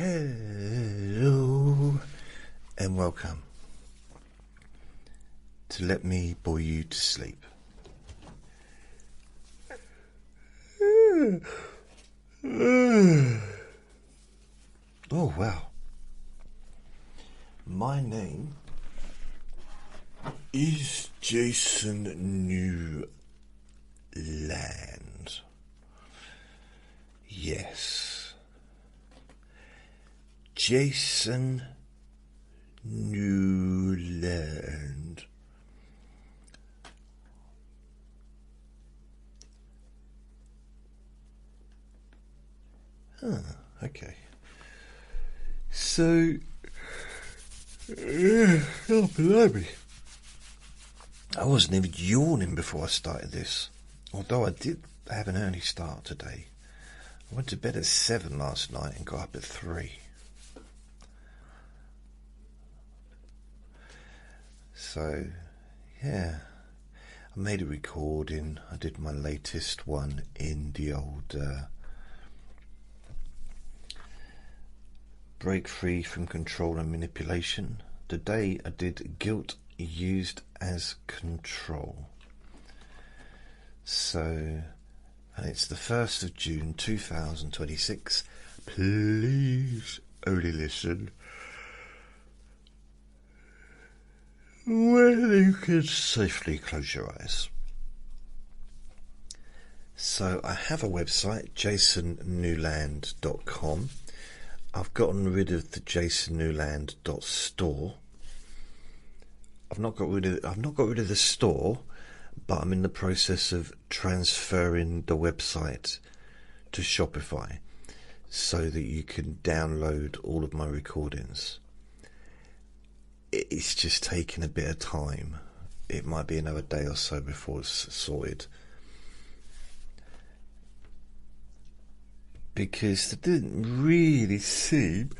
Hello and welcome to Let Me Bore You to Sleep. Oh wow. My name is Jason Newland. Yes. Jason Newland. Okay. So, oh, blimey. I wasn't even yawning before I started this. Although I did have an early start today. I went to bed at 7 last night and got up at 3. So, yeah. I made a recording. I did my latest one in the old Break Free from Control and Manipulation. Today I did Guilt Used as Control. So, and it's the 1st of June 2026. Please only listen when you can safely close your eyes. So I have a website, jasonnewland.com. I've gotten rid of the jasonnewland.store. I've not got rid of the store, but I'm in the process of transferring the website to Shopify so that you can download all of my recordings. It's just taking a bit of time. It might be another day or so before it's sorted. Because there didn't really seem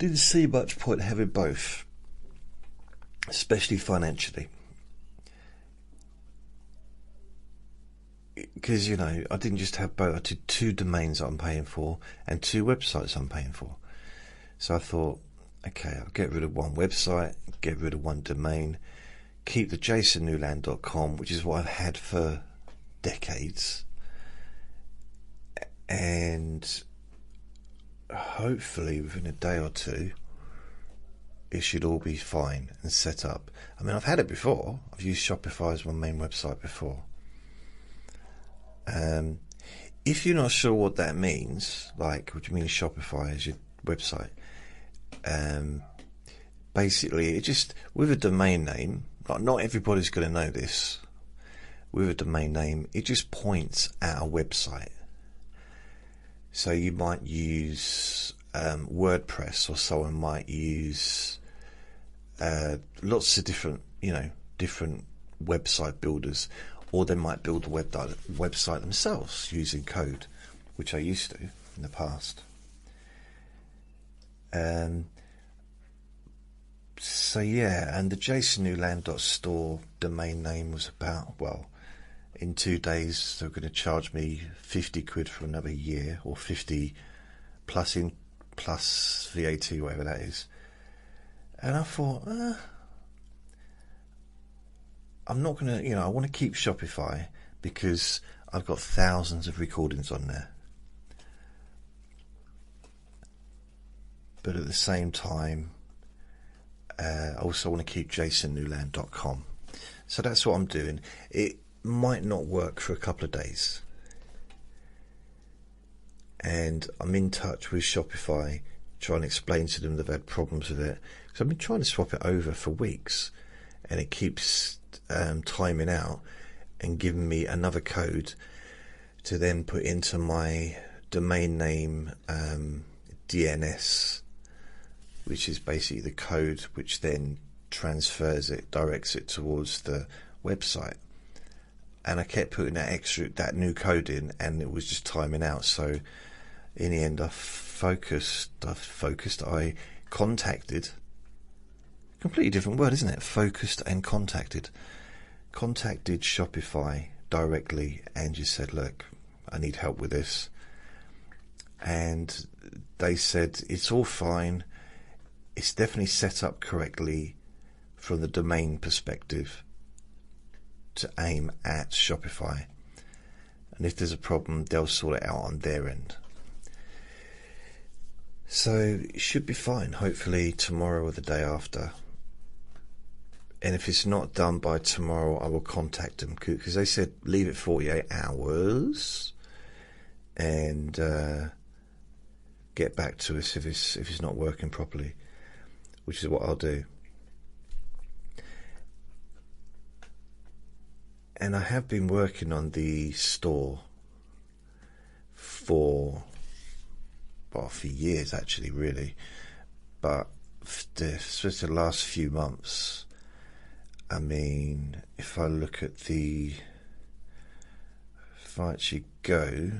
much point having both, especially financially. Because, you know, I didn't just have both. I did 2 domains that I'm paying for and 2 websites I'm paying for. So I thought, okay, I'll get rid of one website, get rid of one domain, keep the jasonnewland.com, which is what I've had for decades. And hopefully within a day or two it should all be fine and set up. I mean, I've had it before. I've used Shopify as my main website before. If you're not sure what that means, like what do you mean Shopify as your website, basically it just, with a domain name, like not everybody's going to know this, with a domain name it just points at a website. So you might use WordPress, or someone might use lots of different website builders, or they might build a website themselves using code, which I used to in the past. So yeah, and the jasonnewland.store domain name was about, well, in 2 days they're going to charge me 50 quid for another year, or 50 plus VAT, whatever that is. And I thought, I'm not going to, I want to keep Shopify because I've got thousands of recordings on there. But at the same time, I also want to keep jasonnewland.com. So that's what I'm doing. It might not work for a couple of days. And I'm in touch with Shopify, trying to explain to them they've had problems with it. Because I've been trying to swap it over for weeks, and it keeps timing out and giving me another code to then put into my domain name DNS, which is basically the code which then transfers it, directs it towards the website. And I kept putting that new code in, and it was just timing out. So in the end, I contacted, completely different word, isn't it? Focused and contacted Shopify directly and just said, look, I need help with this. and they said it's all fine. It's definitely set up correctly from the domain perspective to aim at Shopify, and if there's a problem, they'll sort it out on their end. So it should be fine, hopefully tomorrow or the day after. And if it's not done by tomorrow, I will contact them, because they said leave it 48 hours and get back to us if it's not working properly, which is what I'll do. And I have been working on the store for years, actually, really. But especially the last few months, I mean, if I look at if I actually go,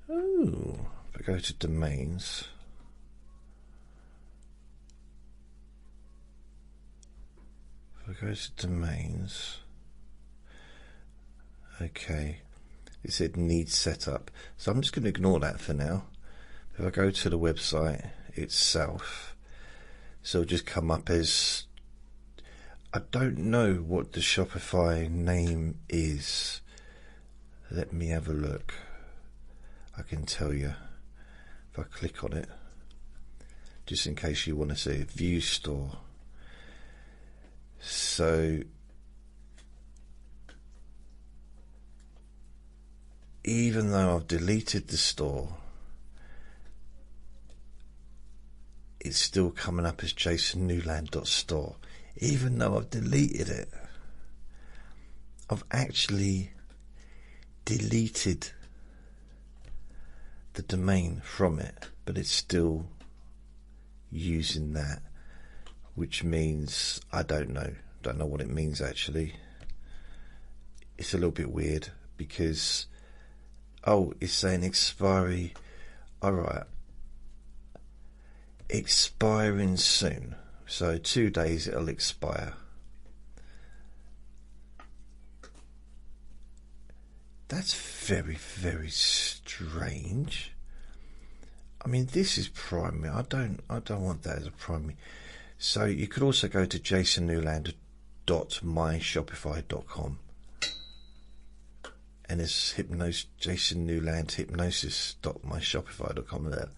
if I go to domains, okay, it said needs setup, so I'm just going to ignore that for now. If I go to the website itself, so it'll just come up as, I don't know what the Shopify name is. Let me have a look. I can tell you if I click on it, just in case you want to see it. View store. So even though I've deleted the store, it's still coming up as jasonnewland.store. Even though I've deleted it, I've actually deleted the domain from it, but it's still using that, which means I don't know what it means actually. It's a little bit weird because it's saying expiry. Alright, expiring soon, so 2 days it'll expire. That's very, very strange. I mean, this is primary. I don't want that as a primary. So you could also go to jasonnewland.myshopify.com, and it's Jason Newland hypnosis.myshopify.com there.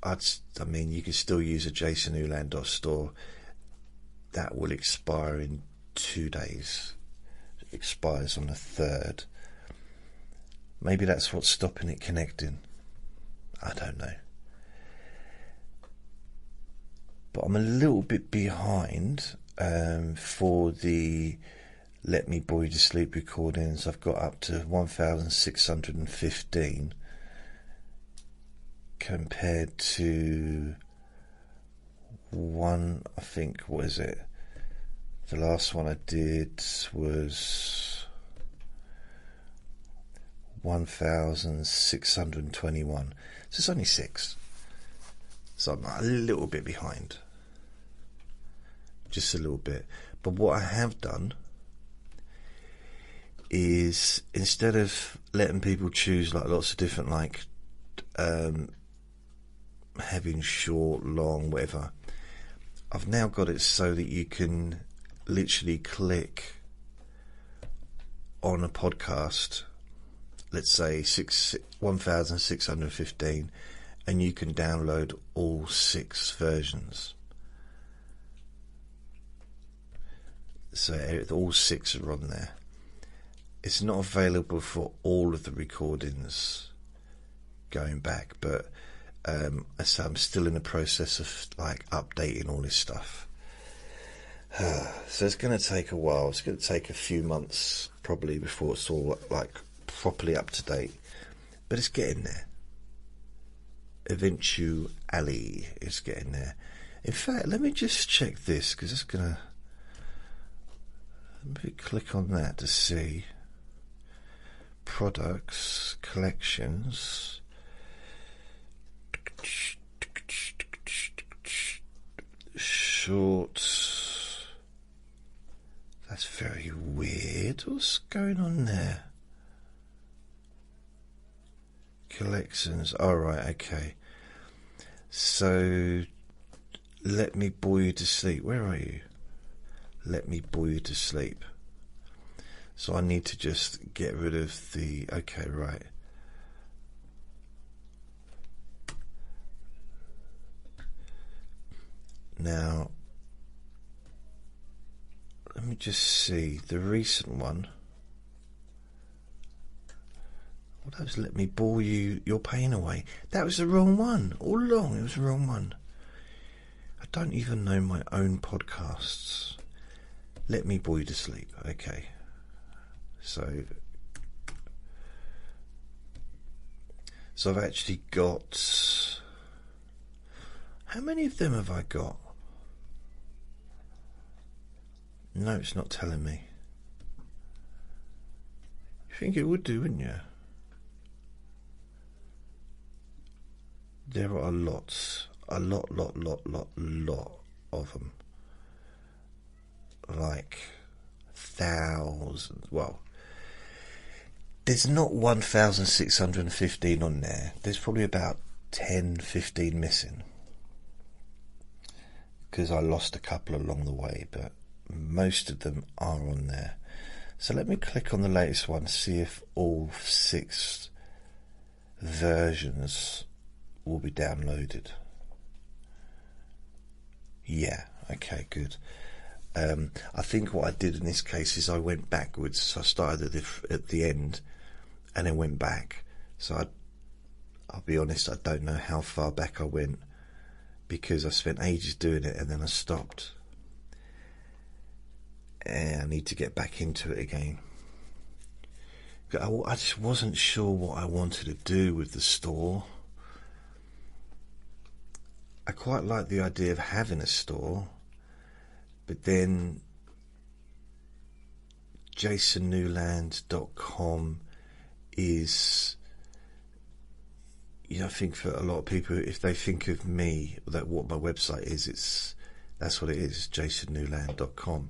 I mean, you can still use a jasonnewland.store. That will expire in 2 days. It expires on the 3rd. Maybe that's what's stopping it connecting. I don't know. But I'm a little bit behind for the Let Me Bore You to Sleep recordings. I've got up to 1,615 compared to one, I think, what is it? The last one I did was 1,621. So it's only 6. So I'm a little bit behind. Just a little bit. But what I have done is, instead of letting people choose like lots of different, like having short, long, whatever, I've now got it so that you can literally click on a podcast, let's say 1,615, and you can download all 6 versions. So all 6 are on there. It's not available for all of the recordings going back, but so I'm still in the process of like updating all this stuff. So it's going to take a while. It's going to take a few months probably before it's all like properly up to date, but it's getting there. Eventually it's getting there. In fact, let me just check this, because it's going to, let me click on that to see products, collections, shorts. That's very weird. What's going on there? collections. Alright, okay. So, let me bore you to sleep. Where are you? Let me bore you to sleep. So I need to just get rid of the... Okay, right. Now, let me just see. The recent one... Well, that was let me bore you your pain away. That was the wrong one. All along, it was the wrong one. I don't even know my own podcasts. Let me bore you to sleep. Okay. So I've actually got... How many of them have I got? No, it's not telling me. You think it would do, wouldn't you? There are lots. A lot of them. Like thousands. Well, there's not 1,615 on there. There's probably about 10, 15 missing. Because I lost a couple along the way, but most of them are on there. So let me click on the latest one, see if all 6 versions will be downloaded. Yeah, okay, good. I think what I did in this case is I went backwards. So I started at the end and then went back. So I'll be honest, I don't know how far back I went, because I spent ages doing it and then I stopped. And I need to get back into it again. I just wasn't sure what I wanted to do with the store. I quite like the idea of having a store, but then jasonnewland.com is, I think for a lot of people, if they think of me, that what my website is, that's what it is, jasonnewland.com.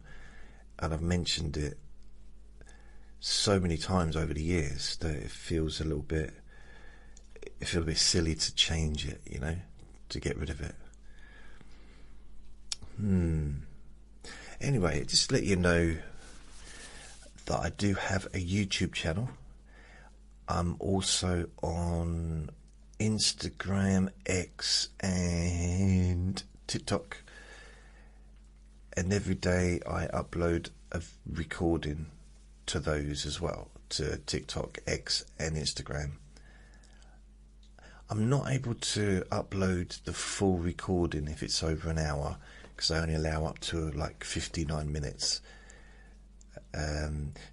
And I've mentioned it so many times over the years that it feels a bit silly to change it, to get rid of it. Anyway, just to let you know that I do have a YouTube channel. I'm also on Instagram, X and TikTok, and every day I upload a recording to those as well, to TikTok, X and Instagram. I'm not able to upload the full recording if it's over an hour, because I only allow up to like 59 minutes.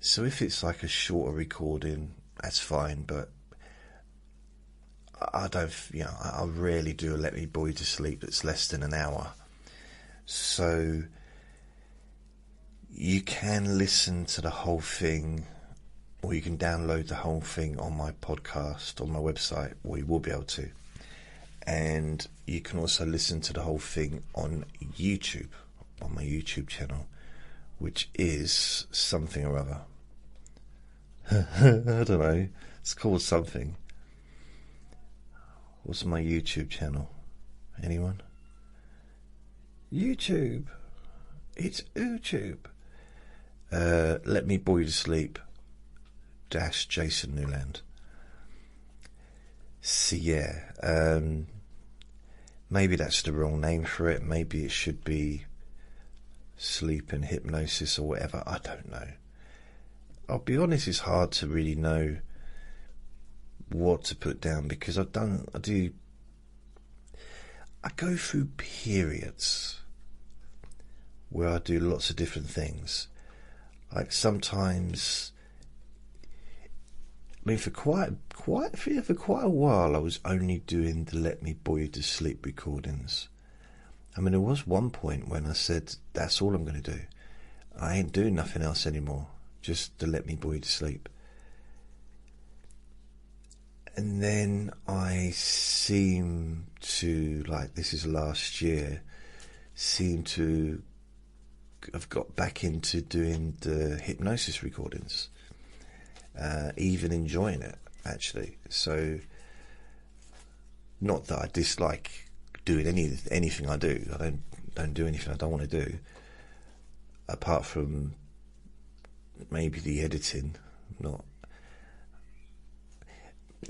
So if it's like a shorter recording, that's fine, but I don't, I rarely do a Let Me Bore You to Sleep that's less than an hour. So you can listen to the whole thing, or you can download the whole thing on my podcast, on my website, or you will be able to. And you can also listen to the whole thing on YouTube, on my YouTube channel, which is something or other. I don't know. It's called something. What's my YouTube channel? Anyone? YouTube. It's YouTube. Let Me Bore You to Sleep -- Jason Newland. So yeah, maybe that's the wrong name for it. Maybe it should be Sleep and Hypnosis or whatever. I don't know. I'll be honest, it's hard to really know what to put down, because I go through periods where I do lots of different things. Like sometimes, for quite a while I was only doing the Let Me Bore You to Sleep recordings. There was one point when I said, that's all I'm going to do. I ain't doing nothing else anymore, just to Let Me Bore You to Sleep. And then I seem to, like this is last year, seem to have got back into doing the hypnosis recordings, even enjoying it actually. So Not that I dislike doing anything I do. I don't do anything I don't want to do, apart from maybe the editing. Not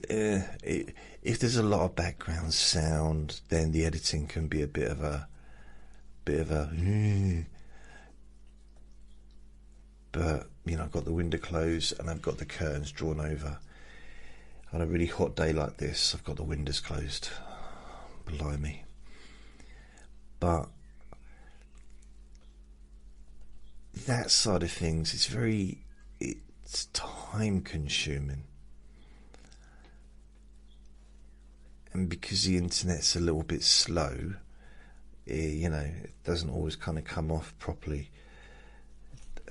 if there's a lot of background sound, then the editing can be a bit of a but you know, I've got the window closed and I've got the curtains drawn over. On a really hot day like this, I've got the windows closed. Blimey. But that side of things, it's time consuming. And because the internet's a little bit slow, you know, it doesn't always kind of come off properly.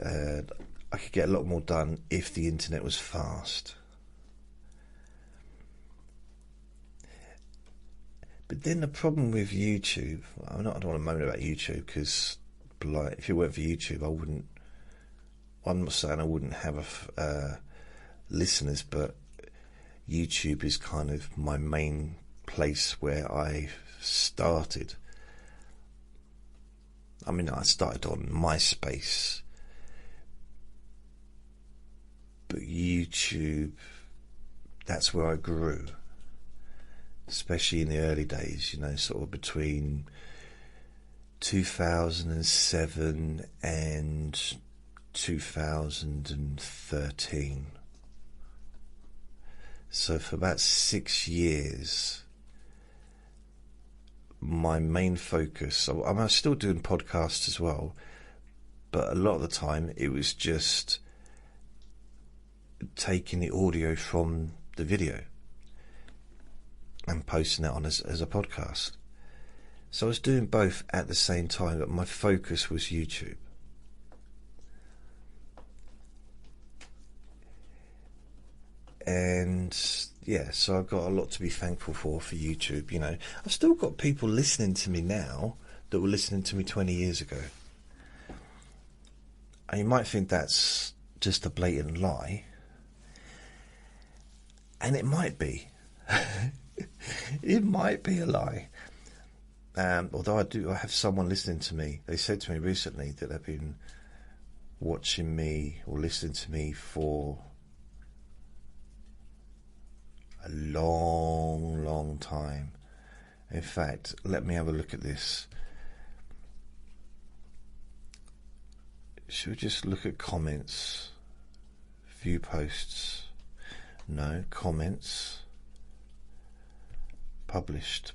I could get a lot more done if the internet was fast. But then the problem with YouTube, I don't want to moan about YouTube, because if it weren't for YouTube, I'm not saying I wouldn't have listeners, but YouTube is kind of my main place where I started. I mean, I started on MySpace, but YouTube, that's where I grew. Especially in the early days, you know, sort of between 2007 and 2013. So for about 6 years, my main focus, I'm still doing podcasts as well, but a lot of the time it was just taking the audio from the video and posting it on as a podcast. So I was doing both at the same time, but my focus was YouTube. And yeah, so I've got a lot to be thankful for YouTube. You know, I've still got people listening to me now that were listening to me 20 years ago. And you might think that's just a blatant lie. And it might be. It might be a lie. Although I have someone listening to me. They said to me recently that they've been watching me or listening to me for a long, long time. In fact, let me have a look at this. Should we just look at comments? View posts. No, comments. Published.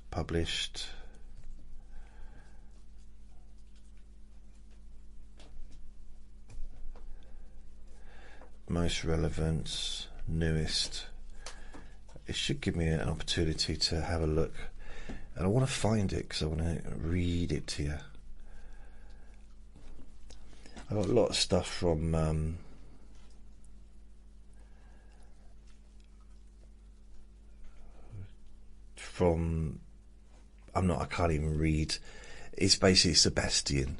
Most relevant, newest. It should give me an opportunity to have a look. And I want to find it because I want to read it to you. I got a lot of stuff from I can't even read. It's basically Sebastian.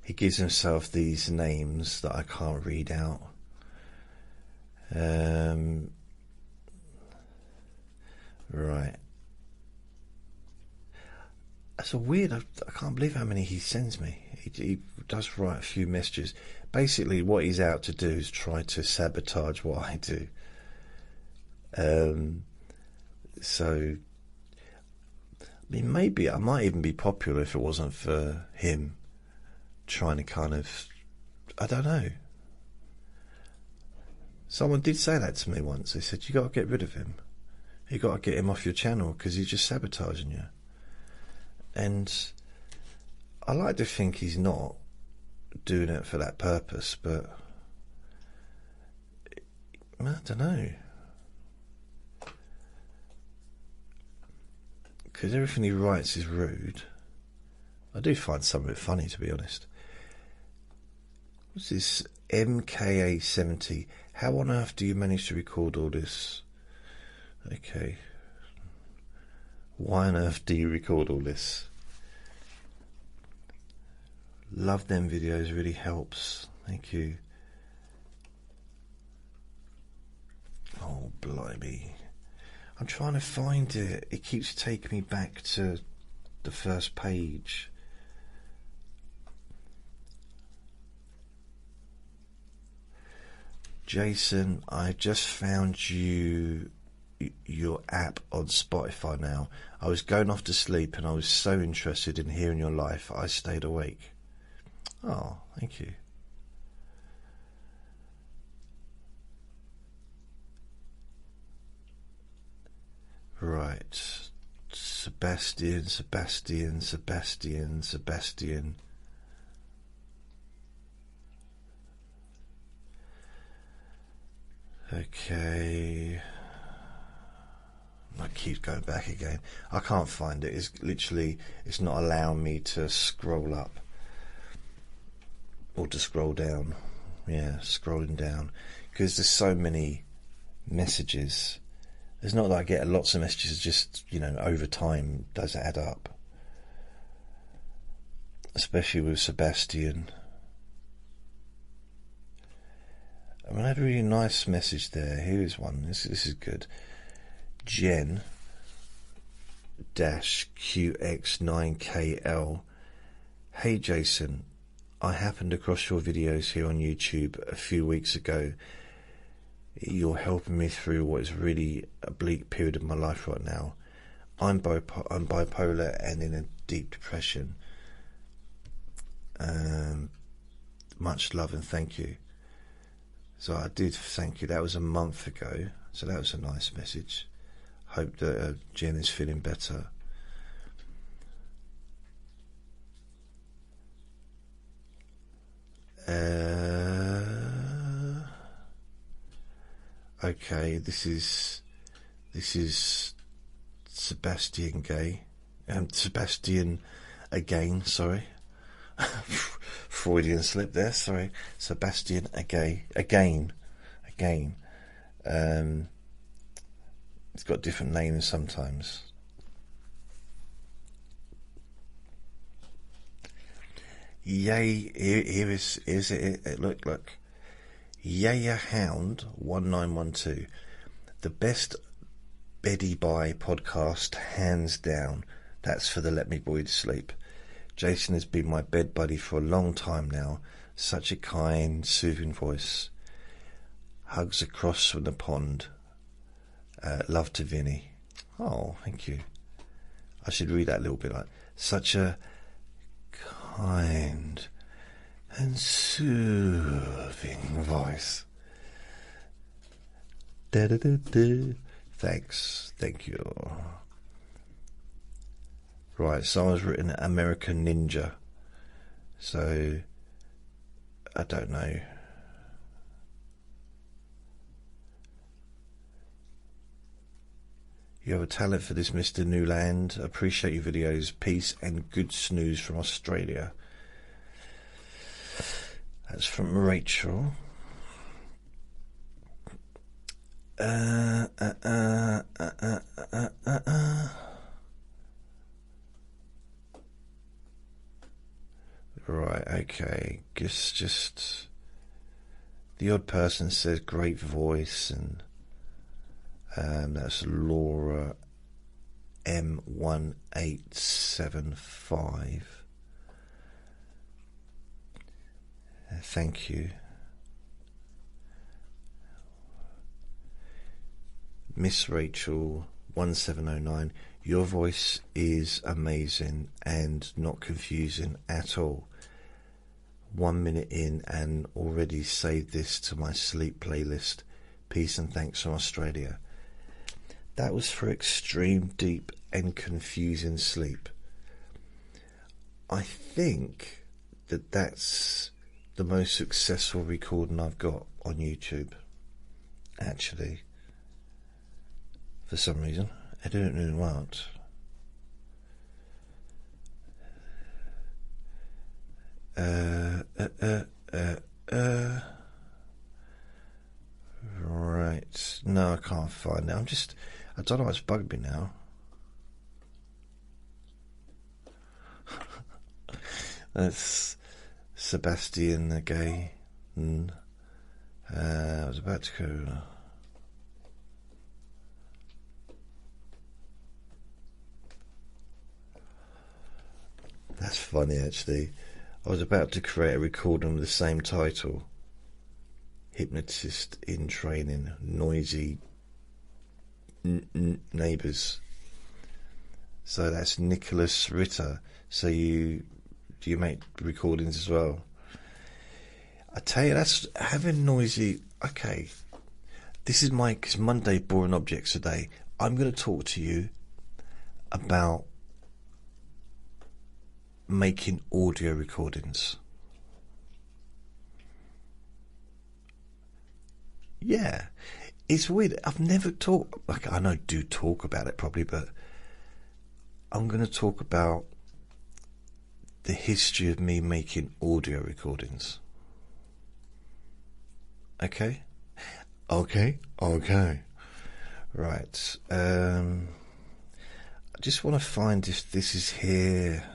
He gives himself these names that I can't read out. Right. That's a weird. I can't believe how many he sends me. He does write a few messages. Basically, what he's out to do is try to sabotage what I do. So, I mean, maybe I might even be popular if it wasn't for him trying to kind of, I don't know. Someone did say that to me once. They said, you got to get rid of him. You got to get him off your channel because he's just sabotaging you. And I like to think he's not doing it for that purpose, but I don't know. Because everything he writes is rude. I do find some of it funny, to be honest. What's this? MKA70. How on earth do you manage to record all this? Okay. Why on earth do you record all this? Love them videos, really helps. Thank you. Oh, blimey. I'm trying to find it. It keeps taking me back to the first page. Jason, I just found your app on Spotify now. I was going off to sleep and I was so interested in hearing your life, I stayed awake. Oh, thank you. Right. Sebastian. Okay. I keep going back again. I can't find it. It's literally, it's not allowing me to scroll up or to scroll down. Yeah, scrolling down, because there's so many messages. It's not that I get lots of messages, just, you know, over time does it add up, especially with Sebastian. I mean, I had a really nice message there. Here is one. This is good. Jen -QX9KL. Hey Jason, I happened across your videos here on YouTube a few weeks ago. You're helping me through what is really a bleak period of my life right now. I'm bipolar and in a deep depression. Much love and thank you. So I did thank you. That was a month ago, so that was a nice message. Hope that Jen is feeling better. Okay, this is Sebastian Gay. Sebastian again, sorry. Freudian slip there, sorry. Sebastian again. It's got different names sometimes. Yay, here is it. Look. Yaya Hound 1912. The best Beddy Bye podcast, hands down. That's for the Let Me Bore You to Sleep. Jason has been my bed buddy for a long time now. Such a kind, soothing voice. Hugs across from the pond. Love to Vinny. Oh, thank you. I should read that a little bit like, such a kind and soothing voice. Da-da-da-da. Thanks, thank you. Right, someone's written American Ninja, so I don't know. You have a talent for this, Mr. Newland. Appreciate your videos. Peace and good snooze from Australia. That's from Rachel. Right, okay. Just the odd person says great voice, and that's Laura M1875. Thank you. Miss Rachel 1709, your voice is amazing and not confusing at all. 1 minute in and already saved this to my sleep playlist. Peace and thanks from Australia. That was for extreme deep and confusing sleep. I think that's the most successful recording I've got on YouTube, actually, for some reason. I don't know what. Right, no, I can't find it. I don't know what's bugged me now. That's Sebastian the Gay. I was about to go. That's funny, actually. I was about to create a recording with the same title. Hypnotist in training, noisy neighbours. So that's Nicholas Ritter. So do you make recordings as well? I tell you, that's having noisy. Okay, this is Mike's Monday Boring Objects today. I'm going to talk to you about making audio recordings. Yeah, it's weird. I've never talked. Okay, I know I do talk about it probably, but I'm going to talk about the history of me making audio recordings. Okay? Okay? Okay. Right. I just want to find if this is here.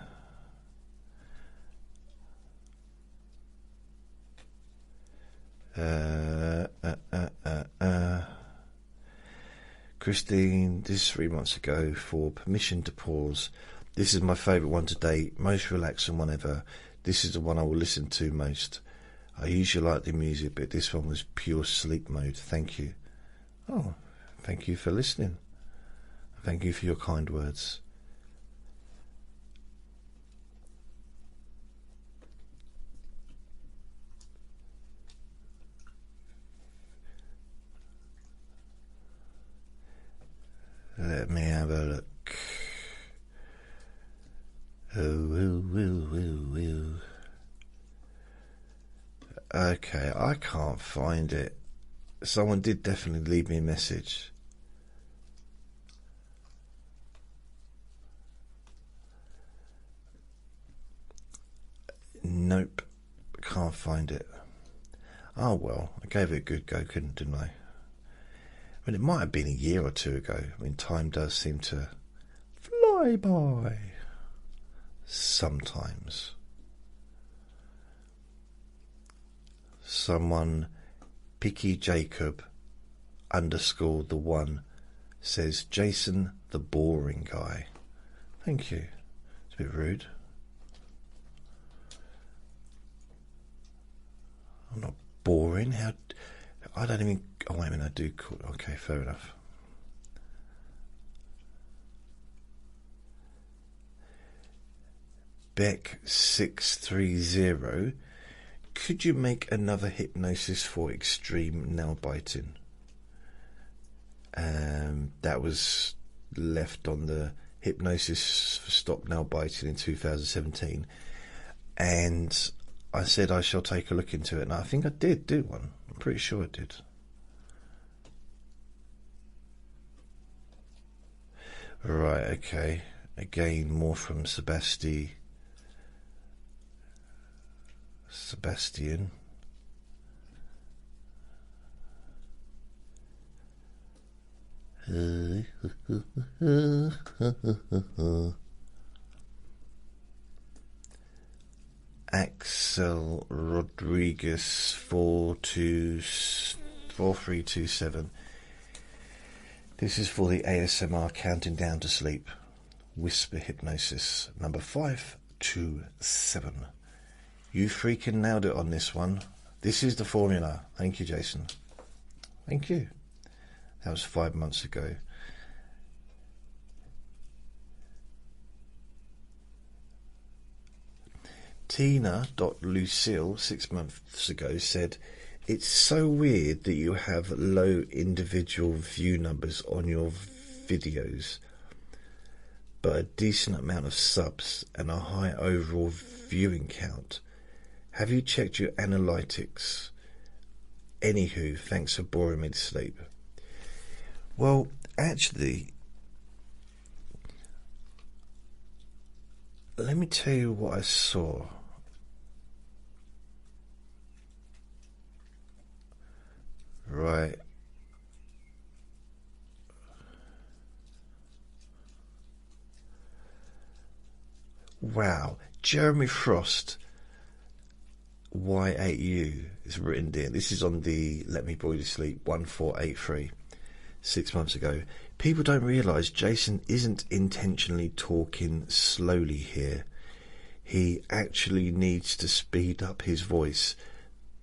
Christine, this is 3 months ago. For permission to pause. This is my favourite one to date, most relaxing one ever. This is the one I will listen to most. I usually like the music, but this one was pure sleep mode. Thank you. Oh, thank you for listening. Thank you for your kind words. Let me have a look. Okay, I can't find it. Someone did definitely leave me a message. Nope, can't find it. Oh well, I gave it a good go, didn't I? I mean, it might have been a year or two ago. I mean, time does seem to fly by sometimes. Someone, Picky Jacob _1 says, Jason the boring guy. Thank you. It's a bit rude. I'm not boring. How? I don't even. Oh wait a minute. I do. Okay, fair enough. Beck630. Could you make another hypnosis for extreme nail biting? That was left on the hypnosis for stop nail biting in 2017, and I said I shall take a look into it, and I think I did do one. I'm pretty sure I did. Right, okay. Again, more from Sebastian. Axel Rodriguez 4327. This is for the ASMR counting down to sleep. Whisper hypnosis number 527. You freaking nailed it on this one. This is the formula. Thank you, Jason. Thank you. That was 5 months ago. Tina.Lucille 6 months ago said, it's so weird that you have low individual view numbers on your videos, but a decent amount of subs and a high overall viewing count. Have you checked your analytics? Anywho, thanks for boring me to sleep. Well, actually, let me tell you what I saw. Right. Wow. Jeremy Frost, Y8U is written there. This is on the Let Me Bore You to Sleep 1483, 6 months ago. People don't realise Jason isn't intentionally talking slowly here. he actually needs to speed up his voice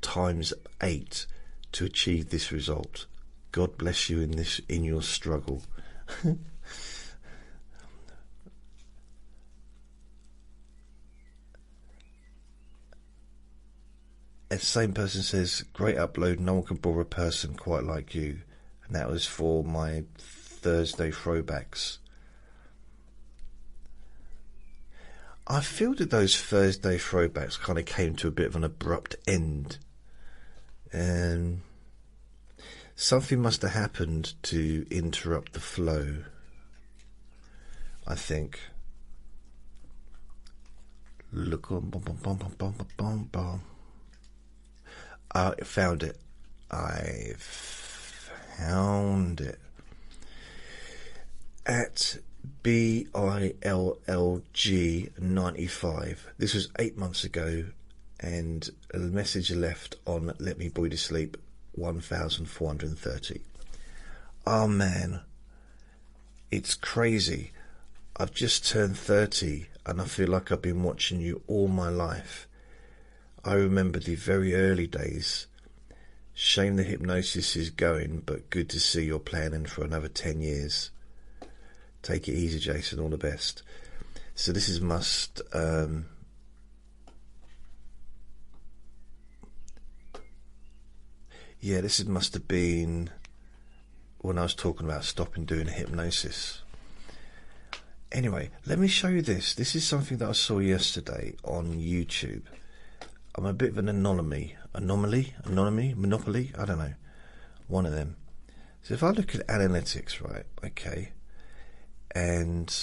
times 8 to achieve this result. God bless you in your struggle. The same person says, great upload, no one can bore a person quite like you. And that was for my Thursday throwbacks. I feel that those Thursday throwbacks kind of came to a bit of an abrupt end. And something must have happened to interrupt the flow, I think. Look on, I found it. I found it. At BILLG95. This was 8 months ago, and a message left on Let Me Bore You to Sleep 1430. Oh man, it's crazy. I've just turned 30 and I feel like I've been watching you all my life. I remember the very early days. Shame the hypnosis is going, but good to see you're planning for another 10 years. Take it easy, Jason. All the best. So this is must... yeah, this must have been when I was talking about stopping doing hypnosis. Anyway, let me show you this. This is something that I saw yesterday on YouTube. I'm a bit of an monopoly, I don't know, one of them. So if I look at analytics, right, okay, and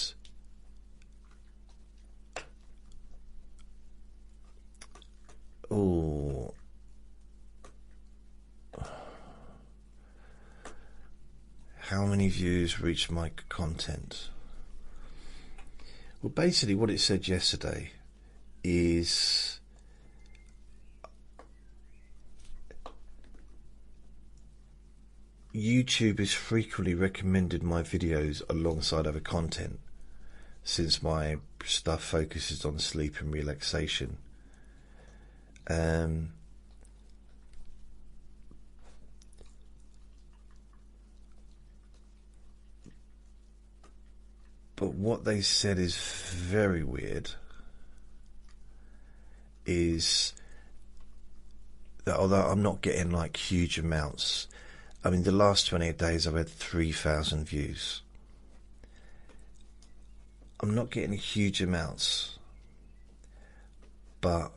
oh, how many views reach my content? Well, basically what it said yesterday is YouTube has frequently recommended my videos alongside other content since my stuff focuses on sleep and relaxation. But what they said is very weird, is that although I'm not getting like huge amounts, I mean the last 28 days I've had 3,000 views. I'm not getting huge amounts, but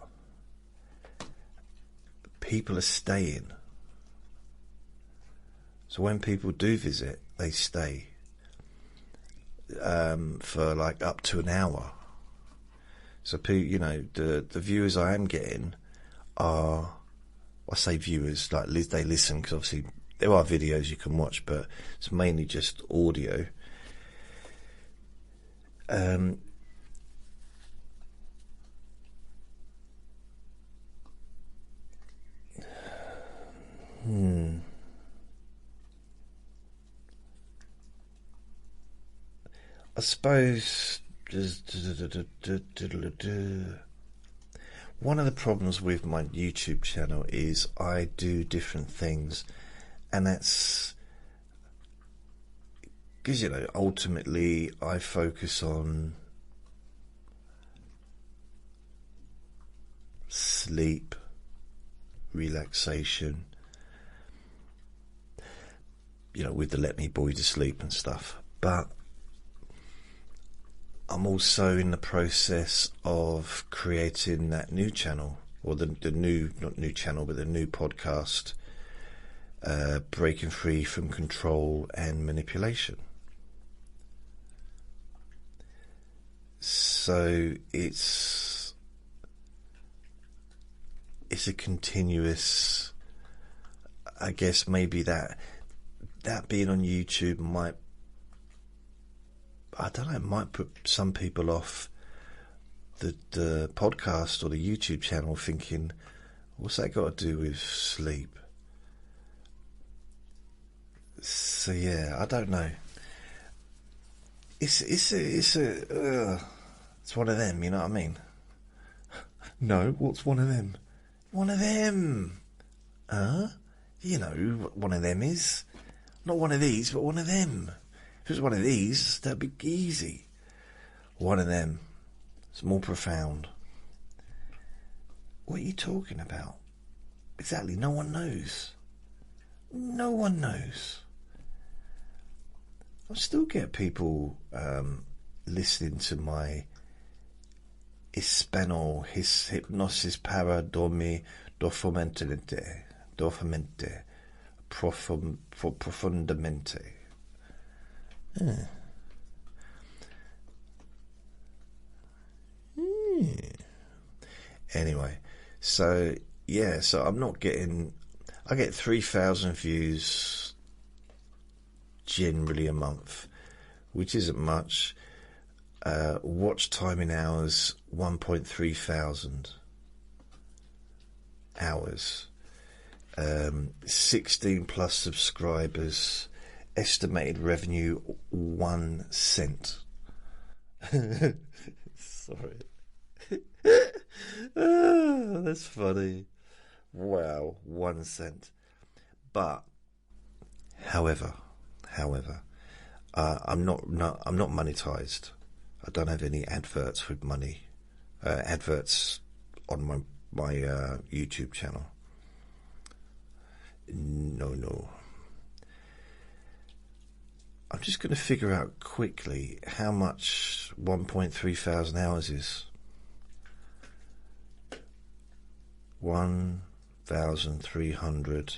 people are staying. So when people do visit, they stay. For like up to an hour. So you know, the viewers I am getting are, I say viewers, like they listen, because obviously there are videos you can watch, but it's mainly just audio. I suppose one of the problems with my YouTube channel is I do different things, and that's because, you know, ultimately I focus on sleep, relaxation, you know, with the Let Me Bore You to Sleep and stuff, but I'm also in the process of creating that new channel, or the new, not new channel, but the new podcast, Breaking Free from Control and Manipulation. So it's a continuous, I guess maybe that being on YouTube might, I don't know, it might put some people off the podcast or the YouTube channel, thinking, what's that got to do with sleep? So yeah, I don't know. It's one of them, you know what I mean? No, what's one of them? One of them. You know what one of them is. Not one of these, but one of them. If it was one of these, that'd be easy. One of them. It's more profound. What are you talking about? Exactly, no one knows. No one knows. I still get people listening to my Espanol, his hypnosis para dormir profundamente. Anyway, so I'm not getting. I get 3,000 views generally a month, which isn't much. Watch time in hours, 1.3 thousand hours. 16 plus subscribers. Estimated revenue 1 cent. Sorry. Oh, that's funny. Wow, 1 cent. But, however, I'm not monetized. I don't have any adverts with money. Adverts on my YouTube channel. No. I'm just going to figure out quickly how much 1.3 thousand hours is. 1,300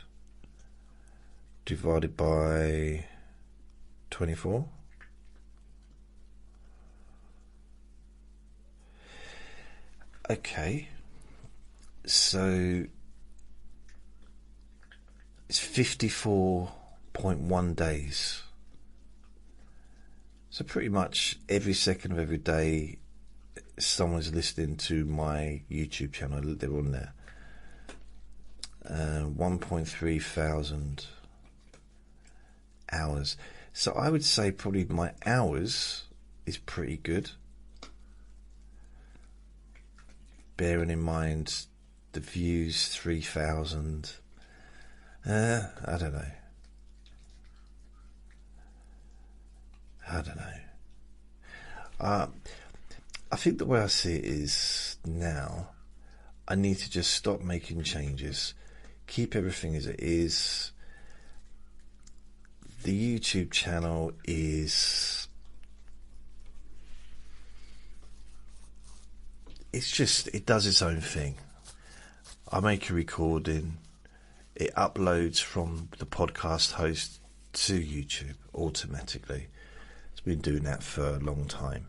divided by 24. Okay, so it's 54.1 days. So pretty much every second of every day someone's listening to my YouTube channel. They're on there. 1.3 thousand hours. So I would say probably my hours is pretty good. Bearing in mind the views, 3,000. I don't know. I think the way I see it is now, I need to just stop making changes, keep everything as it is. The YouTube channel is... it does its own thing. I make a recording, it uploads from the podcast host to YouTube automatically. It's been doing that for a long time.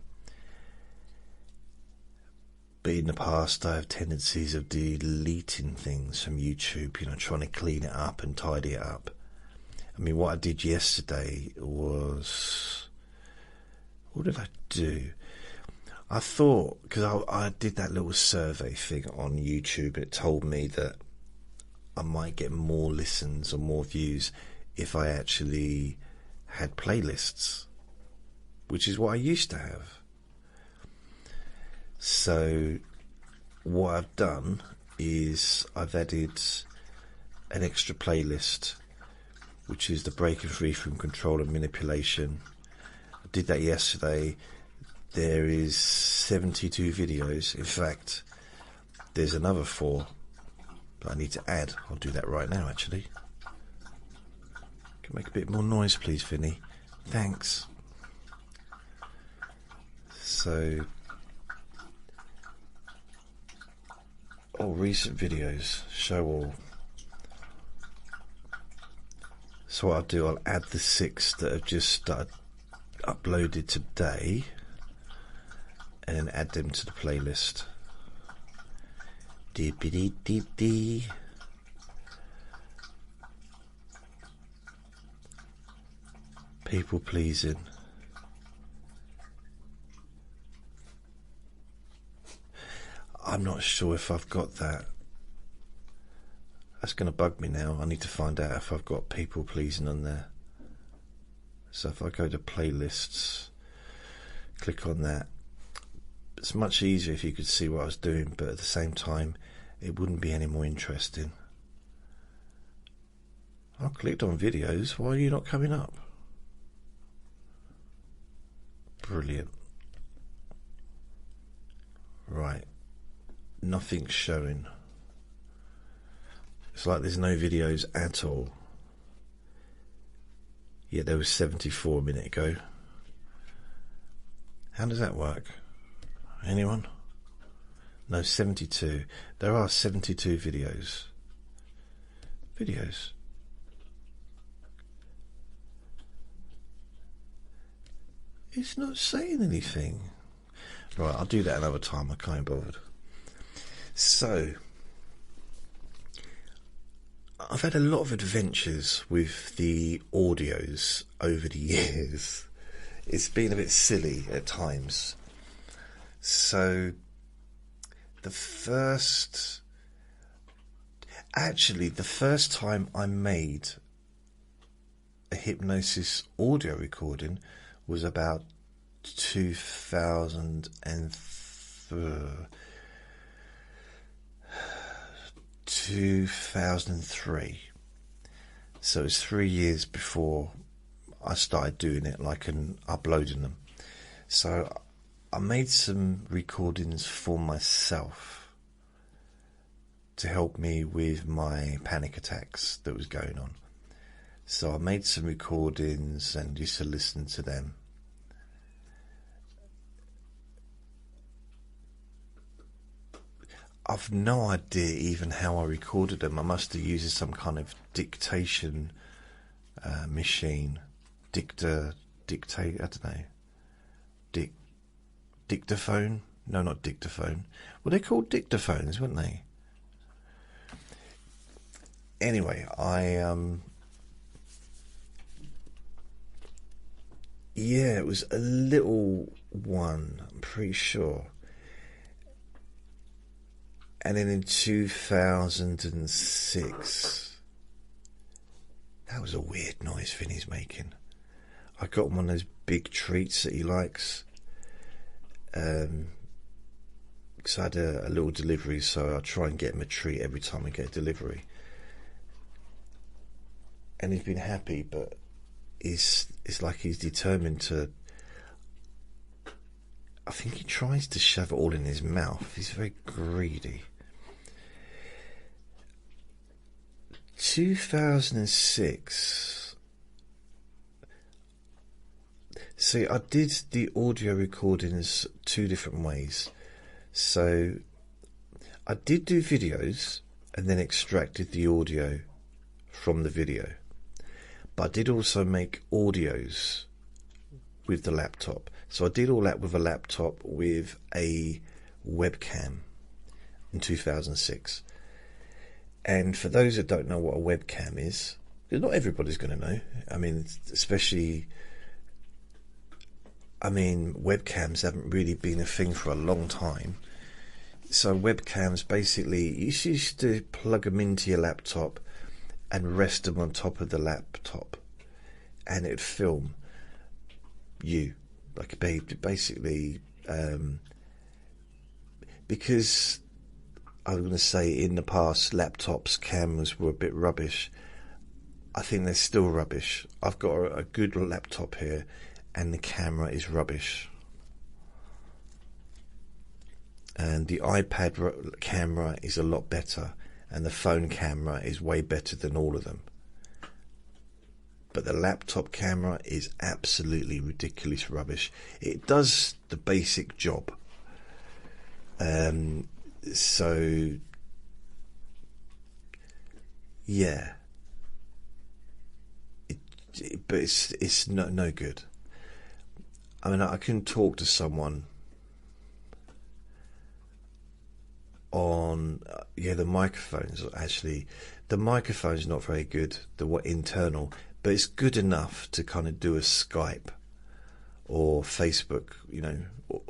But in the past I have tendencies of deleting things from YouTube, trying to clean it up and tidy it up. I mean, what I did yesterday was... what did I do? I thought, because I did that little survey thing on YouTube, and it told me that I might get more listens or more views if I actually had playlists, which is what I used to have. So what I've done is I've added an extra playlist, which is the breaking free from control and manipulation. I did that yesterday. There is 72 videos. In fact, there's another 4 that I need to add. I'll do that right now, actually. Can make a bit more noise, please, Vinny. Thanks. So, recent videos, show all. So what I'll do, I'll add the 6 that have just started uploaded today, and then add them to the playlist. Deep. People pleasing. I'm not sure if I've got that. That's going to bug me now. I need to find out if I've got people pleasing on there. So if I go to playlists, click on that. it's much easier if you could see what I was doing, but at the same time it wouldn't be any more interesting. I clicked on videos. Why are you not coming up? Brilliant. Right, nothing's showing. It's like there's no videos at all. Yeah, there was 74 a minute ago. How does that work? Anyone? No, 72. There are 72 videos. It's not saying anything. Right, I'll do that another time. I can't be bothered. So, I've had a lot of adventures with the audios over the years. It's been a bit silly at times. So, the first time I made a hypnosis audio recording was about 2003. So it's 3 years before I started doing it, like, and uploading them. So I made some recordings for myself to help me with my panic attacks that was going on. So I made some recordings and used to listen to them. I've no idea even how I recorded them. I must have used some kind of dictation machine. I don't know. Dictaphone? No, not dictaphone. Well, they're called dictaphones, weren't they? Anyway, yeah, it was a little one, I'm pretty sure. And then in 2006, that was a weird noise Vinny's making. I got him one of those big treats that he likes. Because I had a little delivery, so I try and get him a treat every time I get a delivery. And he's been happy, but it's like he's determined to. I think he tries to shove it all in his mouth. He's very greedy. 2006. See, I did the audio recordings 2 different ways. So I did do videos and then extracted the audio from the video. But I did also make audios with the laptop. So I did all that with a laptop with a webcam in 2006. And for those that don't know what a webcam is, because not everybody's going to know. I mean, webcams haven't really been a thing for a long time. So webcams, basically, you used to plug them into your laptop and rest them on top of the laptop, and it'd film you, like basically, because I was going to say in the past laptops, cameras were a bit rubbish. I think they're still rubbish. I've got a good laptop here, and the camera is rubbish. And the iPad camera is a lot better, and the phone camera is way better than all of them. But the laptop camera is absolutely ridiculous rubbish. It does the basic job. So yeah, but it's no good. I mean, I can talk to someone on the microphone's not very good, the internal, but it's good enough to kind of do a Skype or Facebook,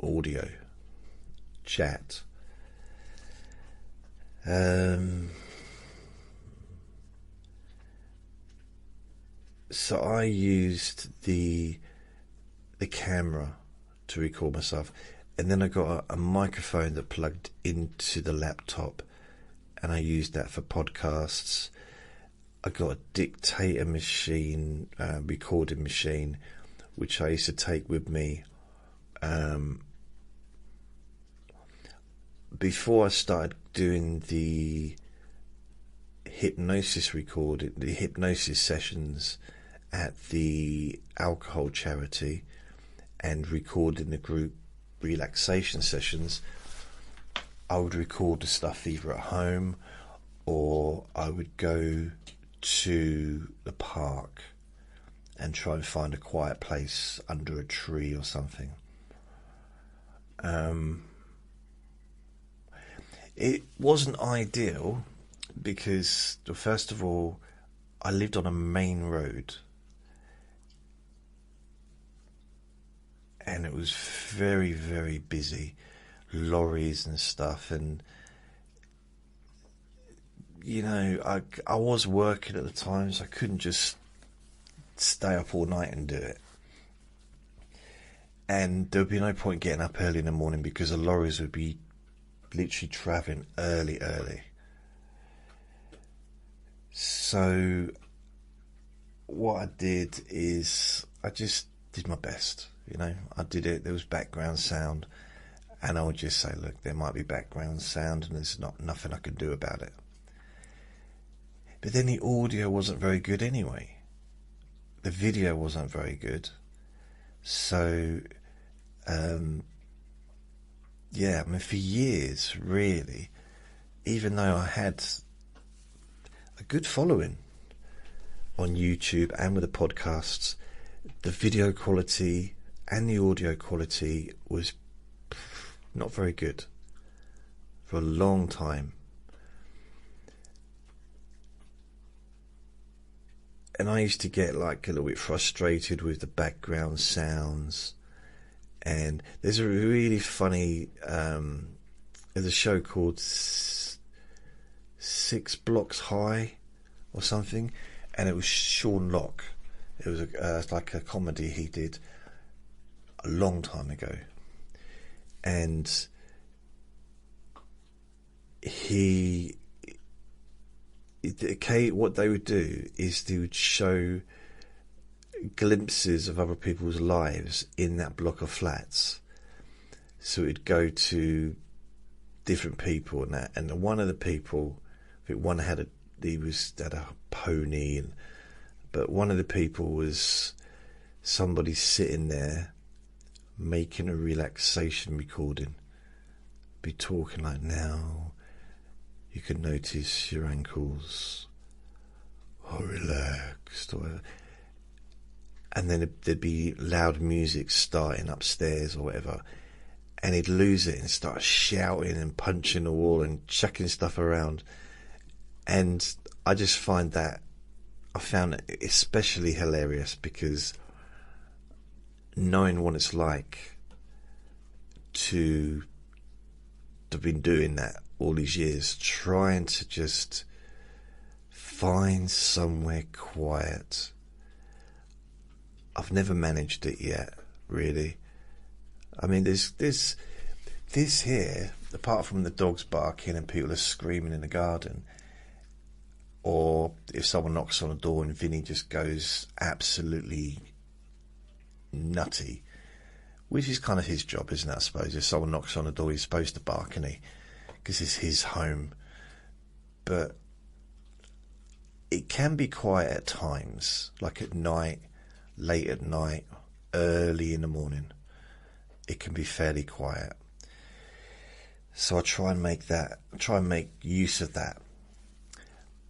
audio chat. So I used the camera to record myself, And then I got a microphone that plugged into the laptop, and I used that for podcasts. I got a dictator machine, recording machine, which I used to take with me before I started doing the hypnosis sessions at the alcohol charity, and recording the group relaxation sessions. I would record the stuff either at home, or I would go to the park and try and find a quiet place under a tree or something. It wasn't ideal because, first of all, I lived on a main road, and it was very, very busy, lorries and stuff, and you know, I was working at the time, so I couldn't just stay up all night and do it. And there would be no point getting up early in the morning because the lorries would be literally travelling early. So what I did is I just did my best. You know, I did it. There was background sound, and I would just say, look, there might be background sound, and there's nothing I can do about it. But then the audio wasn't very good anyway. The video wasn't very good. So, yeah, I mean, for years, really, even though I had a good following on YouTube and with the podcasts, the video quality and the audio quality was not very good for a long time. And I used to get like a little bit frustrated with the background sounds. And there's a really funny, there's a show called 6 Blocks High or something, and it was Sean Locke. It was like a comedy he did a long time ago. And what they would do is they would show glimpses of other people's lives in that block of flats. So it'd go to different people and that, and one of the people, I think one had a pony, but one of the people was somebody sitting there making a relaxation recording, be talking like, now you can notice your ankles are relaxed, or whatever. And then there'd be loud music starting upstairs or whatever, and he'd lose it and start shouting and punching the wall and chucking stuff around. And I found it especially hilarious, because knowing what it's like to have been doing that all these years, trying to just find somewhere quiet. I've never managed it yet, really. I mean, there's this here, apart from the dogs barking and people are screaming in the garden, or if someone knocks on a door and Vinny just goes absolutely nutty, which is kind of his job, isn't it, I suppose? If someone knocks on the door, he's supposed to bark, isn't he? Because it's his home. But it can be quiet at times, like at night, late at night, early in the morning. It can be fairly quiet. So I try and make use of that.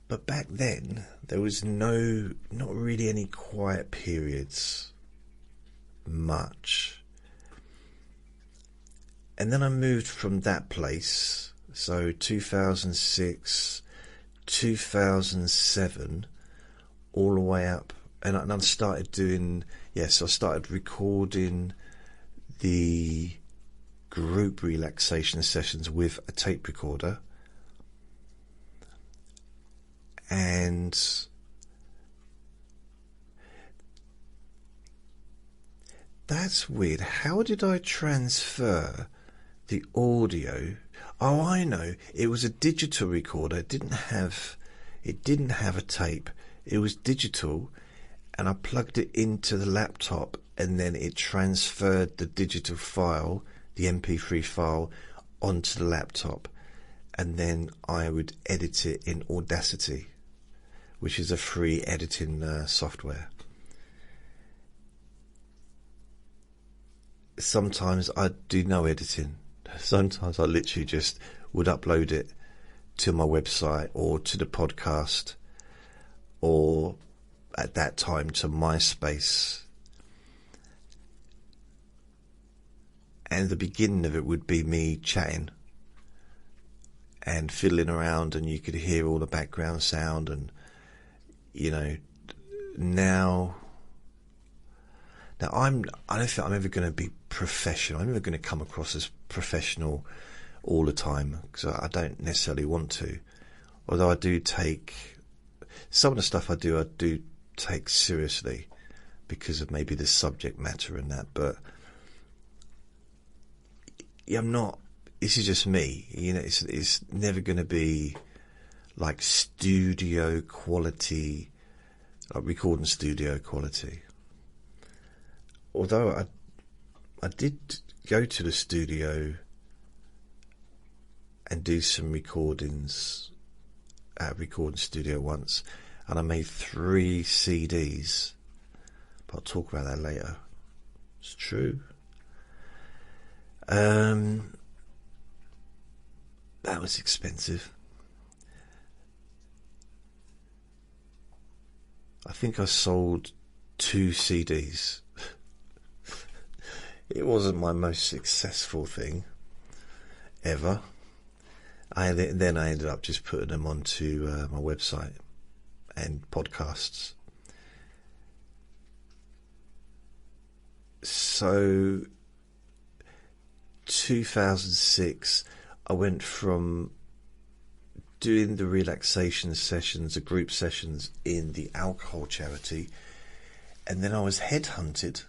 But back then, there was not really any quiet periods, much. And then I moved from that place, so 2006, 2007, all the way up, and I started doing, I started recording the group relaxation sessions with a tape recorder, and That's weird. How did I transfer the audio? Oh, I know. It was a digital recorder. It didn't have a tape. It was digital, and I plugged it into the laptop, and then it transferred the digital file, the MP3 file, onto the laptop, and then I would edit it in Audacity, which is a free editing software. Sometimes I do no editing. Sometimes I literally just would upload it to my website or to the podcast, or at that time to MySpace. And the beginning of it would be me chatting and fiddling around, and you could hear all the background sound. And now I don't think I'm ever going to be professional. I'm never going to come across as professional all the time, because I don't necessarily want to. Although I do take some of the stuff I do take seriously because of maybe the subject matter and that. But yeah, I'm not. This is just me. It's never going to be like studio quality, like recording studio quality. Although I did go to the studio and do some recordings at a recording studio once, and I made 3 CDs, but I'll talk about that later. It's true. That was expensive. I think I sold 2 CDs. It wasn't my most successful thing ever. Then I ended up just putting them onto my website and podcasts. So 2006, I went from doing the relaxation sessions, the group sessions in the alcohol charity, and then I was headhunted.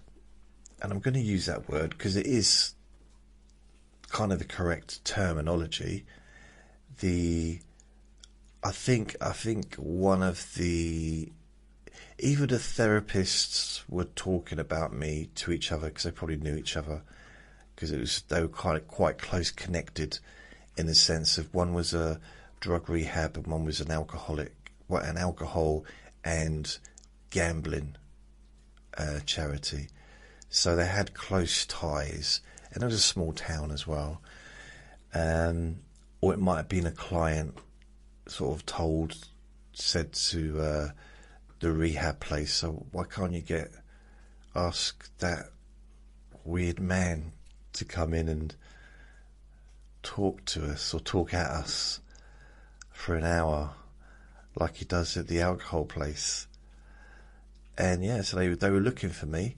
And I'm going to use that word because it is kind of the correct terminology. I think one of the, either the therapists were talking about me to each other because they probably knew each other, because they were quite close connected, in the sense of one was a drug rehab and one was an alcohol and gambling charity. So they had close ties, and it was a small town as well. Or it might have been a client sort of said to the rehab place, so why can't you ask that weird man to come in and talk to us or talk at us for an hour like he does at the alcohol place? And yeah, so they were looking for me.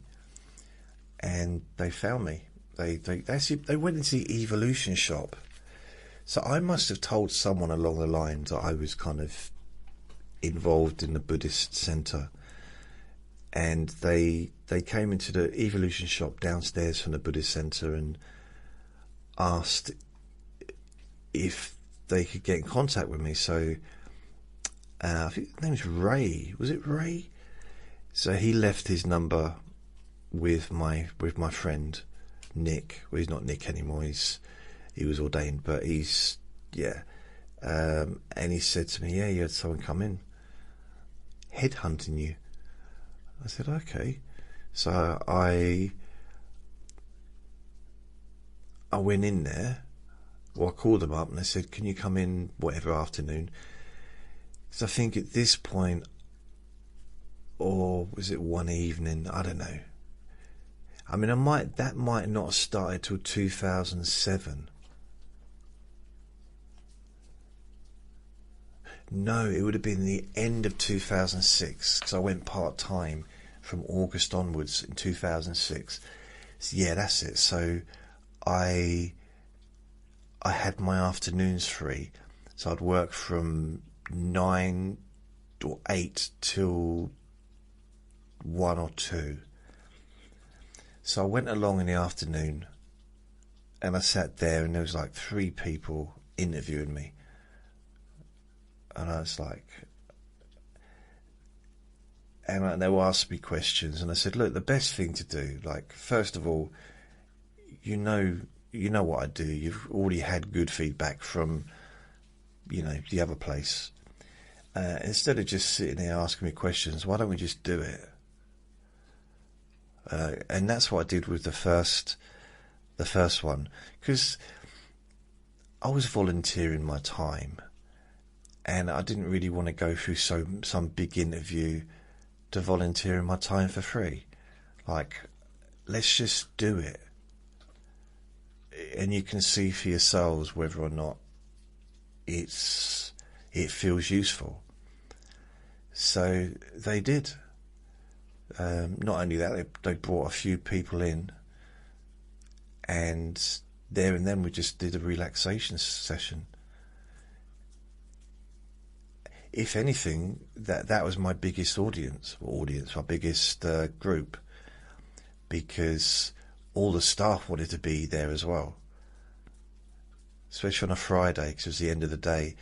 And they found me. They went into the evolution shop. So I must have told someone along the lines that I was kind of involved in the Buddhist centre. And they came into the evolution shop downstairs from the Buddhist centre and asked if they could get in contact with me. So I think his name was Ray. Was it Ray? So he left his number with my friend Nick. Well, he's not Nick anymore. He was ordained, but he's and he said to me, "Yeah, you had someone come in headhunting you." I said, "Okay." So I went in there. Well, I called them up and I said, "Can you come in whatever afternoon?" Because I think at this point, or was it one evening? I don't know. I mean, that might not have started till 2007. No, it would have been the end of 2006, because I went part-time from August onwards in 2006. So, yeah, that's it. So I had my afternoons free, so I'd work from 9 or 8 till 1 or 2. So I went along in the afternoon, and I sat there, and there was like 3 people interviewing me, and I was like, and they were asking me questions, and I said, look, the best thing to do, like, first of all, you know what I do. You've already had good feedback from, the other place. Instead of just sitting there asking me questions, why don't we just do it? And that's what I did with the first one, because I was volunteering my time, and I didn't really want to go through some big interview to volunteering my time for free. Like, let's just do it, and you can see for yourselves whether or not it feels useful. So they did. Not only that, they brought a few people in, and there and then we just did a relaxation session. If anything, that was my biggest audience, my biggest group, because all the staff wanted to be there as well, especially on a Friday, because it was the end of the day,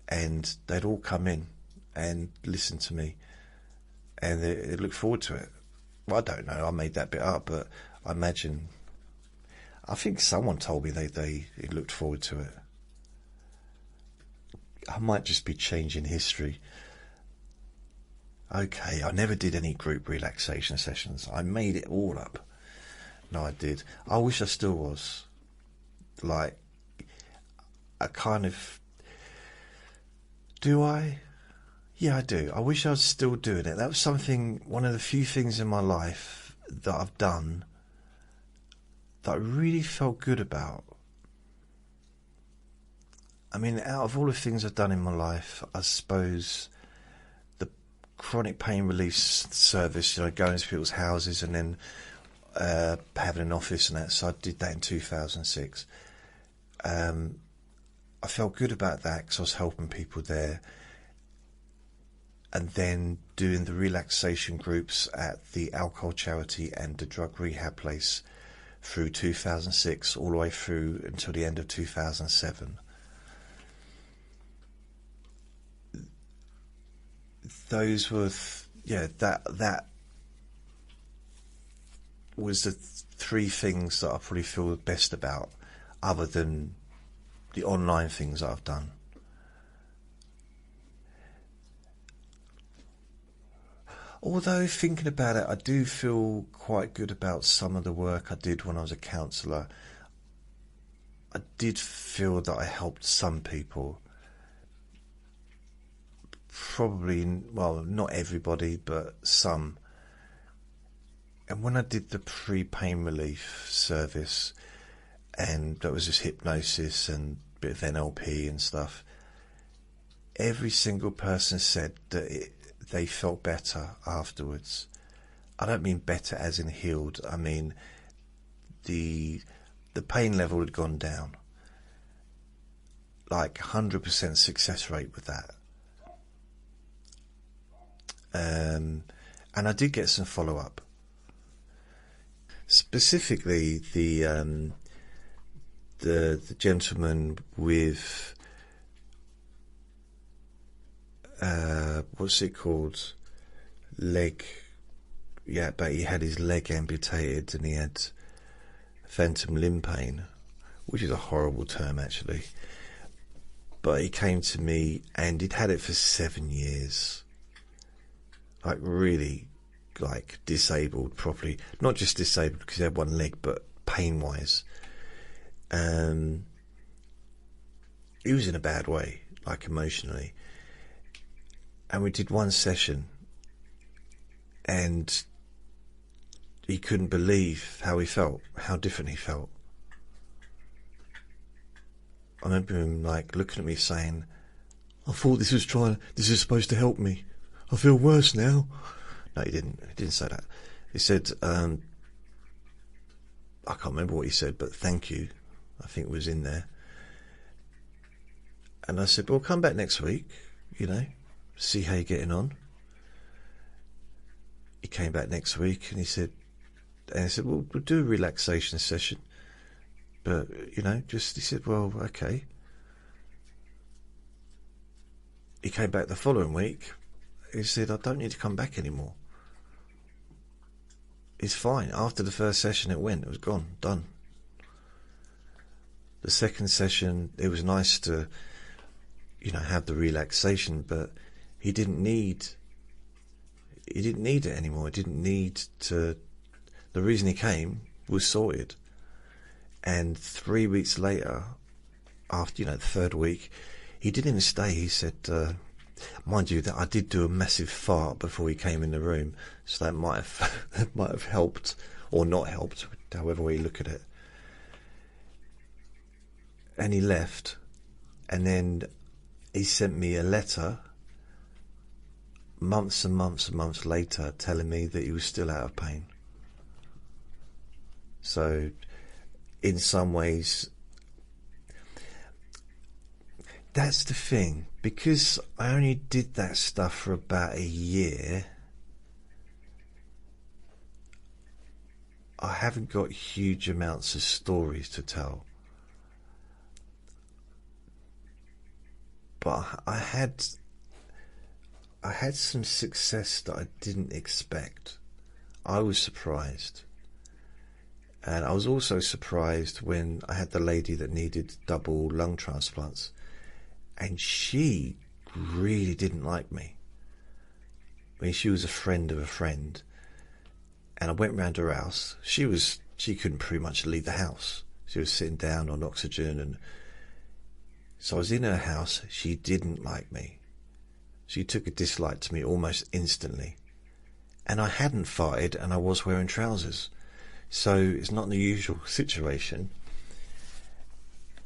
and they'd all come in and listen to me, and they look forward to it. Well, I don't know, I made that bit up, but I think someone told me they looked forward to it. I might just be changing history. Okay, I never did any group relaxation sessions. I made it all up. No, I did. I wish I still was. Like, I kind of... Do I? Yeah, I do. I wish I was still doing it. That was one of the few things in my life that I've done that I really felt good about. I mean, out of all the things I've done in my life, I suppose the chronic pain relief service, going to people's houses and then having an office and that. So I did that in 2006. I felt good about that because I was helping people there. And then doing the relaxation groups at the alcohol charity and the drug rehab place through 2006, all the way through until the end of 2007. Those were, that was the 3 things that I probably feel best about, other than the online things that I've done. Although, thinking about it, I do feel quite good about some of the work I did when I was a counsellor. I did feel that I helped some people. Probably, well, not everybody, but some. And when I did the pre-pain relief service, and that was just hypnosis and a bit of NLP and stuff, every single person said that they felt better afterwards. I don't mean better as in healed. I mean the pain level had gone down. Like 100% success rate with that. And I did get some follow-up. Specifically, the gentleman with what's it called? Leg. Yeah, but he had his leg amputated and he had phantom limb pain, which is a horrible term actually. But he came to me and he'd had it for 7 years. Like really, like disabled properly. Not just disabled because he had one leg, but pain-wise. He was in a bad way, like emotionally. And we did one session and he couldn't believe how he felt, how different he felt. I remember him like looking at me saying, I thought this was supposed to help me. I feel worse now. No, he didn't say that. He said, I can't remember what he said, but thank you, I think it was in there. And I said, well, come back next week, see how you're getting on. He came back next week and he said, And I said, well, we'll do a relaxation session. But, he said, well, okay. He came back the following week. He said, I don't need to come back anymore. It's fine. After the first session, it was gone, done. The second session, it was nice to, have the relaxation, but he didn't need it anymore. He didn't need to. The reason he came was sorted. And 3 weeks later, after, the third week, he didn't even stay. He said, mind you, that I did do a massive fart before he came in the room, so that might have helped or not helped, however way you look at it. And he left, and then he sent me a letter months and months and months later telling me that he was still out of pain. So in some ways, that's the thing, because I only did that stuff for about a year, I haven't got huge amounts of stories to tell. But I had some success that I didn't expect. I was surprised. And I was also surprised when I had the lady that needed double lung transplants, and she really didn't like me. I mean, she was a friend of a friend, and I went round her house. She couldn't pretty much leave the house. She was sitting down on oxygen, and so I was in her house. She didn't like me. She took a dislike to me almost instantly. And I hadn't farted, and I was wearing trousers. So it's not the usual situation.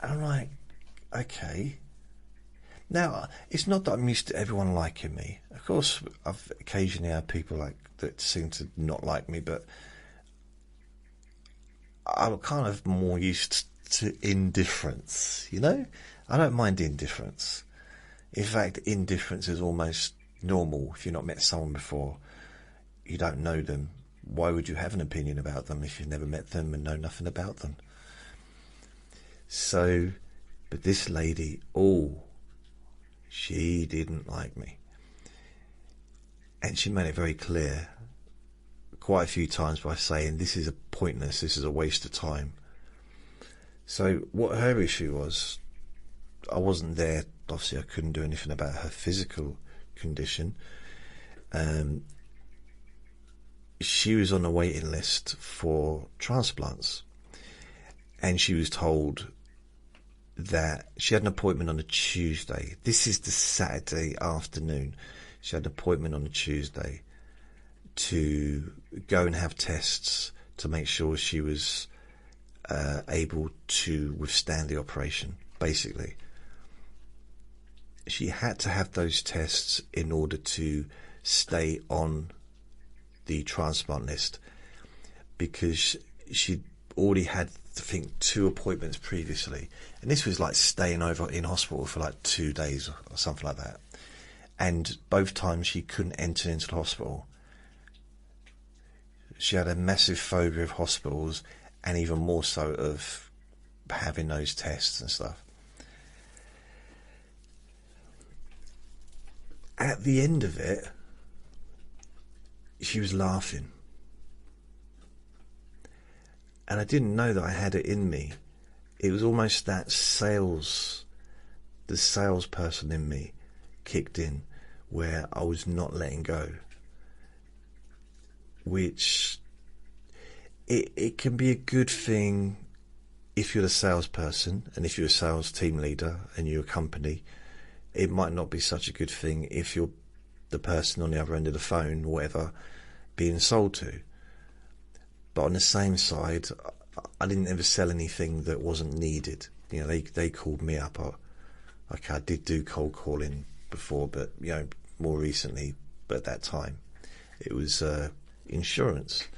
And I'm like, okay. Now, it's not that I'm used to everyone liking me. Of course, I've occasionally had people that seem to not like me, but I'm kind of more used to indifference, I don't mind indifference. In fact, indifference is almost normal. If you've not met someone before, you don't know them, why would you have an opinion about them if you've never met them and know nothing about them? So, but this lady, she didn't like me. And she made it very clear quite a few times by saying, this is pointless, this is a waste of time. So what her issue was, I wasn't there, obviously I couldn't do anything about her physical condition. She was on a waiting list for transplants, and she was told that she had an appointment on a Tuesday. This is the Saturday afternoon. She had an appointment on a Tuesday to go and have tests to make sure she was able to withstand the operation, basically. She had to have those tests in order to stay on the transplant list, because she'd already had, I think, 2 appointments previously, and this was like staying over in hospital for like 2 days or something like that, and both times she couldn't enter into the hospital. She had a massive phobia of hospitals, and even more so of having those tests and stuff. At the end of it, she was laughing, and I didn't know that I had it in me. It was almost that the salesperson in me kicked in, where I was not letting go, which it can be a good thing if you're the salesperson, and if you're a sales team leader and you're a company. It might not be such a good thing if you're the person on the other end of the phone, or whatever, being sold to. But on the same side, I didn't ever sell anything that wasn't needed. They called me up. I did do cold calling before, but more recently. But at that time, it was insurance,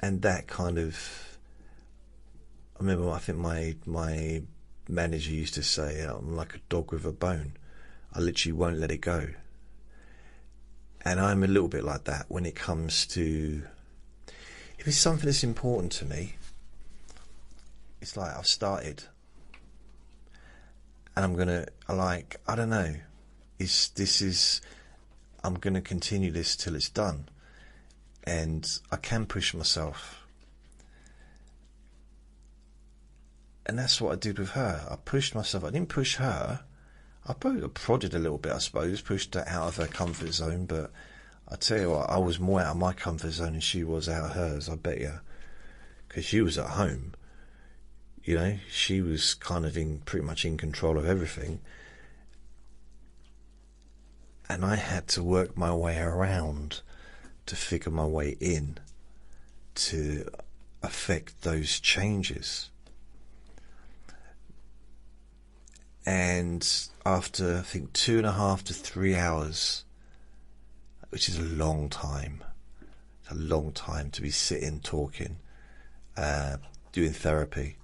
and that kind of. I remember, I think my manager used to say, I'm like a dog with a bone. I literally won't let it go. And I'm a little bit like that when it comes to, if it's something that's important to me, it's like I've started and I'm going to, I don't know, I'm going to continue this till it's done. And I can push myself. And that's what I did with her. I pushed myself. I didn't push her. I prodded a little bit, I suppose, pushed her out of her comfort zone. But I tell you what, I was more out of my comfort zone than she was out of hers, I bet you. Because she was at home. You know, she was kind of pretty much in control of everything. And I had to work my way around to figure my way in to affect those changes. And after, I think, 2.5 to 3 hours, which is a long time, it's a long time to be sitting, talking, doing therapy.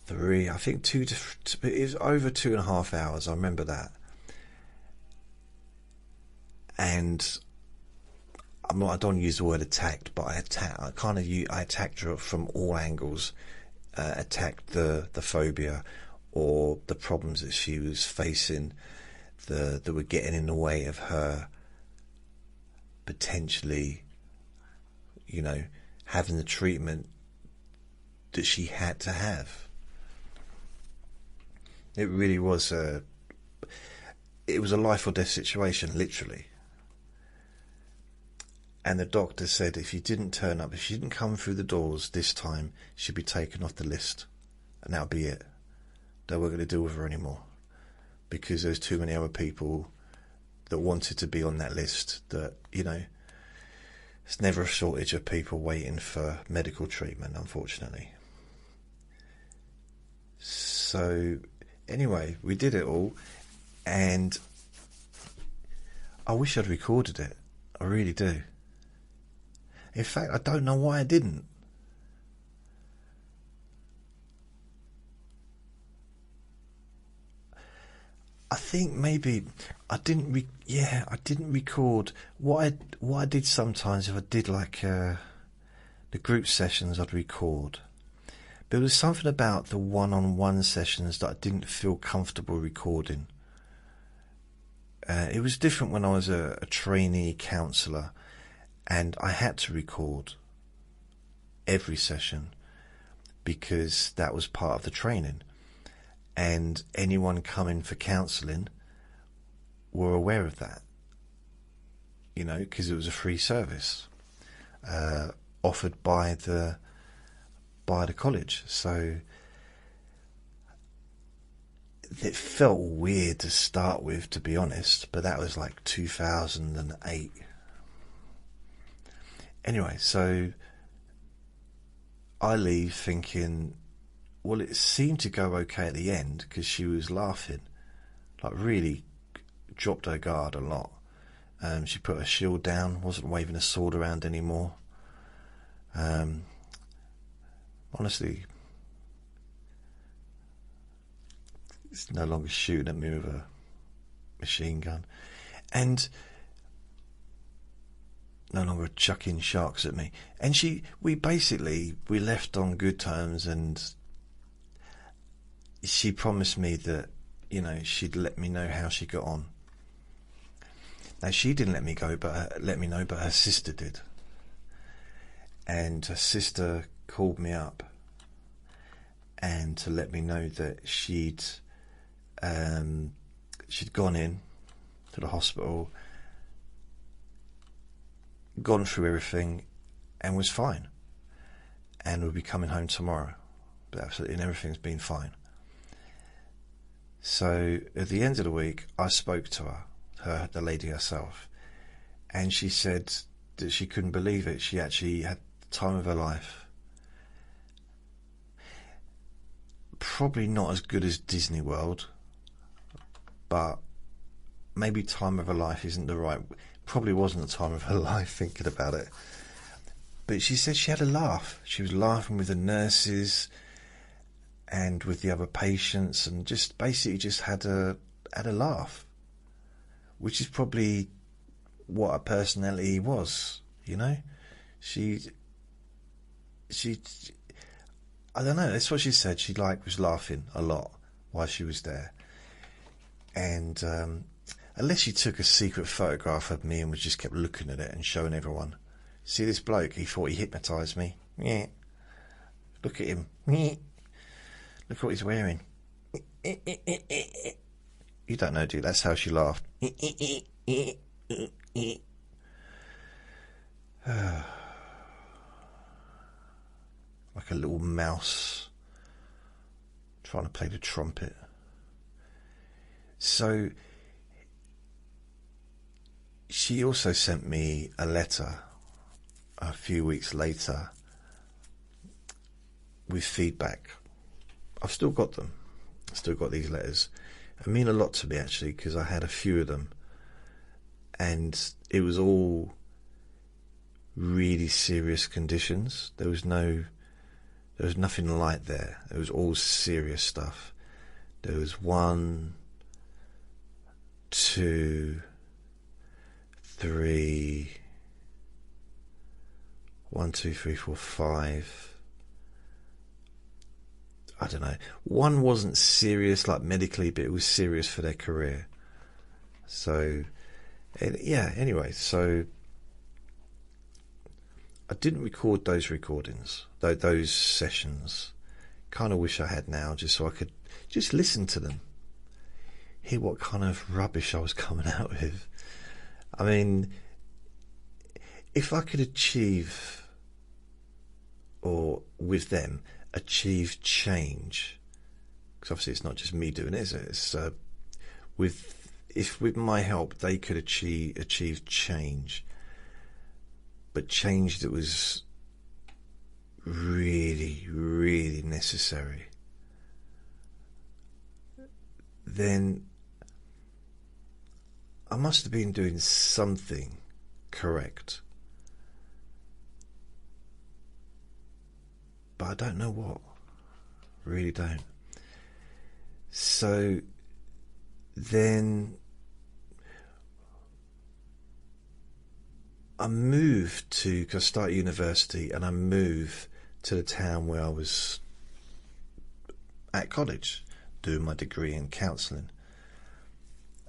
I think it was over 2.5 hours, I remember that. And I don't use the word attacked, but I attacked her from all angles. Attacked the phobia or the problems that she was facing that were getting in the way of her potentially, having the treatment that she had to have. It really was a life or death situation, literally. And the doctor said if you didn't turn up, if she didn't come through the doors this time, she'd be taken off the list. And that'll be it. They weren't going to deal with her anymore. Because there's too many other people that wanted to be on that list that, there's never a shortage of people waiting for medical treatment, unfortunately. So, anyway, we did it all. And I wish I'd recorded it. I really do. In fact, I don't know why I didn't. I think maybe I didn't record. What I did sometimes, if I did like the group sessions, I'd record. But there was something about the one-on-one sessions that I didn't feel comfortable recording. It was different when I was a trainee counsellor. And I had to record every session because that was part of the training. And anyone coming for counselling were aware of that, because it was a free service offered by the college. So it felt weird to start with, to be honest, but that was like 2008. Anyway, so I leave thinking, well, it seemed to go okay at the end because she was laughing, like really dropped her guard a lot. She put her shield down, wasn't waving a sword around anymore. Honestly, it's no longer shooting at me with a machine gun. And no longer chucking sharks at me. And we left on good terms, and she promised me that, she'd let me know how she got on. Now, she didn't let me know, but her sister did. And her sister called me up and to let me know that she'd gone in to the hospital, gone through everything, and was fine, and would be coming home tomorrow. But absolutely, and everything's been fine. So at the end of the week, I spoke to her, the lady herself, and she said that she couldn't believe it. She actually had the time of her life. Probably not as good as Disney World, but maybe time of her life isn't the right. Probably wasn't the time of her life, thinking about it. But she said she had a laugh. She was laughing with the nurses and with the other patients, and just basically just had a laugh, which is probably what her personality was, you know. She I don't know, that's what she said. She was laughing a lot while she was there. And unless she took a secret photograph of me and was just kept looking at it and showing everyone. See this bloke, he thought he hypnotised me. Yeah. Look at him. Yeah. Look what he's wearing. You don't know, dude. That's how she laughed. Like a little mouse trying to play the trumpet. So she also sent me a letter a few weeks later with feedback. I've still got them. I've still got these letters. They mean a lot to me, actually, because I had a few of them, and it was all really serious conditions. There was nothing light there. It was all serious stuff. There was 1, 2, 3, 1, 2, 3, 4, 5. I don't know. One wasn't serious, like medically, but it was serious for their career. So, yeah, anyway, so I didn't record those recordings, those sessions. Kind of wish I had now, just so I could just listen to them, hear what kind of rubbish I was coming out with. I mean, if I could achieve, or with them, achieve change, because obviously it's not just me doing it, is it? It's with my help they could achieve change, but change that was really, really necessary, then I must have been doing something correct. But I don't know what. Really don't. So then I moved to, because I started university, and I moved to the town where I was at college doing my degree in counselling.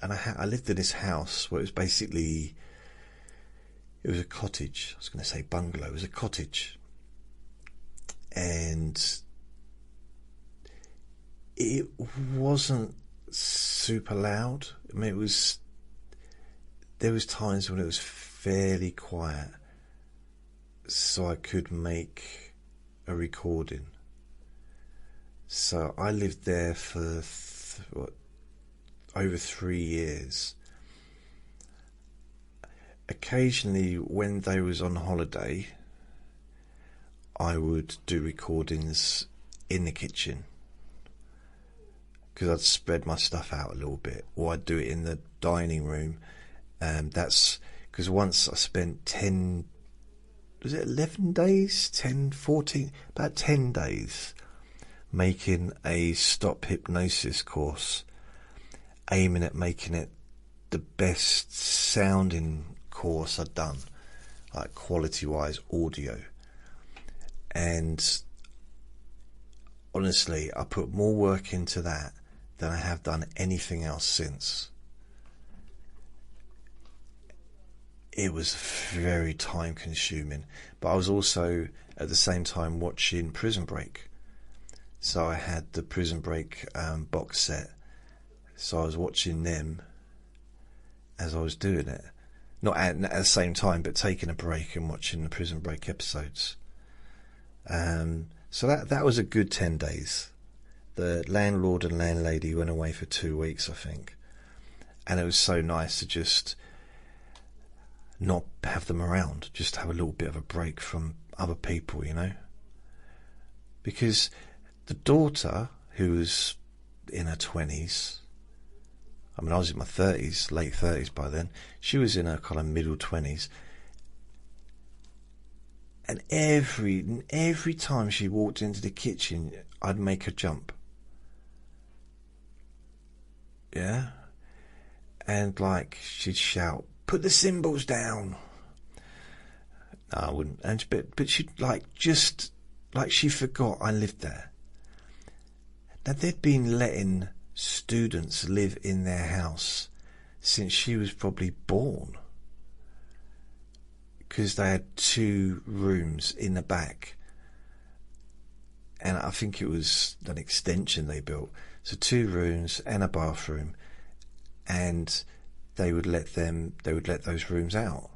And I lived in this house where it was basically, it was a cottage. I was going to say bungalow. It was a cottage. And it wasn't super loud. I mean, there was times when it was fairly quiet, so I could make a recording. So I lived there for over 3 years. Occasionally, when they was on holiday, I would do recordings in the kitchen, because I'd spread my stuff out a little bit, or I'd do it in the dining room. That's because once I spent 11 days, 10, 14, about 10 days making a stop hypnosis course, aiming at making it the best sounding course I'd done, like quality wise, audio. And honestly, I put more work into that than I have done anything else since. It was very time consuming, but I was also at the same time watching Prison Break. So I had the Prison Break box set, so I was watching them as I was doing it. Not at the same time, but taking a break and watching the Prison Break episodes. So that was a good 10 days. The landlord and landlady went away for 2 weeks, I think. And it was so nice to just not have them around, just have a little bit of a break from other people, you know. Because the daughter, who was in her 20s, I mean, I was in my 30s, late 30s by then, she was in her kind of middle 20s. And every time she walked into the kitchen, I'd make her jump. Yeah? And like, she'd shout, put the symbols down. No, I wouldn't. But she just like she forgot I lived there. Now, they'd been letting students live in their house since she was probably born, because they had 2 rooms in the back, and I think it was an extension they built, so 2 rooms and a bathroom, and they would let those rooms out,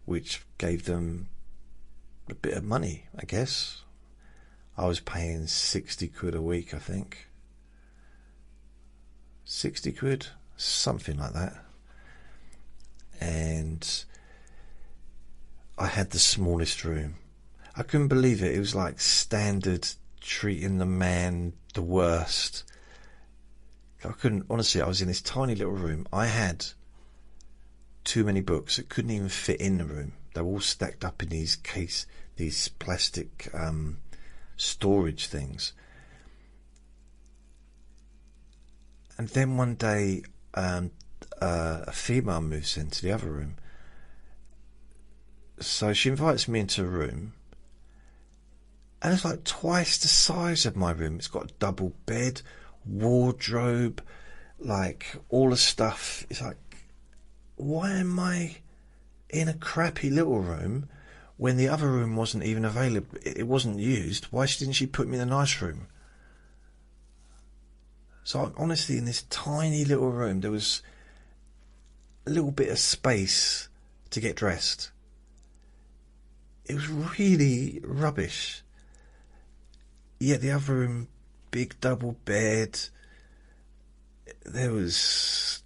which gave them a bit of money, I guess. I was paying 60 quid a week, I think. 60 quid, something like that. And I had the smallest room. I couldn't believe it. It was like standard treating the man the worst. Honestly, I was in this tiny little room. I had too many books that couldn't even fit in the room. They were all stacked up in these plastic storage things. And then one day a female moves into the other room, so she invites me into a room, and it's like twice the size of my room. It's got a double bed, wardrobe, like all the stuff. It's like, why am I in a crappy little room when the other room wasn't even available? It wasn't used. Why didn't she put me in a nice room? So honestly, in this tiny little room, there was a little bit of space to get dressed. It was really rubbish. Yet the other room, big double bed. There was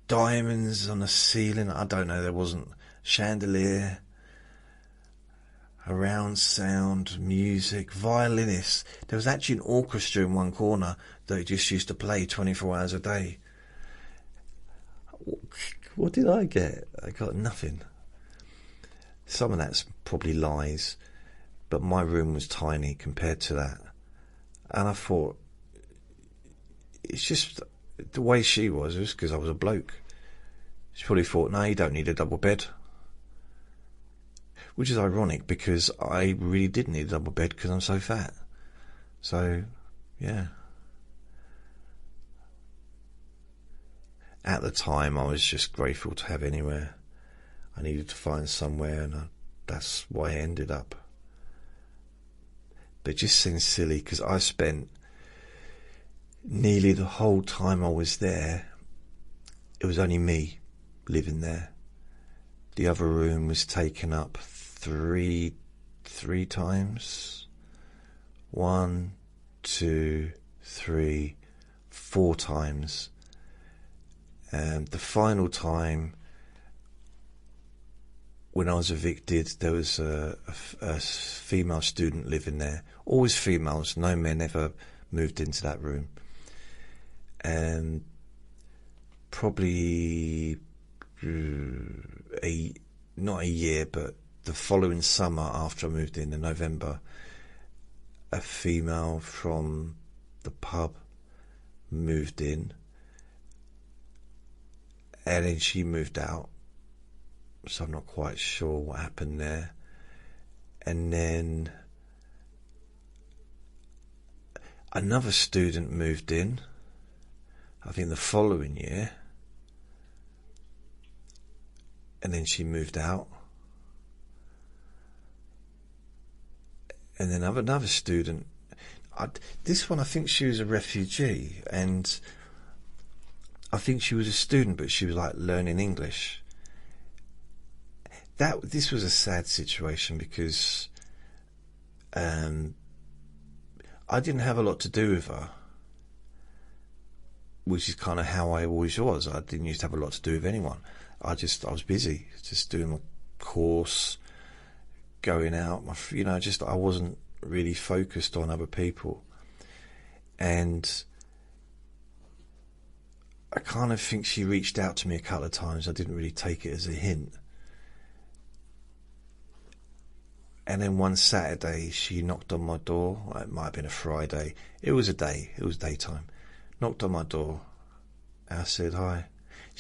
diamonds on the ceiling. I don't know, there wasn't. Chandelier. Around sound, music, violinists. There was actually an orchestra in one corner that just used to play 24 hours a day. What did I get? I got nothing. Some of that's probably lies, but my room was tiny compared to that. And I thought, it's just the way she was because I was a bloke. She probably thought, no, you don't need a double bed. Which is ironic, because I really did need a double bed because I'm so fat. So, yeah. At the time, I was just grateful to have anywhere. I needed to find somewhere, and that's why I ended up. But it just seems silly, because I spent nearly the whole time I was there, it was only me living there. The other room was taken up three times. 1, 2, 3, 4 times. And the final time, when I was evicted, there was a female student living there. Always females, no men ever moved into that room. And probably not a year, but the following summer after I moved in November, a female from the pub moved in, and then she moved out, so I'm not quite sure what happened there. And then another student moved in, I think the following year, and then she moved out. And then another student, this one, I think she was a refugee, and I think she was a student, but she was like learning English. This was a sad situation, because I didn't have a lot to do with her, which is kind of how I always was. I didn't used to have a lot to do with anyone. I was busy, just doing my course, going out, I wasn't really focused on other people. And I kind of think she reached out to me a couple of times. I didn't really take it as a hint. And then one Saturday, she knocked on my door. It might have been a Friday. It was daytime. Knocked on my door. And I said, hi.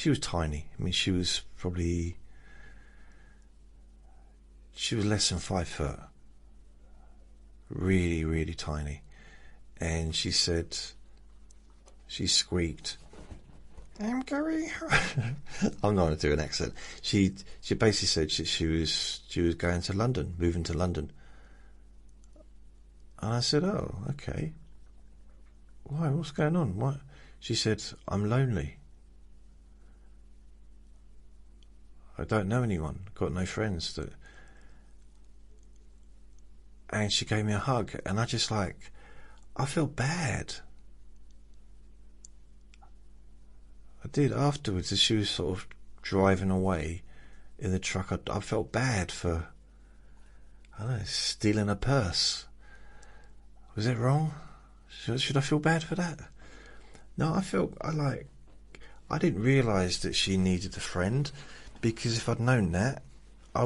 she was tiny. I mean, she was less than 5 foot. Really, really tiny. And she said, she squeaked, "I'm going home." I'm not going to do an accent. She basically said she was going to London, moving to London. And I said, "Oh, okay. Why? What's going on? What?" She said, "I'm lonely. I don't know anyone. Got no friends." And she gave me a hug, and I feel bad. I did afterwards, as she was sort of driving away in the truck. I felt bad for, I don't know, stealing a purse. Was it wrong? Should I feel bad for that? No, I didn't realise that she needed a friend, because if I'd known that, I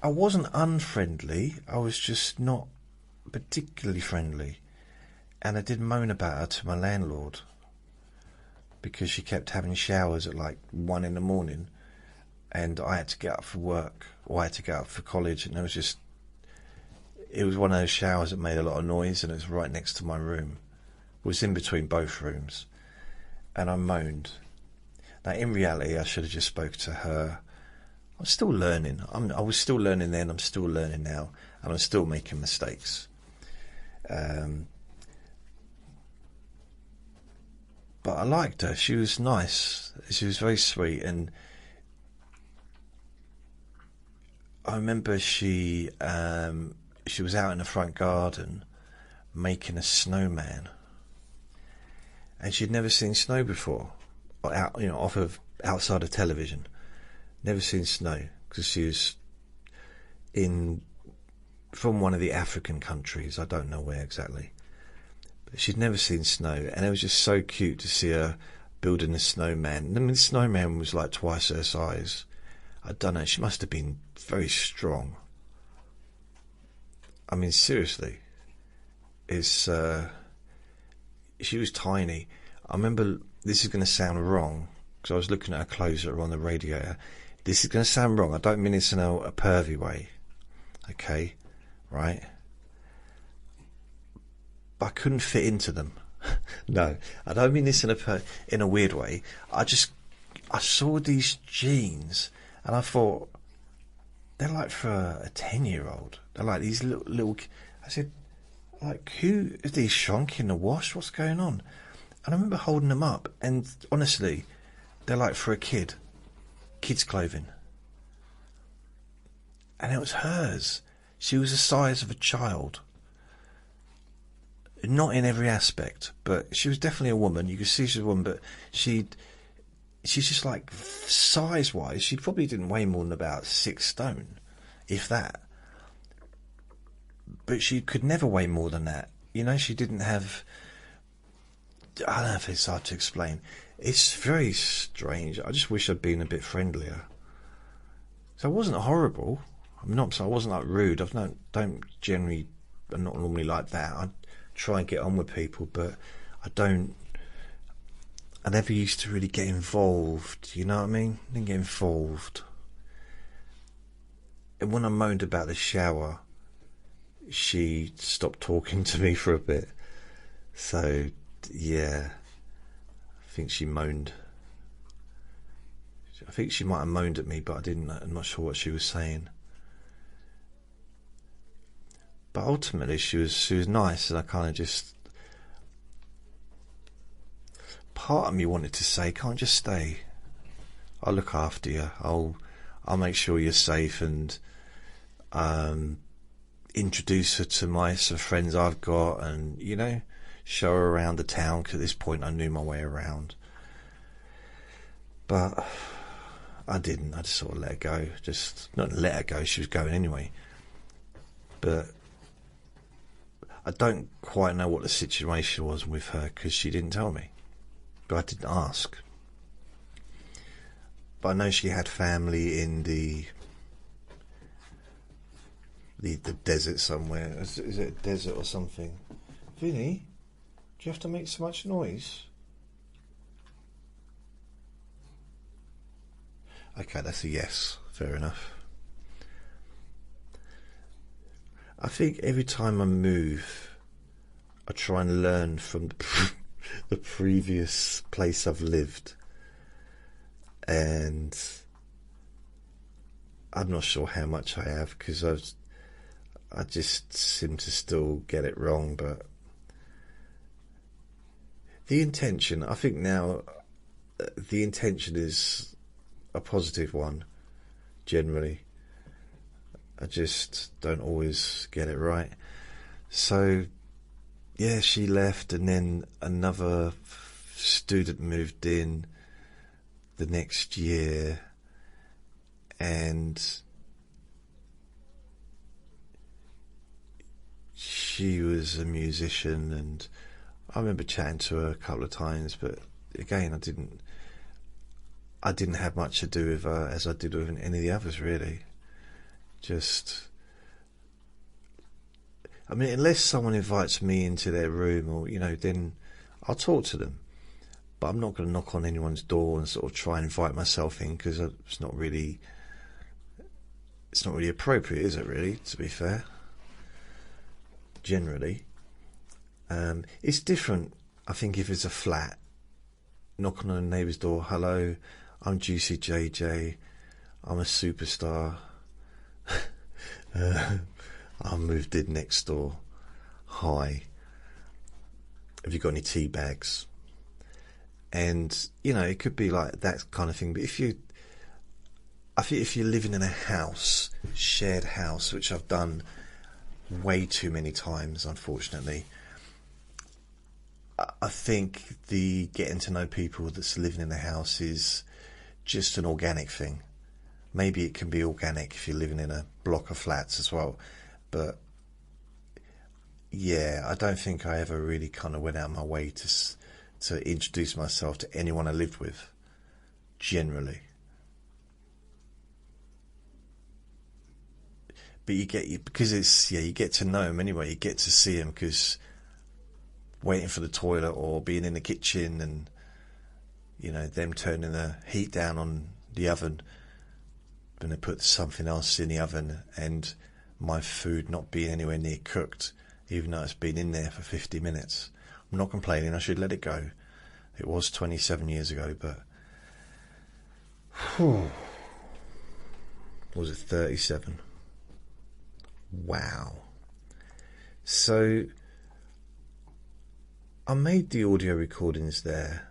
wasn't unfriendly, I was just not particularly friendly. And I did moan about her to my landlord, because she kept having showers at 1 in the morning, and I had to get up for work, or I had to get up for college, and it was one of those showers that made a lot of noise, and it was right next to my room. It was in between both rooms, and I moaned. Now, in reality, I should have just spoke to her. I'm still learning. I was still learning then, I'm still learning now, and I'm still making mistakes. But I liked her. She was nice. She was very sweet, and I remember she was out in the front garden making a snowman, and she'd never seen snow before, outside of television. Never seen snow, because she was from one of the African countries. I don't know where exactly. She'd never seen snow, and it was just so cute to see her building a snowman. I mean, the snowman was like twice her size. I don't know, she must have been very strong. I mean, seriously. She was tiny. I remember, this is going to sound wrong, because I was looking at her clothes that were on the radiator. This is going to sound wrong. I don't mean this in a pervy way. Okay? Right? But I couldn't fit into them. No, I don't mean this in a weird way. I saw these jeans, and I thought, they're like for a 10-year-old. They're like these little. I said, who is these shrunk in the wash? What's going on? And I remember holding them up, and honestly, they're like for a kid. Kids' clothing. And it was hers. She was the size of a child. Not in every aspect, but she was definitely a woman. You could see she was a woman, but she's just size-wise, she probably didn't weigh more than about 6 stone, if that. But she could never weigh more than that. She didn't have... I don't know if it's hard to explain. It's very strange. I just wish I'd been a bit friendlier. So I wasn't horrible. I wasn't rude. I'm not normally like that. I try and get on with people, but I never used to really get involved, you know what I mean? I didn't get involved. And when I moaned about the shower, she stopped talking to me for a bit. So, yeah, I think she moaned. I think she might have moaned at me, but I'm not sure what she was saying. But ultimately, she was nice, and I kind of just... Part of me wanted to say, can't just stay. I'll look after you. I'll make sure you're safe, and introduce her to some friends I've got, and show her around the town, because at this point I knew my way around. But I didn't. I just sort of let her go. Just not let her go. She was going anyway. But I don't quite know what the situation was with her, because she didn't tell me. But I didn't ask. But I know she had family in the desert somewhere. Is it a desert or something? Vinny, do you have to make so much noise? Okay, that's a yes. Fair enough. I think every time I move, I try and learn from the previous place I've lived. And I'm not sure how much I have, because I just seem to still get it wrong. But the intention, I think now, the intention is a positive one, generally. I just don't always get it right. So, yeah, she left, and then another student moved in the next year, and she was a musician, and I remember chatting to her a couple of times, but again, I didn't have much to do with her as I did with any of the others, really. Just, I mean, unless someone invites me into their room, or, you know, then I'll talk to them. But I'm not going to knock on anyone's door and sort of try and invite myself in, because it's not really appropriate, is it, really, to be fair? Generally. It's different, I think, if it's a flat. Knocking on a neighbour's door, hello, I'm Juicy JJ, I'm a superstar, I moved in next door, hi, have you got any tea bags? And, you know, it could be like that kind of thing. But I think if you're living in a house, shared house, which I've done way too many times, unfortunately, I think the getting to know people that's living in the house is just an organic thing. Maybe it can be organic if you're living in a block of flats as well. But yeah, I don't think I ever really kind of went out of my way to introduce myself to anyone I lived with, generally. But you get to know them anyway. You get to see them, because waiting for the toilet or being in the kitchen, and, you know, them turning the heat down on the oven when they put something else in the oven, and my food not being anywhere near cooked, even though it's been in there for 50 minutes. I'm not complaining, I should let it go. It was 27 years ago, but was it 37? Wow. So I made the audio recordings there.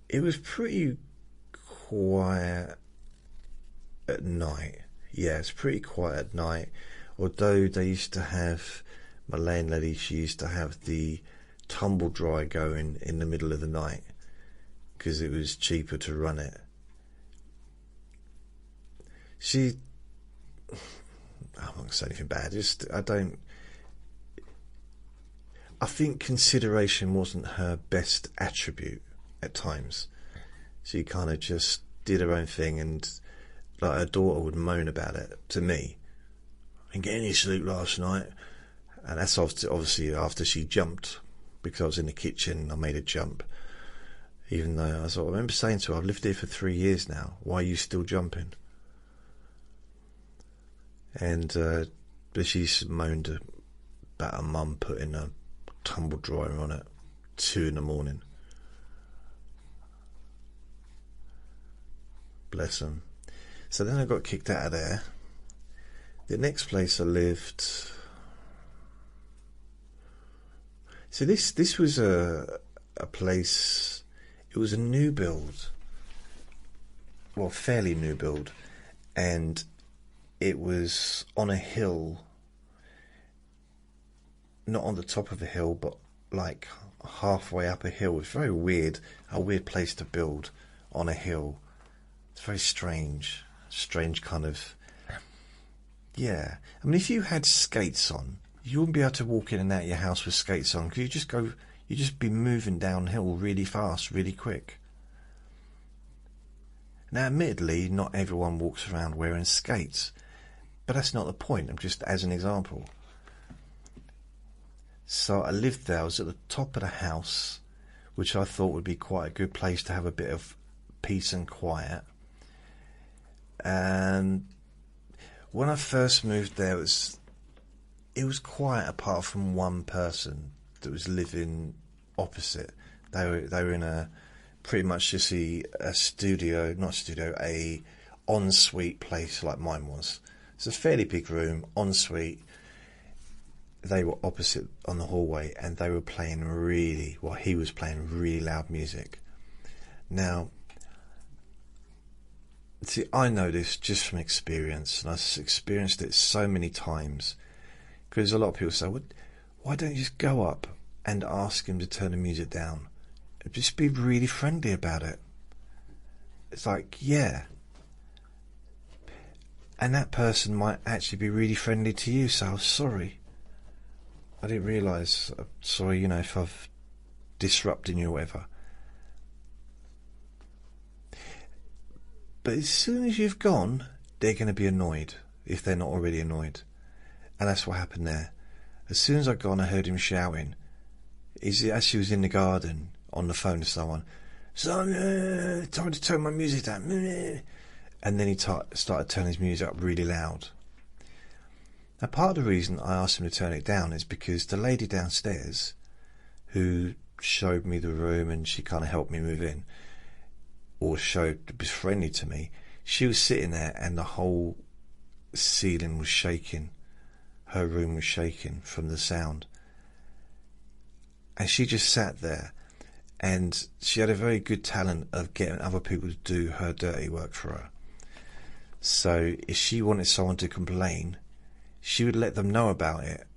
It was pretty quiet at night. Yeah, it's pretty quiet at night. Although they used to have, my landlady, she used to have the tumble dryer going in the middle of the night, because it was cheaper to run it. I'm not going to say anything bad, I think consideration wasn't her best attribute at times. She kind of just did her own thing, and like her daughter would moan about it to me. I didn't get any sleep last night. And that's obviously after she jumped, because I was in the kitchen, I made her jump. Even though I remember saying to her, I've lived here for 3 years now, why are you still jumping? And but she moaned about her mum putting a tumble dryer on at 2 a.m. Bless them. So then I got kicked out of there. The next place I lived, so this was a place, it was a new build, well, fairly new build, and it was on a hill, not on the top of a hill, but like halfway up a hill. It's very weird, a weird place to build on a hill. It's very strange kind of, yeah. I mean, if you had skates on, you wouldn't be able to walk in and out of your house with skates on, because you just be moving downhill really fast, really quick. Now, admittedly, not everyone walks around wearing skates, but that's not the point. I'm just as an example. So I lived there. I was at the top of the house, which I thought would be quite a good place to have a bit of peace and quiet. And when I first moved there, it was quiet apart from one person that was living opposite. They were in a pretty much just a ensuite place like mine was. It's a fairly big room, ensuite. They were opposite on the hallway, and they were playing he was playing really loud music. Now, see, I know this just from experience, and I've experienced it so many times, because a lot of people say, well, why don't you just go up and ask him to turn the music down? Just be really friendly about it. It's like, yeah. And that person might actually be really friendly to you, so I'm sorry. I didn't realise. I'm sorry, if I've disrupted you or whatever. But as soon as you've gone, they're going to be annoyed, if they're not already annoyed. And that's what happened there. As soon as I'd gone, I heard him shouting. As he was in the garden, on the phone to someone. Son, time to turn my music down. And then he started turning his music up really loud. Now, part of the reason I asked him to turn it down is because the lady downstairs, who showed me the room and she kind of helped me move in, or was friendly to me, she was sitting there and the whole ceiling was shaking. Her room was shaking from the sound. And she just sat there, and she had a very good talent of getting other people to do her dirty work for her. So if she wanted someone to complain, she would let them know about it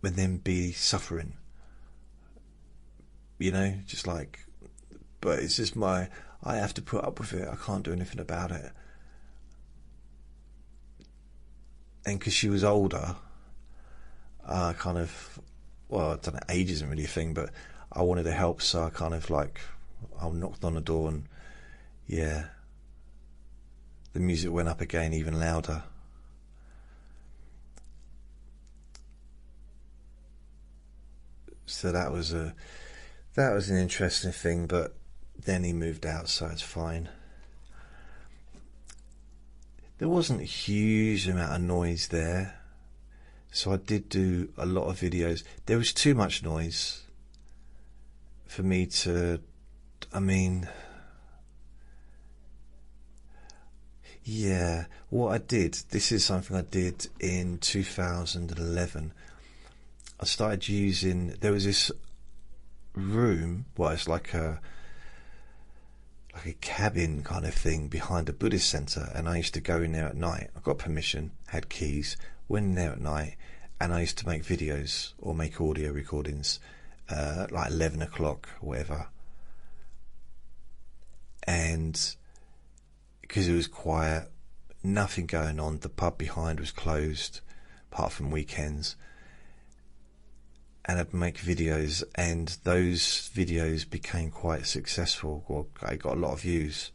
and then be suffering. Just like, but it's just I have to put up with it. I can't do anything about it. And because she was older, I don't know, age isn't really a thing, but I wanted to help, so I knocked on the door, and yeah, the music went up again, even louder. So that was an interesting thing, but then he moved out, so it's fine. There wasn't a huge amount of noise there, so I did do a lot of videos. There was too much noise for me to, yeah, what I did, this is something I did in 2011. I started using, there was this room, it's like a cabin kind of thing behind a Buddhist centre, and I used to go in there at night. I got permission, had keys, went in there at night, and I used to make videos or make audio recordings like 11 o'clock or whatever. And because it was quiet, nothing going on, the pub behind was closed apart from weekends, and I'd make videos, and those videos became quite successful, or I got a lot of views.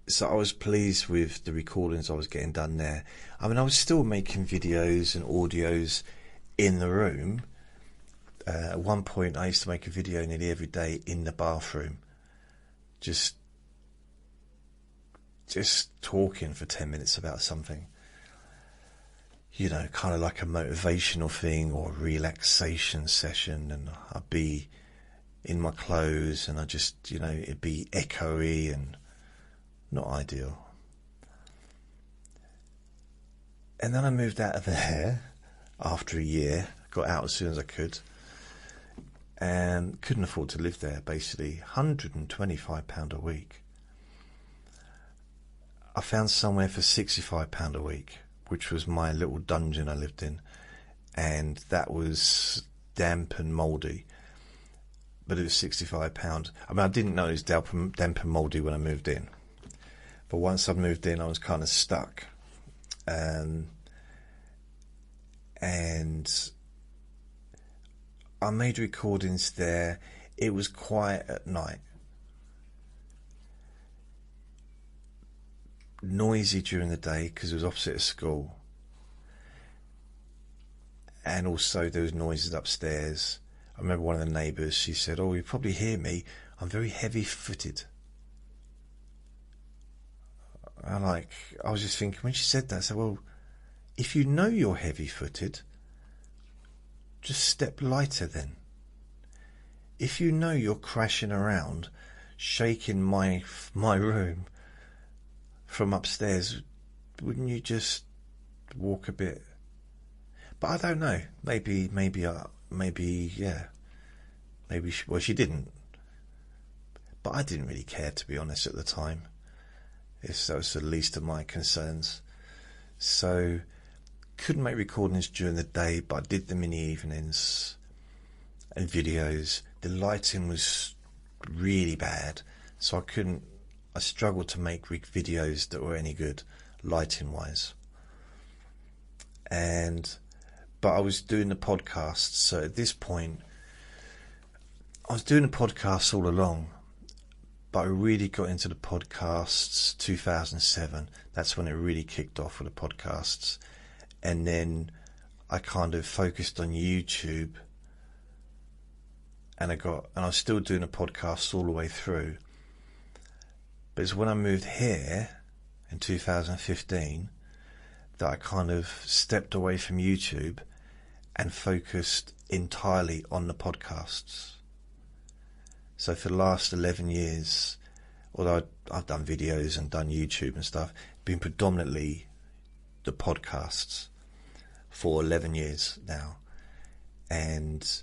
So I was pleased with the recordings I was getting done there. I was still making videos and audios in the room. At one point I used to make a video nearly every day in the bathroom, just talking for 10 minutes about something, kind of like a motivational thing or a relaxation session, and I'd be in my clothes and I just, it'd be echoey and not ideal. And then I moved out of there after a year, got out as soon as I could, and couldn't afford to live there, basically. £125 a week. I found somewhere for £65 a week, which was my little dungeon I lived in, and that was damp and mouldy, but it was £65. I didn't know it was damp and mouldy when I moved in, but once I moved in I was kind of stuck, and I made recordings there. It was quiet at night, noisy during the day because it was opposite a school, and also there was noises upstairs. I remember one of the neighbours, she said, "Oh, you probably hear me, I'm very heavy-footed." I was just thinking, when she said that, I said, well, if you know you're heavy-footed, just step lighter then. If you know you're crashing around, shaking my room from upstairs, wouldn't you just walk a bit? But I don't know. Maybe, yeah. Well, she didn't. But I didn't really care, to be honest, at the time. That was the least of my concerns. So, couldn't make recordings during the day, but I did them in the evenings and videos. The lighting was really bad, so I struggled to make videos that were any good lighting wise. But I was doing the podcasts, so at this point I was doing the podcasts all along, but I really got into the podcasts 2007. That's when it really kicked off with the podcasts. And then I kind of focused on YouTube, and I was still doing the podcasts all the way through. But it's when I moved here in 2015 that I kind of stepped away from YouTube and focused entirely on the podcasts. So for the last 11 years, although I've done videos and done YouTube and stuff, it's been predominantly the podcasts for 11 years now. And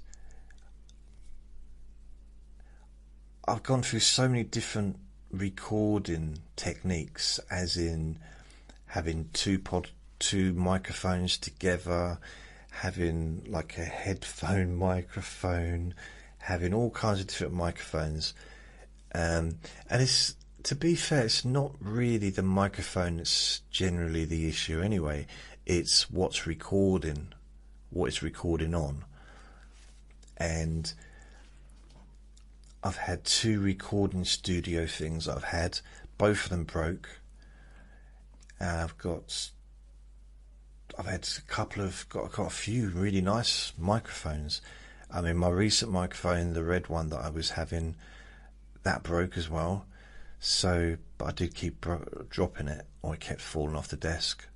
I've gone through so many different recording techniques, as in having two microphones together, having like a headphone microphone, having all kinds of different microphones, and it's, to be fair, it's not really the microphone that's generally the issue anyway. It's what it's recording on. And I've had 2 recording studio things I've had. Both of them broke. I've had got a few really nice microphones. I mean, my recent microphone, the red one that I was having, that broke as well. So, but I did keep dropping it, or it kept falling off the desk.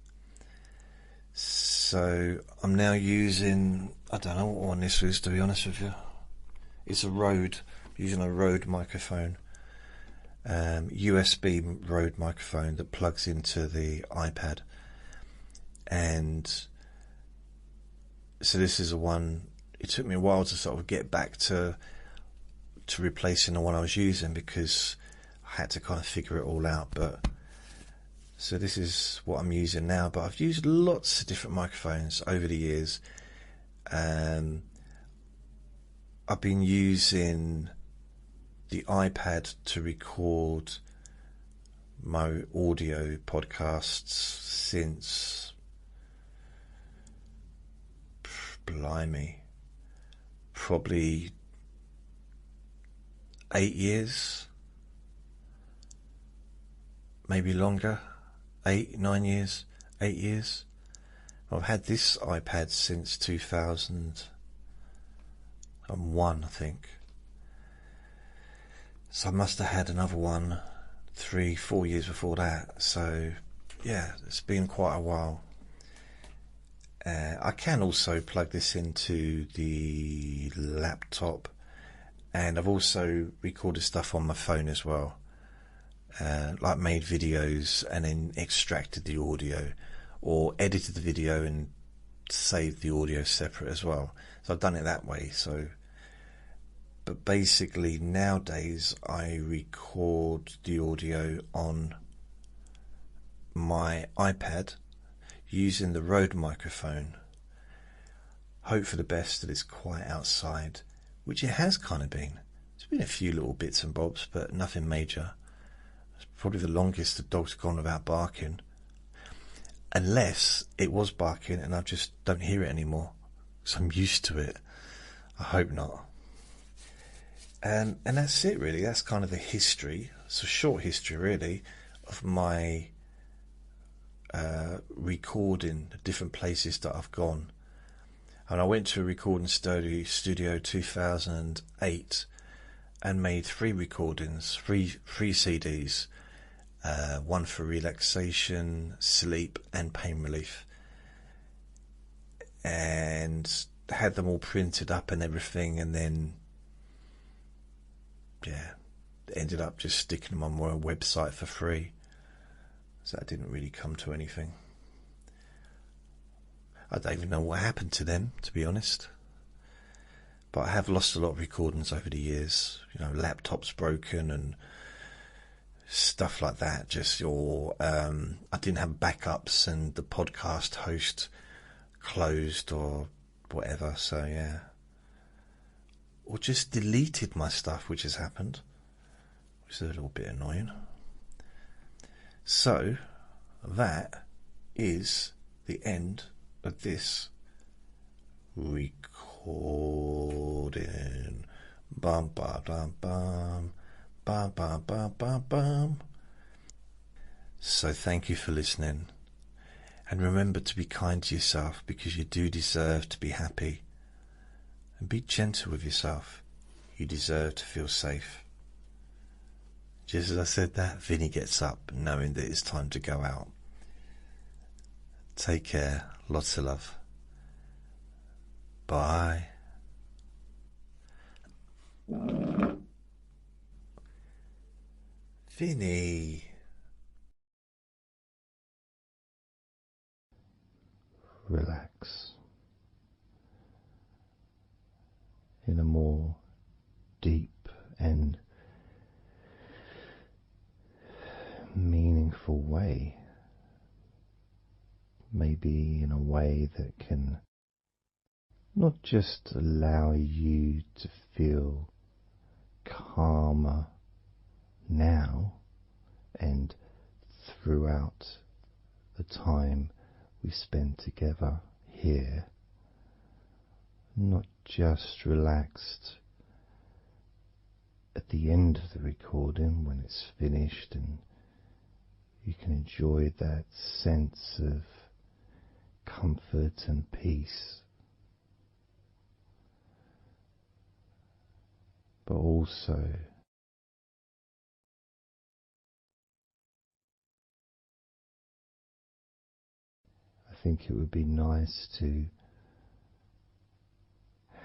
So I'm now using, I don't know what one this is, to be honest with you. It's using a Rode microphone, USB Rode microphone that plugs into the iPad. And so this is a one, it took me a while to sort of get back to replacing the one I was using, because I had to kind of figure it all out. But so this is what I'm using now, but I've used lots of different microphones over the years. I've been using the iPad to record my audio podcasts since, blimey, probably 8 years, maybe longer. 9 years, 8 years. I've had this iPad since 2001, I think. So I must have had another one 3-4 years before that. So yeah, it's been quite a while. I can also plug this into the laptop, and I've also recorded stuff on my phone as well. Like made videos and then extracted the audio, or edited the video and saved the audio separate as well. So I've done it that way. But basically nowadays I record the audio on my iPad using the Rode microphone. Hope for the best that it's quiet outside, which it has kind of been. There's been a few little bits and bobs, but nothing major. It's probably the longest the dog's gone without barking, unless it was barking and I just don't hear it anymore because I'm used to it. I hope not. And that's it really. That's kind of the history. It's a short history really of my recording, the different places that I've gone. And I went to a recording studio 2008 and made 3 recordings, three CDs, one for relaxation, sleep and pain relief, and had them all printed up and everything, and then ended up just sticking them on my website for free, so that didn't really come to anything. I don't even know what happened to them, to be honest. But I have lost a lot of recordings over the years. Laptops broken and stuff like that. I didn't have backups and the podcast host closed or whatever. So yeah. Or just deleted my stuff, which has happened. Which is a little bit annoying. So that is the end of this recording. Bum ba dum bum bum bum bum bum bum. So thank you for listening, and remember to be kind to yourself, because you do deserve to be happy, and be gentle with yourself. You deserve to feel safe. Just as I said that, Vinny gets up knowing that it's time to go out. Take care. Lots of love. Bye. Vinny. Relax in a more deep and meaningful way, maybe in a way that can not just allow you to feel calmer now and throughout the time we spend together here, not just relaxed at the end of the recording when it's finished and you can enjoy that sense of comfort and peace, but also I think it would be nice to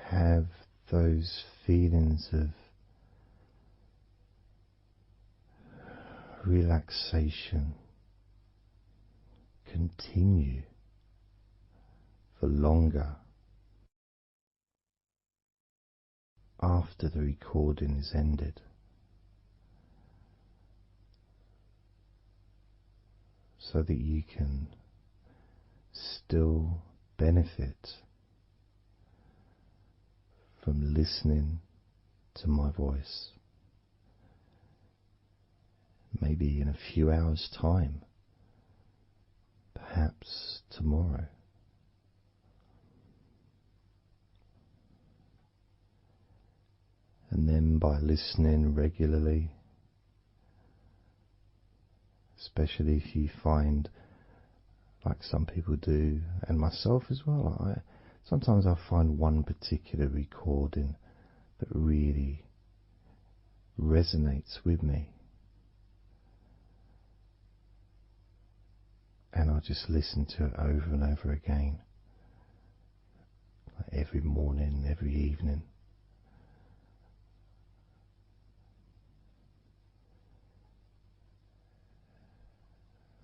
have those feelings of relaxation continue for longer after the recording is ended, so that you can still benefit from listening to my voice, maybe in a few hours' time, perhaps tomorrow. And then by listening regularly, especially if you find, like some people do, and myself as well, sometimes I find one particular recording that really resonates with me, and I'll just listen to it over and over again, like every morning, every evening.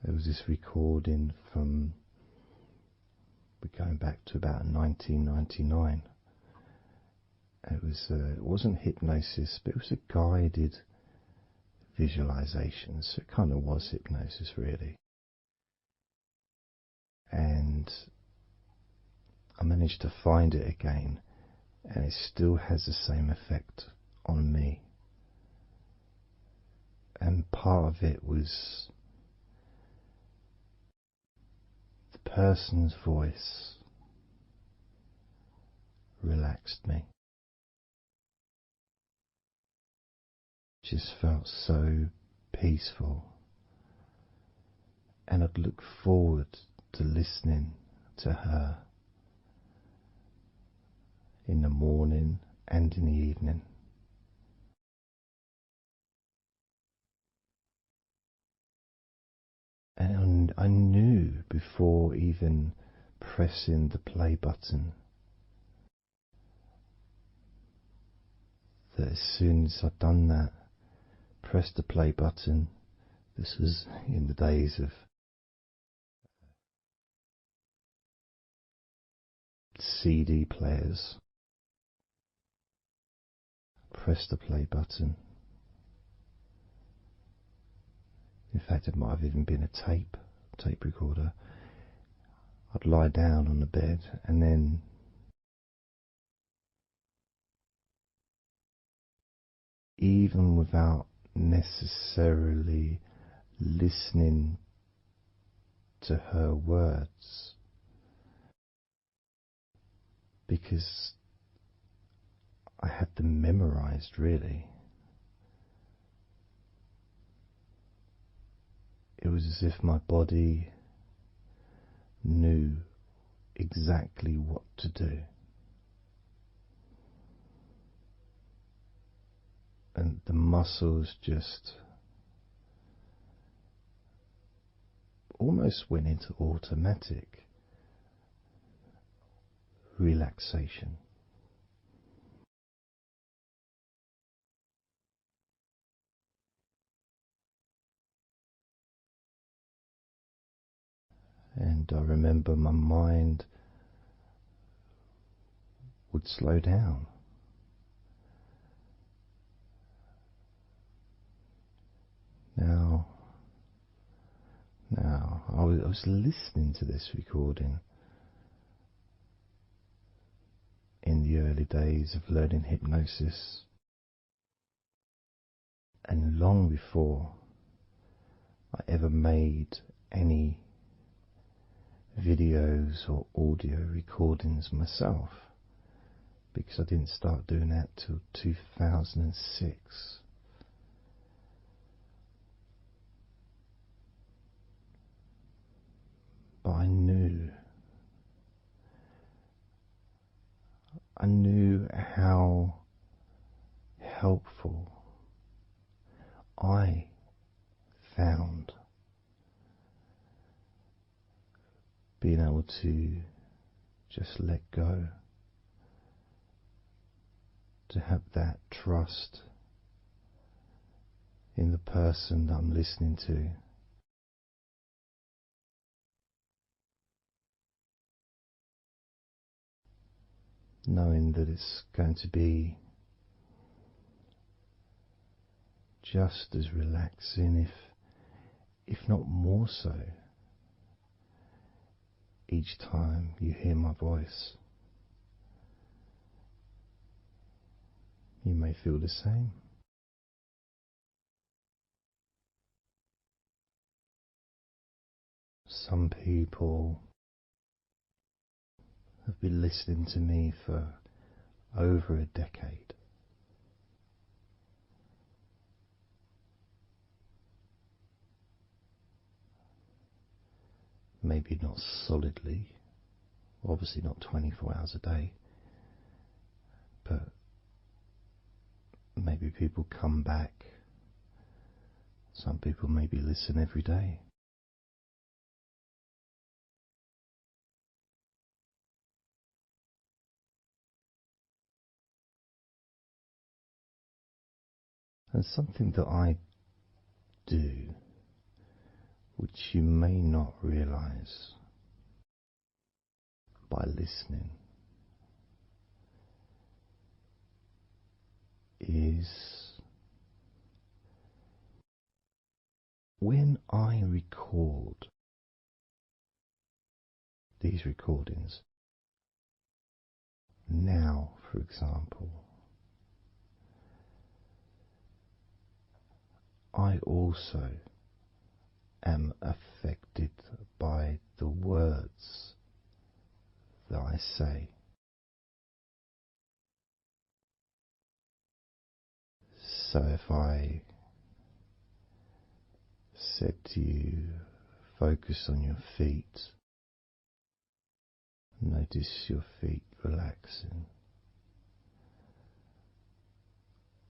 There was this recording from, we're going back to about 1999. It wasn't hypnosis, but it was a guided visualization, so it kind of was hypnosis really. And I managed to find it again, and it still has the same effect on me. And part of it was the person's voice relaxed me. Just felt so peaceful, and I'd look forward to listening to her in the morning and in the evening. And I knew before even pressing the play button that as soon as I'd done that, pressed the play button, this was in the days of CD players, press the play button. In fact, it might have even been a tape recorder. I'd lie down on the bed and then even without necessarily listening to her words, because I had them memorized really. It was as if my body knew exactly what to do. And the muscles just almost went into automatic relaxation. And I remember my mind would slow down. Now, I was listening to this recording in the early days of learning hypnosis, and long before I ever made any videos or audio recordings myself, because I didn't start doing that till 2006. But I knew how helpful I found being able to just let go, to have that trust in the person that I'm listening to. Knowing that it's going to be just as relaxing, if not more so, each time you hear my voice. You may feel the same. Some people have been listening to me for over a decade. Maybe not solidly, obviously not 24 hours a day, but maybe people come back. Some people maybe listen every day. And something that I do, which you may not realize by listening, is when I record these recordings, now for example, I also am affected by the words that I say. So if I said to you, focus on your feet, notice your feet relaxing,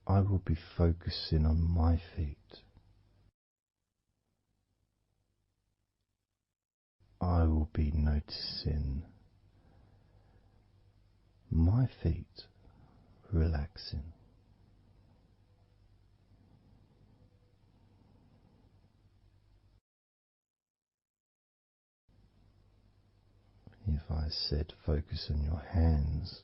I will be focusing on my feet. I will be noticing my feet relaxing. If I said focus on your hands,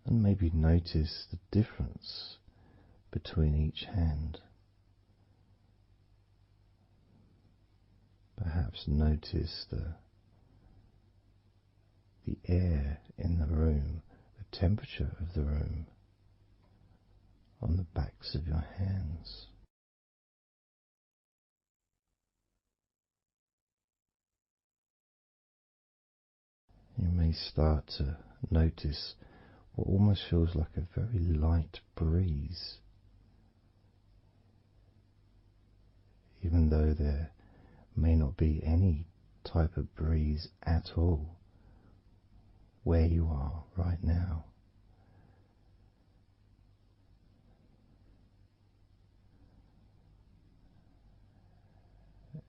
and maybe notice the difference between each hand. Perhaps notice the air in the room, the temperature of the room on the backs of your hands. You may start to notice what almost feels like a very light breeze, even though there may not be any type of breeze at all where you are right now.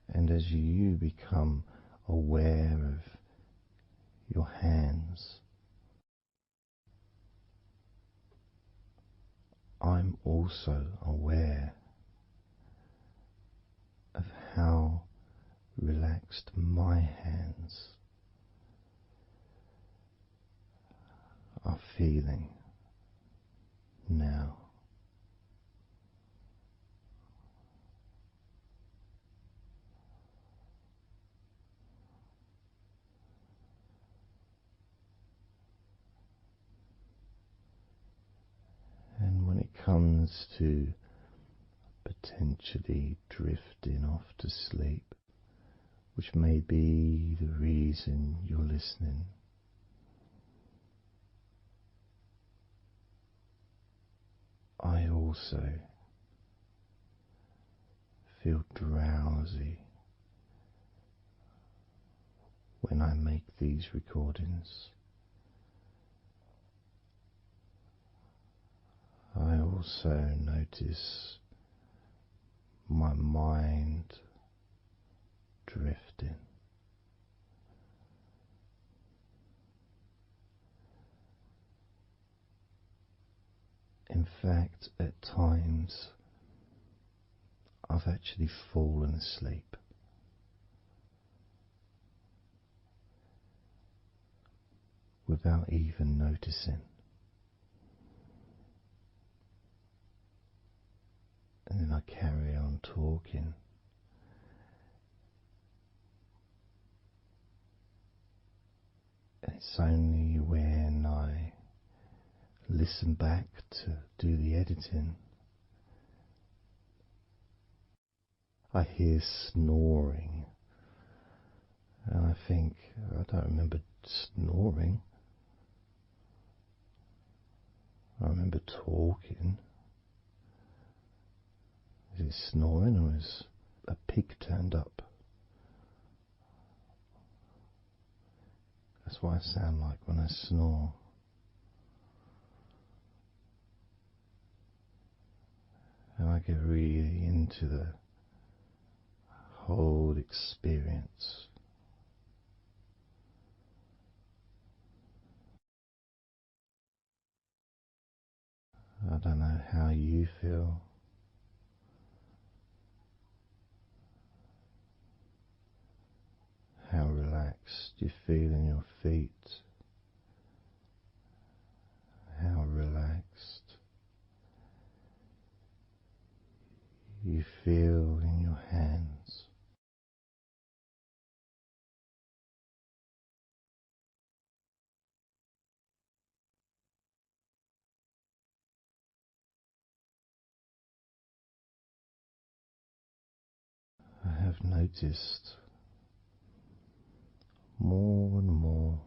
And as you become aware of your hands, I'm also aware of how relaxed my hands are feeling now. And when it comes to potentially drifting off to sleep, which may be the reason you're listening, I also feel drowsy when I make these recordings. I also notice my mind drifting. In fact, at times I've actually fallen asleep without even noticing. And then I carry on talking. And it's only when I listen back to do the editing, I hear snoring. And I think, I don't remember snoring. I remember talking. Is it snoring or is a pig turned up? That's what I sound like when I snore. And I get really into the whole experience. I don't know how you feel. How relaxed you feel in your feet. How relaxed you feel in your hands. I have noticed more and more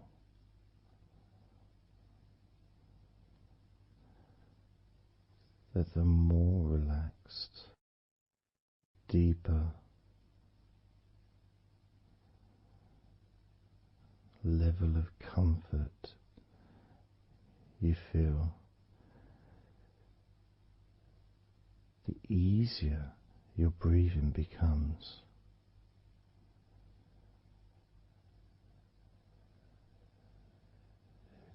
that the more relaxed, deeper level of comfort you feel, the easier your breathing becomes.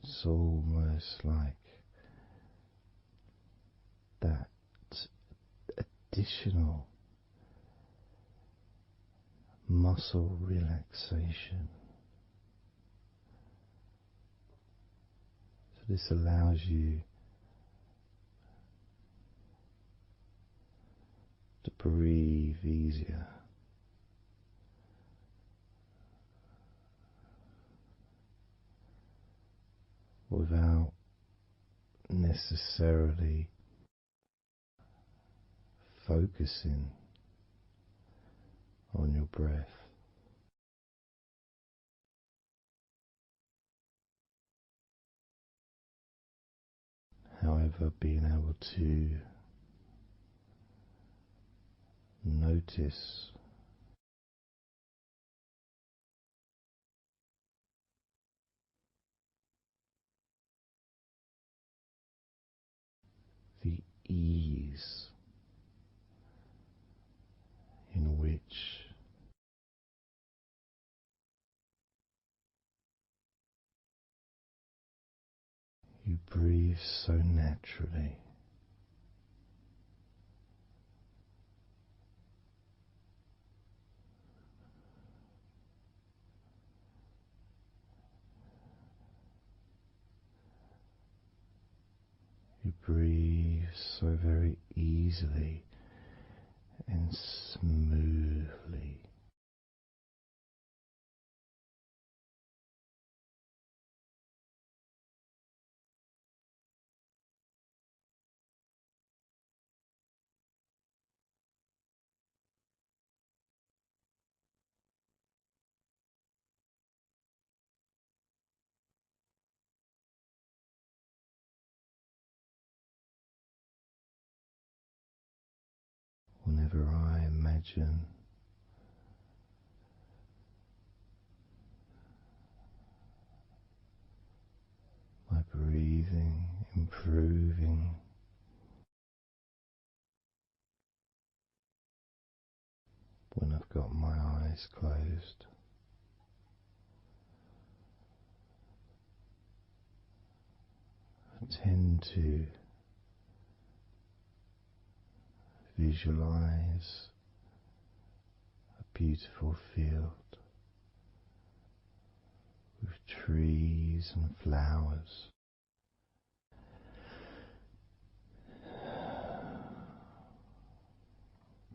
It's almost like that additional muscle relaxation. So this allows you to breathe easier. Without necessarily focusing on your breath. However, being able to notice the ease in which you breathe so naturally. You breathe so very easily and smoothly. Whenever I imagine my breathing improving, when I've got my eyes closed, I tend to visualize a beautiful field with trees and flowers,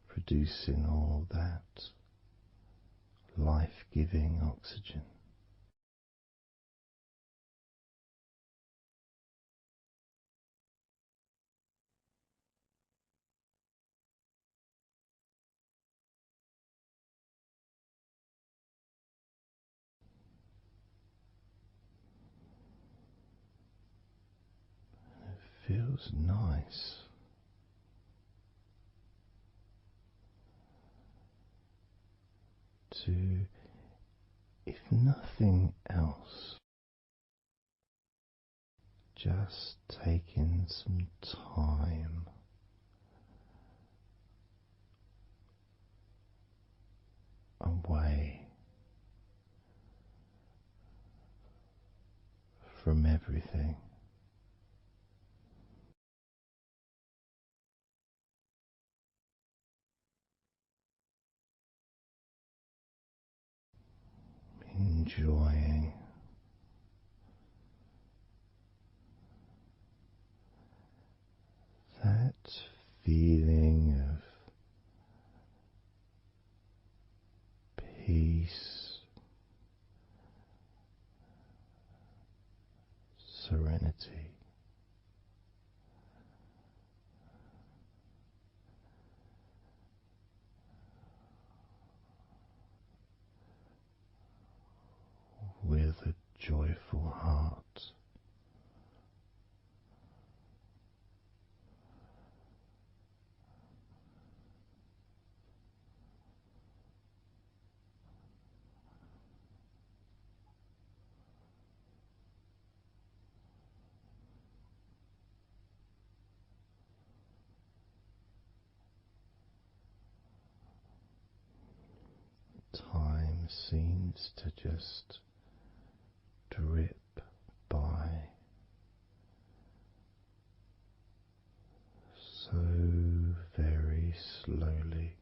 producing all that life-giving oxygen. It feels nice to, if nothing else, just taking some time away from everything. Enjoying that feeling of peace, serenity, with a joyful heart. time seems to just drip by so very slowly.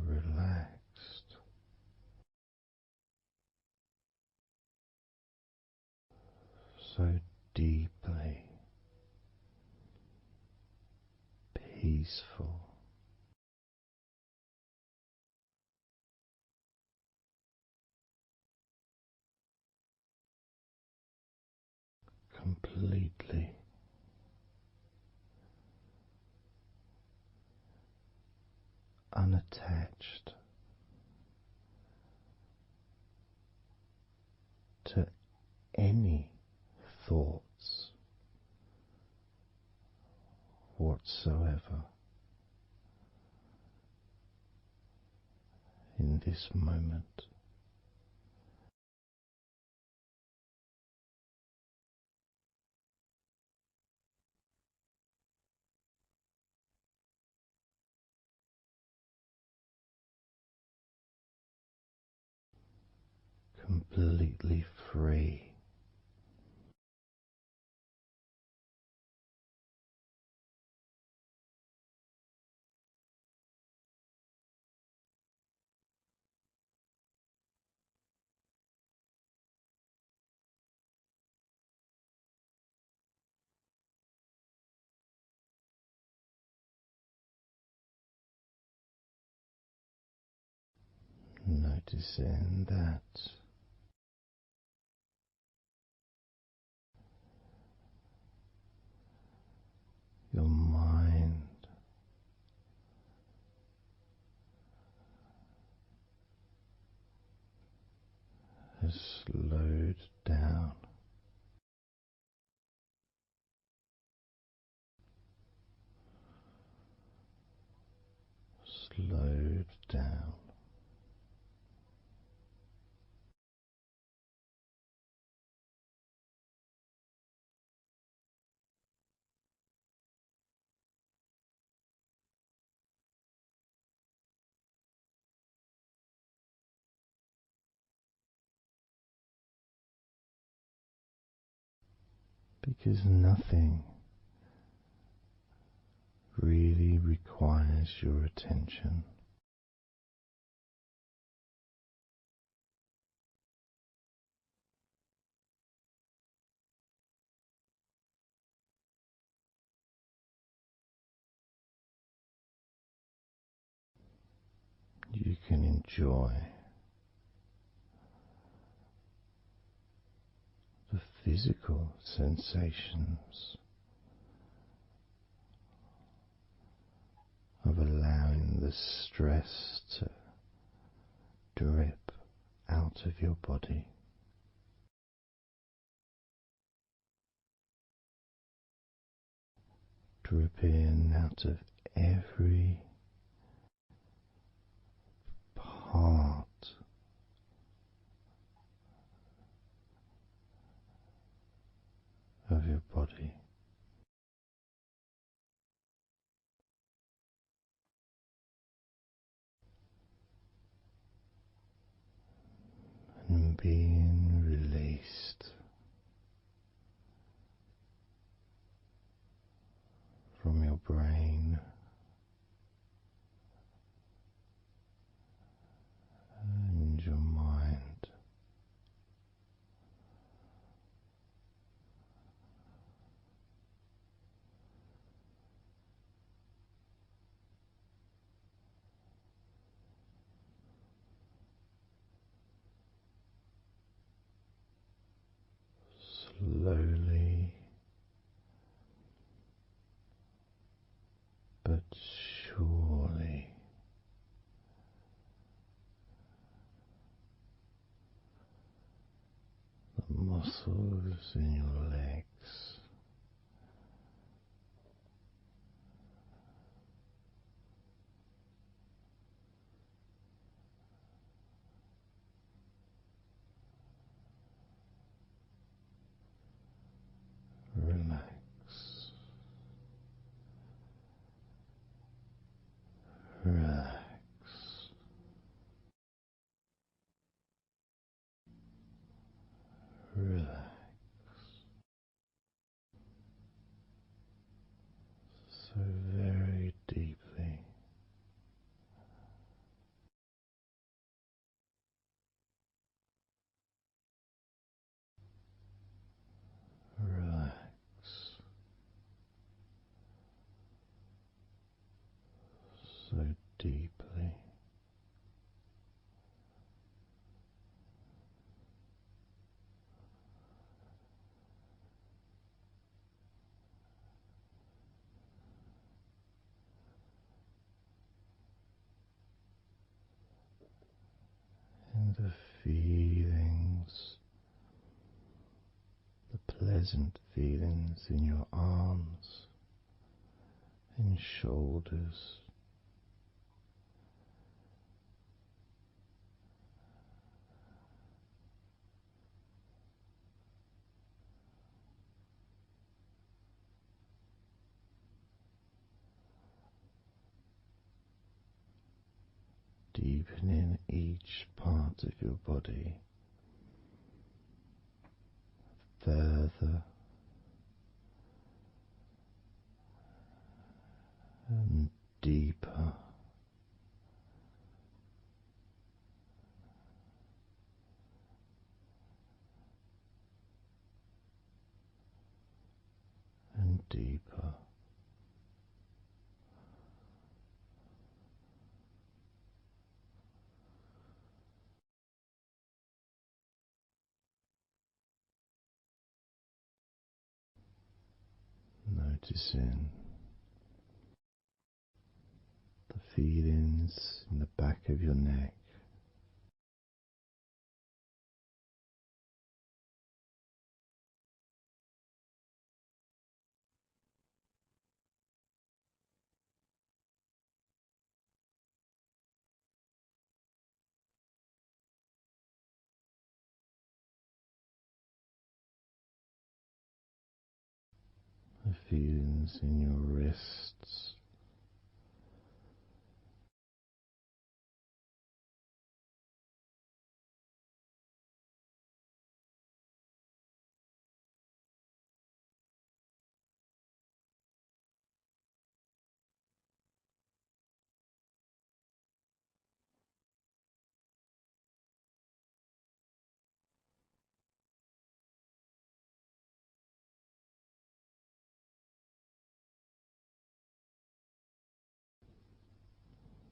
Relaxed, so deeply peaceful, completely unattached to any thoughts whatsoever in this moment. Completely free, noticing that your mind has slowed down, slowed down, because nothing really requires your attention. You can enjoy the physical sensations of allowing the stress to drip out of your body, drip in out of every part of your body. And being released from your brain and your mind, slowly but surely the muscles in your legs the feelings, the pleasant feelings in your arms and shoulders. Deepening each part of your body further and deeper, and deeper. Noticing the feelings in the back of your neck, the feelings in your wrists,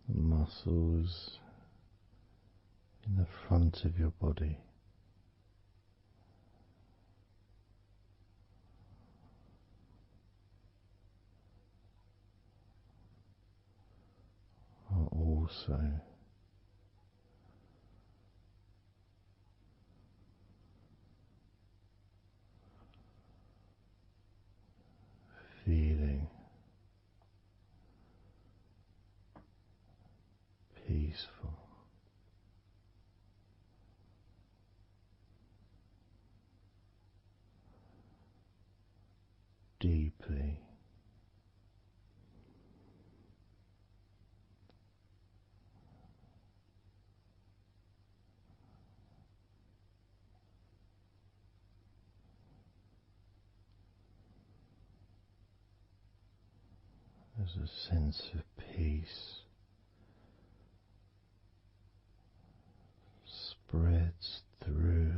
the muscles in the front of your body. Are also feeling peaceful, deeply as a sense of peace spreads through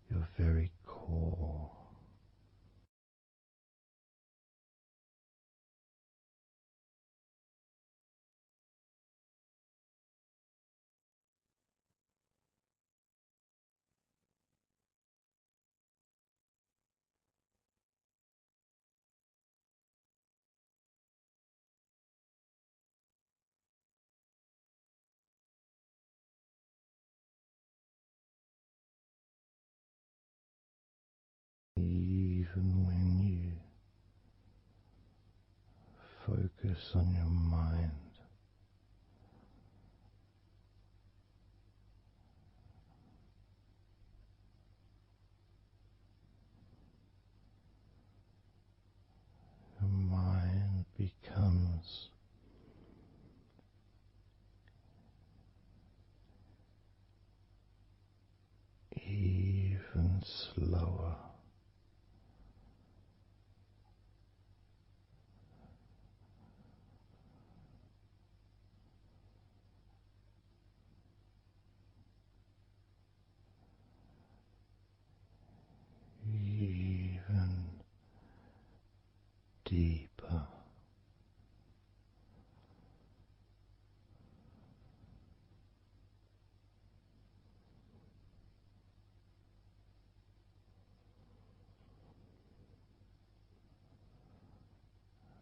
your very core. Even when you focus on your mind, your mind becomes even slower, even deeper.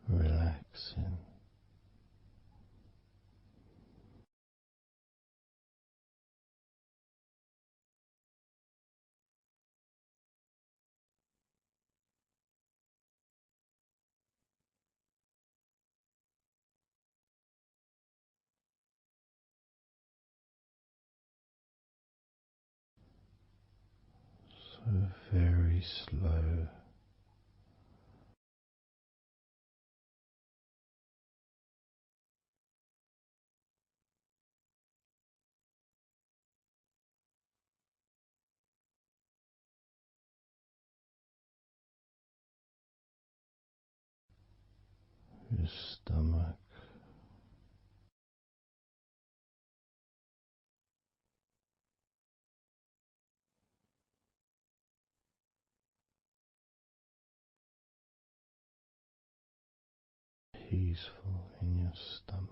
Relaxing very slow. Your stomach, peaceful in your stomach.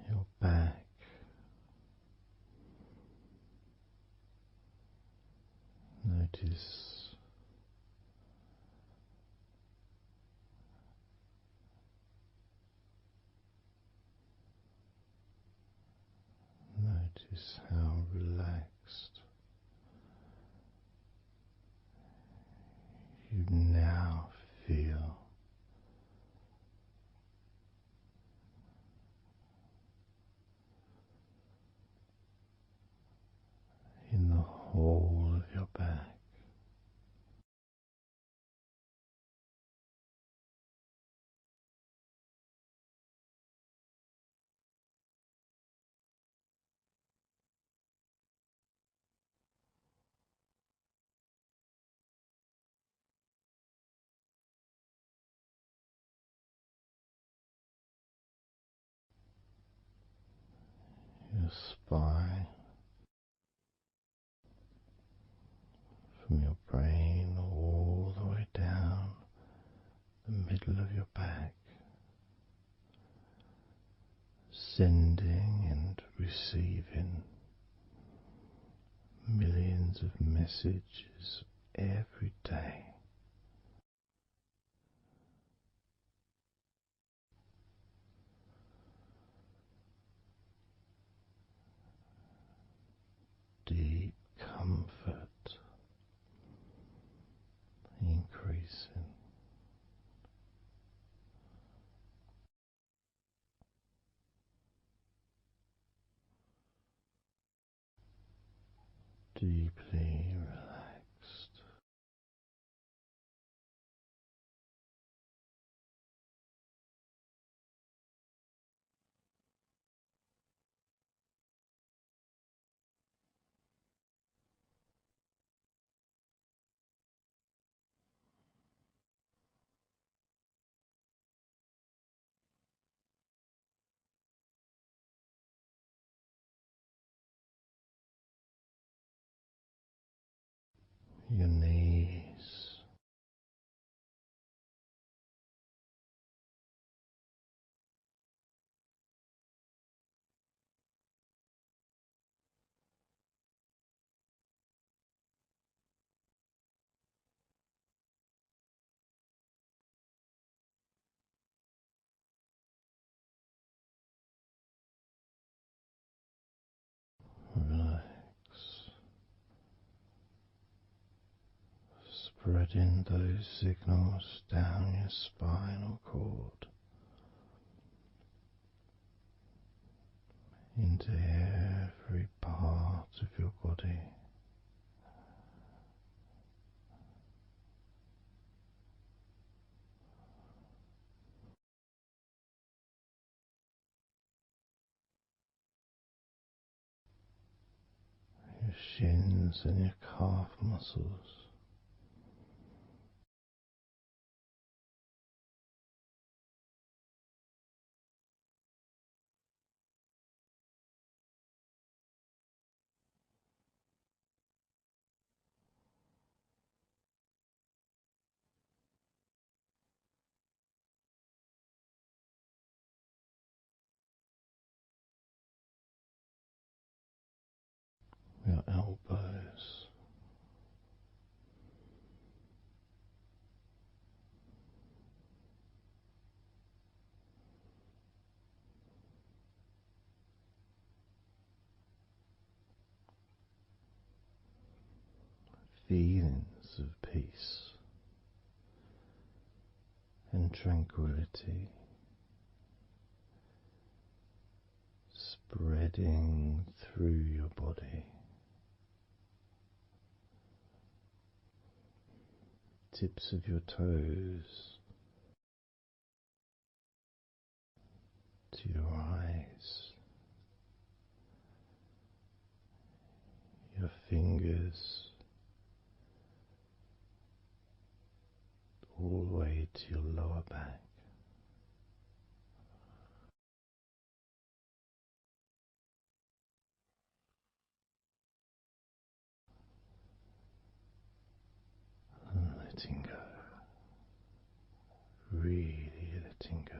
Your back, notice how relaxed you now feel. In the whole of your back. Your spine, from your brain all the way down the middle of your back, sending and receiving millions of messages every day. Deep comfort increasing. Deeply relaxed. Your knees, relax, spreading those signals down your spinal cord into every part of your body. Your shins and your calf muscles, your elbows, feelings of peace and tranquility spreading through your body, tips of your toes to your eyes, your fingers all the way to your lower back. And letting go, really letting go.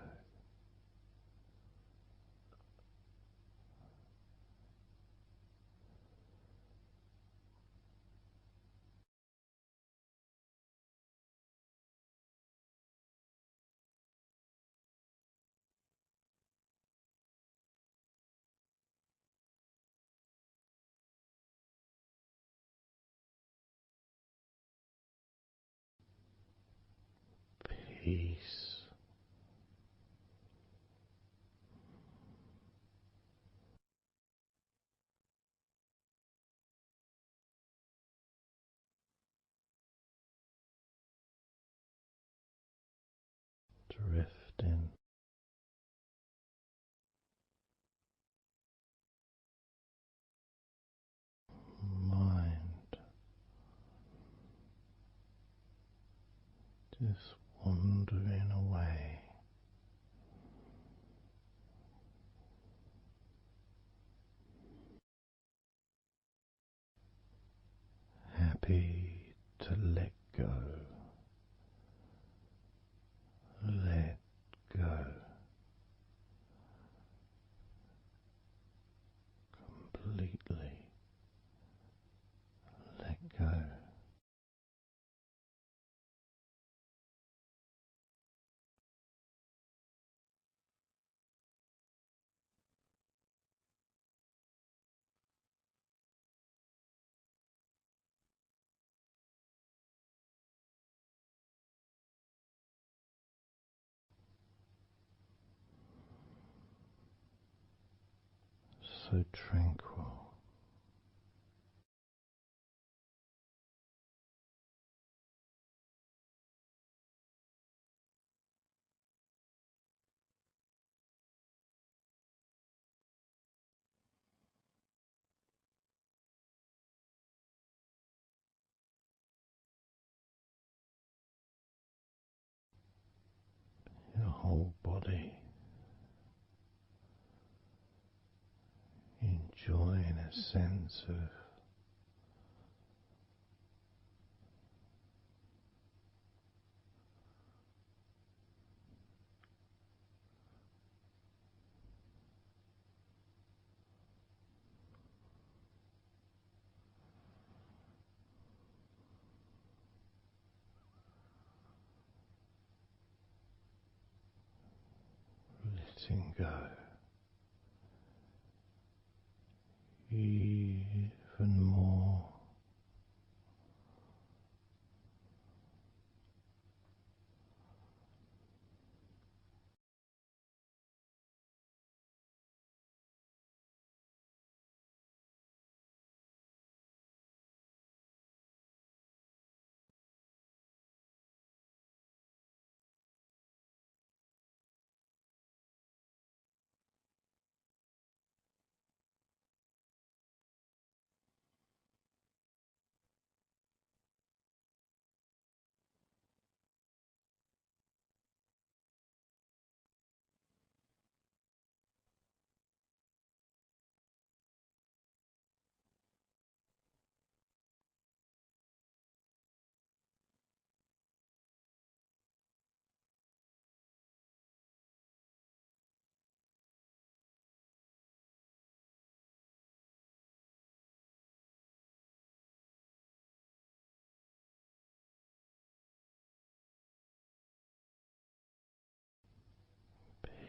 Peace. Drifting. Mind just wandering away. Happy to let go. Let go. Completely let go. So tranquil. Your whole body enjoying a sense of letting go even more.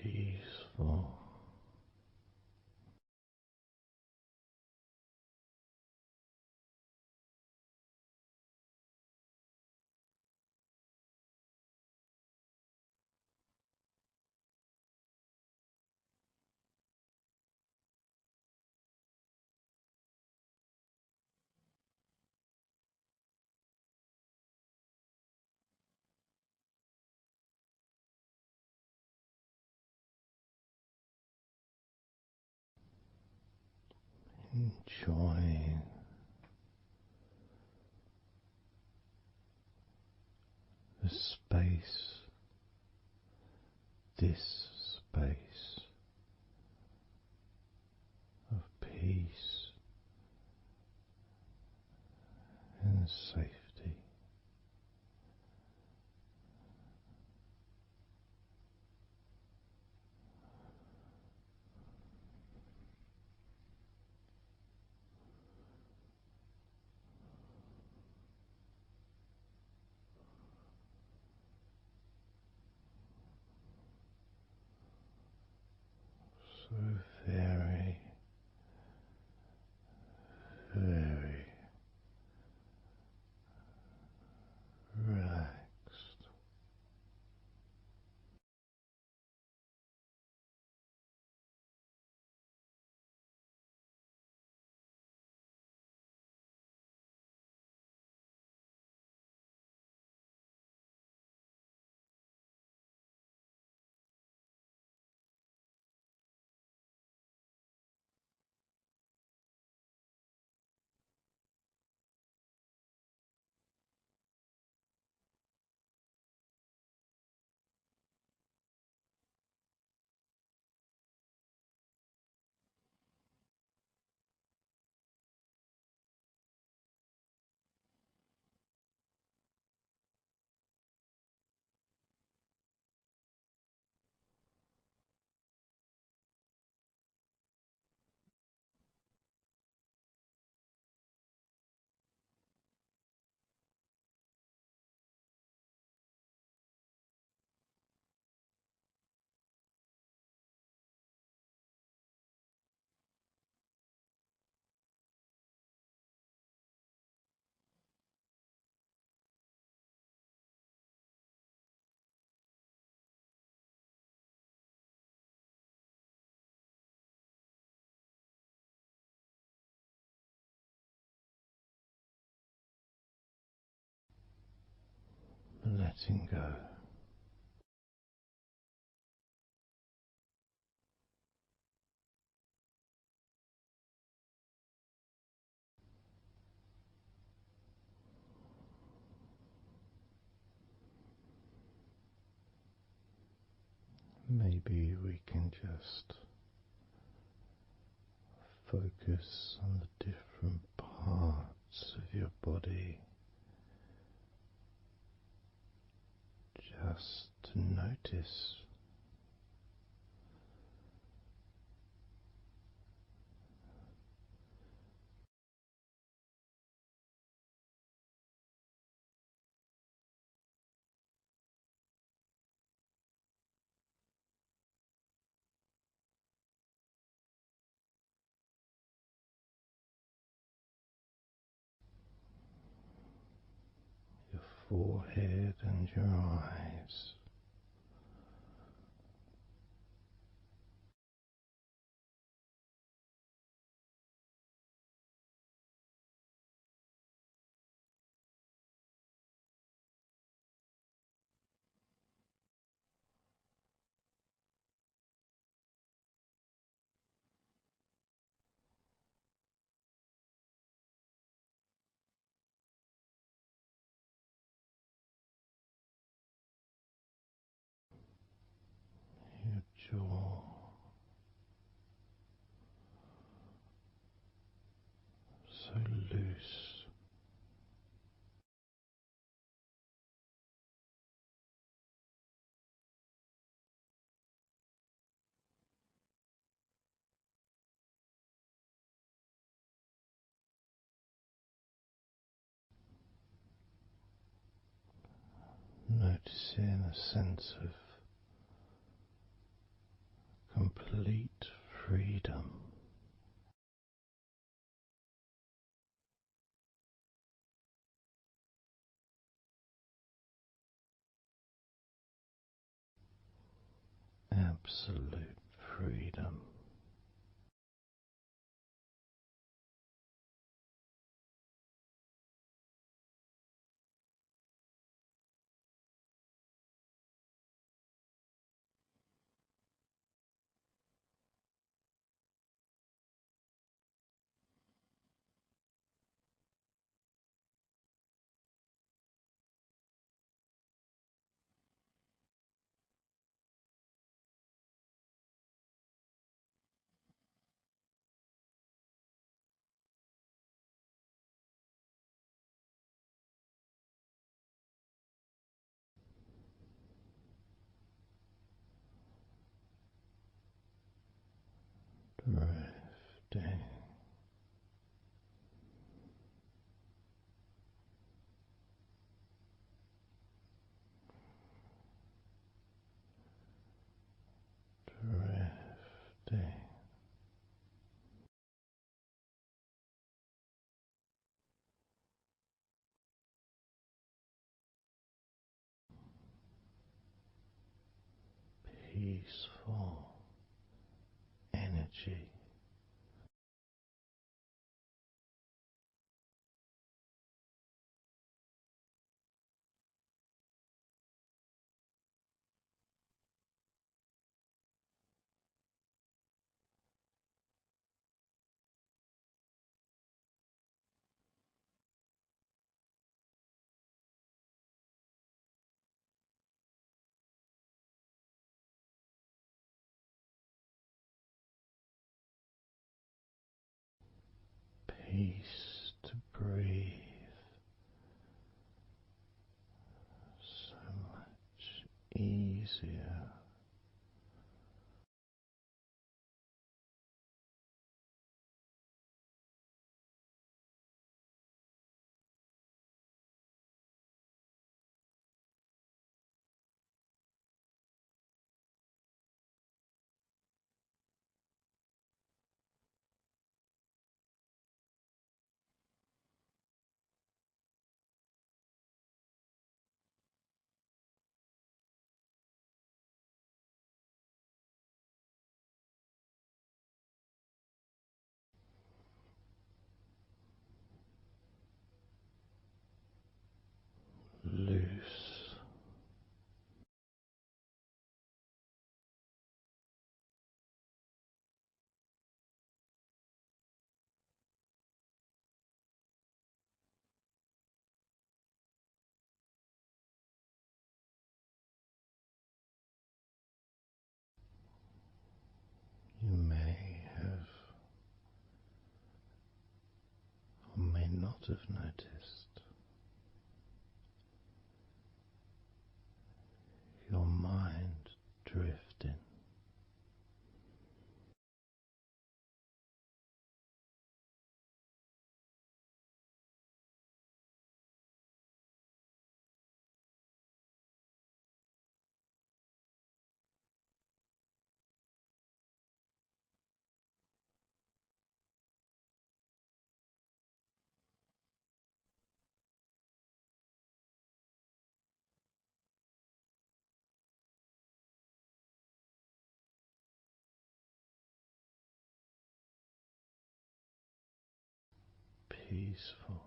Peaceful. enjoying the space, this space of peace and safety. So very, very relaxed. Letting go. Maybe we can just focus on the different parts of your body, just to notice your forehead and your eyes. Your jaw, so loose, noticing a sense of complete freedom. Absolute freedom. drifting. Peaceful energy. Peace to breathe. So much easier. Loose. You may have or may not have noticed your mind drifting. Peaceful.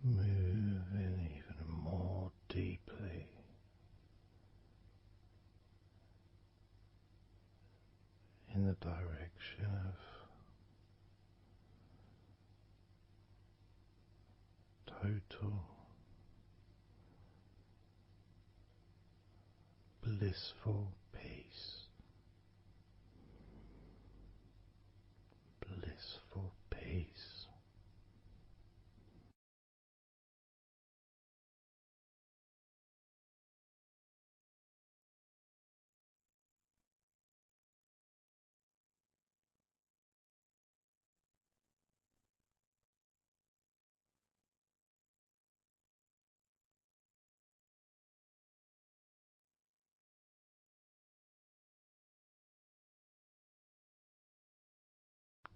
Moving even more deeply in the direction of total blissful peace. Blissful peace.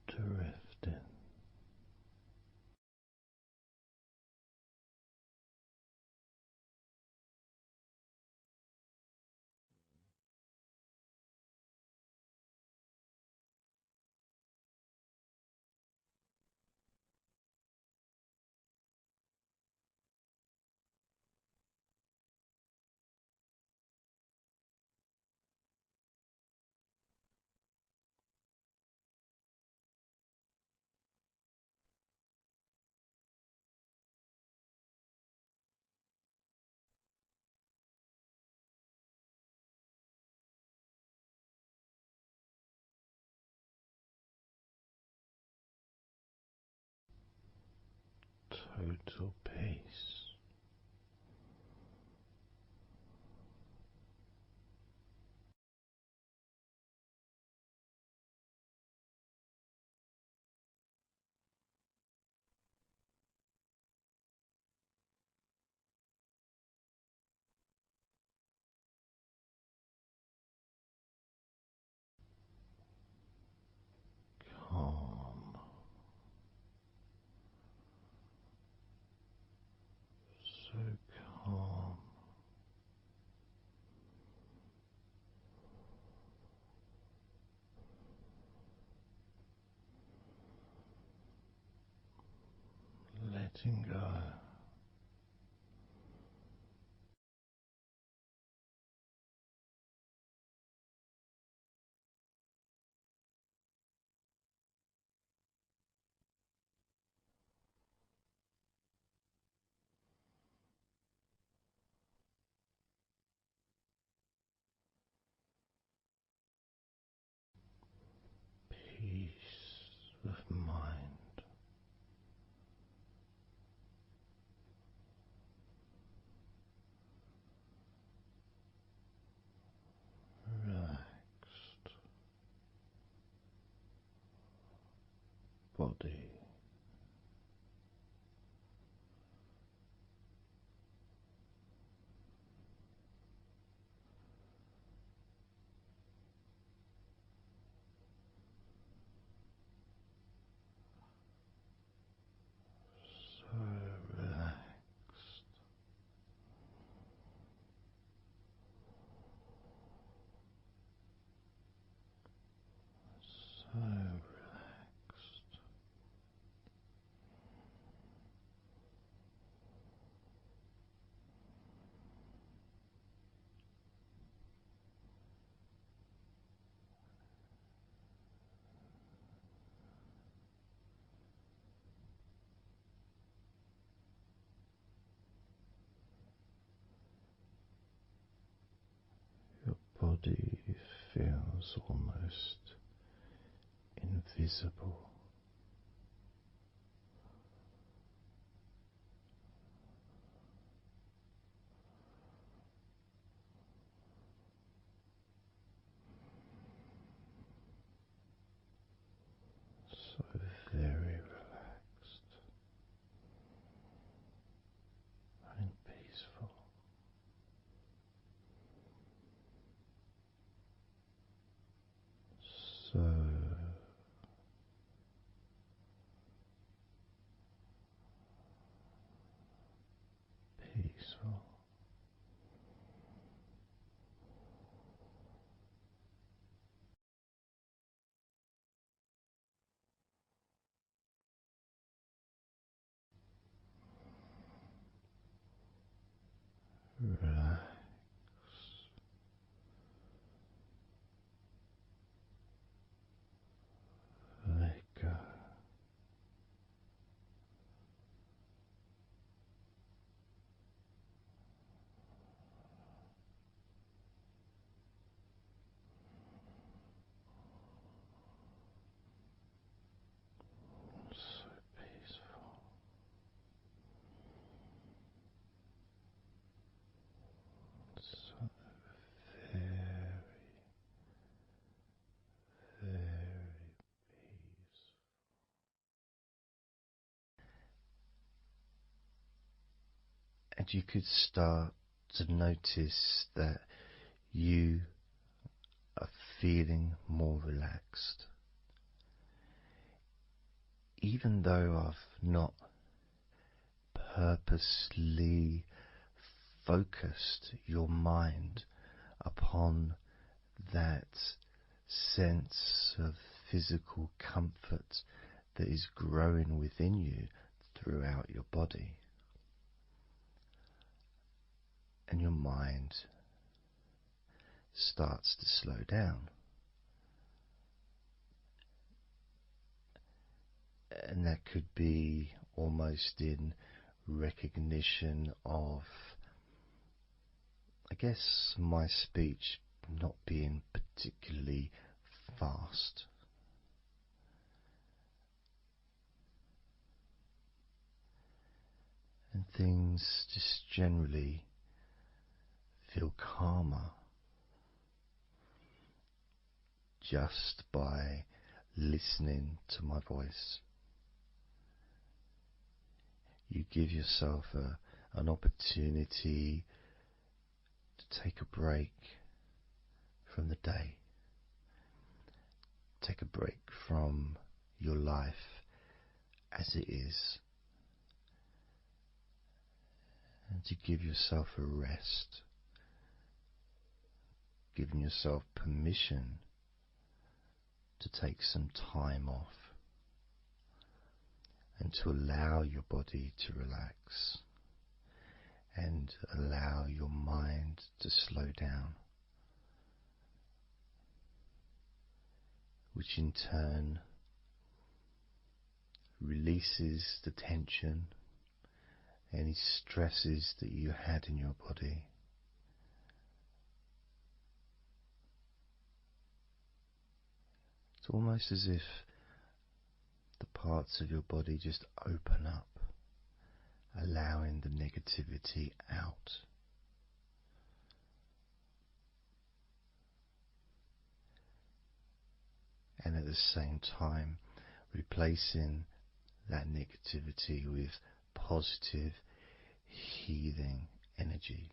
Drifting. total peace. Calm, so calm, letting go. Peace of mind, relaxed body, so relaxed, so relaxed. Your body feels almost invisible. So very relaxed and peaceful. So peaceful. Relax. Let go. So peaceful. So very, very peaceful. And you could start to notice that you are feeling more relaxed. Even though I've not purposely focused your mind upon that sense of physical comfort that is growing within you throughout your body, and your mind starts to slow down. And that could be almost in recognition of, I guess, my speech not being particularly fast. things just generally feel calmer just by listening to my voice. You give yourself an opportunity to take a break from the day, take a break from your life as it is, and to give yourself a rest, giving yourself permission to take some time off and to allow your body to relax and allow your mind to slow down, which in turn releases the tension, any stresses that you had in your body. It's almost as if the parts of your body just open up, allowing the negativity out. And at the same time, replacing that negativity with positive, healing energy,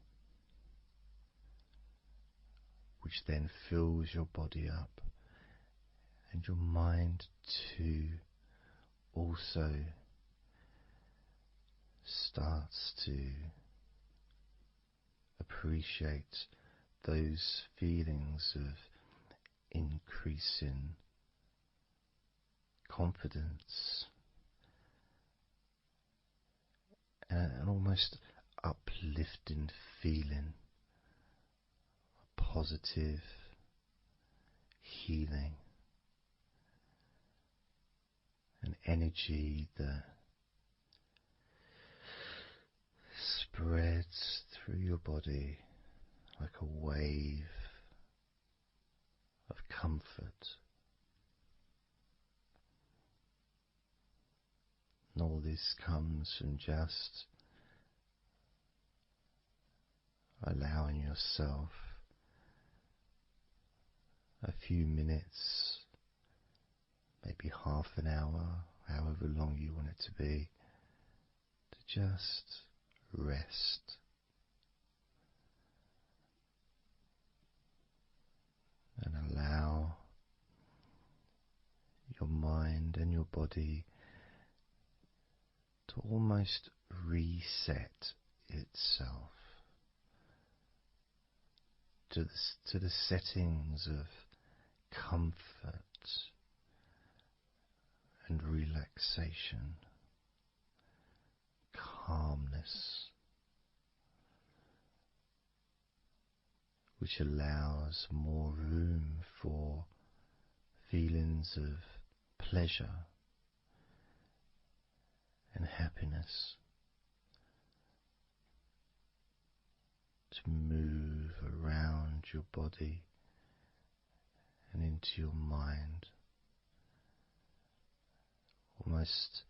which then fills your body up, and your mind too also starts to appreciate those feelings of increasing confidence and an almost uplifting feeling, a positive healing, an energy that spreads through your body like a wave of comfort. And all this comes from just allowing yourself a few minutes, maybe half an hour, however long you want it to be, to just rest. And allow your mind and your body to almost reset itself to the settings of comfort and relaxation, calmness, which allows more room for feelings of pleasure and happiness to move around your body and into your mind, almost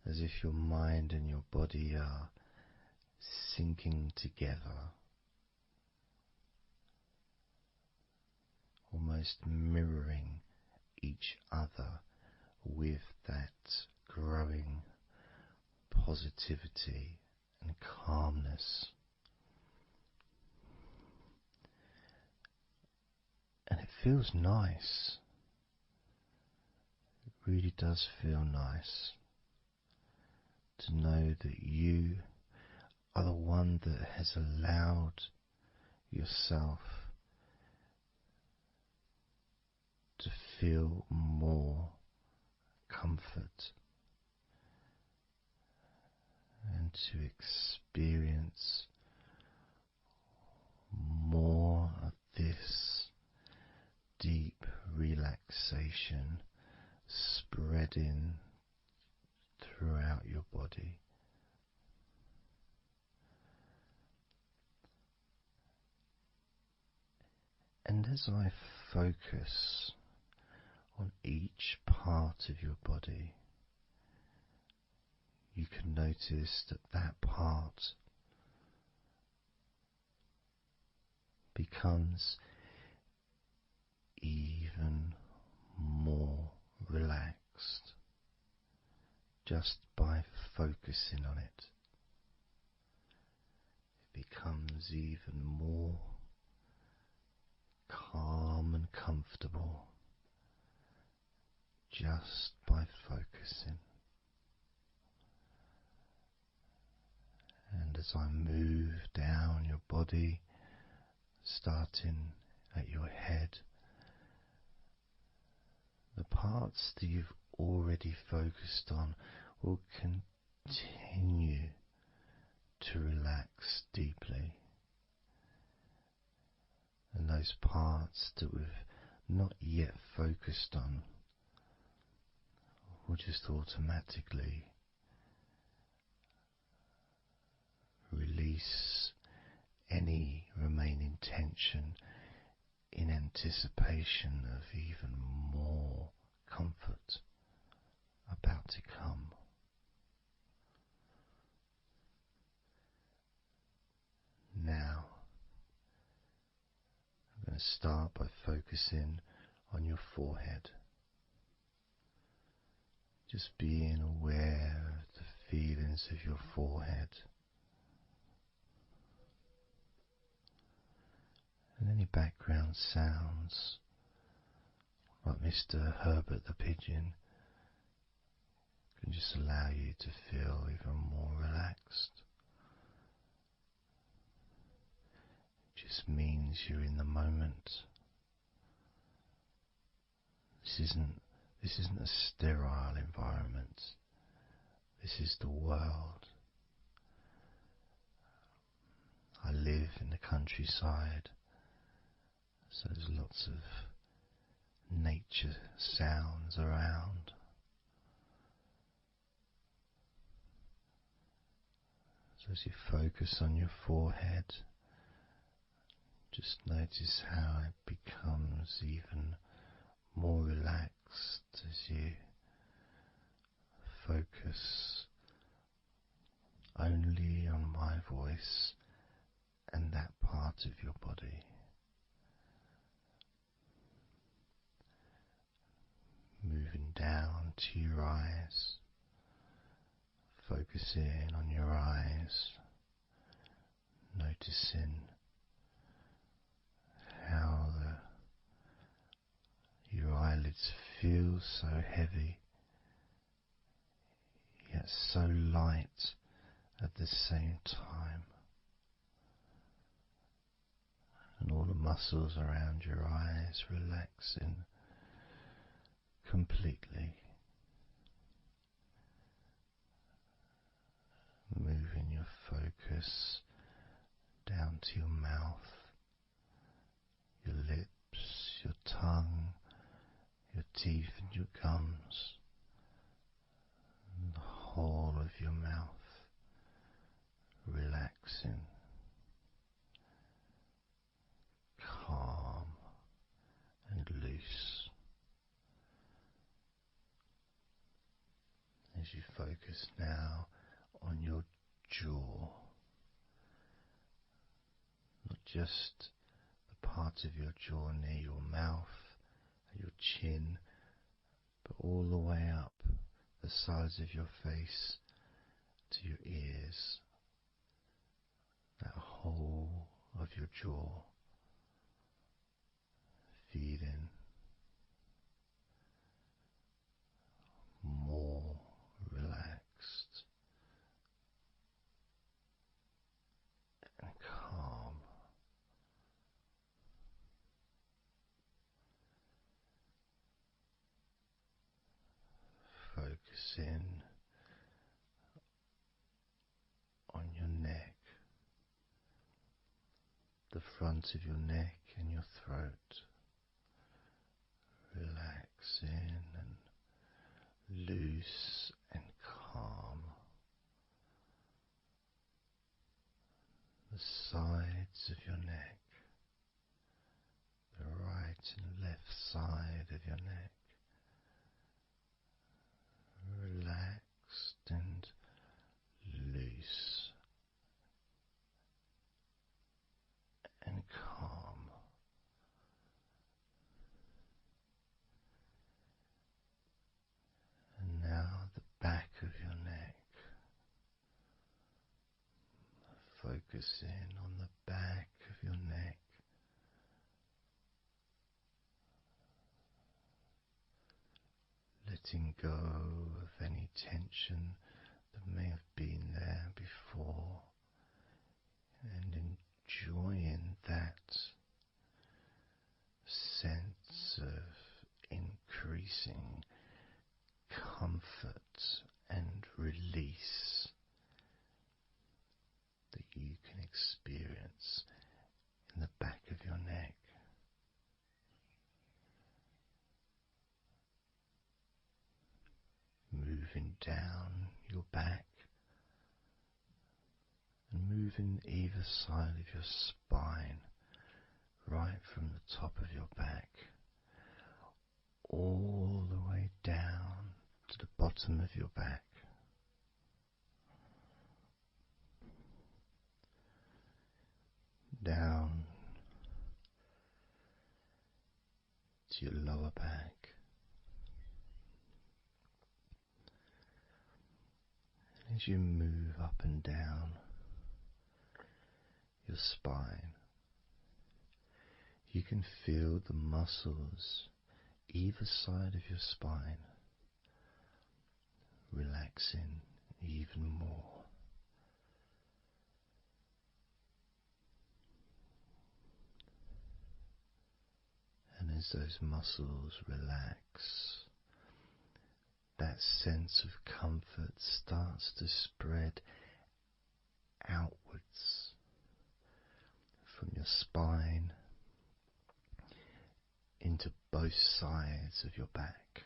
as if your mind and your body are sinking together, almost mirroring each other with that growing positivity and calmness. And it feels nice. It really does feel nice to know that you are the one that has allowed yourself to feel more comfort and to experience more of this deep relaxation spreading throughout your body. And as I focus on each part of your body, you can notice that that part becomes even more relaxed just by focusing on it. It becomes even more calm and comfortable just by focusing. And as I move down your body, starting at your head, the parts that you've already focused on will continue to relax deeply. And those parts that we've not yet focused on will just automatically release any remaining tension in anticipation of even more comfort about to come. Now, I'm going to start by focusing on your forehead. Just being aware of the feelings of your forehead. And any background sounds, like Mr. Herbert the pigeon, can just allow you to feel even more relaxed. It just means you're in the moment. This isn't a sterile environment. This is the world. I live in the countryside, so there's lots of nature sounds around. So as you focus on your forehead, just notice how it becomes even more relaxed as you focus only on my voice and that part of your body. Moving down to your eyes, focusing on your eyes, noticing how your eyelids feel so heavy, yet so light at the same time. And all the muscles around your eyes relaxing completely. Moving your focus down to your mouth, your lips, your tongue, your teeth and your gums, and the whole of your mouth relaxing, calm and loose. As you focus now on your jaw, not just the part of your jaw near your mouth, your chin, but all the way up the sides of your face to your ears, that whole of your jaw feeling more relaxed and calm. Focusing on your neck, the front of your neck and your throat, relaxing and loose and calm. The sides of your neck, the right and left side of your neck, relaxed and focusing on the back of your neck, letting go of any tension that may have been there before, and enjoying that sense of increasing comfort and release that you can experience in the back of your neck. Moving down your back and moving either side of your spine, right from the top of your back all the way down to the bottom of your back. Down to your lower back. As you move up and down your spine, you can feel the muscles either side of your spine relaxing even more. And as those muscles relax, that sense of comfort starts to spread outwards from your spine into both sides of your back.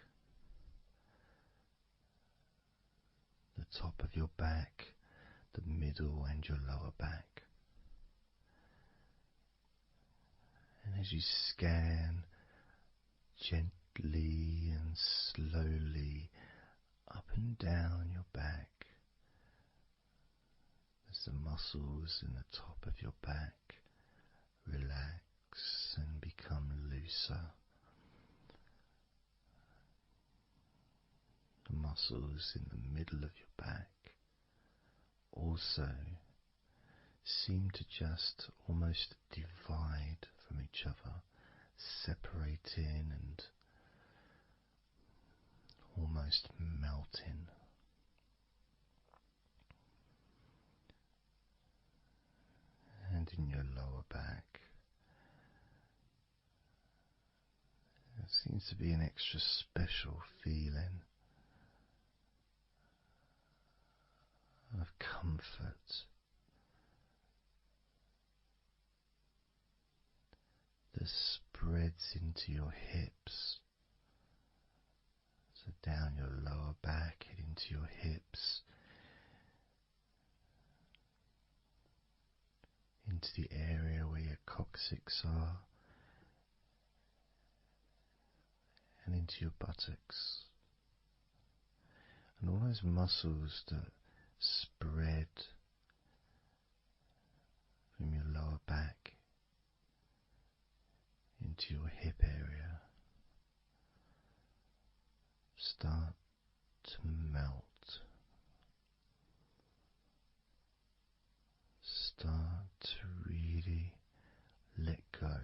The top of your back, the middle and your lower back. And as you scan gently and slowly up and down your back, as the muscles in the top of your back relax and become looser, the muscles in the middle of your back also seem to just almost divide from each other, separating and almost melting. And in your lower back, there seems to be an extra special feeling of comfort that spreads into your hips. So down your lower back, into your hips, into the area where your coccyx are, and into your buttocks. And all those muscles that spread from your lower back into your hip area start to melt, start to really let go.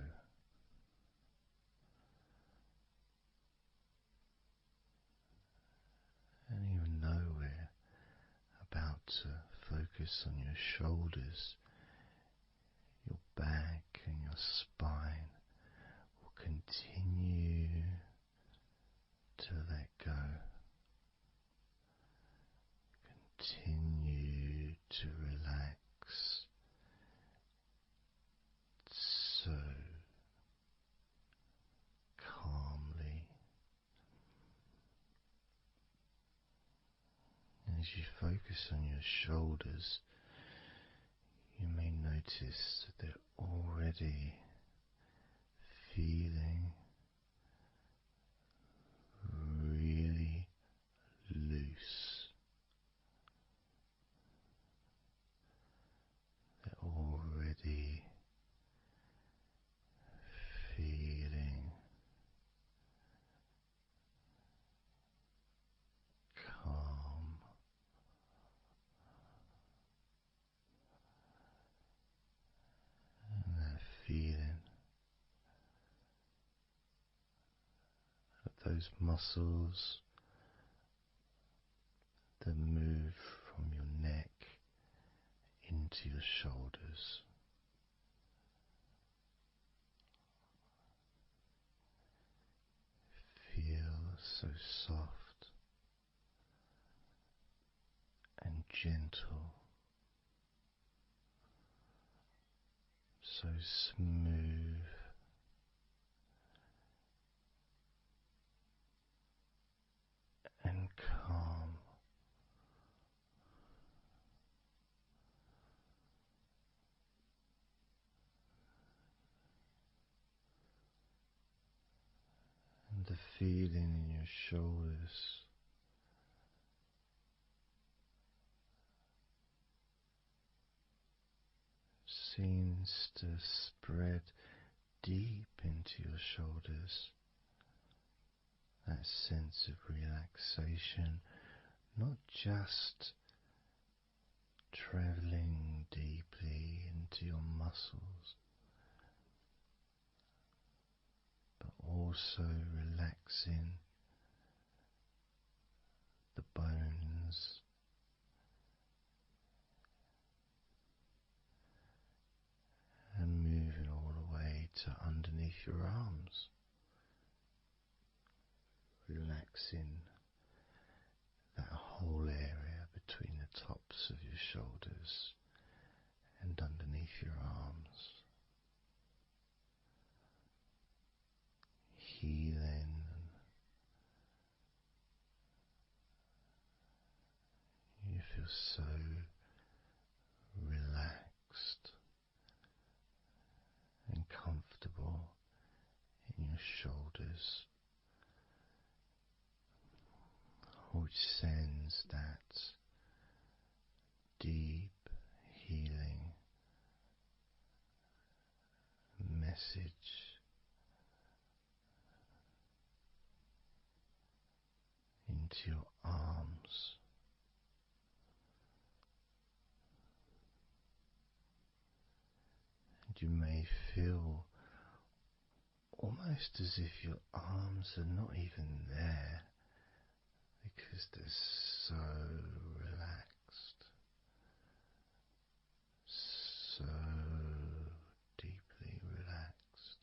And even though we're about to focus on your shoulders, your back and your spine will continue to let go. Continue to relax so calmly. And as you focus on your shoulders, you may notice that they're already feeling really loose. They're already feeling calm. those muscles that move from your neck into your shoulders. Feel so soft and gentle, so smooth and calm. And the feeling in your shoulders seems to spread deep into your shoulders. That sense of relaxation, not just traveling deeply into your muscles, but also relaxing the bones and moving all the way to underneath your arms, relaxing that whole area between the tops of your shoulders and underneath your arms, healing. You feel so relaxed and comfortable in your shoulders, which sends that deep healing message into your arms. And you may feel almost as if your arms are not even there because they're so relaxed, so deeply relaxed.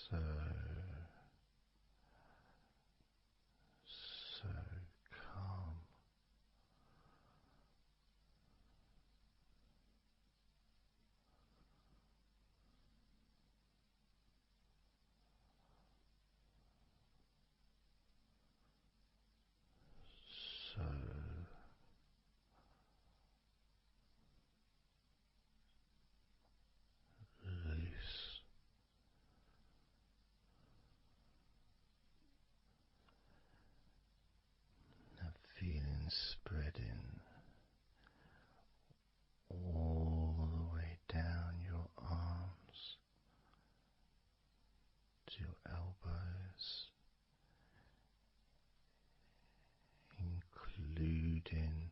So calm. So loose. That feeling spreading all the way down your arms to your elbows, including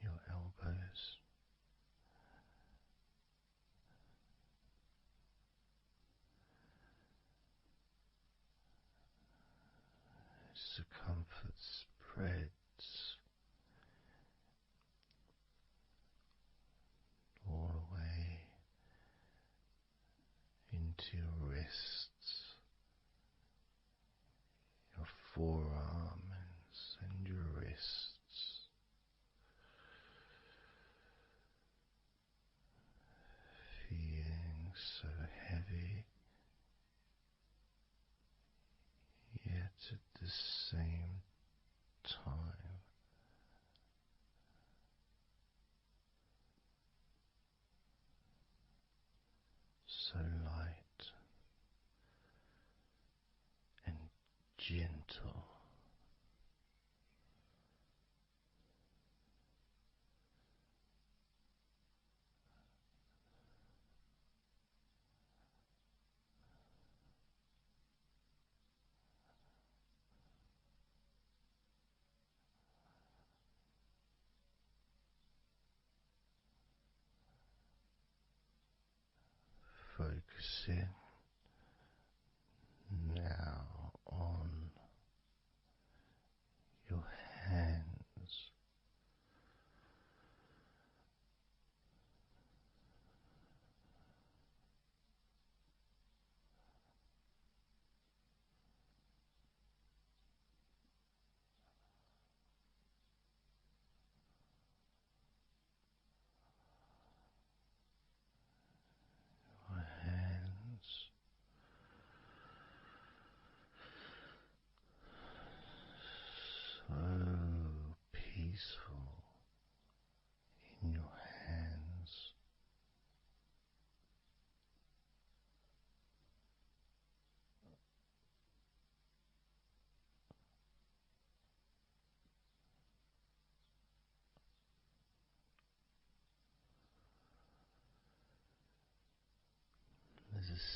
your elbows. Circumference spreads all the way into your wrists, your forearms and your wrists, feeling so heavy, yet at the same time so light and gentle.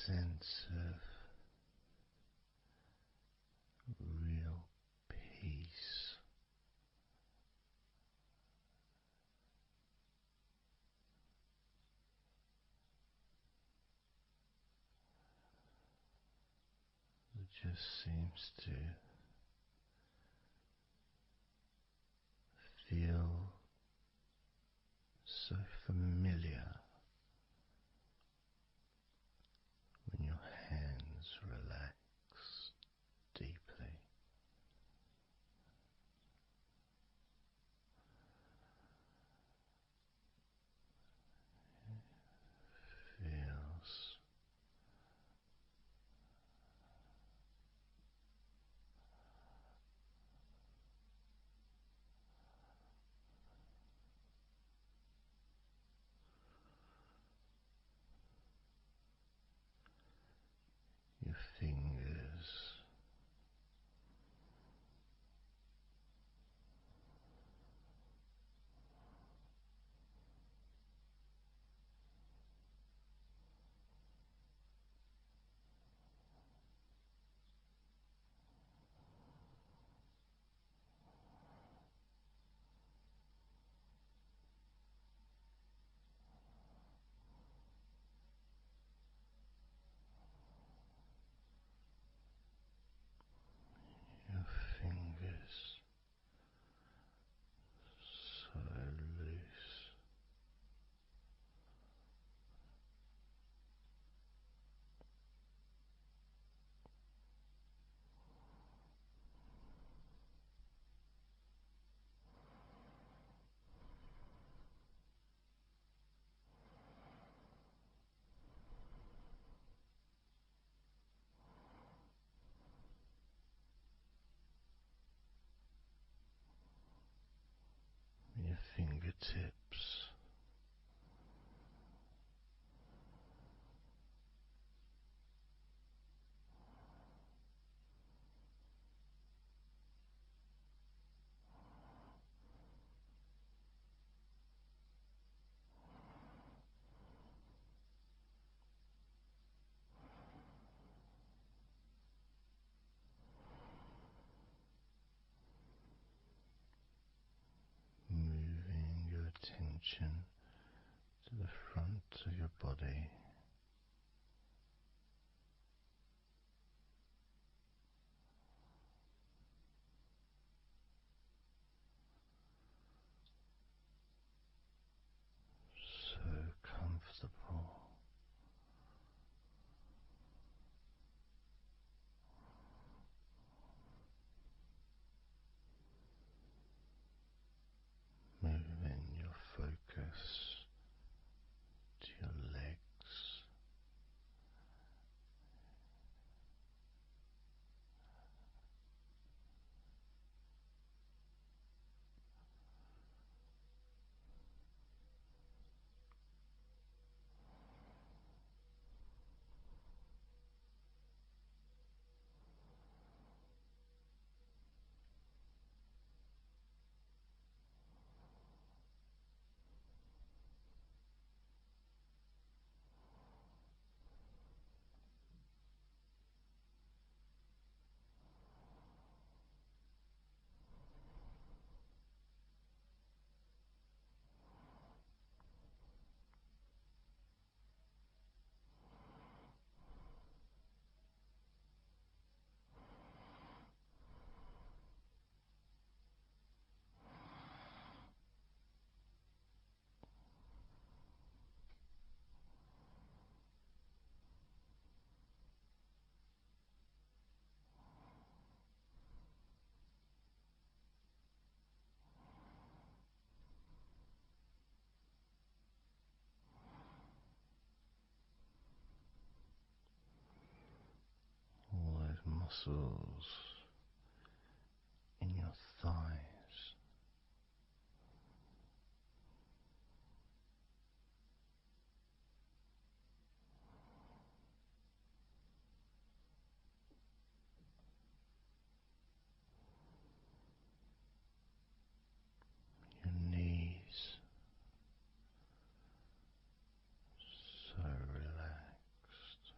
sense of real peace. It just seems to feel so familiar when your hands relax deeply. Feels your fingers your fingers so loose. Your fingertips moving your attention to the front of your body, so comfortable. Moving your focus to your legs, all those muscles in your thighs, your knees, so relaxed.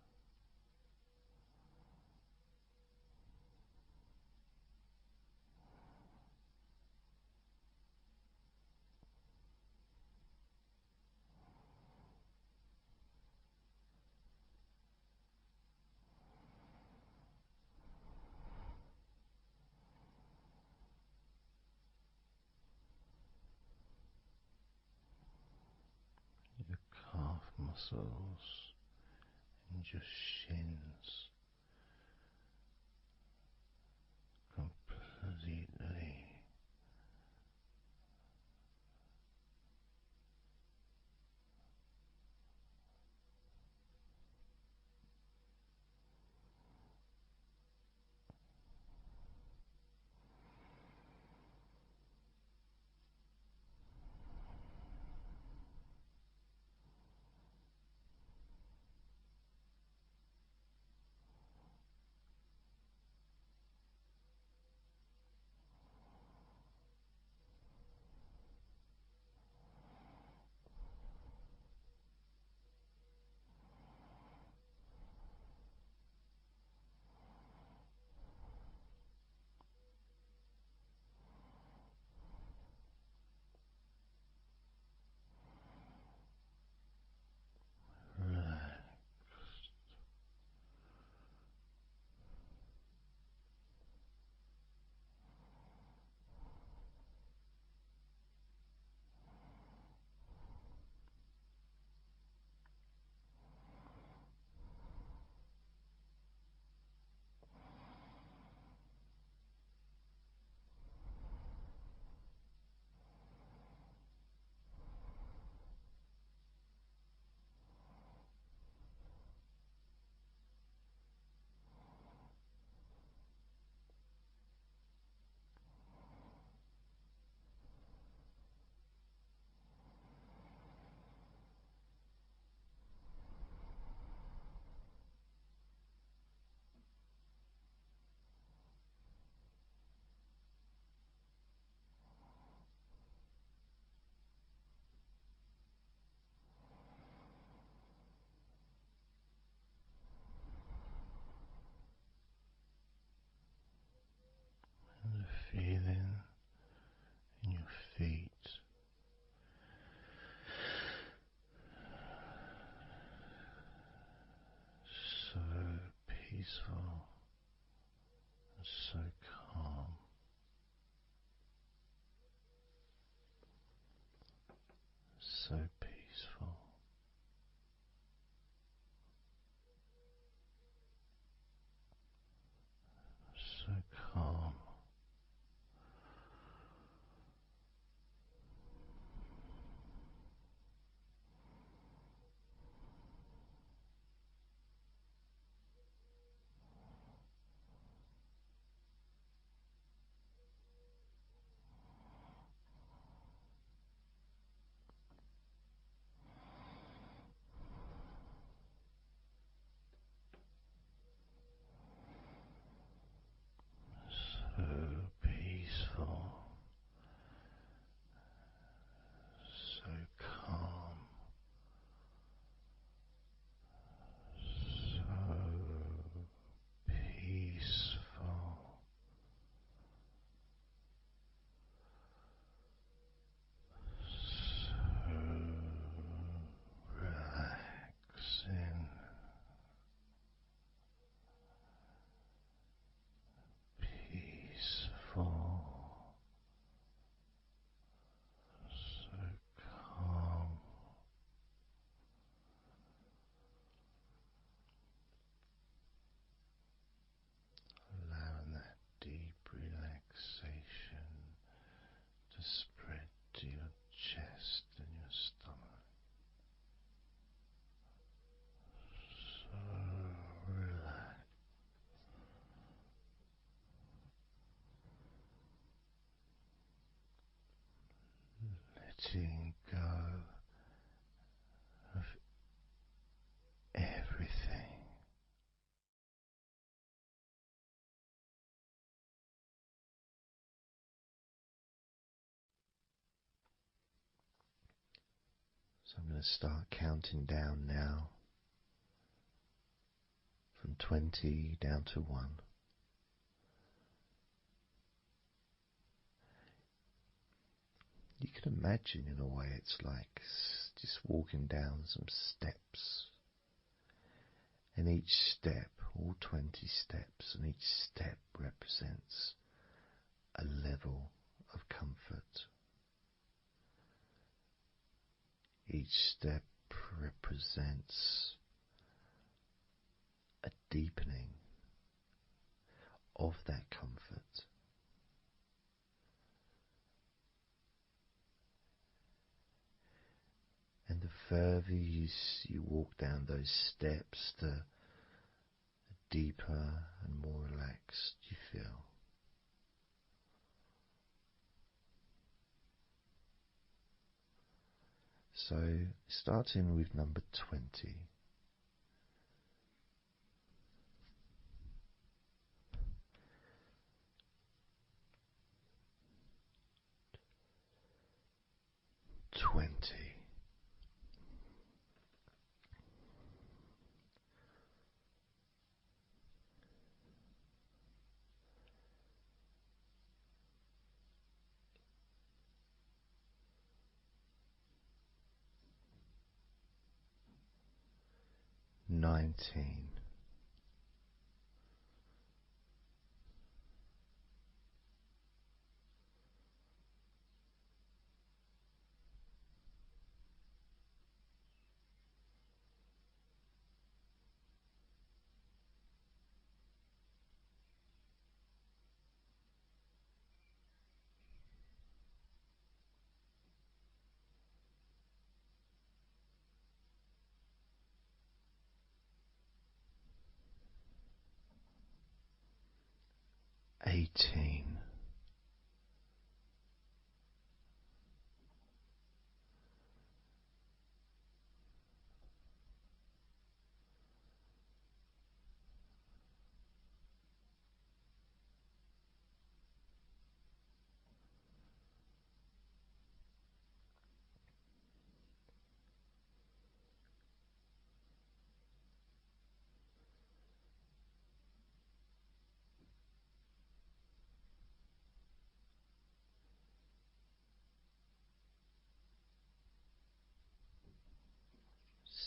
muscles and your shins completely relaxed. And the feeling in your feet, so peaceful and so calm, so peaceful, so calm. So peaceful, so calm, so peaceful, so relaxing, peaceful, so calm. Allowing that deep relaxation to spread to your chest and your stomach. So relaxed. Letting go of everything. So I'm going to start counting down now from 20 down to 1. You can imagine, in a way, it's like just walking down some steps. And each step, all 20 steps, and each step represents a level of comfort. Each step represents a deepening of that comfort. And the further you walk down those steps, the deeper and more relaxed you feel. So, starting with number 20. Twenty. 19. 18.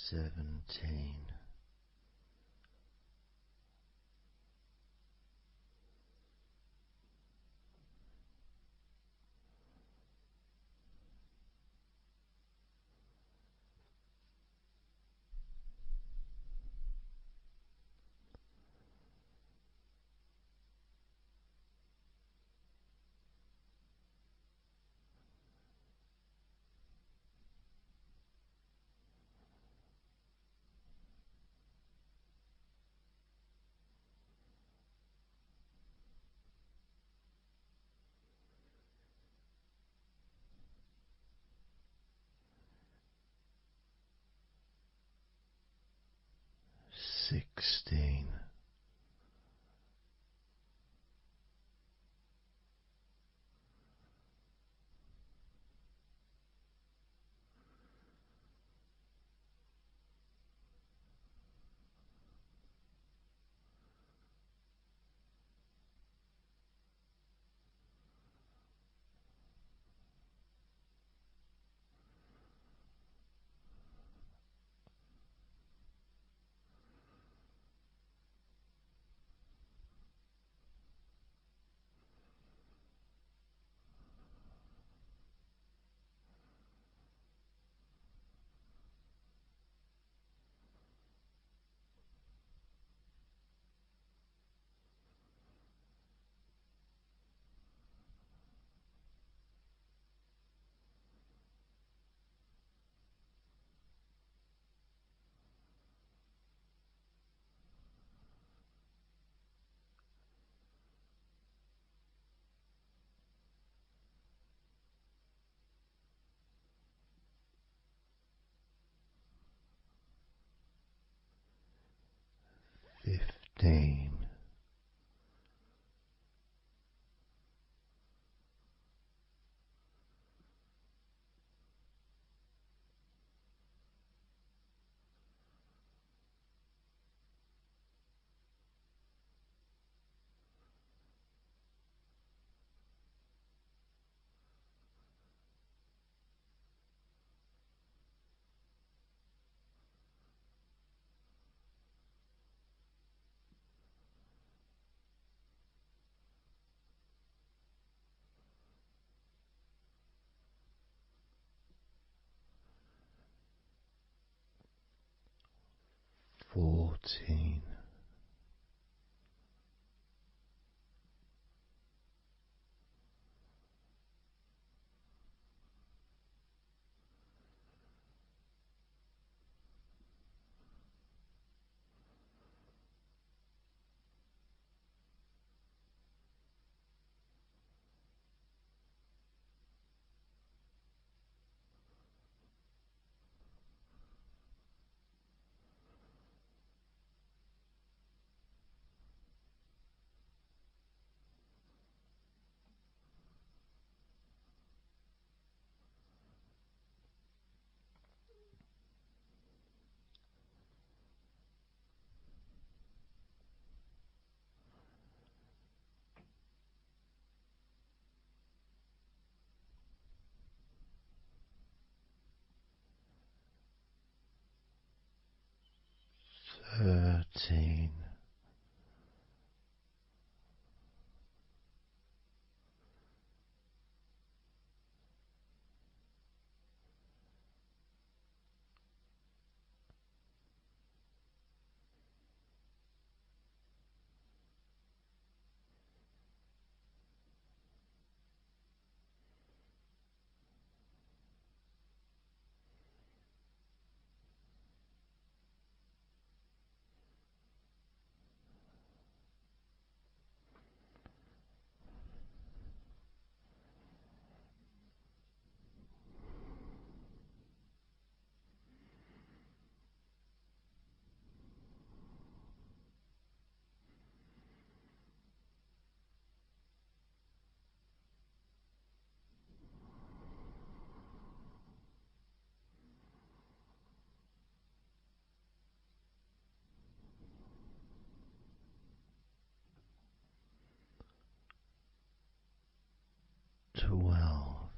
17. 16. 15. 14. 13. 12. 11.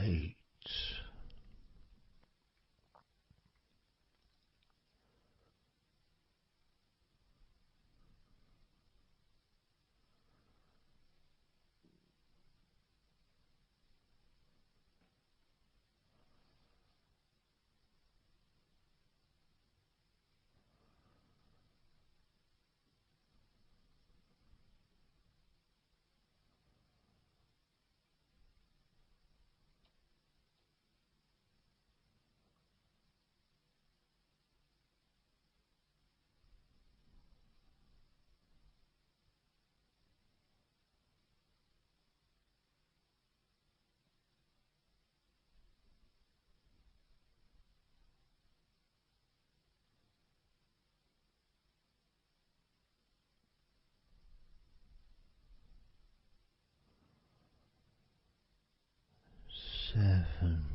8. 7.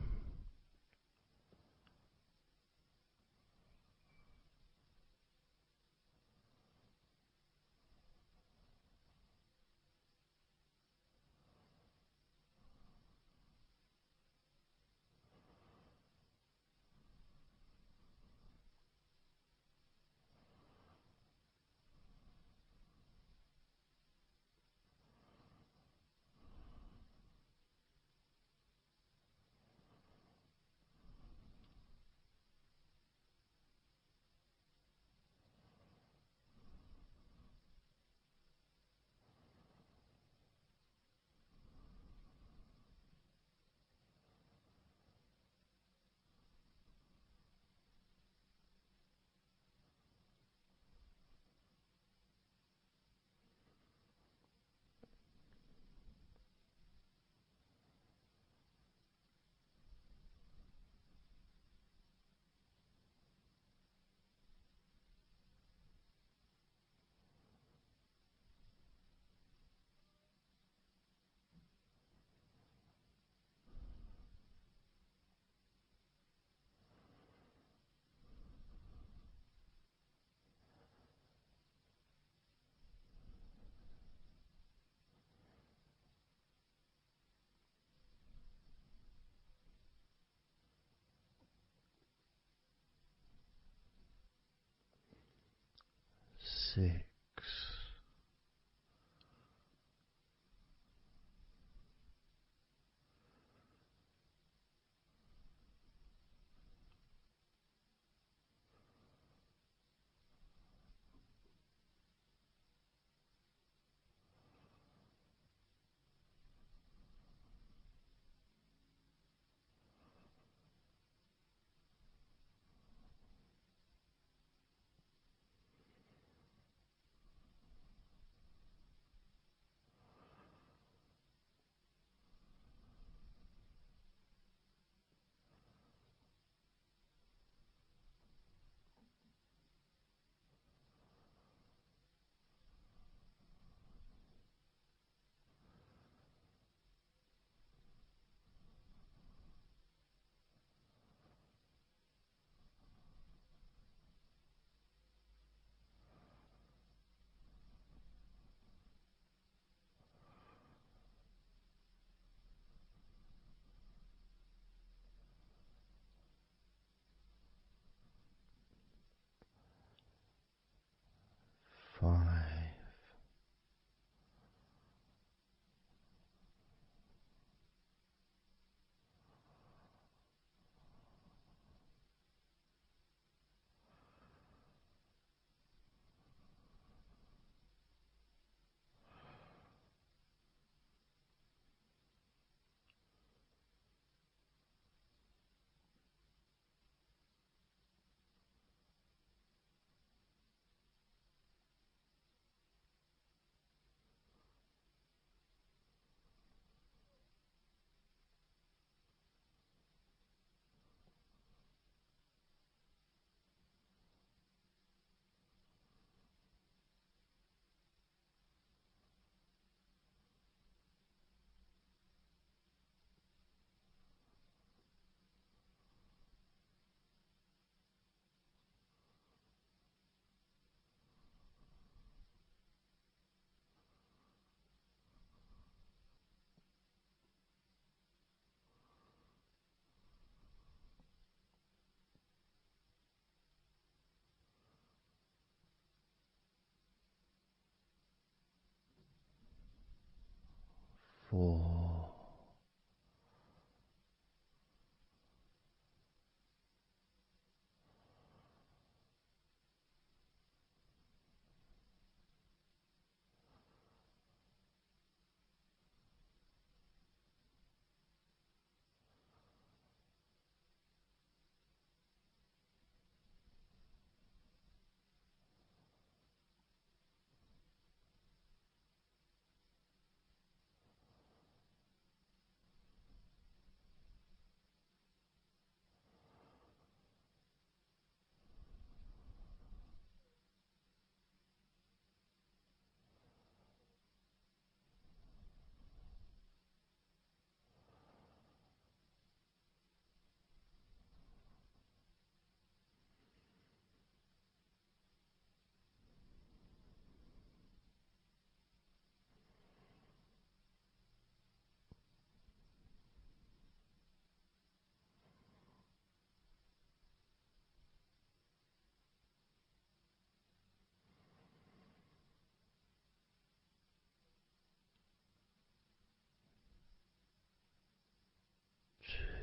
6. 4.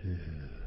2.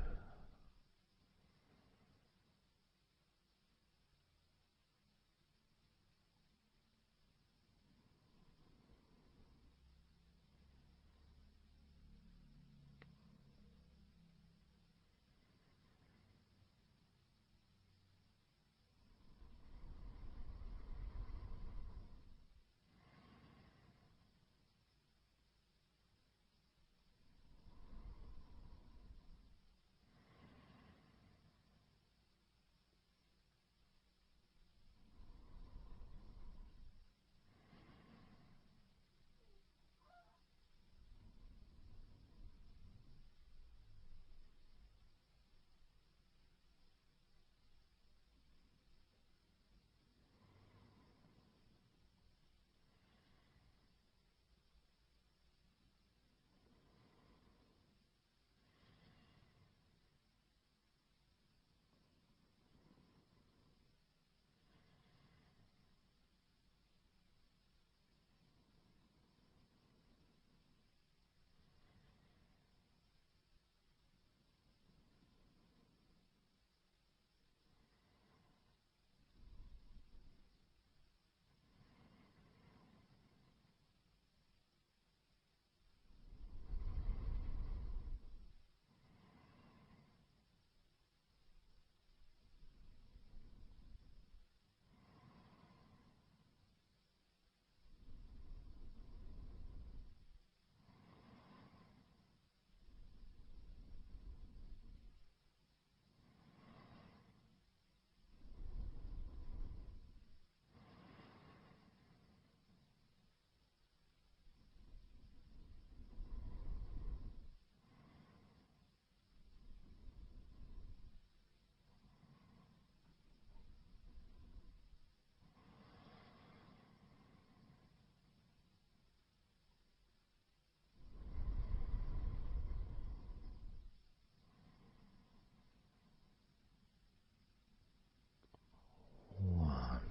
1.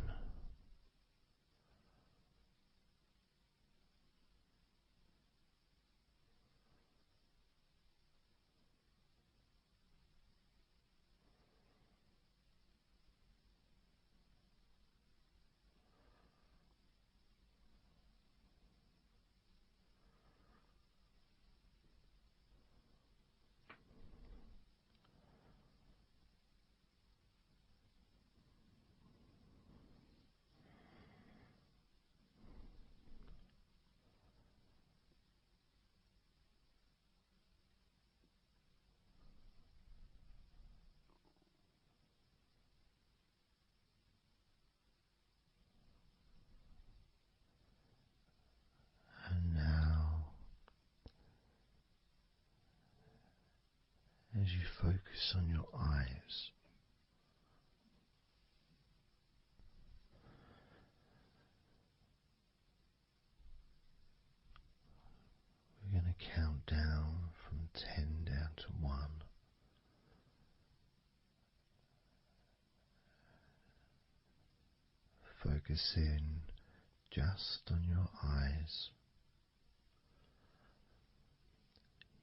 And now, as you focus on your eyes, we're going to count down from 10 down to 1. Focus in just on your eyes.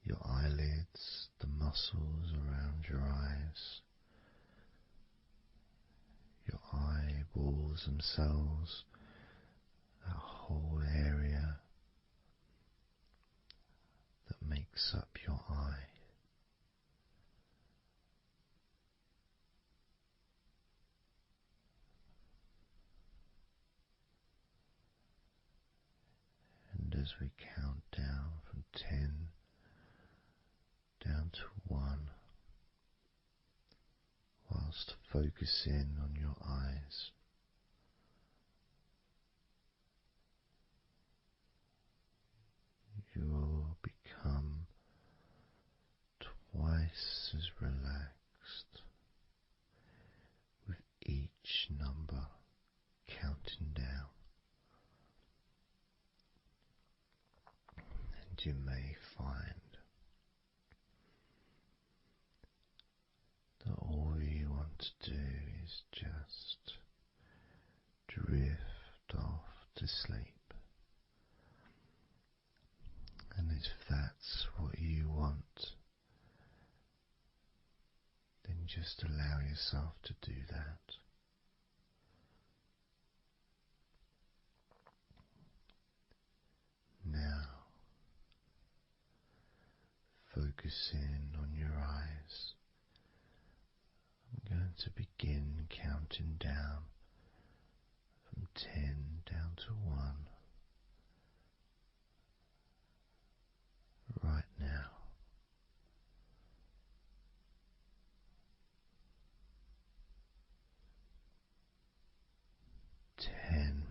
your eyelids, the muscles around your eyes, your eyeballs themselves, that whole area that makes up your eye. And as we count down from 10 down to 1, whilst focusing on your eyes, you will become twice as relaxed with each number counting down. And you may find that all you want to do is just drift off to sleep. And if that's what you want, then just allow yourself to do that. Now, focusing on your eyes, I'm going to begin counting down from 10 down to 1 right now. 10. 9.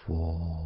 4.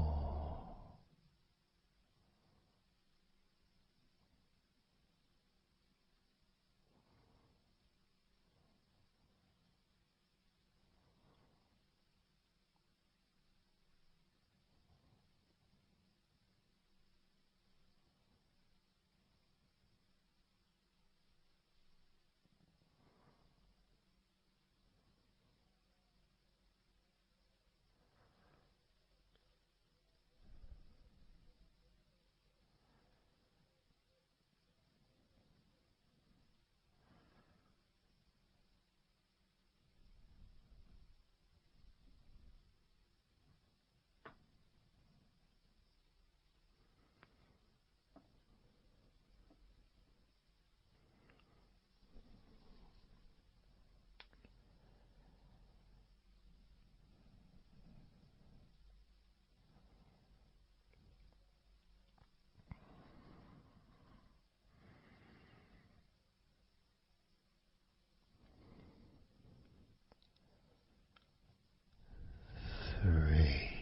3.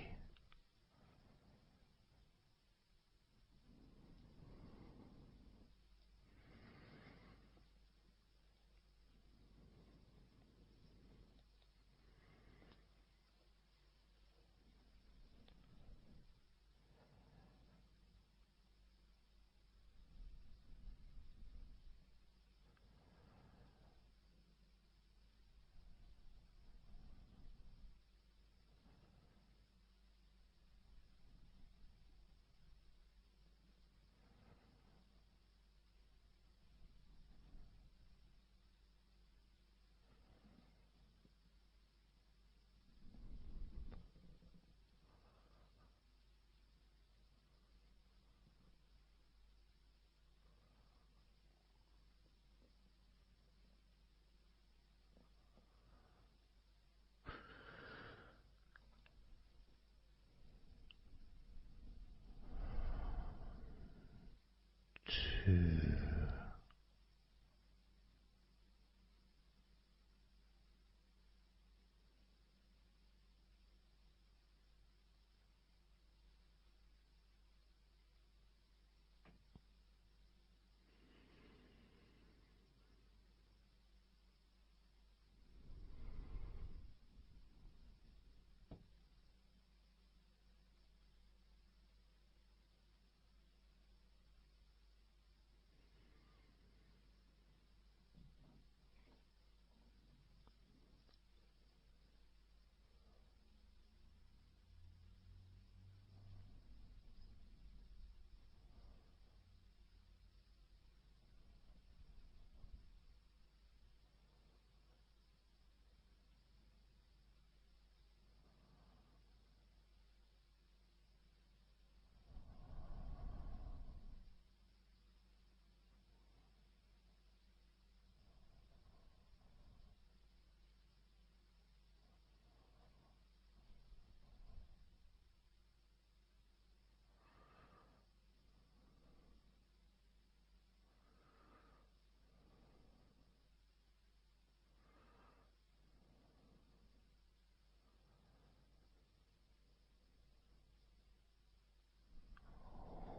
Two.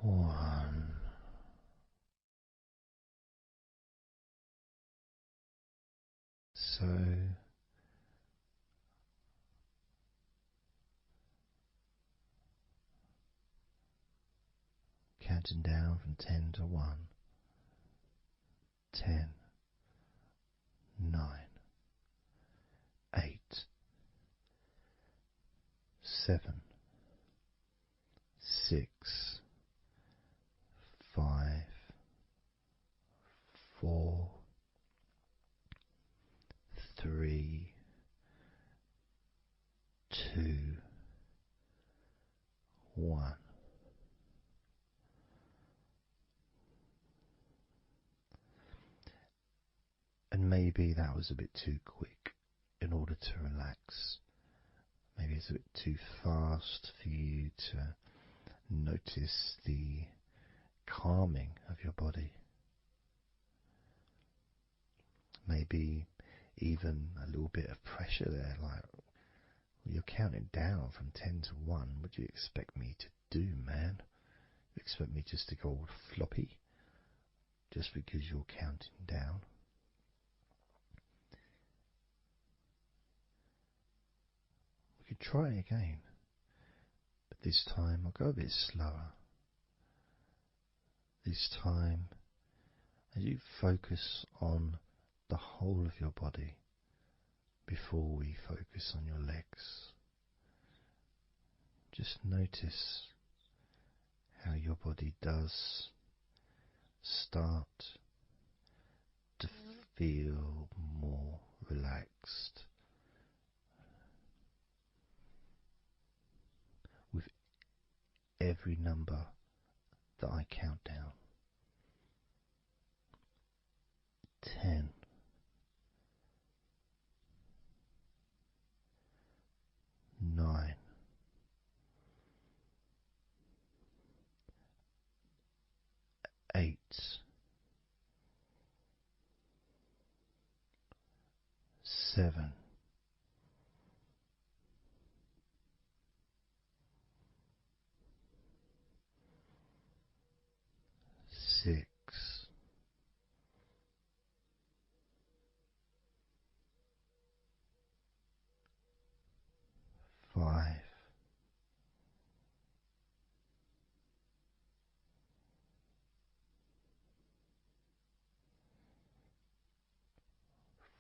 One. So counting down from 10 to 1. 10, 9, 8, 7, 6, 5, 4, 3, 2, 1. And maybe that was a bit too quick in order to relax. Maybe it's a bit too fast for you to notice the calming of your body. Maybe even a little bit of pressure there, like Well, you're counting down from 10 to 1. What do you expect me to do, man? You expect me just to go all floppy just because you're counting down? We could try again, but this time I'll go a bit slower. This time, as you focus on the whole of your body before we focus on your legs, just notice how your body does start to feel more relaxed with every number that I count down. 10. 9. 8. 7. 6. 5.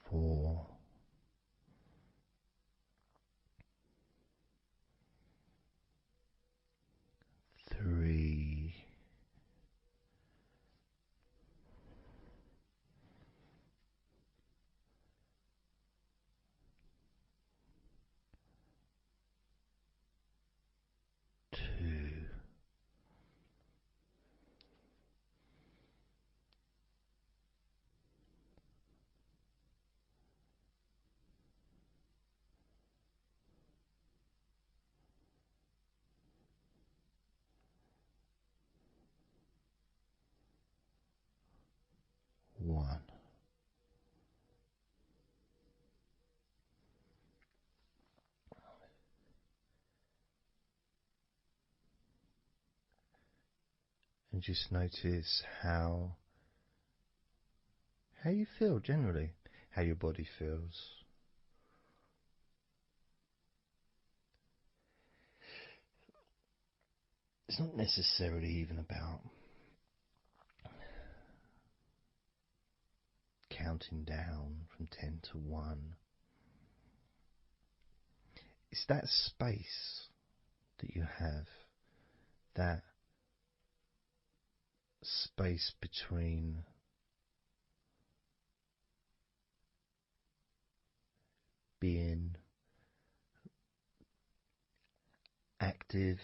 4. 3. 2. 1. And just notice how you feel generally, how your body feels. It's not necessarily even about counting down from 10 to 1. It's that space that you have, that space between being active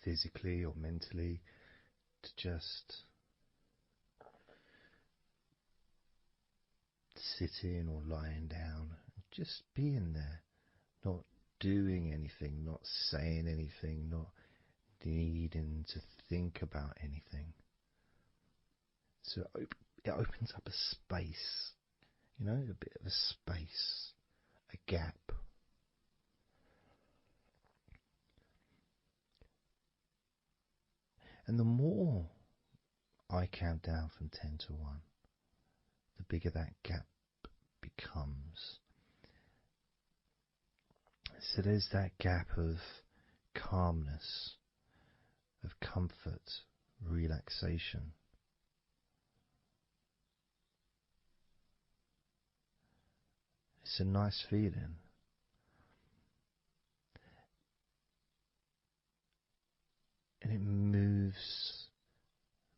physically or mentally to just sitting or lying down, just being there, not doing anything, not saying anything, not needing to think about anything. So it opens up a space, a bit of a space, a gap. And the more I count down from 10 to 1, the bigger that gap becomes. So there's that gap of calmness, of comfort, relaxation. It's a nice feeling. And it moves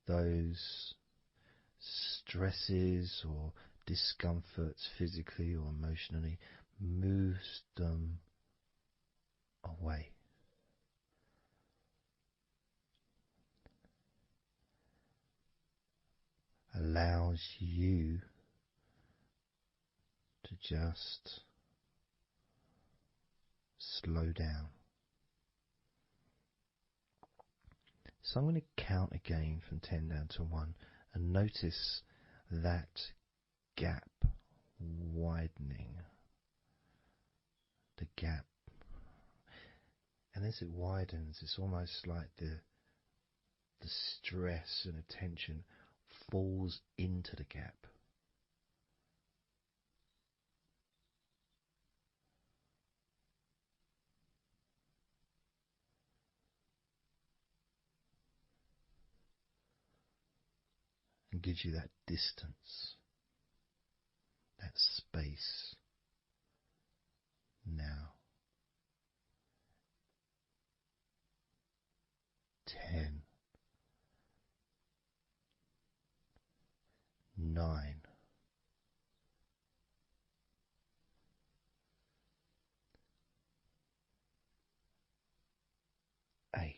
those stresses or discomforts physically or emotionally, moves them away. Allows you to just slow down. So I'm going to count again from 10 down to 1 and notice that gap widening. the gap. And as it widens, it's almost like the stress and attention falls into the gap. And gives you that distance, that space. Now, 10, 9, 8,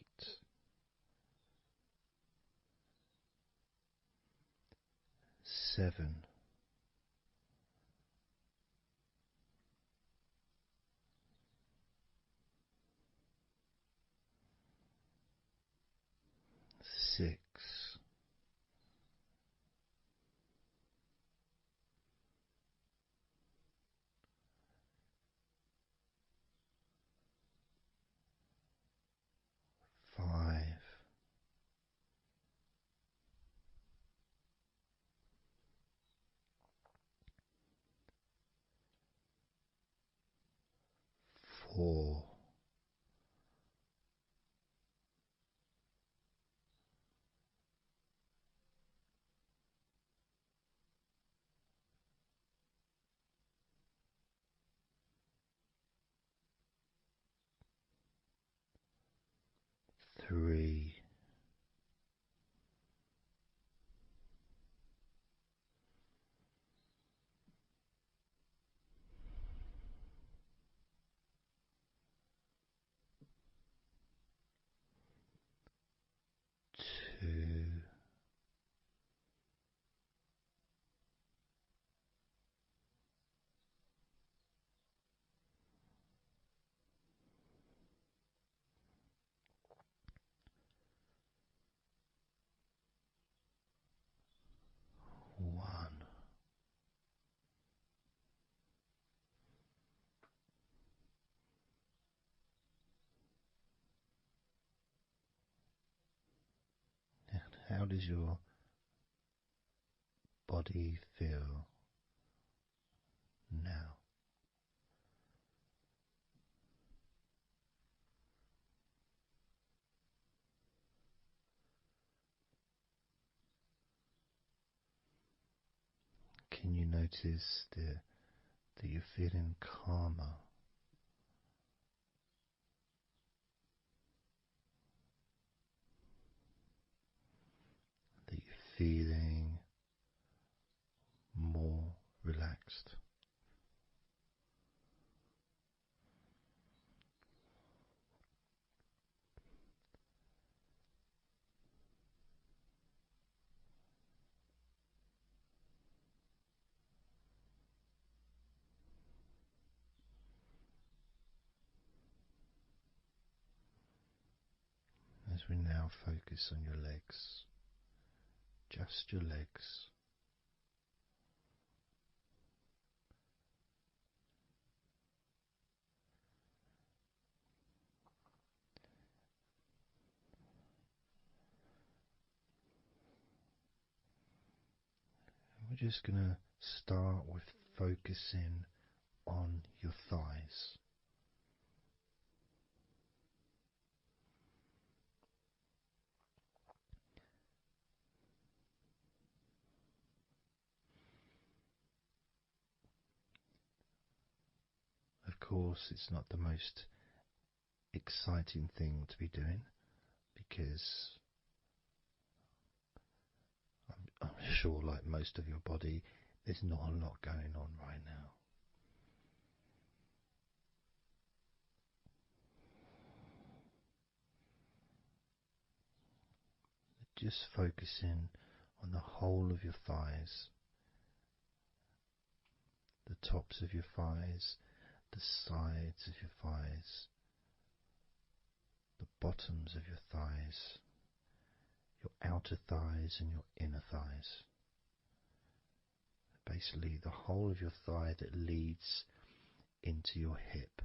7, 6, 5, 4, 3, 2, 1. And how does your body feel now? Can you notice that you're feeling calmer? That you're feeling more relaxed? As we now focus on your legs, just your legs. We're just going to start with focusing on your thighs. Of course, it's not the most exciting thing to be doing because I'm sure, like most of your body, there's not a lot going on right now. Just focusing on the whole of your thighs, the tops of your thighs, the sides of your thighs, the bottoms of your thighs, your outer thighs and your inner thighs. Basically the whole of your thigh that leads into your hip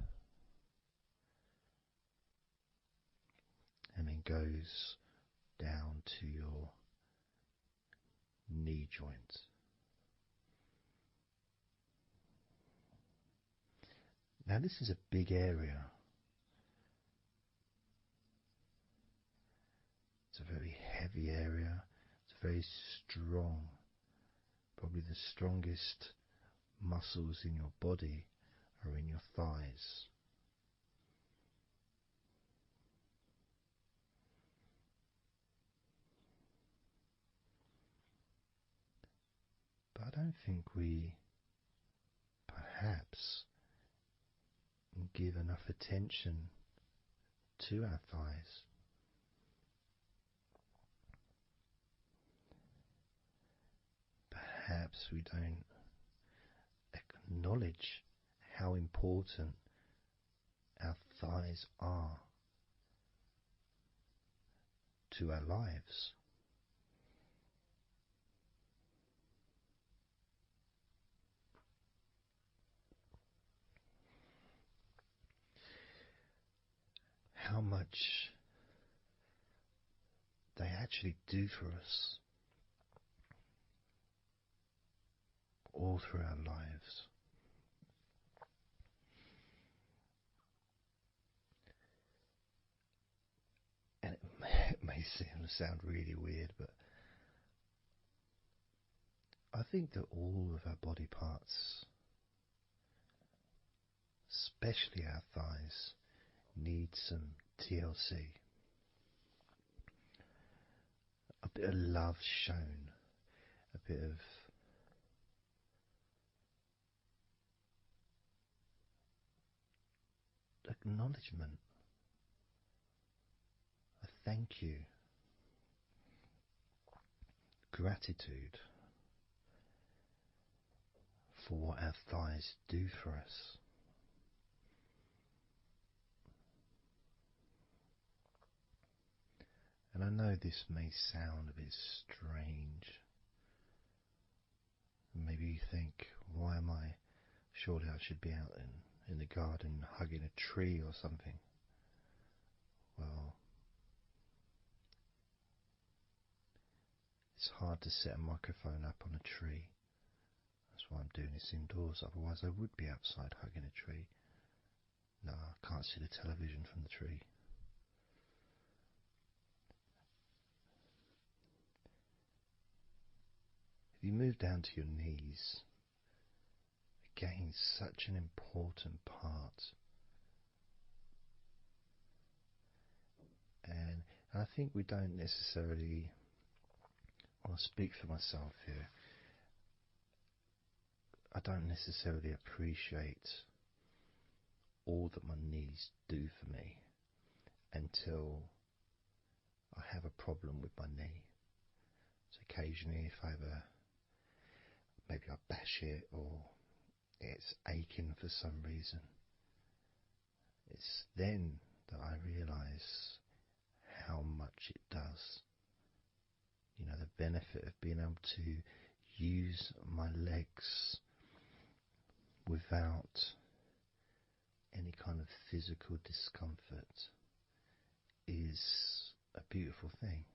and then goes down to your knee joint. Now this is a big area. It's a very heavy area. It's very strong. Probably the strongest muscles in your body are in your thighs. But I don't think we perhaps give enough attention to our thighs. Perhaps we don't acknowledge how important our thighs are to our lives. How much they actually do for us all through our lives. And it may sound really weird, but I think that all of our body parts, especially our thighs, need some TLC. A bit of love shown, a bit of acknowledgement, a thank you, gratitude for what our thighs do for us. And I know this may sound a bit strange. Maybe you think, why am I? Surely I should be out in the garden hugging a tree or something. Well, it's hard to set a microphone up on a tree. That's why I'm doing this indoors. Otherwise I would be outside hugging a tree. No, I can't see the television from the tree. If you move down to your knees, again, such an important part. And I think we don't necessarily, I'll speak for myself here, I don't necessarily appreciate all that my knees do for me until I have a problem with my knee. So occasionally if I have maybe I bash it or it's aching for some reason, it's then that I realise how much it does. You know, the benefit of being able to use my legs without any kind of physical discomfort is a beautiful thing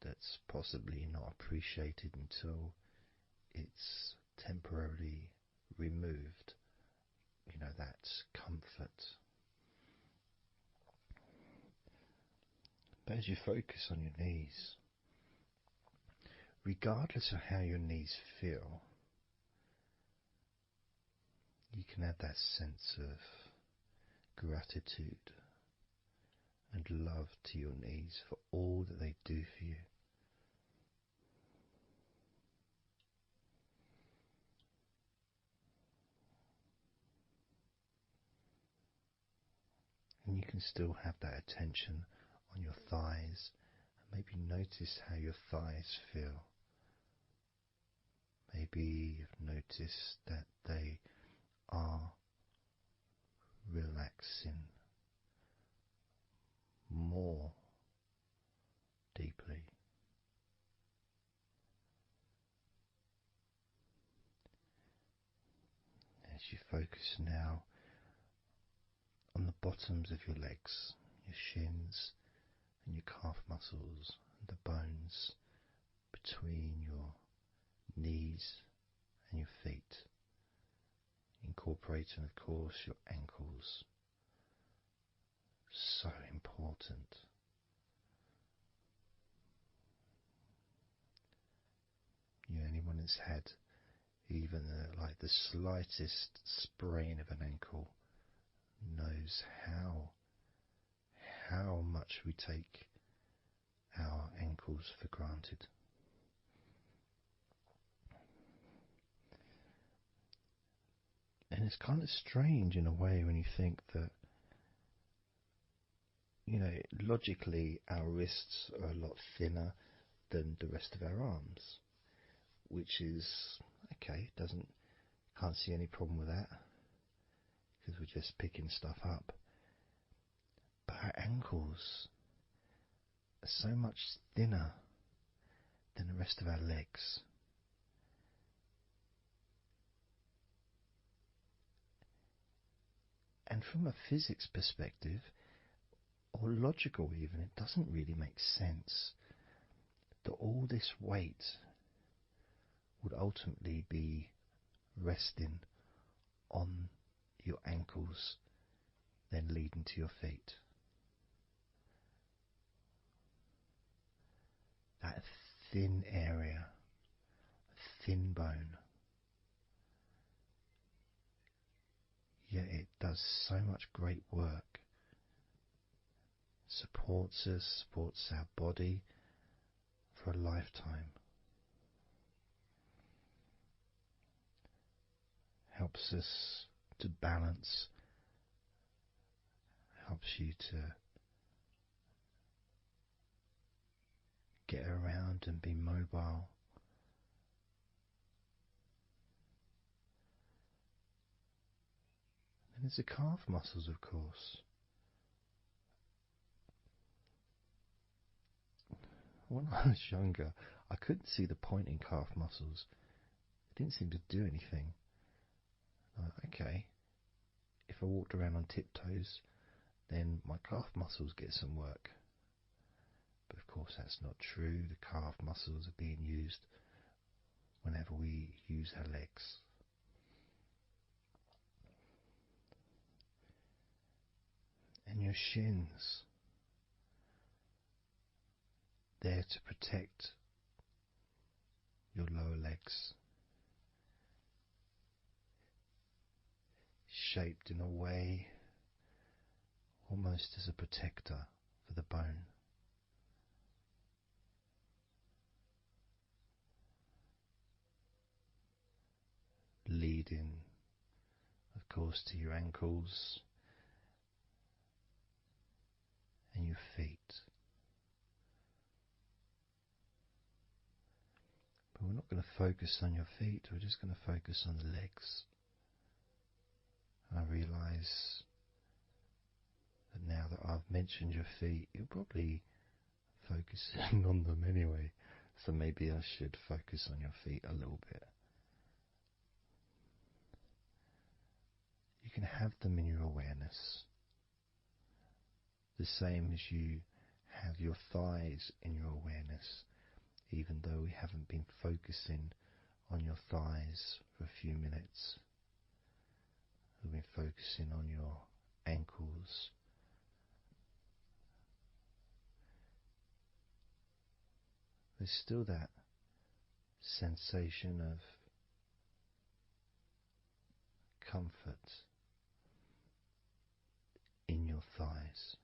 that's possibly not appreciated until it's temporarily removed, you know, that comfort. But as you focus on your knees, regardless of how your knees feel, you can have that sense of gratitude and love to your knees for all that they do for you. And you can still have that attention on your thighs and maybe notice how your thighs feel. Maybe you've noticed that they are relaxing more deeply. As you focus now on the bottoms of your legs, your shins and your calf muscles and the bones between your knees and your feet, incorporating, of course, your ankles. So important. Anyone that's had even like the slightest sprain of an ankle knows how much we take our ankles for granted. And it's kind of strange in a way when you think that, logically our wrists are a lot thinner than the rest of our arms, which is okay, can't see any problem with that because we're just picking stuff up. But our ankles are so much thinner than the rest of our legs. And from a physics perspective, or logical even, it doesn't really make sense that all this weight would ultimately be resting on your ankles, then leading to your feet. That thin area, thin bone, yet it does so much great work. Supports us, supports our body for a lifetime. Helps us to balance, helps you to get around and be mobile. And there's the calf muscles, of course. When I was younger, I couldn't see the point in calf muscles. It didn't seem to do anything. Okay, if I walked around on tiptoes, then my calf muscles get some work. But of course that's not true. The calf muscles are being used whenever we use our legs. And your shins, there to protect your lower legs, shaped in a way almost as a protector for the bone. Leading, of course, to your ankles and your feet. But we're not going to focus on your feet, we're just going to focus on the legs. I realise that now that I've mentioned your feet, you're probably focusing on them anyway, so maybe I should focus on your feet a little bit. You can have them in your awareness, the same as you have your thighs in your awareness, even though we haven't been focusing on your thighs for a few minutes. We've been focusing on your ankles, there's still that sensation of comfort in your thighs.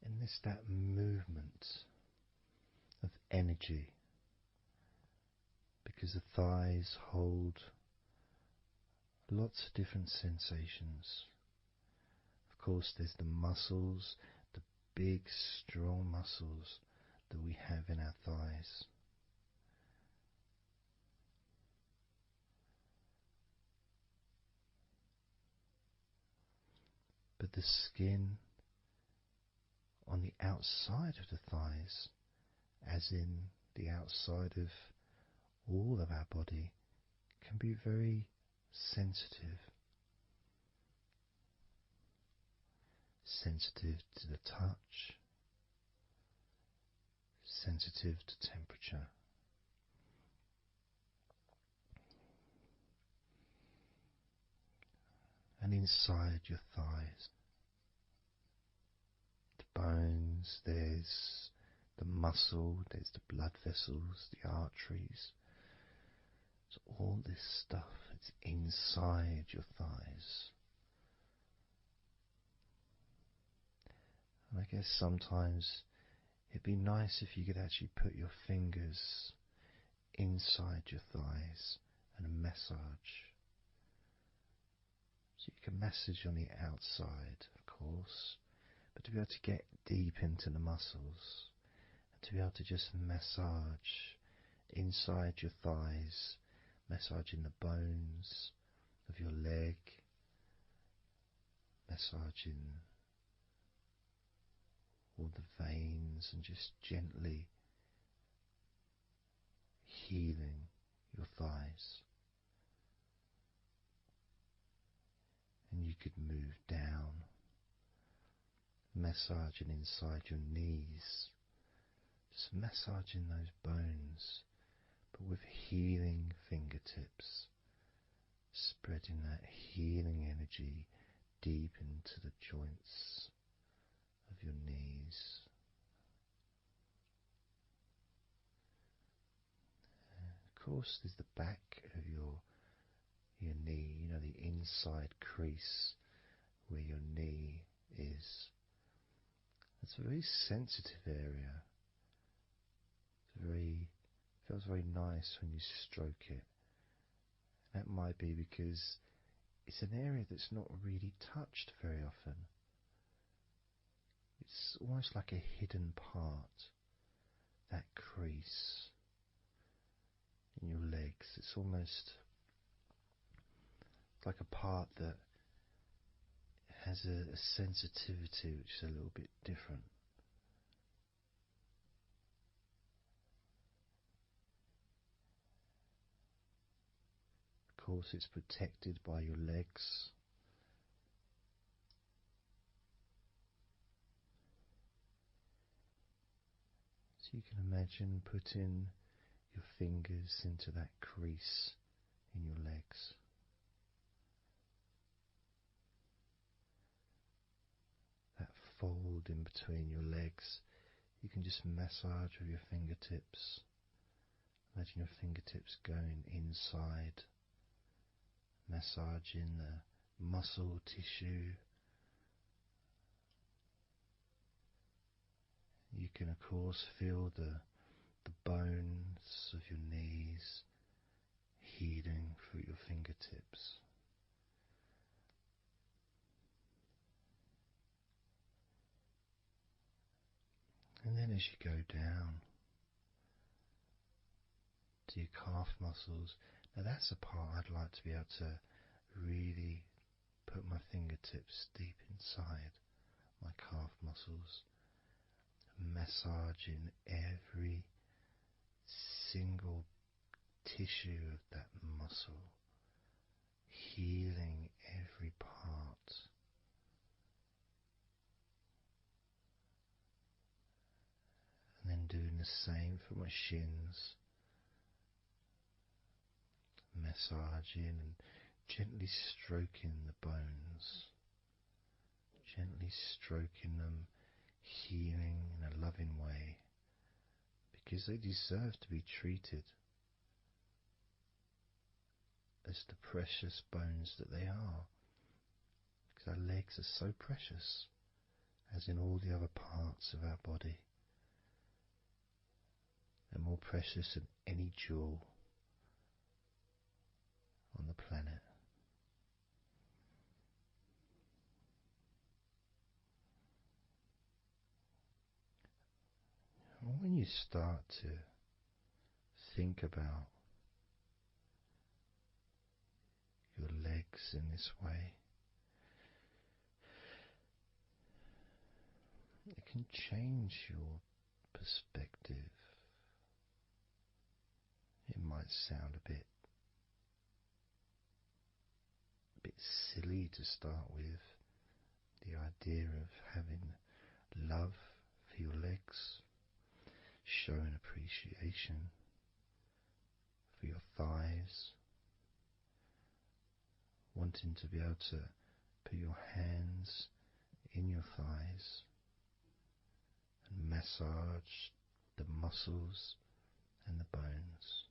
And there's that movement of energy, because the thighs hold lots of different sensations. Of course, there's the muscles, the big, strong muscles that we have in our thighs. But the skin on the outside of the thighs, as in the outside of all of our body, can be very sensitive. sensitive to the touch, sensitive to temperature. And inside your thighs, the bones, there's the muscle, there's the blood vessels, the arteries. So all this stuff, it's inside your thighs. And I guess sometimes it'd be nice if you could actually put your fingers inside your thighs and massage. So you can massage on the outside, of course, but to be able to get deep into the muscles, and to be able to just massage inside your thighs, massaging the bones of your leg, massaging all the veins, and just gently healing your thighs. And you could move down, massaging inside your knees, just massaging those bones, but with healing fingertips, spreading that healing energy deep into the joints of your knees. Of course, there's the back of your knee, you know, the inside crease where your knee is. It's a very sensitive area. Feels very nice when you stroke it. That might be because it's an area that's not really touched very often. It's almost like a hidden part, that crease in your legs. It's almost like a part that has a sensitivity which is a little bit different. Of course, it's protected by your legs. So you can imagine putting your fingers into that crease in your legs. That fold in between your legs, you can just massage with your fingertips. Imagine your fingertips going inside, massaging the muscle tissue. You can of course feel the bones of your knees healing through your fingertips. And then as you go down to your calf muscles, now that's a part I'd like to be able to really put my fingertips deep inside my calf muscles, massaging every single tissue of that muscle, healing every part. And then doing the same for my shins, massaging and gently stroking the bones, gently stroking them, healing in a loving way, because they deserve to be treated as the precious bones that they are, because our legs are so precious, as in all the other parts of our body. They're more precious than any jewel on the planet. And when you start to think about your legs in this way, it can change your perspective. It might sound a bit silly to start with, the idea of having love for your legs, showing appreciation for your thighs, wanting to be able to put your hands in your thighs and massage the muscles and the bones,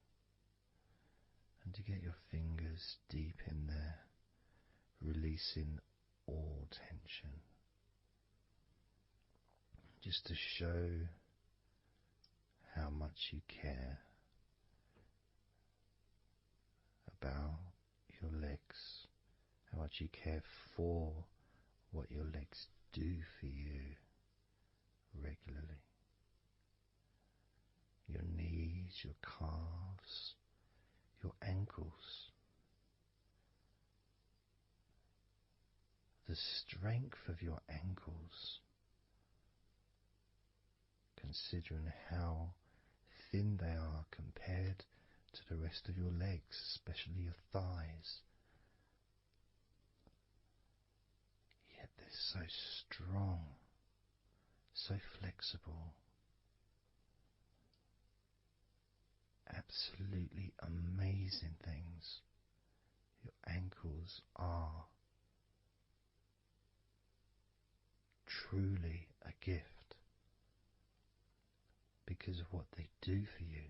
and to get your fingers deep in there, releasing all tension, just to show how much you care about your legs, how much you care for what your legs do for you regularly. Your knees, your calves, your ankles. The strength of your ankles, considering how thin they are compared to the rest of your legs, especially your thighs. Yet they're so strong, so flexible. Absolutely amazing things. Your ankles are truly a gift because of what they do for you.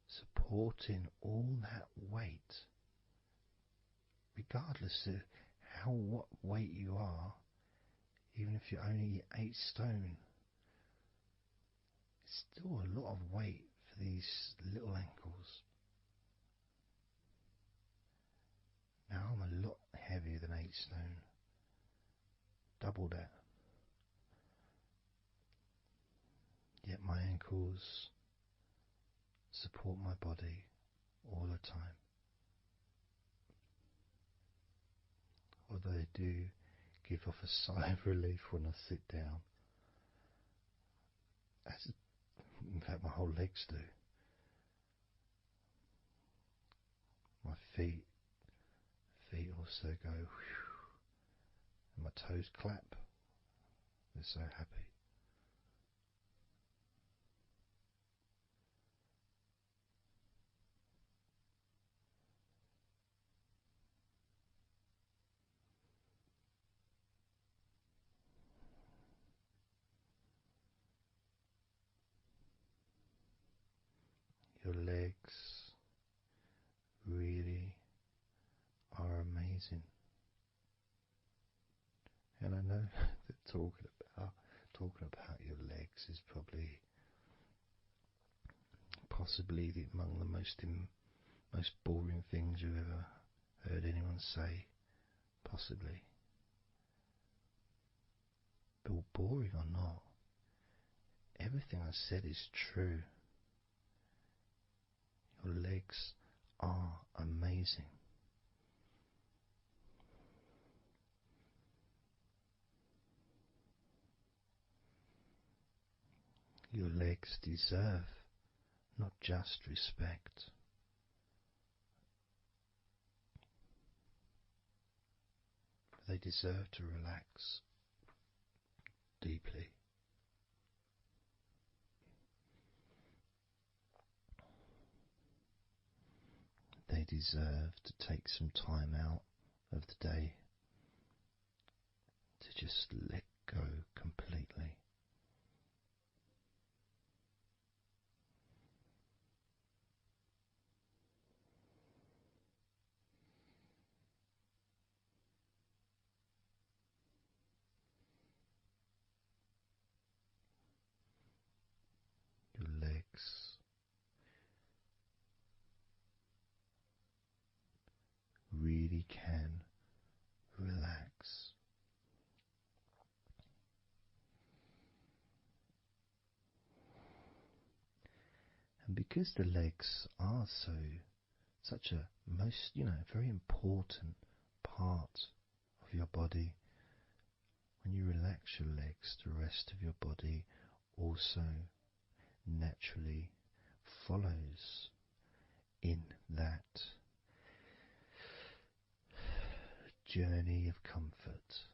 Supporting all that weight, regardless of what weight you are, even if you're only 8 stone, it's still a lot of weight for these little ankles. Now I'm a lot heavier than 8 stone, double that. Yet my ankles support my body all the time. Although they do give off a sigh of relief when I sit down. In fact, my whole legs do. My feet also go whew, and my toes clap. They're so happy. Your legs really are amazing. And I know that talking about your legs is probably possibly among the most boring things you've ever heard anyone say, possibly. But boring or not, everything I said is true. Your legs are amazing. Your legs deserve not just respect, but they deserve to relax deeply. They deserve to take some time out of the day to just let go completely. Your legs really can relax. And because the legs are such a very important part of your body, when you relax your legs, the rest of your body also naturally follows in that journey of comfort.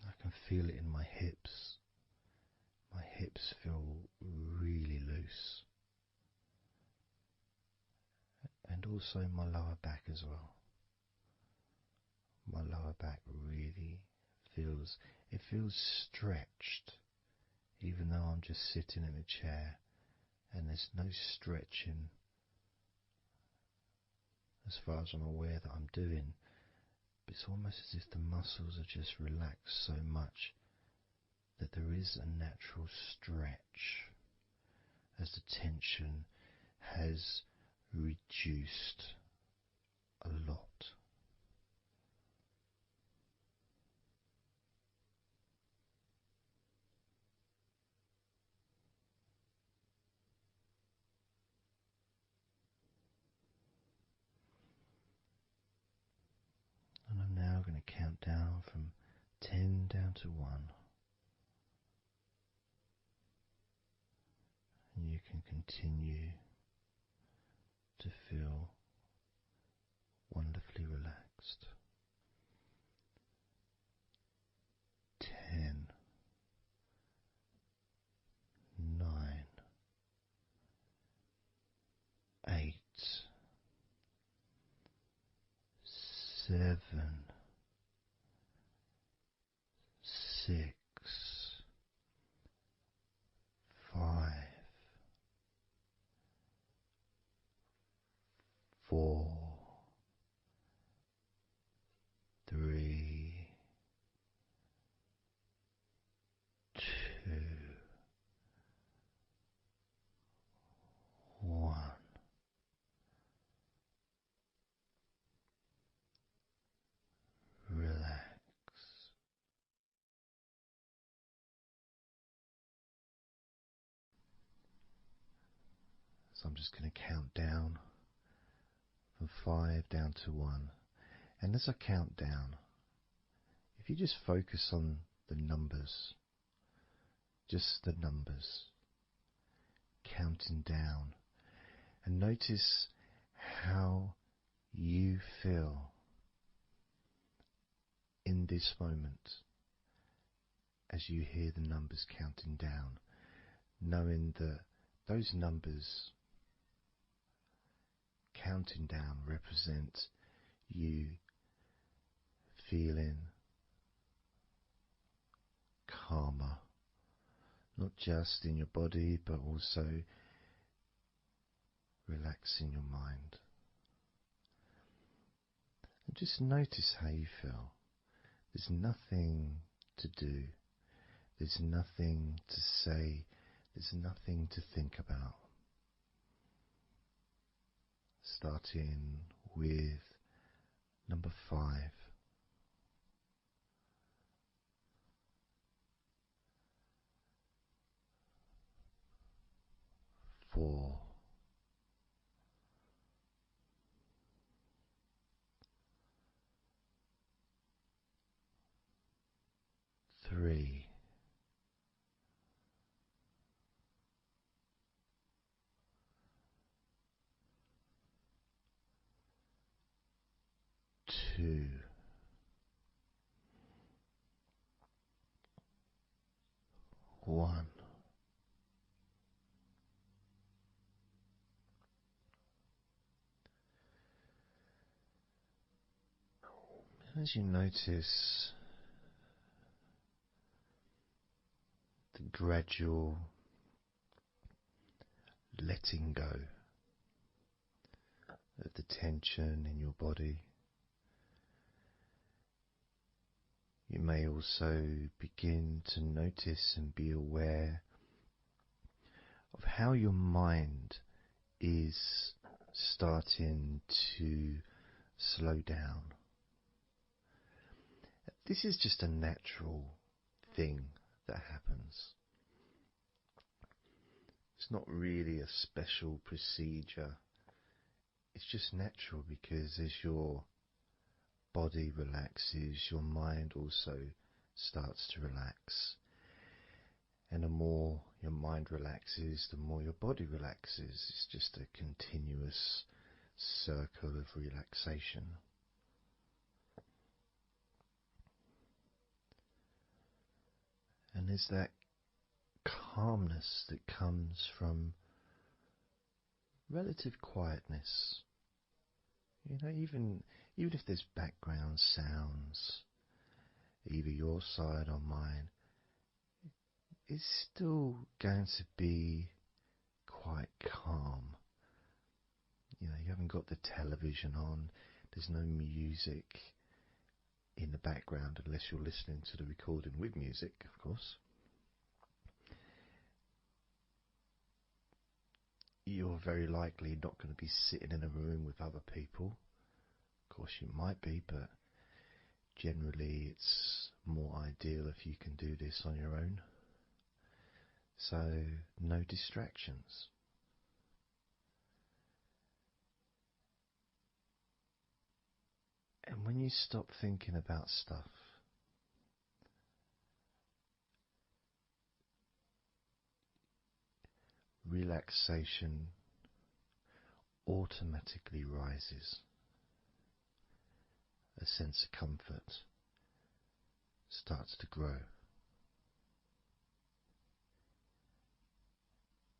I can feel it in my hips. My hips feel really loose. And also my lower back as well. My lower back really feels stretched, even though I'm just sitting in a chair and there's no stretching as far as I'm aware that I'm doing. But it's almost as if the muscles are just relaxed so much that there is a natural stretch as the tension has reduced a lot. And I'm now going to count down from 10 down to 1. And you can continue to feel wonderfully relaxed. 10, 9, 8, 7, 6, 5, 4, 3, 2, 1. Relax. So I'm just going to count down from 5 down to 1. And as I count down, if you just focus on the numbers, just the numbers, counting down, and notice how you feel in this moment as you hear the numbers counting down, knowing that those numbers counting down represent you feeling calmer, not just in your body but also relaxing your mind. And just notice how you feel. There's nothing to do, there's nothing to say, there's nothing to think about. Starting with number 5. 4. 3. 2. 1. As you notice the gradual letting go of the tension in your body, you may also begin to notice and be aware of how your mind is starting to slow down. This is just a natural thing that happens. It's not really a special procedure. It's just natural because as your body relaxes, your mind also starts to relax. And the more your mind relaxes, the more your body relaxes. It's just a continuous circle of relaxation. And there's that calmness that comes from relative quietness. You know, even if there's background sounds, either your side or mine, it's still going to be quite calm. You know, you haven't got the television on, there's no music in the background unless you're listening to the recording with music, of course. You're very likely not going to be sitting in a room with other people. Of course you might be, but generally it's more ideal if you can do this on your own. So no distractions. And when you stop thinking about stuff, relaxation automatically rises. A sense of comfort starts to grow.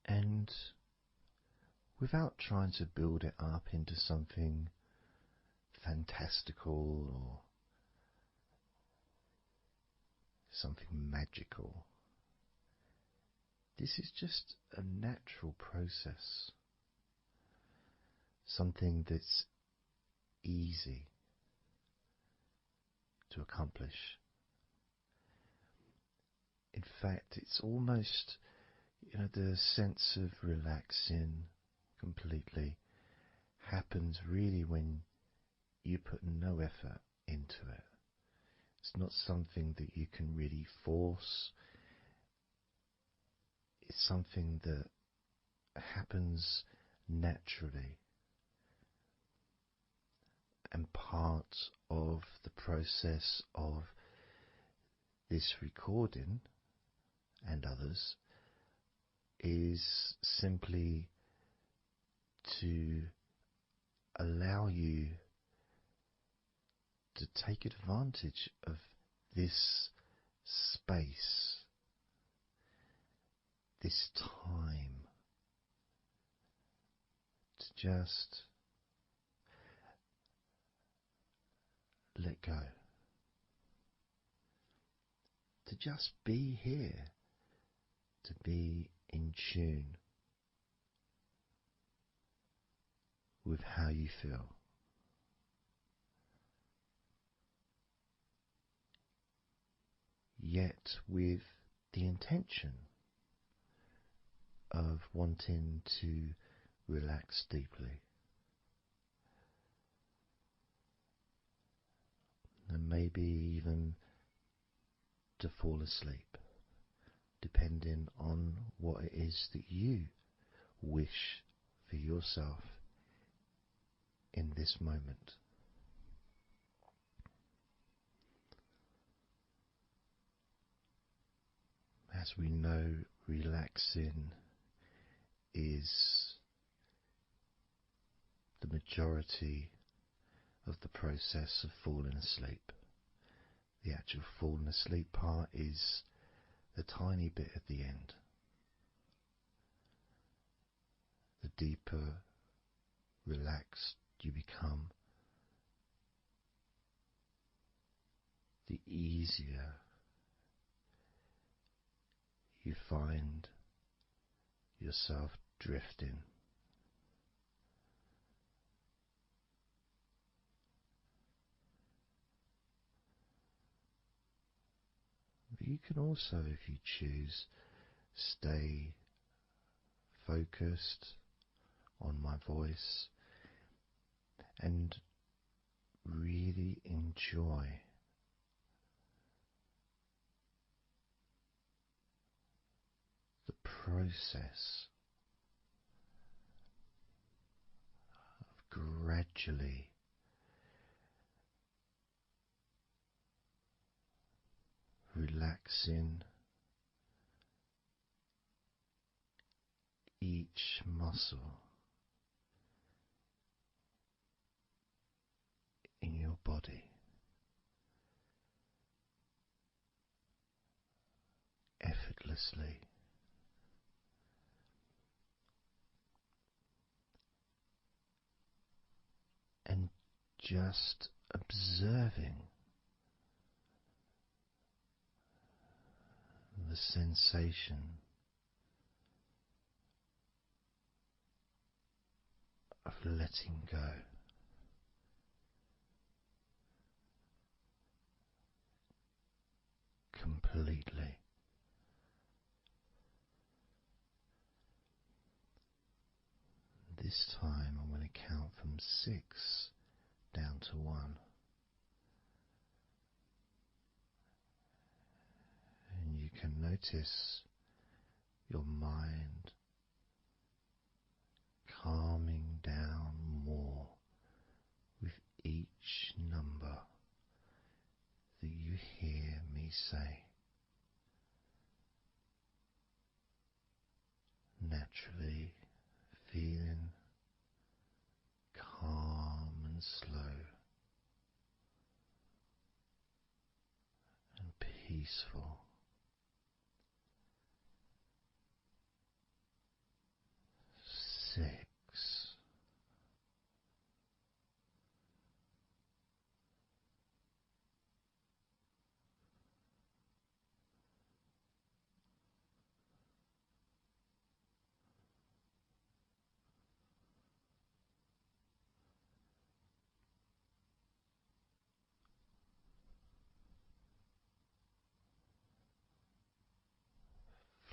And without trying to build it up into something fantastical or something magical, this is just a natural process. Something that's easy to accomplish. In fact, it's almost, the sense of relaxing completely happens really when you put no effort into it. It's not something that you can really force. It's something that happens naturally. And part of the process of this recording and others is simply to allow you to take advantage of this space, this time, to just let go, to just be here, to be in tune with how you feel. Yet with the intention of wanting to relax deeply. And maybe even to fall asleep, depending on what it is that you wish for yourself in this moment. As we know, relaxing is the majority of the process of falling asleep. The actual falling asleep part is the tiny bit at the end. The deeper relaxed you become, the easier you find yourself drifting. But you can also, if you choose, stay focused on my voice and really enjoy the process of gradually relaxing each muscle in your body effortlessly, and just observing the sensation of letting go. Completely. This time I'm going to count from 6 down to 1. And you can notice your mind calming down more with each number that you hear me say. Naturally feeling calm and slow and peaceful. 6.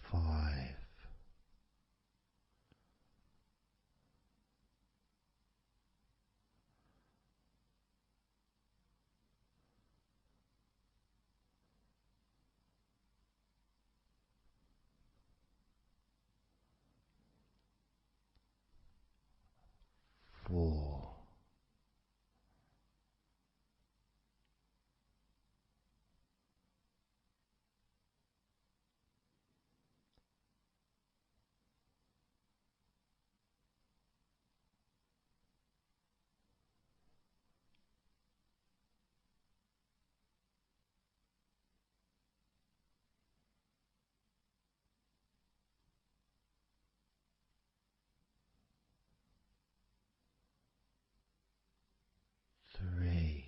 5. 4. 3.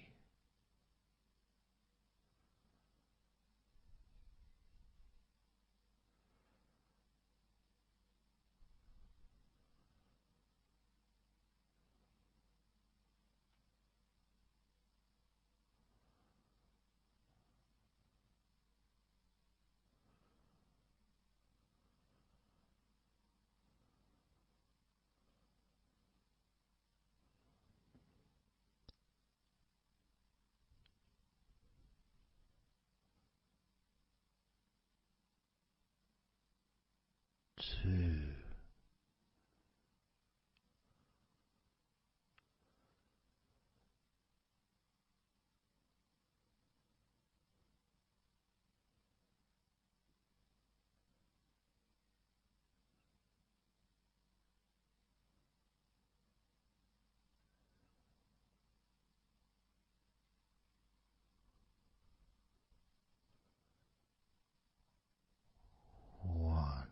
2. One.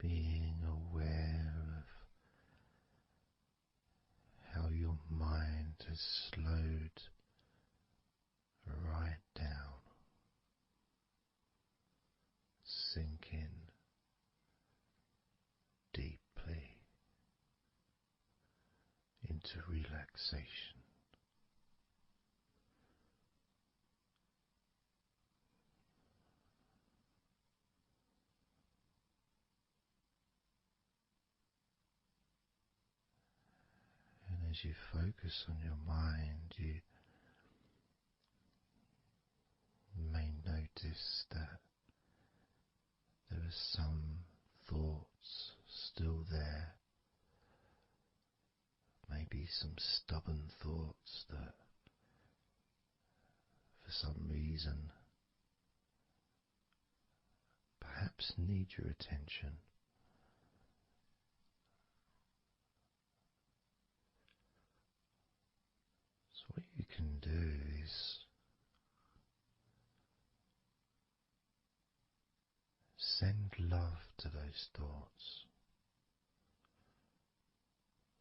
Being aware of how your mind has slowed right down, sinking deeply into relaxation. And as you focus on your mind, you may notice notice that there are some thoughts still there, maybe some stubborn thoughts that for some reason perhaps need your attention. So what you can do is send love to those thoughts.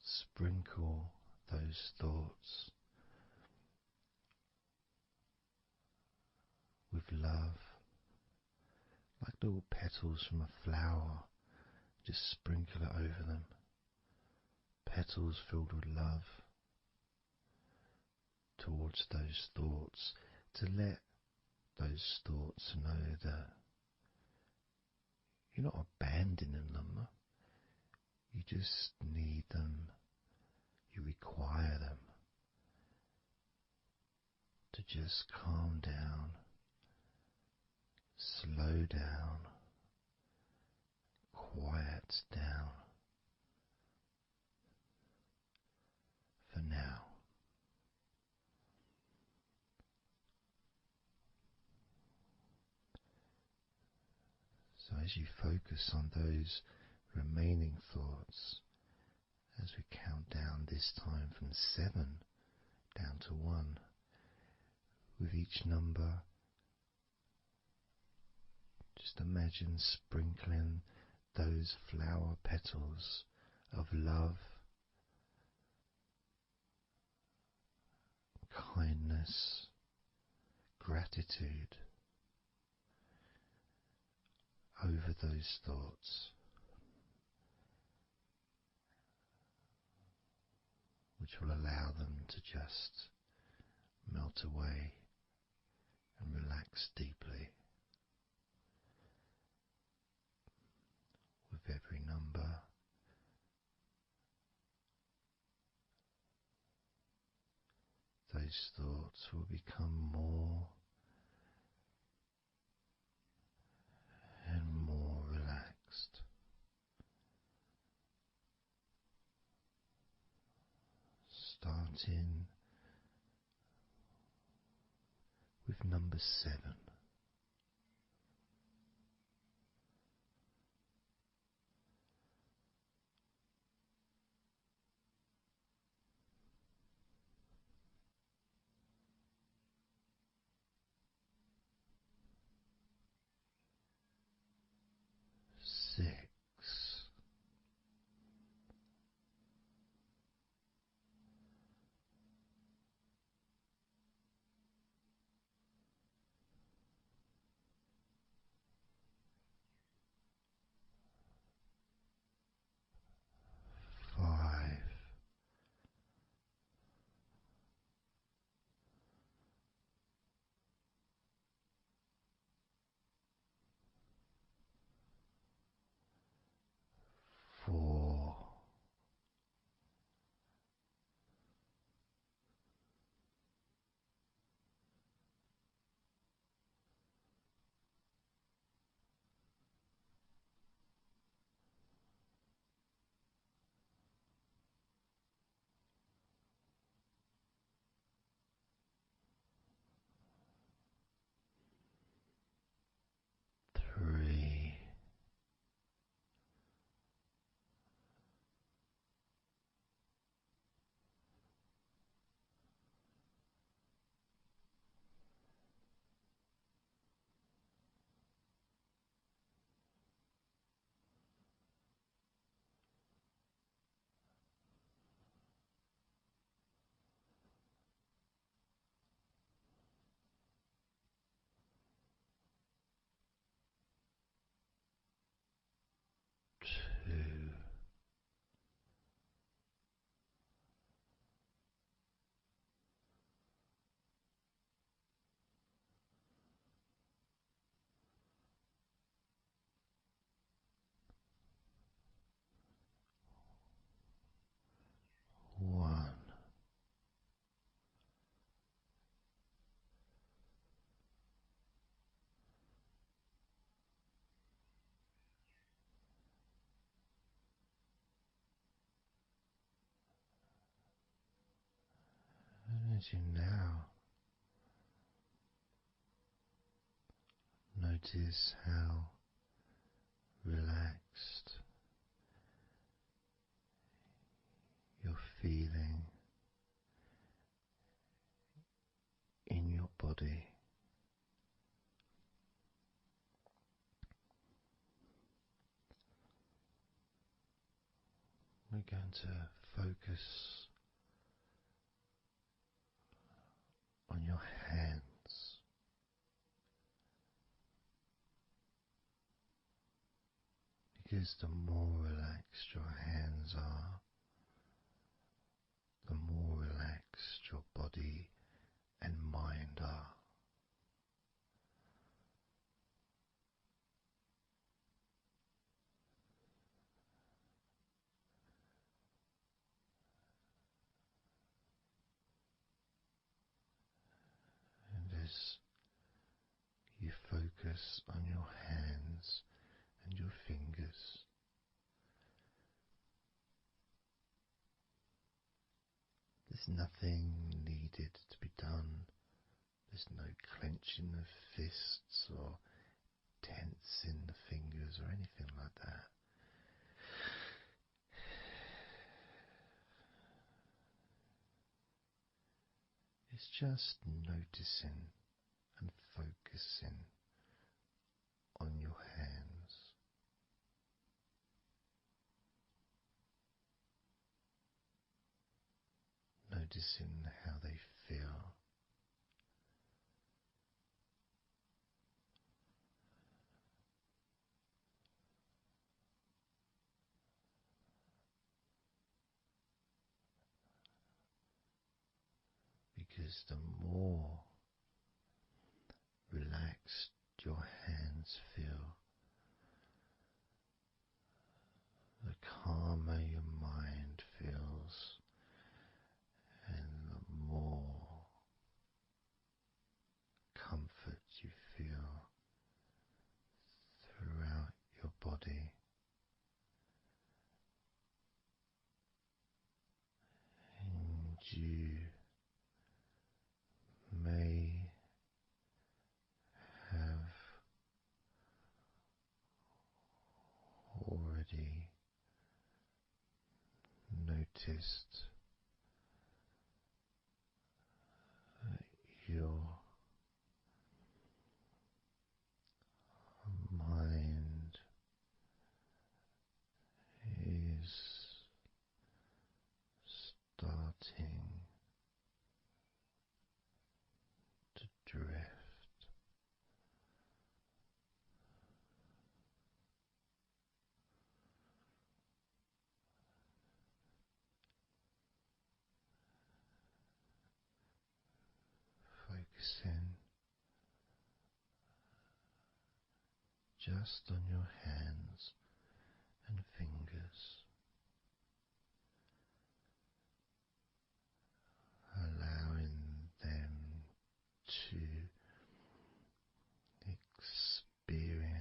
Sprinkle those thoughts with love, like little petals from a flower. Just sprinkle it over them. Petals filled with love towards those thoughts, to let those thoughts know that you're not abandoning them. You just need them. You require them to just calm down, slow down, quiet down for now. So as you focus on those remaining thoughts, as we count down this time from 7 down to 1, with each number, just imagine sprinkling those flower petals of love, kindness, gratitude over those thoughts, which will allow them to just melt away and relax deeply. With every number, those thoughts will become more and more relaxed. Starting with number 7. 6. 5. as you now notice how relaxed you're feeling in your body. We're going to focus on your hands. Because the more relaxed your hands are, the more relaxed your body and mind are. And as you focus on your hands and your fingers, there's nothing needed to be done. There's no clenching of fists or tensing the fingers or anything like that. It's just noticing and focusing on your hands. Noticing how they feel. Because the more relaxed your hands feel, the calmer your mind feels, and the more comfort you feel throughout your body. And you may have already noticed that your mind is starting to drift. Focusing just on your hands and fingers, allowing them to experience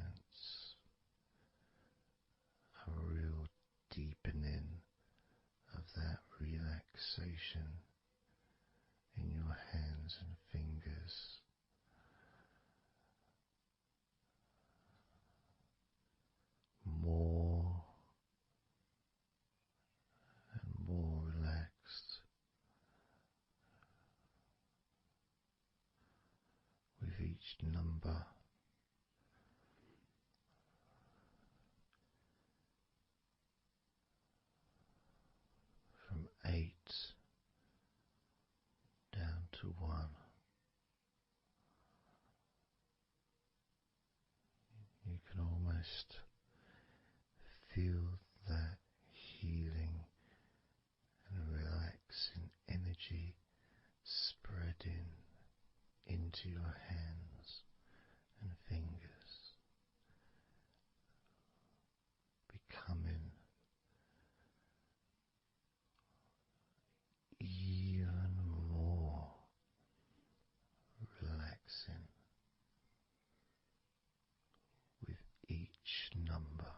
a real deepening of that relaxation in your hands and fingers. More and more relaxed with each number. From 8 down to 1. You can almost feel that healing and relaxing energy spreading into your hands and fingers, becoming even more relaxing with each number.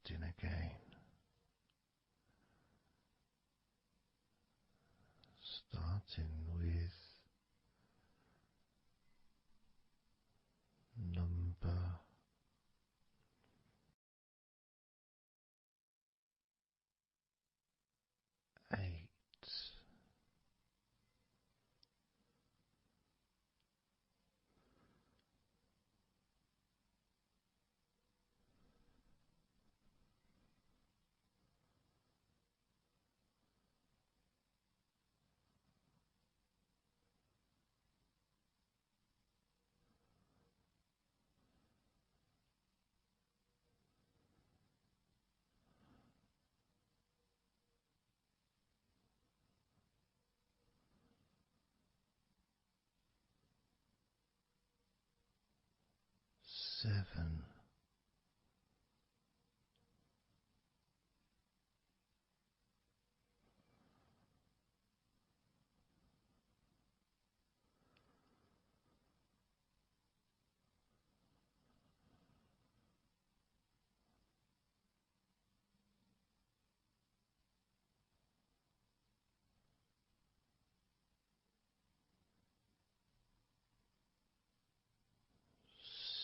resting again. Starting with number 8. 7.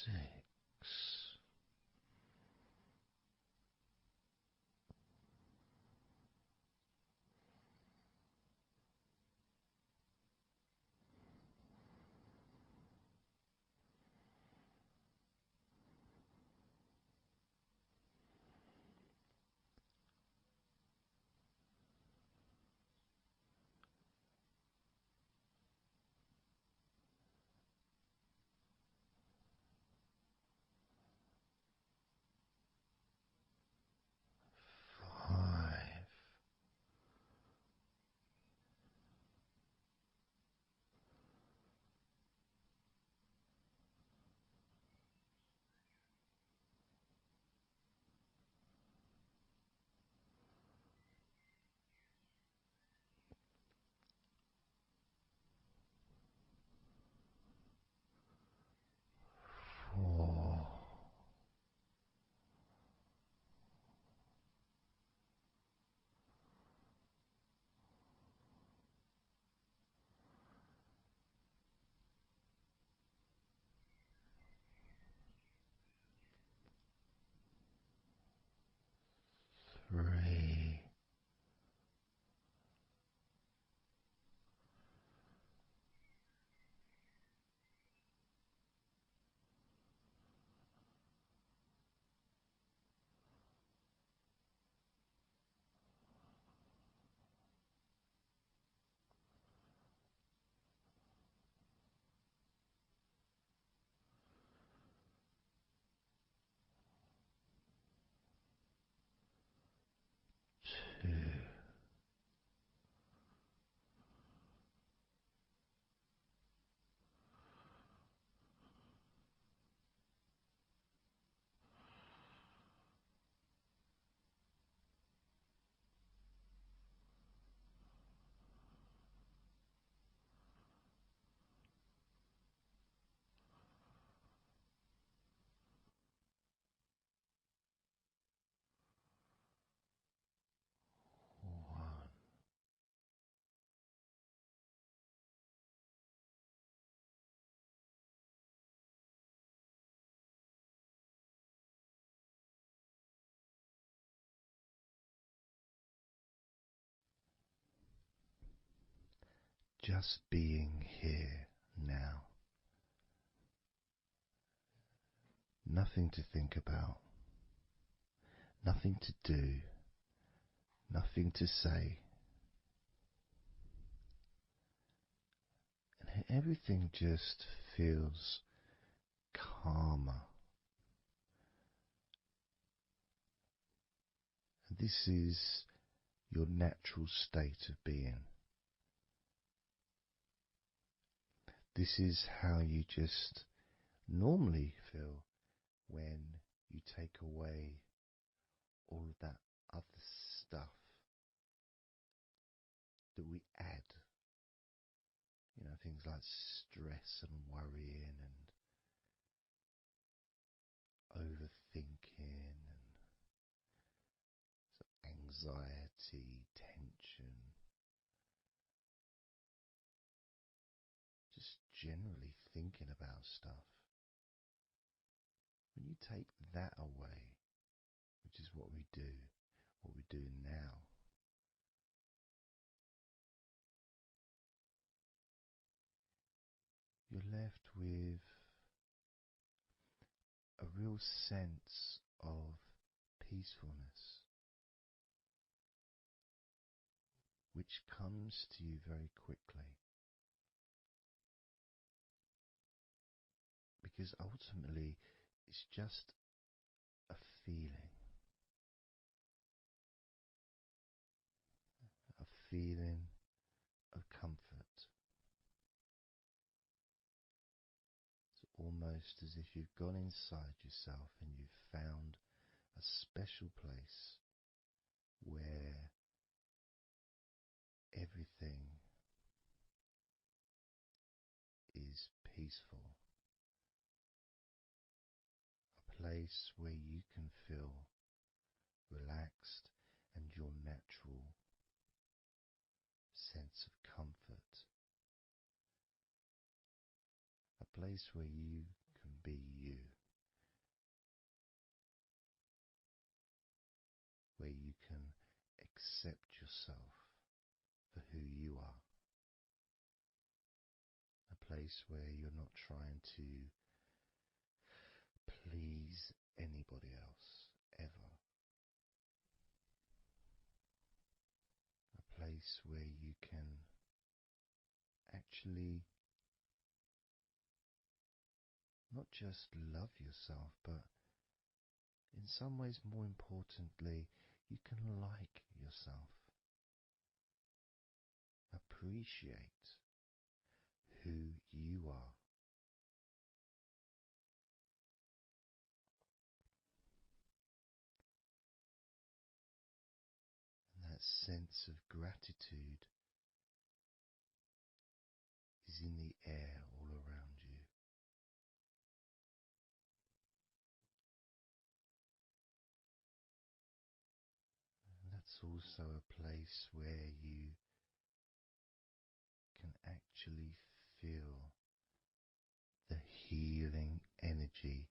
6. 5. 4. 3. 2. 1. Just being here now. Nothing to think about, nothing to do, nothing to say. And everything just feels calmer. And this is your natural state of being. This is how you just normally feel when you take away all of that other stuff that we add. Things like stress and worrying and overthinking and anxiety, tension, just generally thinking about stuff. When you take that away, which is what we do, what we're doing now, you're left with a real sense of peacefulness, which comes to you very quickly. Because ultimately, it's just a feeling. A feeling of comfort. It's almost as if you've gone inside yourself and you've found a special place where everything is peaceful. A place where you can feel relaxed and your natural sense of comfort. A place where you can be you. Where you can accept yourself for who you are. A place where you're not trying to please anybody else, ever. A place where you can actually not just love yourself, but in some ways, more importantly, you can like yourself. Appreciate who you are. And that sense of gratitude is in the air all around you. And that's also a place where you can actually feel the healing energy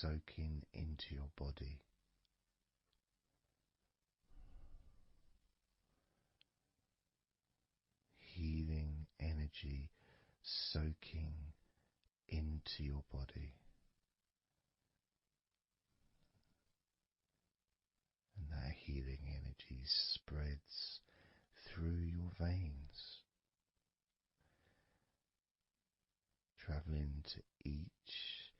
soaking into your body. Healing energy soaking into your body. And that healing energy spreads through your veins, traveling to each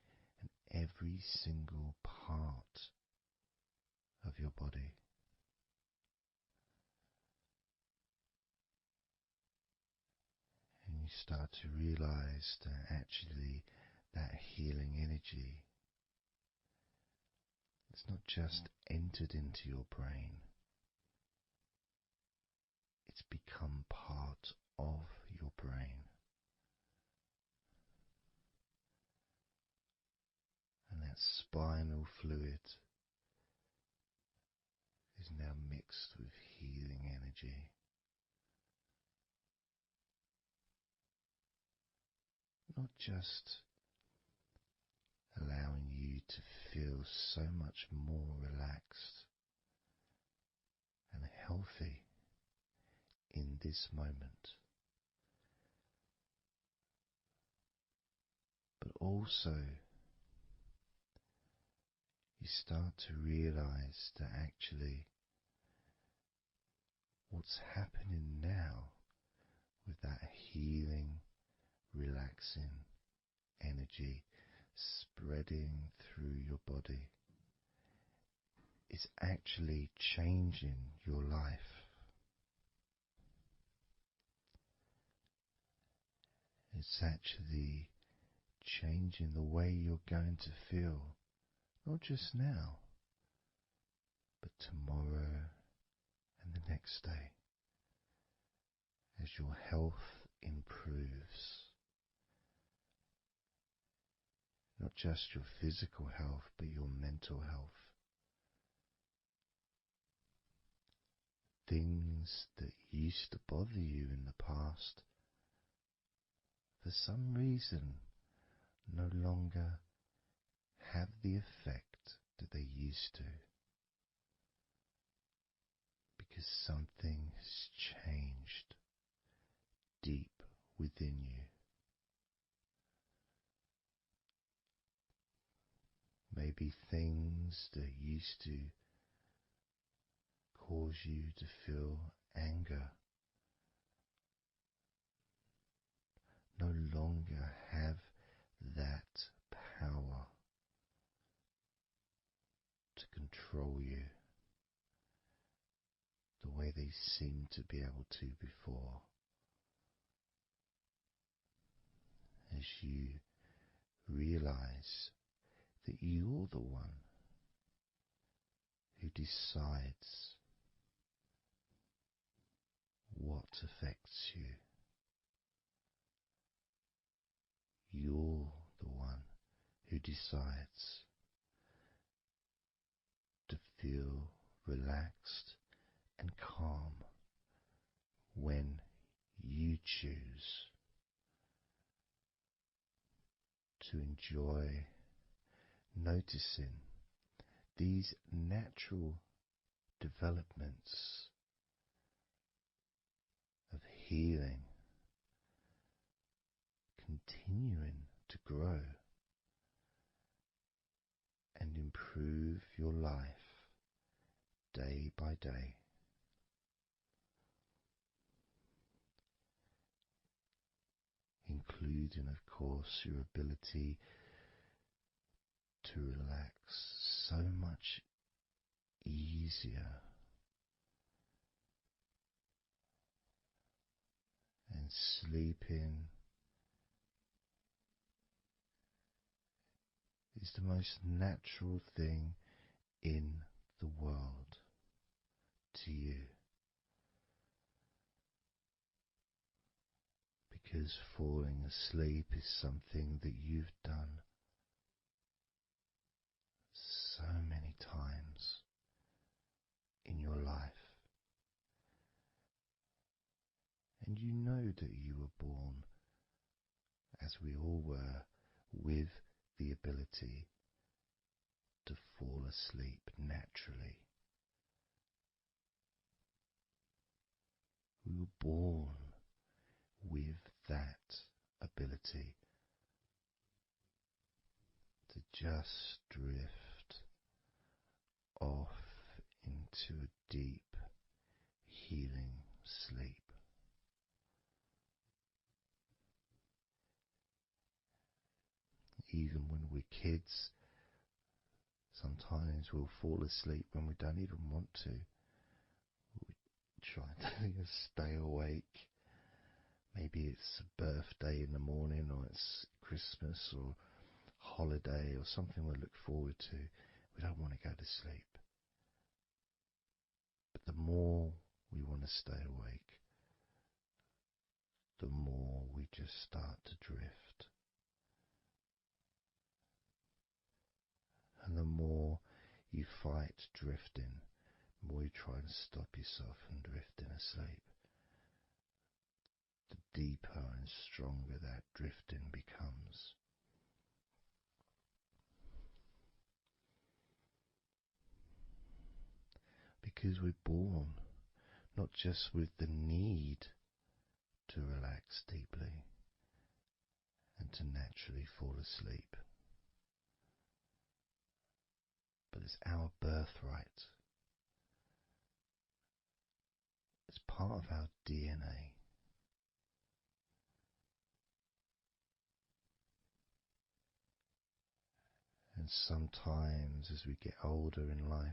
and every single part of your body. And you start to realize that actually that healing energy, it's not just entered into your brain, it's become part of your brain. And that spinal fluid is now mixed with healing energy. Not just allowing you to feel so much more relaxed and healthy in this moment, but also you start to realize that actually what's happening now with that healing, relaxing energy spreading through your body is actually changing your life. It's actually changing the way you're going to feel, not just now, but tomorrow and the next day, as your health improves. Not just your physical health, but your mental health. things that used to bother you in the past, for some reason, no longer have the effect that they used to, because something has changed deep within you. Maybe things that used to cause you to feel anger no longer have that power to control you the way they seemed to be able to before. As you realize that you're the one who decides what affects you. You're the one who decides to feel relaxed and calm when you choose to enjoy noticing these natural developments of healing continuing to grow and improve your life day by day. Including, of course, your ability to relax so much easier and sleeping is the most natural thing in the world to you, because falling asleep is something that you've done so many times in your life, and you know that you were born, as we all were, with the ability to fall asleep naturally. We were born with that ability to just drift off into a deep, healing sleep. Even when we're kids, sometimes we'll fall asleep when we don't even want to. We try to stay awake. Maybe it's a birthday in the morning, or it's Christmas or holiday or something we look forward to. We don't want to go to sleep. But the more we want to stay awake, the more we just start to drift. And the more you fight drifting, the more you try and stop yourself from drifting asleep, the deeper and stronger that drifting becomes. Because we're born not just with the need to relax deeply and to naturally fall asleep, but it's our birthright. It's part of our DNA. And sometimes as we get older in life,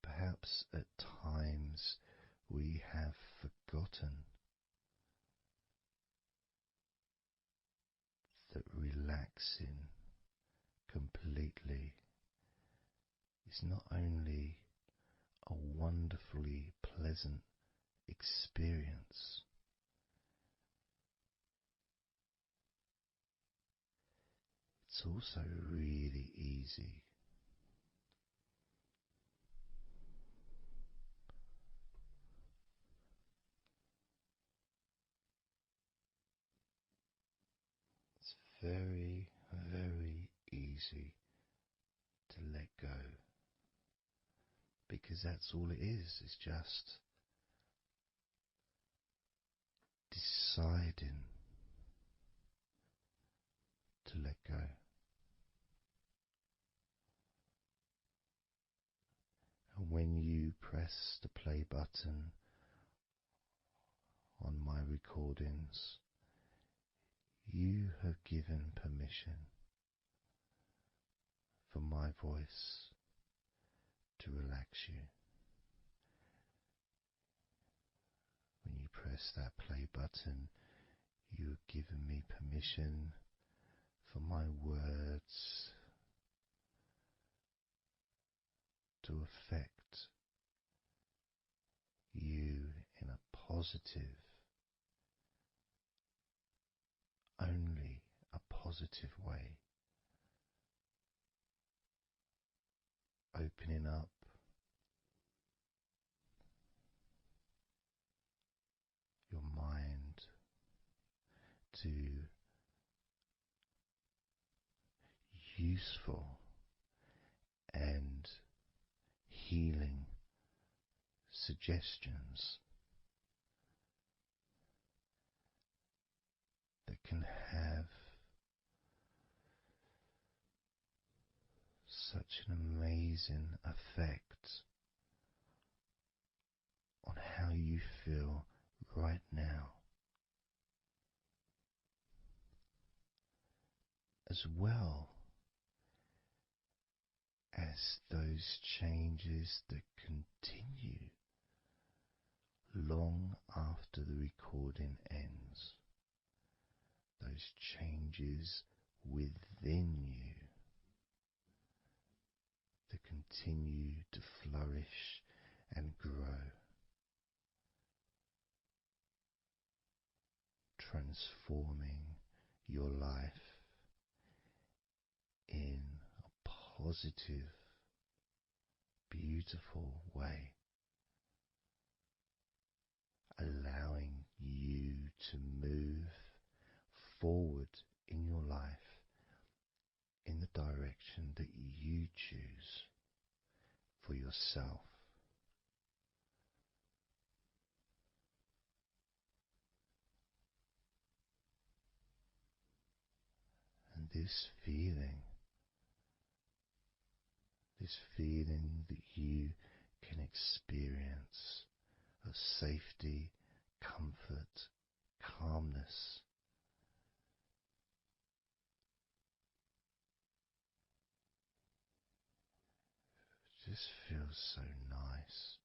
perhaps at times we have forgotten that relaxing completely is not only a wonderfully pleasant experience, it's also really easy. very, very easy to let go, because that's all it is. It's just deciding to let go. And when you press the play button on my recordings, you have given permission for my voice to relax you. When you press that play button, you have given me permission for my words to affect you in a positive, only a positive way, opening up your mind to useful and healing suggestions that can have such an amazing effect on how you feel right now, as well as those changes that continue long after the recording ends, those changes within you that continue to flourish and grow, transforming your life in a positive, beautiful way, allowing you to move forward in your life in the direction that you choose for yourself. And this feeling that you can experience of safety, comfort, calmness, just feels so nice.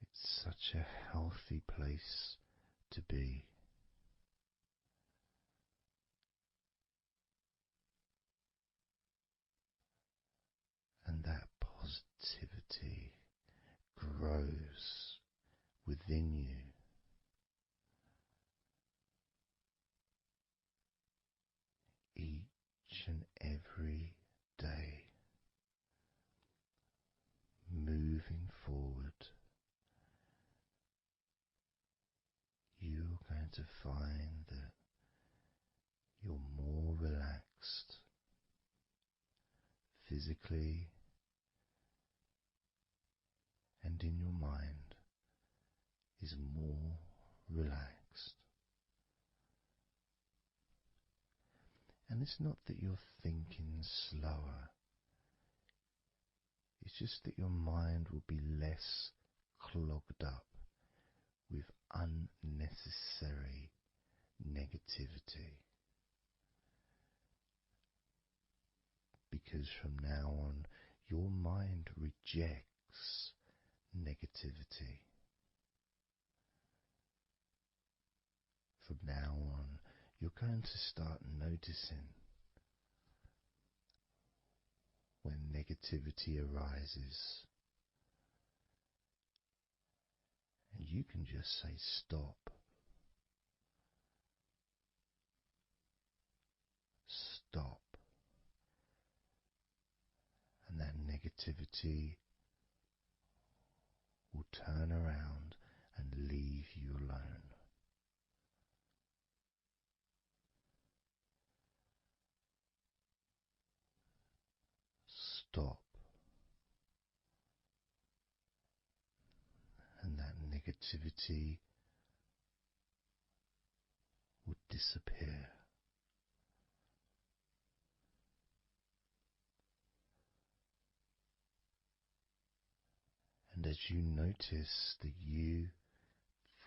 It's such a healthy place to be. And that positivity grows within you. Each and every day, moving forward, you're going to find that you're more relaxed physically and in your mind is more relaxed. And it's not that you're thinking slower, it's just that your mind will be less clogged up with unnecessary negativity. Because from now on, your mind rejects negativity. From now on, you're going to start noticing when negativity arises, and you can just say stop. Stop. And that negativity turn around and leave you alone. Stop, and that negativity would disappear. And as you notice that you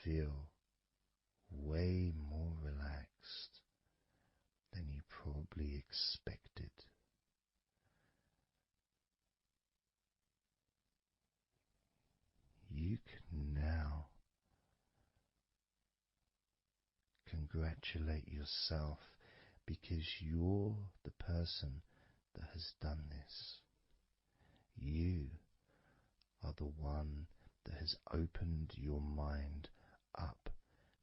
feel way more relaxed than you probably expected, you can now congratulate yourself because you're the person that has done this. You are the one that has opened your mind up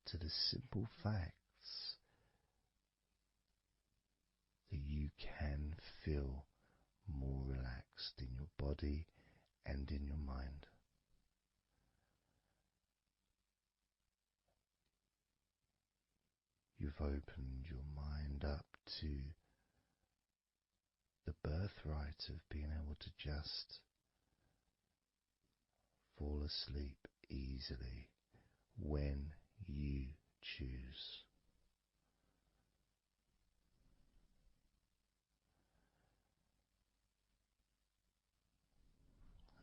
to the simple facts that you can feel more relaxed in your body and in your mind. You've opened your mind up to the birthright of being able to just fall asleep easily when you choose.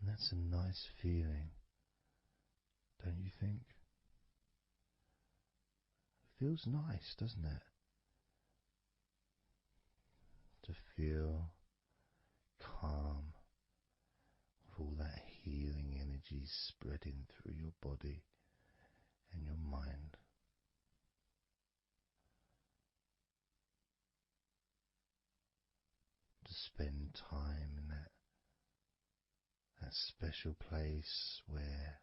And that's a nice feeling, don't you think? It feels nice, doesn't it? To feel calm with all that healing energy spreading through your body and your mind. To spend time in that special place where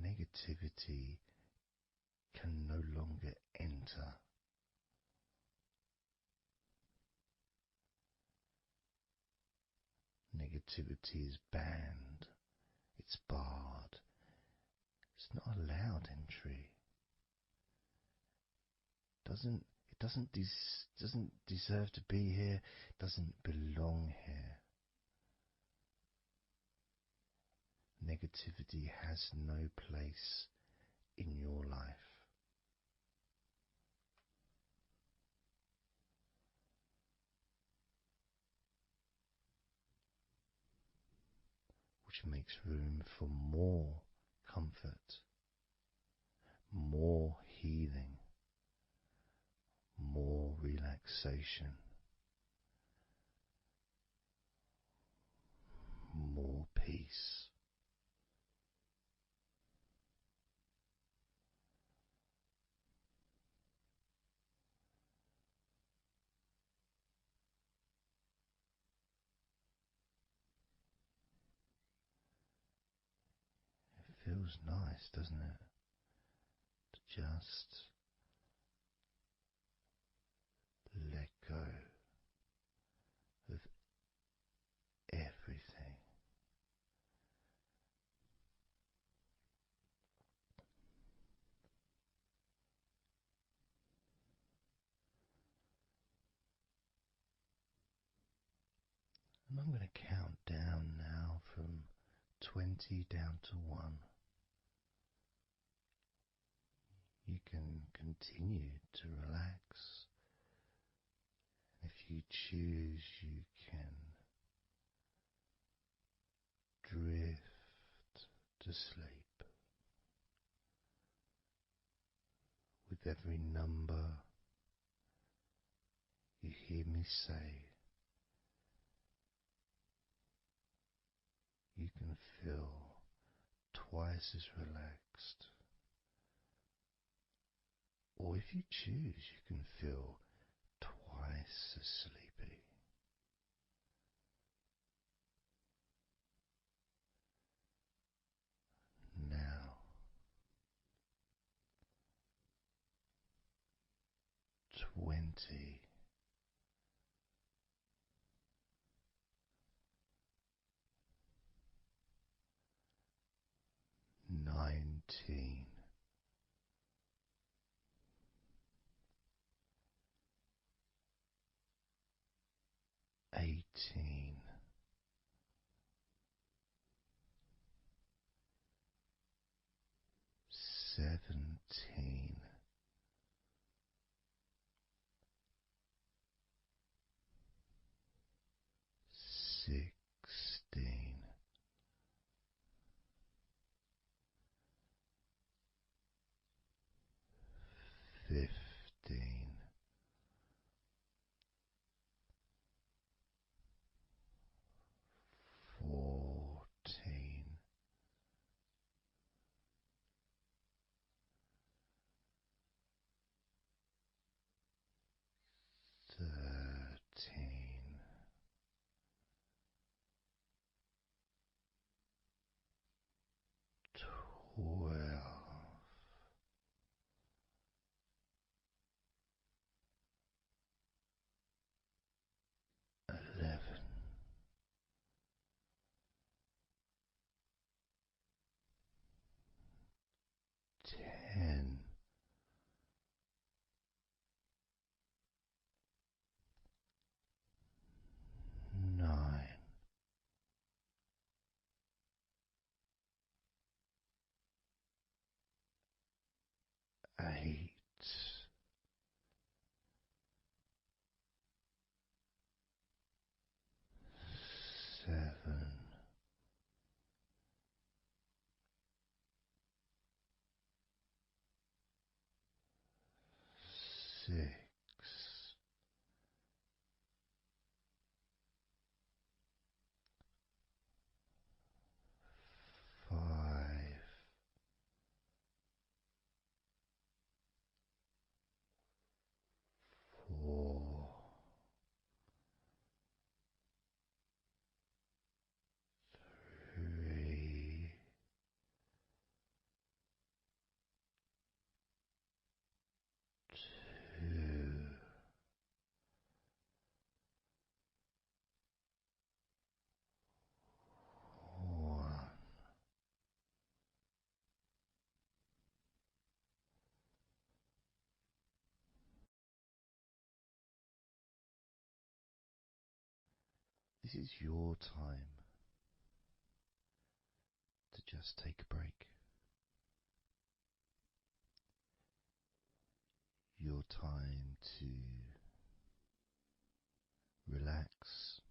negativity can no longer enter. Negativity is banned, it's barred, it's not allowed entry. It doesn't deserve to be here, doesn't belong here. Negativity has no place in your life. Which makes room for more comfort, more healing, more relaxation, more peace. It feels nice, doesn't it? To just let go of everything. And I'm going to count down now from 20 down to 1. You can continue to relax. If you choose, you can drift to sleep. With every number you hear me say, you can feel twice as relaxed. Or if you choose, you can feel twice as sleepy. Now, 20. 18, 17, 16, 15, 14, 13, 12, 11, 10, 9, 8, 7, 6, 5, 4, 3, 2, 1. This is your time to just take a break. Your time to relax,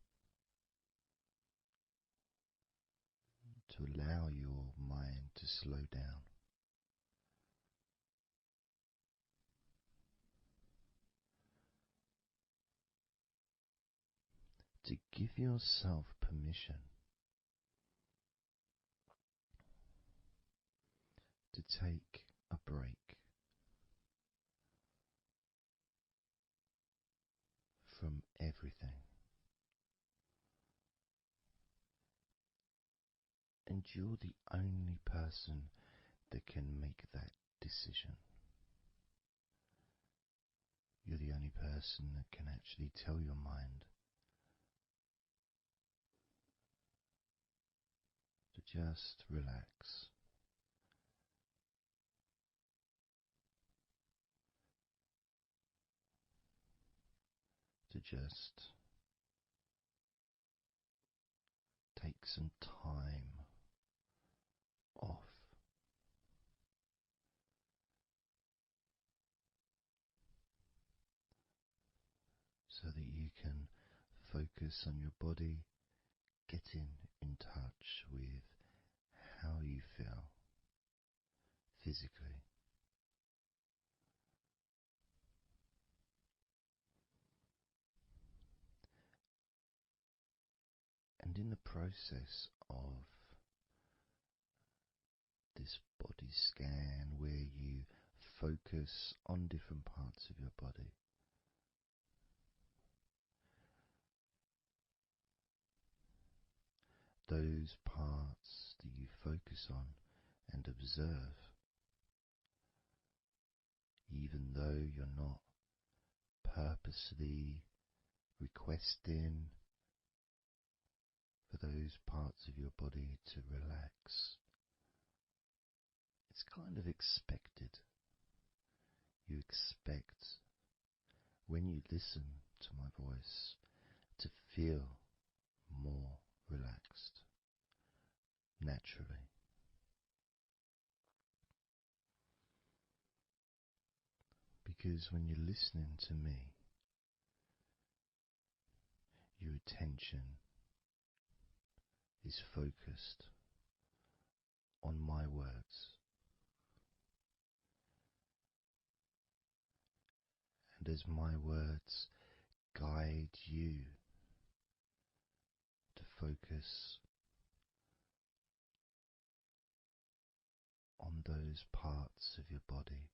to allow your mind to slow down. To give yourself permission to take a break from everything. And you're the only person that can make that decision. You're the only person that can actually tell your mind to just relax. To just take some time off. So that you can focus on your body, getting in touch with how you feel physically. And in the process of this body scan, where you focus on different parts of your body, those parts that you focus on and observe, even though you're not purposely requesting for those parts of your body to relax, it's kind of expected. You expect, when you listen to my voice, to feel more relaxed naturally. Because when you're listening to me, your attention is focused on my words, and as my words guide you to focus on those parts of your body,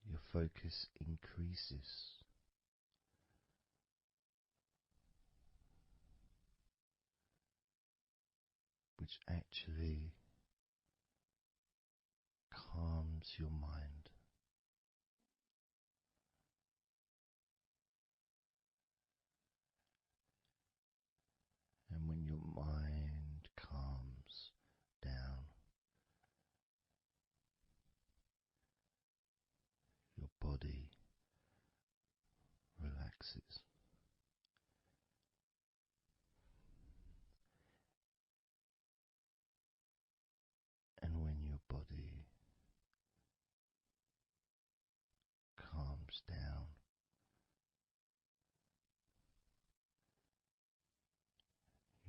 your focus increases. Which actually calms your mind. And when your mind calms down, your body relaxes. And when your body calms down,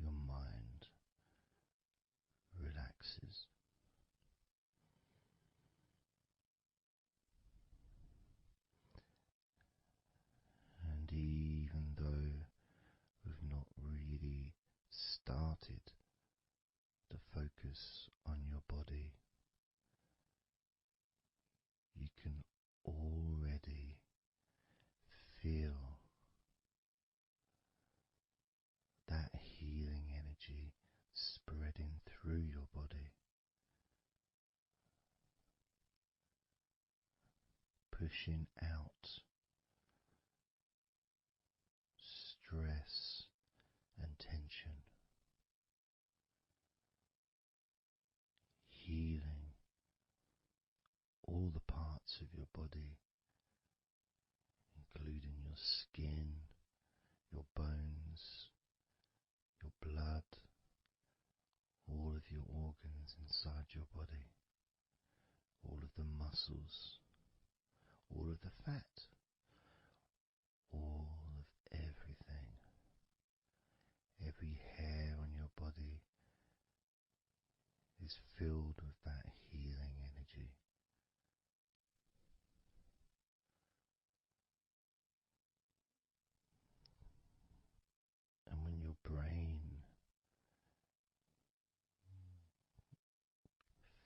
your mind relaxes. And even though we've not really started to focus on your body, you can already feel that healing energy spreading through your body, pushing out stress and tension, healing all the parts of your body, including your skin, your bones, your blood, all of your organs inside your body, all of the muscles, all of the fat, all of everything. Every hair on your body is filled with that healing energy. And when your brain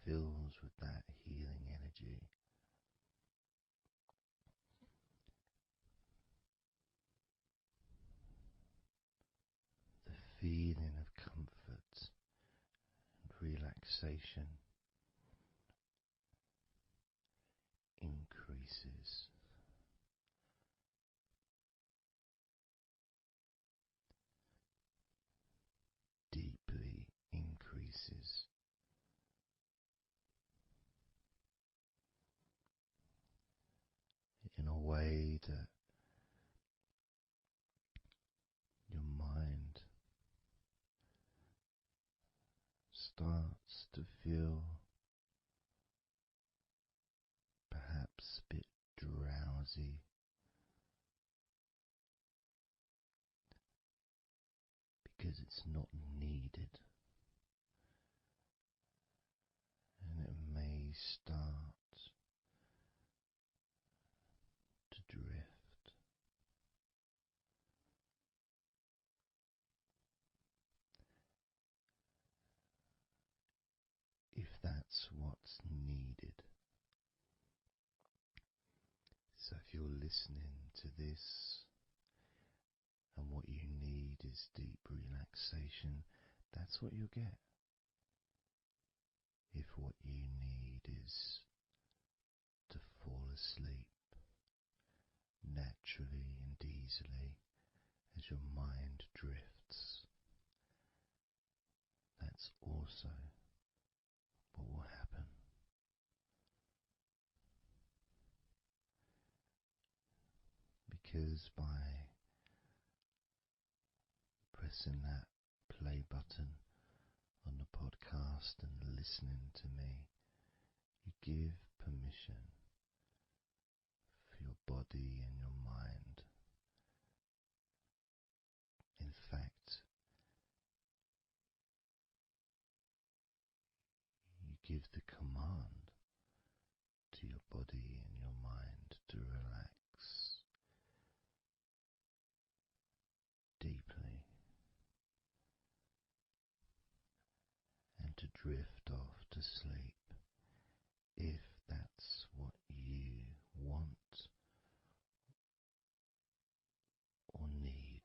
fills with that healing energy, the feeling of comfort and relaxation increases. Deeply increases. In a way that your mind starts to feel perhaps a bit drowsy, because it's not needed, and it may start to drift. If that's what's needed. So if you're listening to this and what you need is deep relaxation, that's what you'll get. If what you need is to fall asleep naturally and easily as your mind drifts, that's also because by pressing that play button on the podcast and listening to me, you give permission for your body and your mind. In fact, you give the command to your body and your mind to relax deeply and to drift off to sleep if that's what you want or need.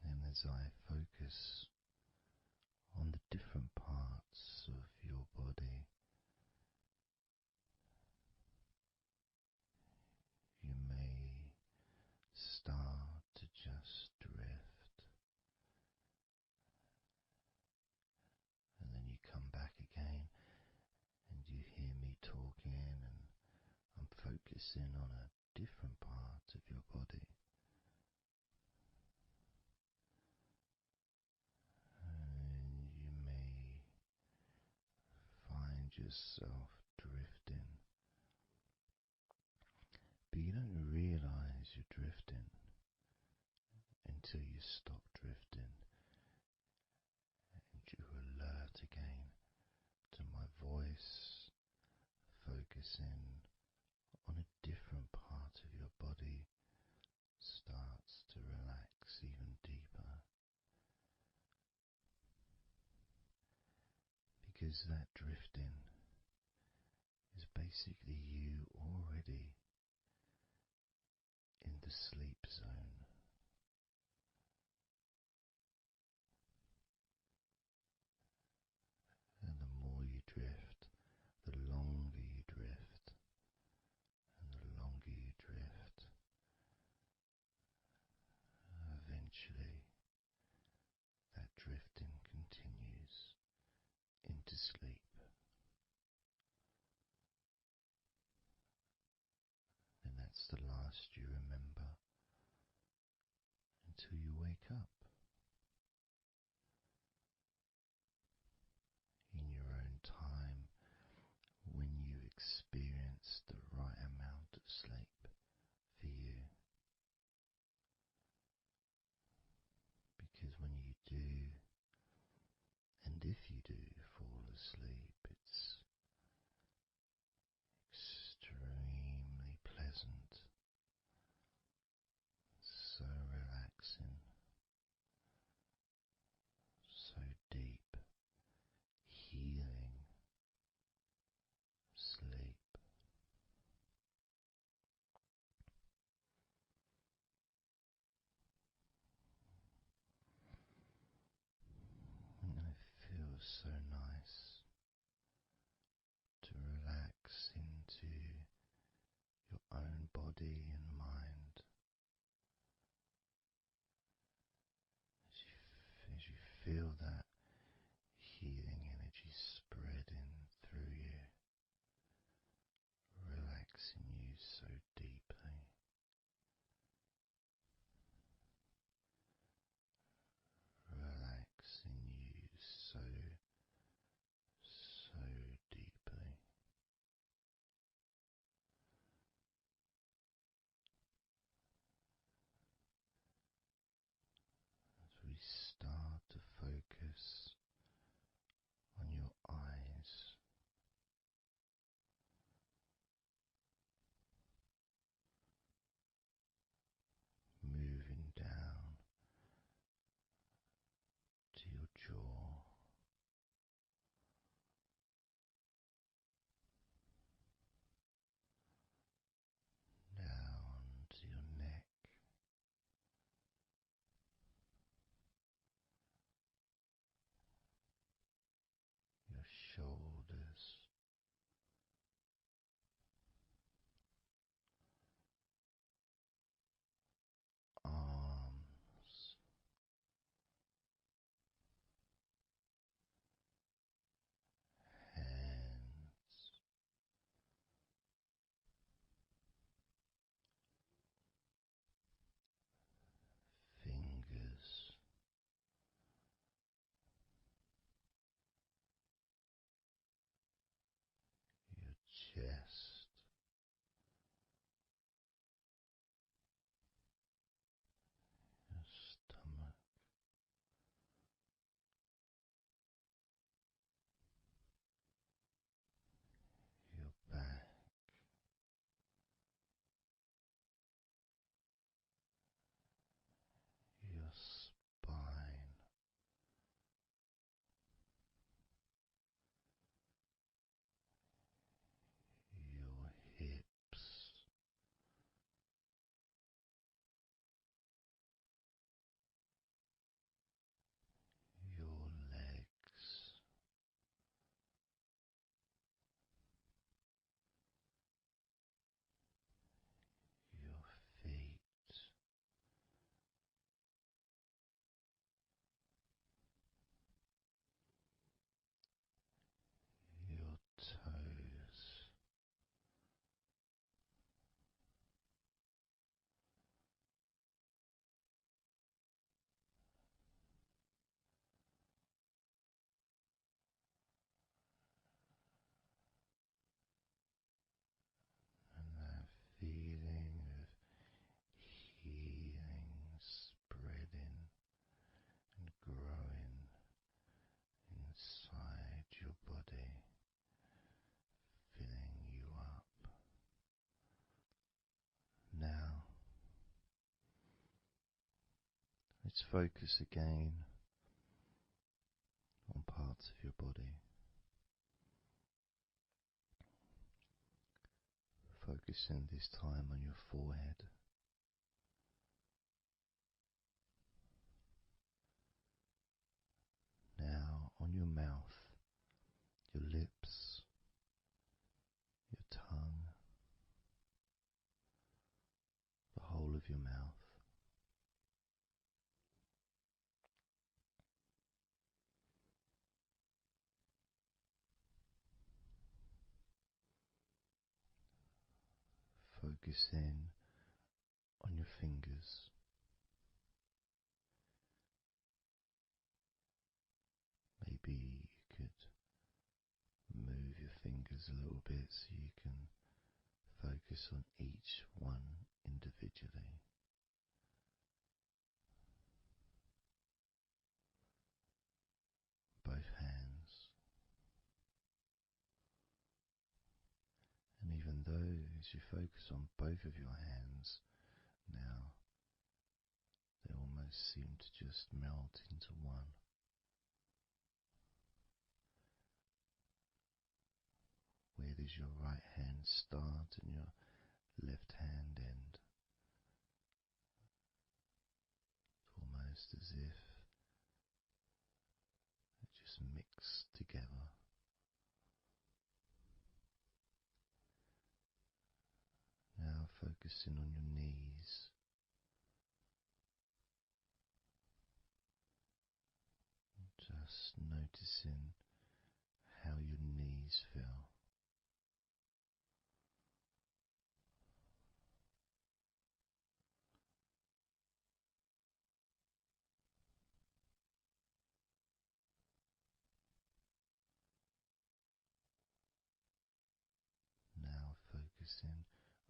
And as I focus on the different parts of your body, you may start to just drift, and then you come back again and you hear me talking, and I'm focusing on a different part of your body. And you may find yourself drifting, but you don't realize you're drifting until you stop drifting and you're alert again to my voice, focusing on a different part of your body starts to relax even deeper, because that drifting is basically you already in the sleep zone. And the more you drift, the longer you drift, and the longer you drift, eventually that drifting continues into sleep. And that's the last you remember until you wake up in your own time, when you experience the right amount of sleep for you. Because when you do, and if you do fall asleep, it's extremely pleasant, so relaxing, so deep, healing sleep. And it feels so nice to relax into your own body and mind as you feel that healing energy spreading through you, relaxing you so deeply, relaxing you so Just focus again on parts of your body. Focusing this time on your forehead. Now on your mouth, your lips, your tongue, the whole of your mouth. Focus in on your fingers. Maybe you could move your fingers a little bit so you can focus on each one individually. Both hands. And even though as you focus on both of your hands now, they almost seem to just melt into one. Where does your right hand start and your left hand end? Almost as if it just mix together. Now focusing on your knees. Just noticing how your knees feel. Now focusing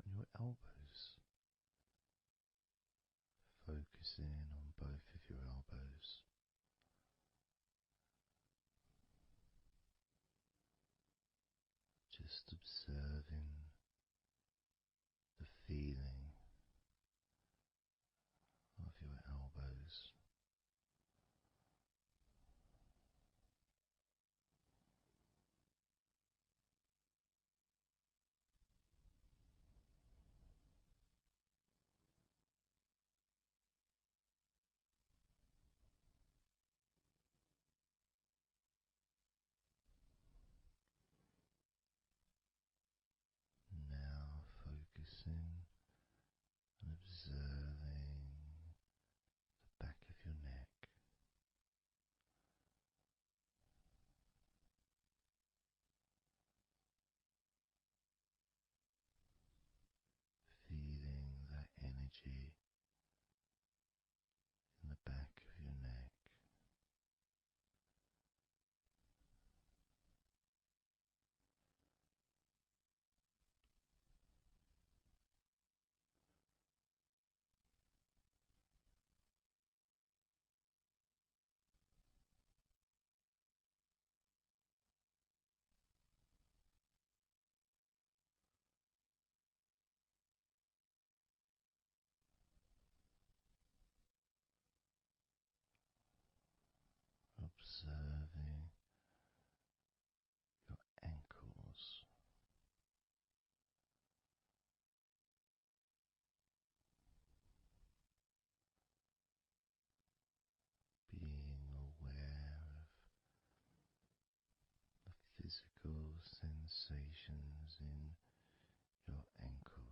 on your elbows. Focusing on both of your elbows. Just observing the feeling of your elbows. Now focusing and observing the back of your neck. Feeling that energy in the back of your neck. Observing your ankles. Being aware of the physical sensations in your ankles.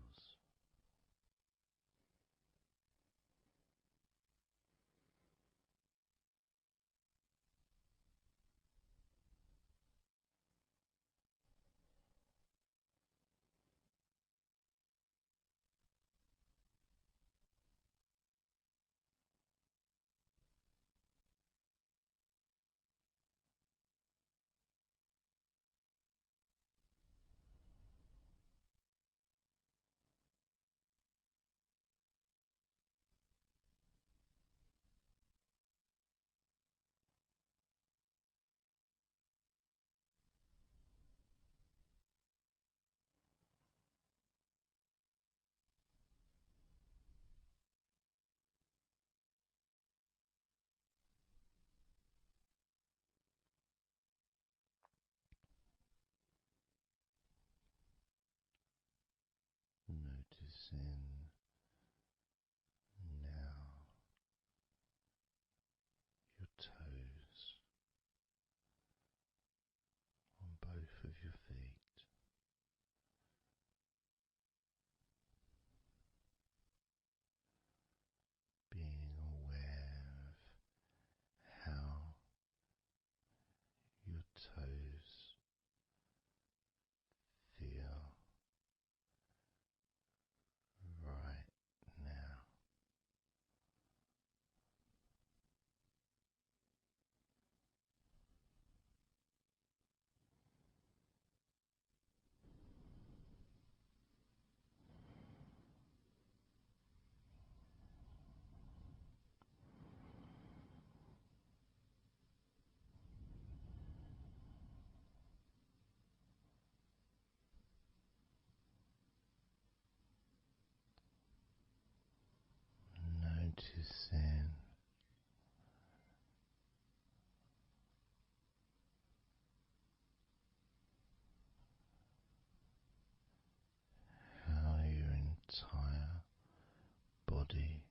body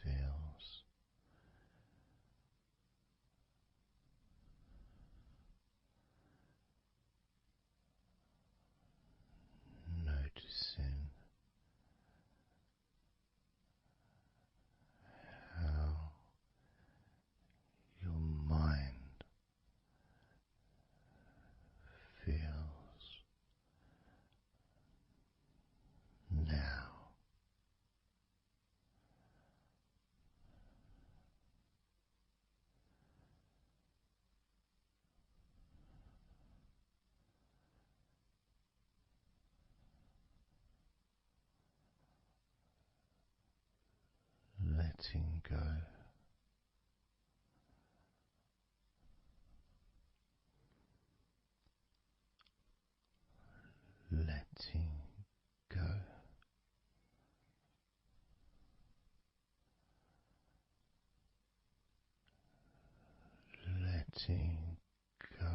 feels. Noticing how your mind feels now. Letting go. Letting go. Letting go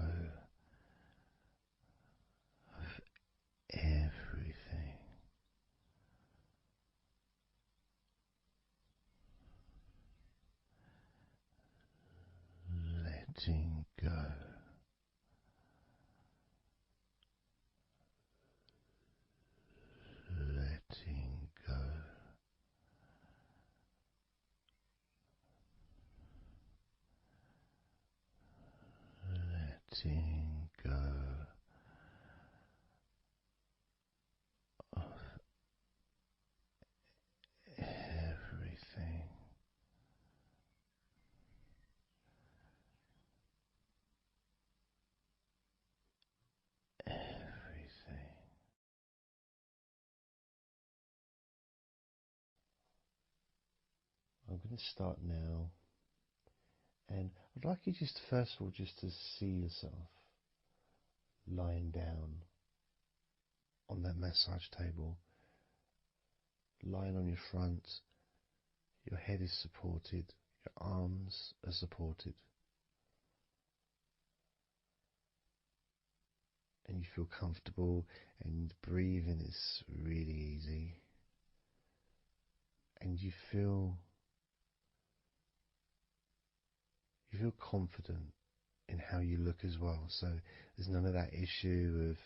of everything. Letting go. Letting go. Letting go of everything. Everything. I'm going to start now, and I'd like you just first of all just to see yourself lying down on that massage table, lying on your front, your head is supported, your arms are supported, and you feel comfortable, and breathing is really easy, and you feel confident in how you look as well. So there's none of that issue of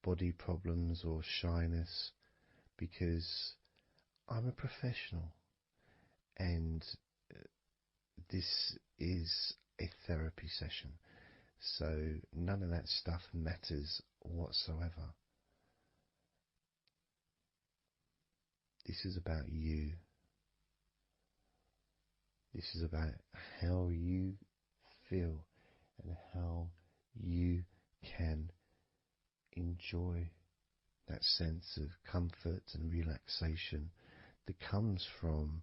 body problems or shyness, because I'm a professional, and this is a therapy session, so none of that stuff matters whatsoever. This is about you. This is about how you feel and how you can enjoy that sense of comfort and relaxation that comes from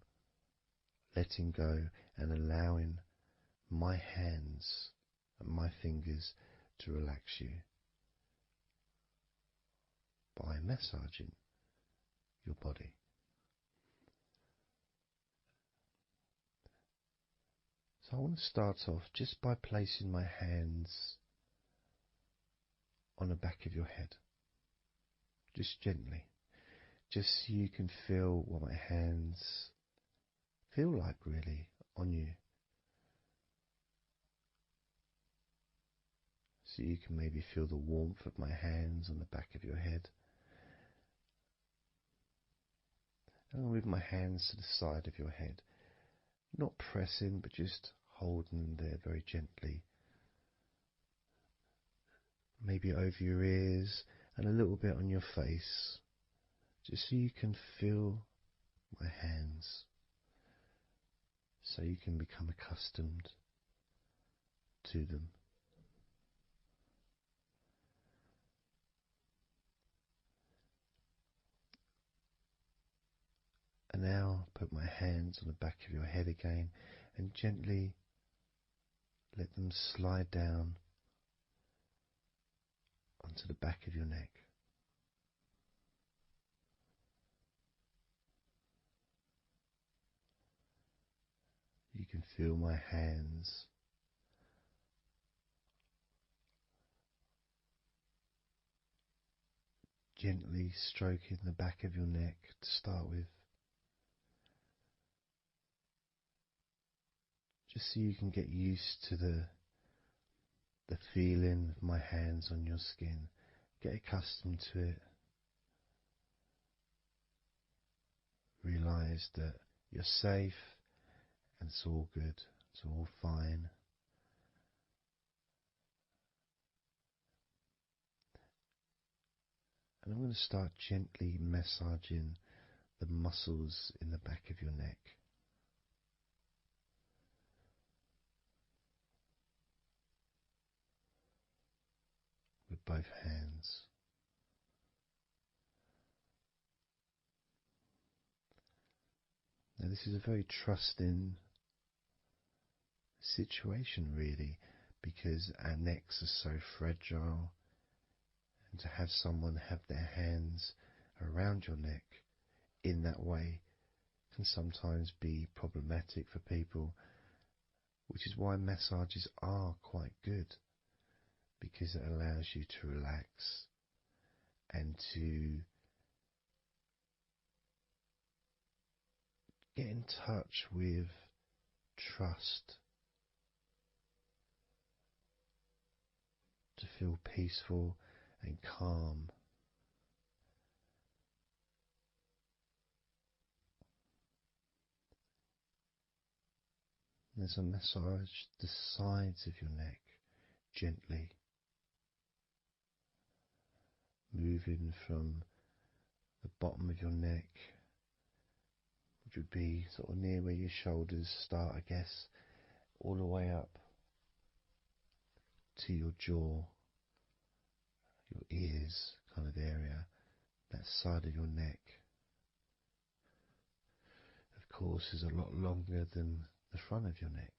letting go and allowing my hands and my fingers to relax you by massaging your body. So I want to start off just by placing my hands on the back of your head, just gently, just so you can feel what my hands feel like really on you. So you can maybe feel the warmth of my hands on the back of your head. And I'll move my hands to the side of your head, not pressing, but just holding them there very gently. Maybe over your ears and a little bit on your face, just so you can feel my hands, so you can become accustomed to them. And now put my hands on the back of your head again and gently let them slide down onto the back of your neck. You can feel my hands gently stroking the back of your neck to start with, just so you can get used to the feeling of my hands on your skin. Get accustomed to it. Realize that you're safe and it's all good. It's all fine. And I'm going to start gently massaging the muscles in the back of your neck. With both hands. Now this is a very trusting situation really, because our necks are so fragile, and to have someone have their hands around your neck in that way can sometimes be problematic for people, which is why massages are quite good, because it allows you to relax and to get in touch with trust, to feel peaceful and calm. There's a massage the sides of your neck gently, moving from the bottom of your neck, which would be sort of near where your shoulders start, I guess, all the way up to your jaw, your ears kind of area, that side of your neck. Of course, is a lot longer than the front of your neck.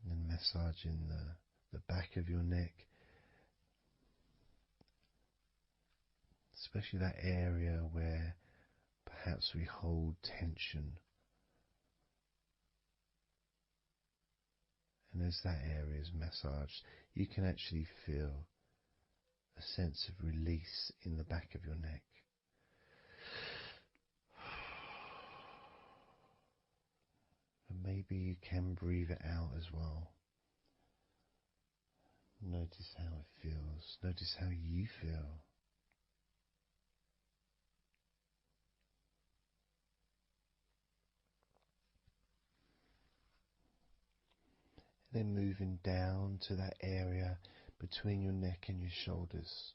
And then massaging the back of your neck, especially that area where perhaps we hold tension. And as that area is massaged, you can actually feel a sense of release in the back of your neck. And maybe you can breathe it out as well. Notice how it feels. Notice how you feel. Then moving down to that area between your neck and your shoulders,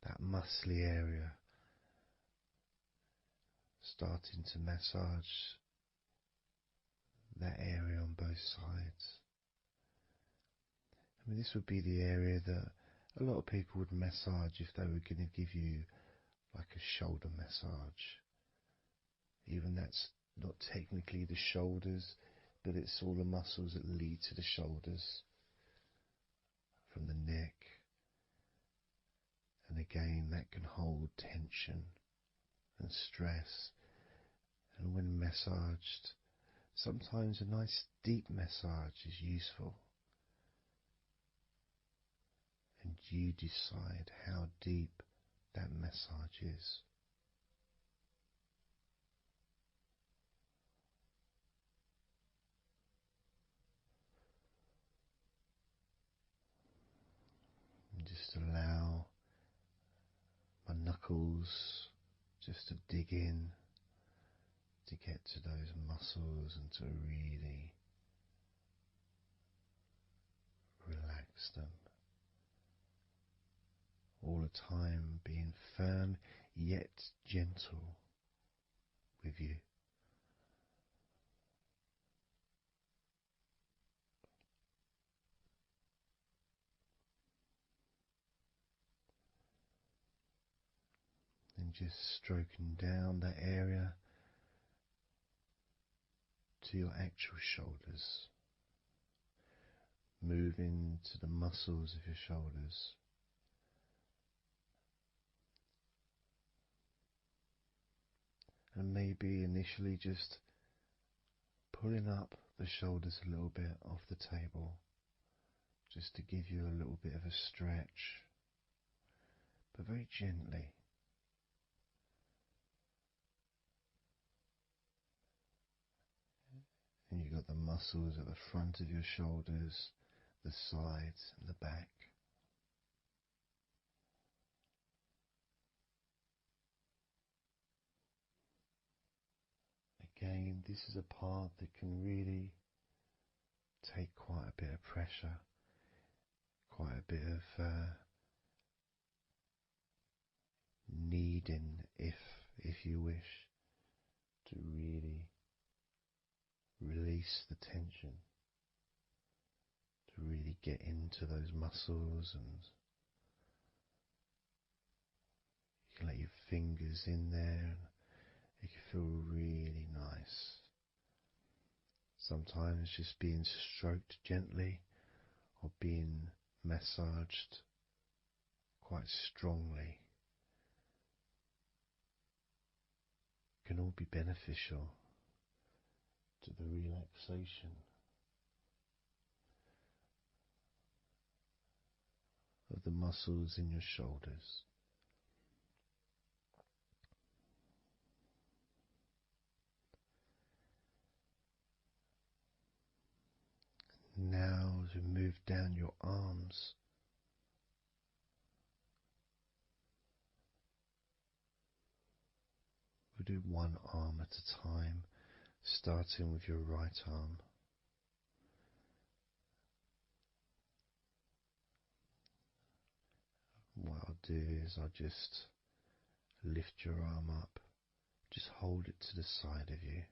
that muscly area, starting to massage that area on both sides. I mean, this would be the area that a lot of people would massage if they were going to give you like a shoulder massage. Even that's not technically the shoulders, but it's all the muscles that lead to the shoulders, from the neck. And again, that can hold tension and stress. And when massaged, sometimes a nice deep massage is useful. And you decide how deep that massage is. And just allow my knuckles just to dig in, to get to those muscles and to really relax them. All the time being firm yet gentle with you. And just stroking down that area to your actual shoulders, moving to the muscles of your shoulders. And maybe initially just pulling up the shoulders a little bit off the table, just to give you a little bit of a stretch, but very gently. And you've got the muscles at the front of your shoulders, the sides and the back. Again, this is a part that can really take quite a bit of pressure, quite a bit of needing, if you wish, to really release the tension, to really get into those muscles, and you can let your fingers in there and it can feel really nice. Sometimes just being stroked gently or being massaged quite strongly can all be beneficial to the relaxation of the muscles in your shoulders. Now, as we move down your arms, we'll do one arm at a time, starting with your right arm. What I'll do is I'll just lift your arm up, just hold it to the side of you.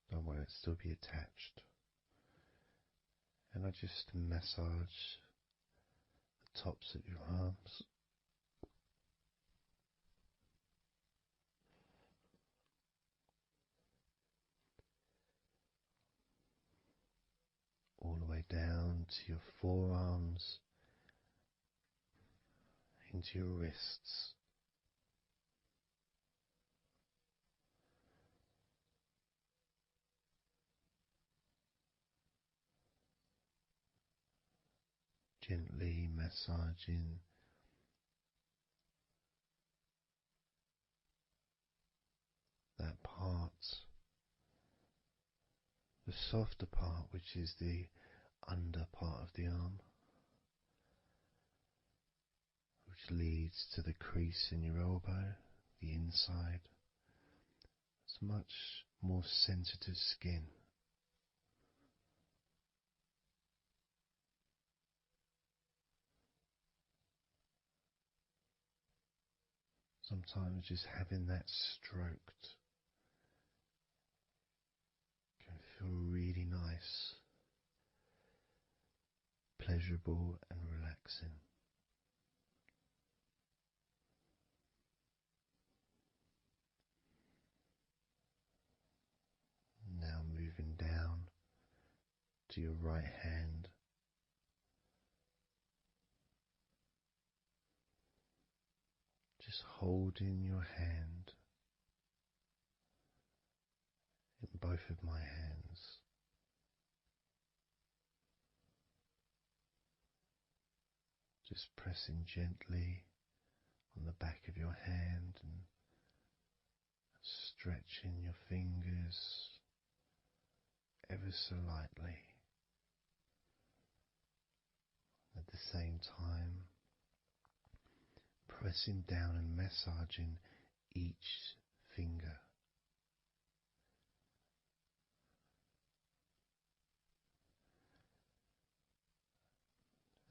Don't worry, it'll still be attached. And I just massage the tops of your arms. All the way down to your forearms, into your wrists. Gently massaging that part, the softer part, which is the under part of the arm, which leads to the crease in your elbow, the inside. It's much more sensitive skin. Sometimes just having that stroked can feel really nice, pleasurable and relaxing. Now moving down to your right hand. Just holding your hand in both of my hands. Just pressing gently on the back of your hand and stretching your fingers ever so lightly. At the same time, pressing down and massaging each finger.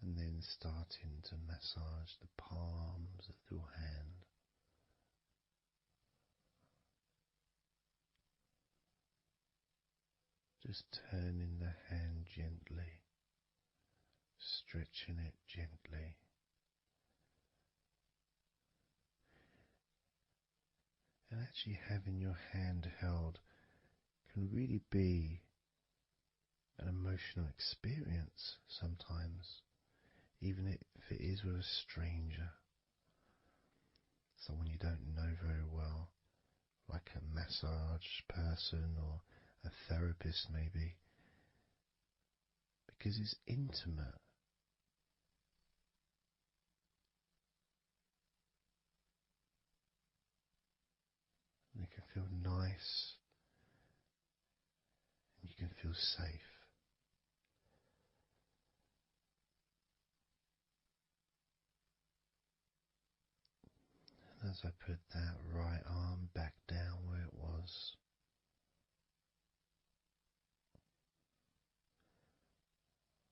And then starting to massage the palms of your hand. Just turning the hand gently, stretching it gently. And actually having your hand held can really be an emotional experience sometimes, even if it is with a stranger, someone you don't know very well, like a massage person or a therapist maybe. because it's intimate. And it can feel nice and you can feel safe. And as I put that right arm back down where it was,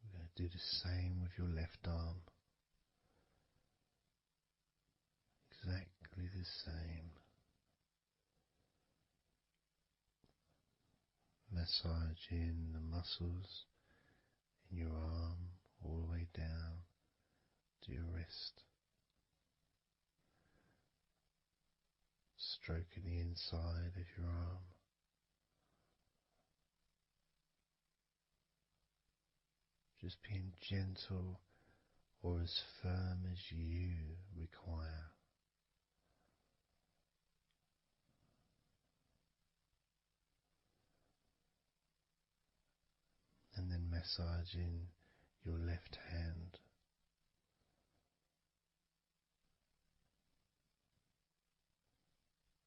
we're going to do the same with your left arm. Exactly the same. Massaging the muscles in your arm all the way down to your wrist. Stroking the inside of your arm. Just being gentle or as firm as you require. And then massaging your left hand.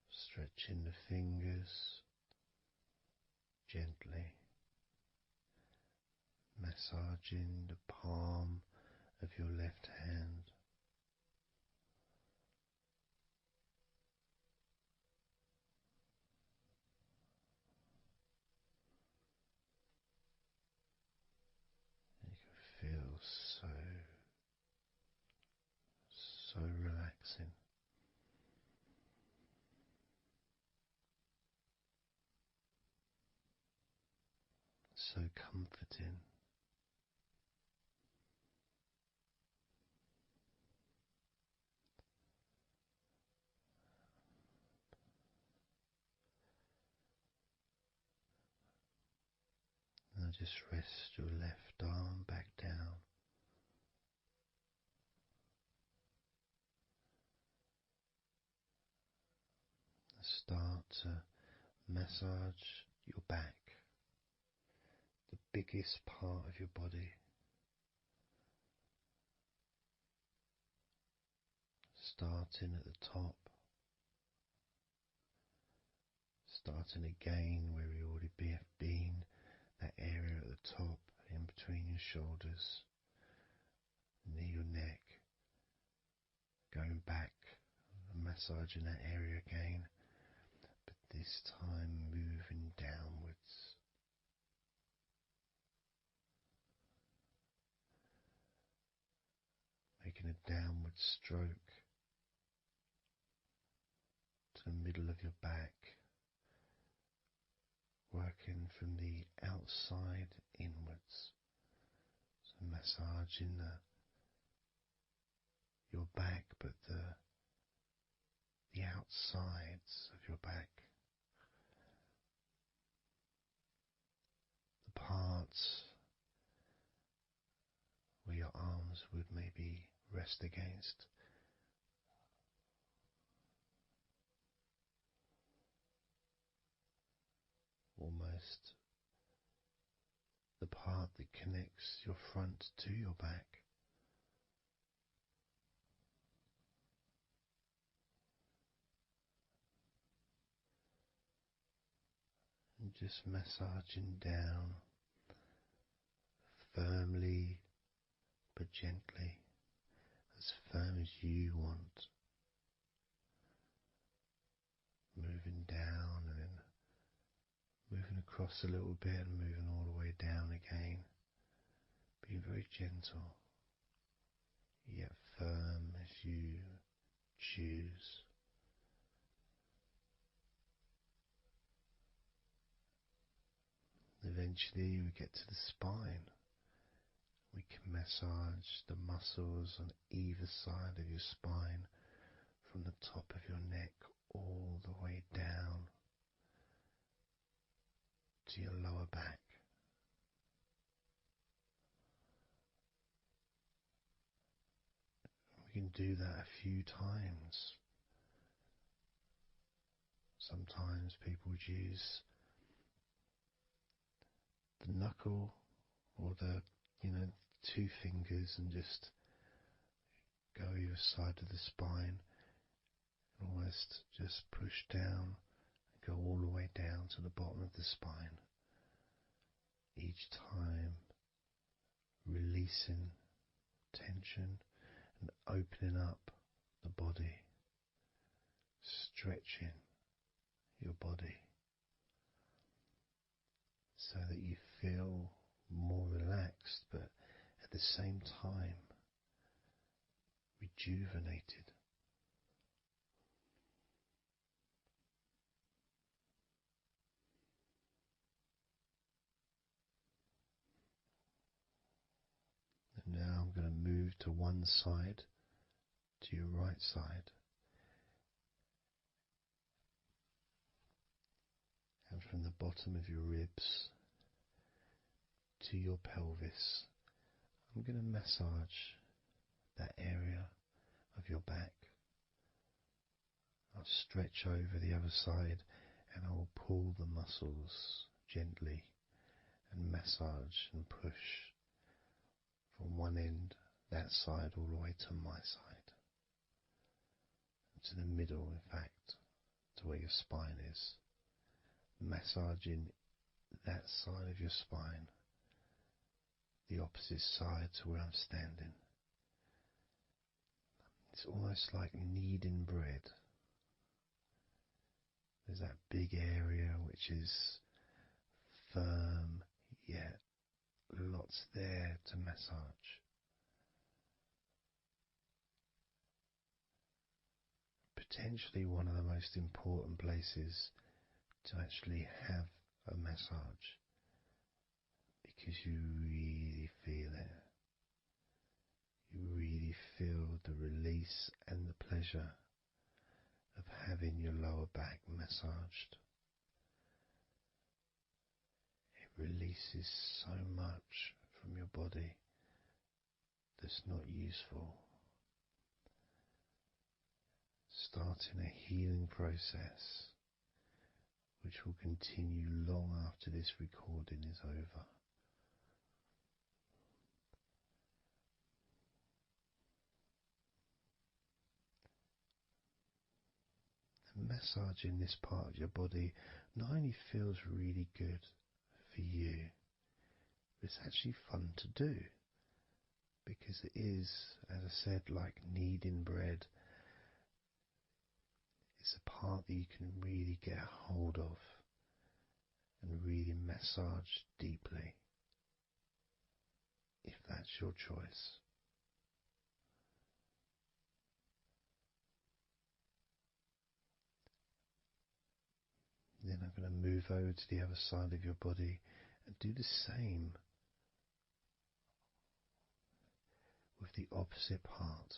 Stretching the fingers gently. Massaging the palm of your left hand. You can feel so relaxing. So comforting. Now just rest your left arm back down. Start to massage your back, the biggest part of your body. Starting at the top, starting again where we already have been, that area at the top, in between your shoulders, near your neck, going back and massaging that area again, but this time moving downwards. Making a downward stroke to the middle of your back, working from the outside inwards. So massaging your back, but the outsides of your back. The parts where your arms would maybe rest against. Almost the part that connects your front to your back. And just massaging down firmly but gently, as firm as you want. Moving down and then moving across a little bit and moving all the way down again. Being very gentle, yet firm as you choose. Eventually we get to the spine. We can massage the muscles on either side of your spine, from the top of your neck all the way down to your lower back. We can do that a few times. Sometimes people would use the knuckle or the 2 fingers and just go either side of the spine and almost just push down and go all the way down to the bottom of the spine. Each time releasing tension and opening up the body, stretching your body so that you feel more relaxed, but at the same time rejuvenated. And now I'm going to move to one side, to your right side, and from the bottom of your ribs to your pelvis, I'm going to massage that area of your back. I'll stretch over the other side and I will pull the muscles gently and massage and push from one end, that side, all the way to my side, to the middle, in fact, to where your spine is, massaging that side of your spine, the opposite side to where I'm standing. It's almost like kneading bread. There's that big area which is firm, yet lots there to massage. Potentially one of the most important places to actually have a massage, because you really feel it. You really feel the release and the pleasure of having your lower back massaged. It releases so much from your body that's not useful, starting a healing process which will continue long after this recording is over. And massaging this part of your body not only feels really good for you, but it's actually fun to do, because it is, as I said, like kneading bread. It's a part that you can really get a hold of and really massage deeply, if that's your choice. Then I'm going to move over to the other side of your body and do the same with the opposite part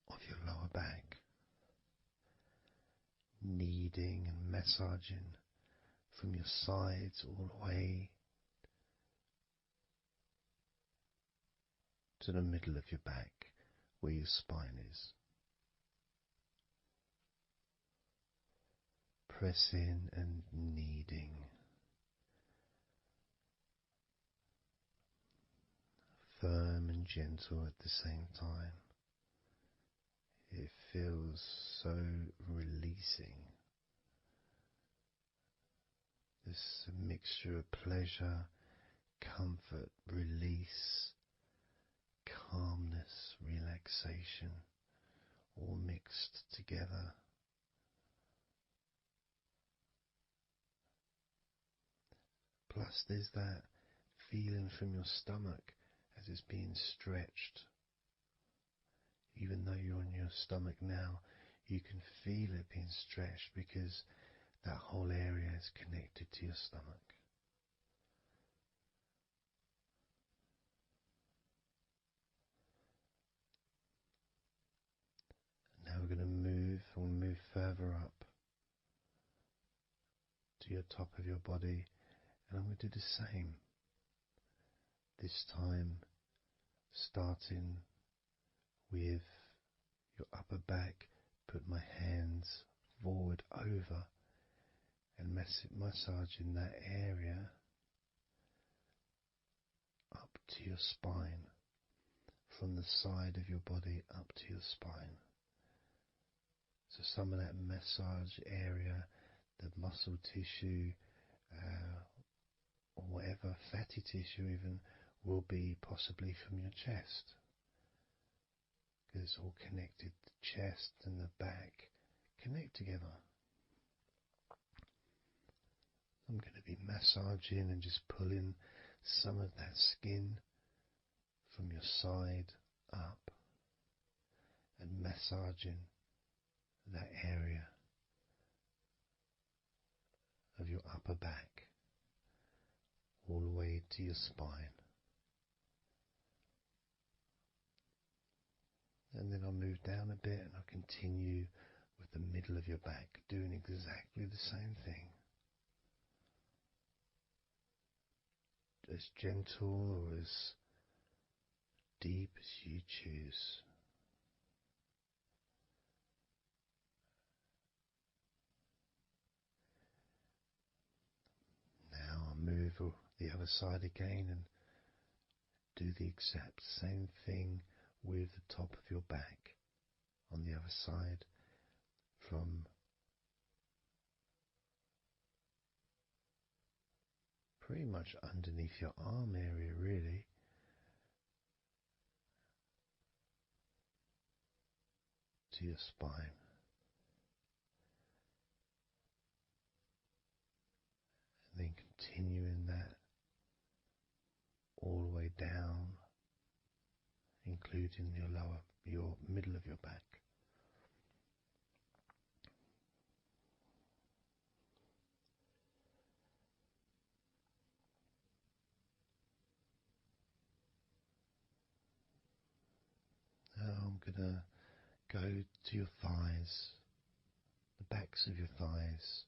of your lower back, kneading and massaging from your sides all the way to the middle of your back where your spine is. Pressing and kneading, firm and gentle at the same time. It feels so releasing. This mixture of pleasure, comfort, release, calmness, relaxation, all mixed together. Plus there's that feeling from your stomach as it's being stretched. Even though you're on your stomach now, you can feel it being stretched because that whole area is connected to your stomach. Now we're going to move further up to your top of your body, and I'm going to do the same. This time starting with your upper back, put my hands forward over and massaging that area up to your spine, from the side of your body up to your spine. So some of that massage area, the muscle tissue, or whatever, fatty tissue even, will be possibly from your chest. Because it's all connected, the chest and the back connect together. I'm going to be massaging and just pulling some of that skin from your side up and massaging that area of your upper back all the way to your spine. And then I'll move down a bit and I'll continue with the middle of your back, doing exactly the same thing. As gentle or as deep as you choose. Now I'll move the other side again and do the exact same thing with the top of your back on the other side, from pretty much underneath your arm area really, to your spine. And then continuing that all the way down, including your middle of your back. Now I'm going to go to your thighs, the backs of your thighs,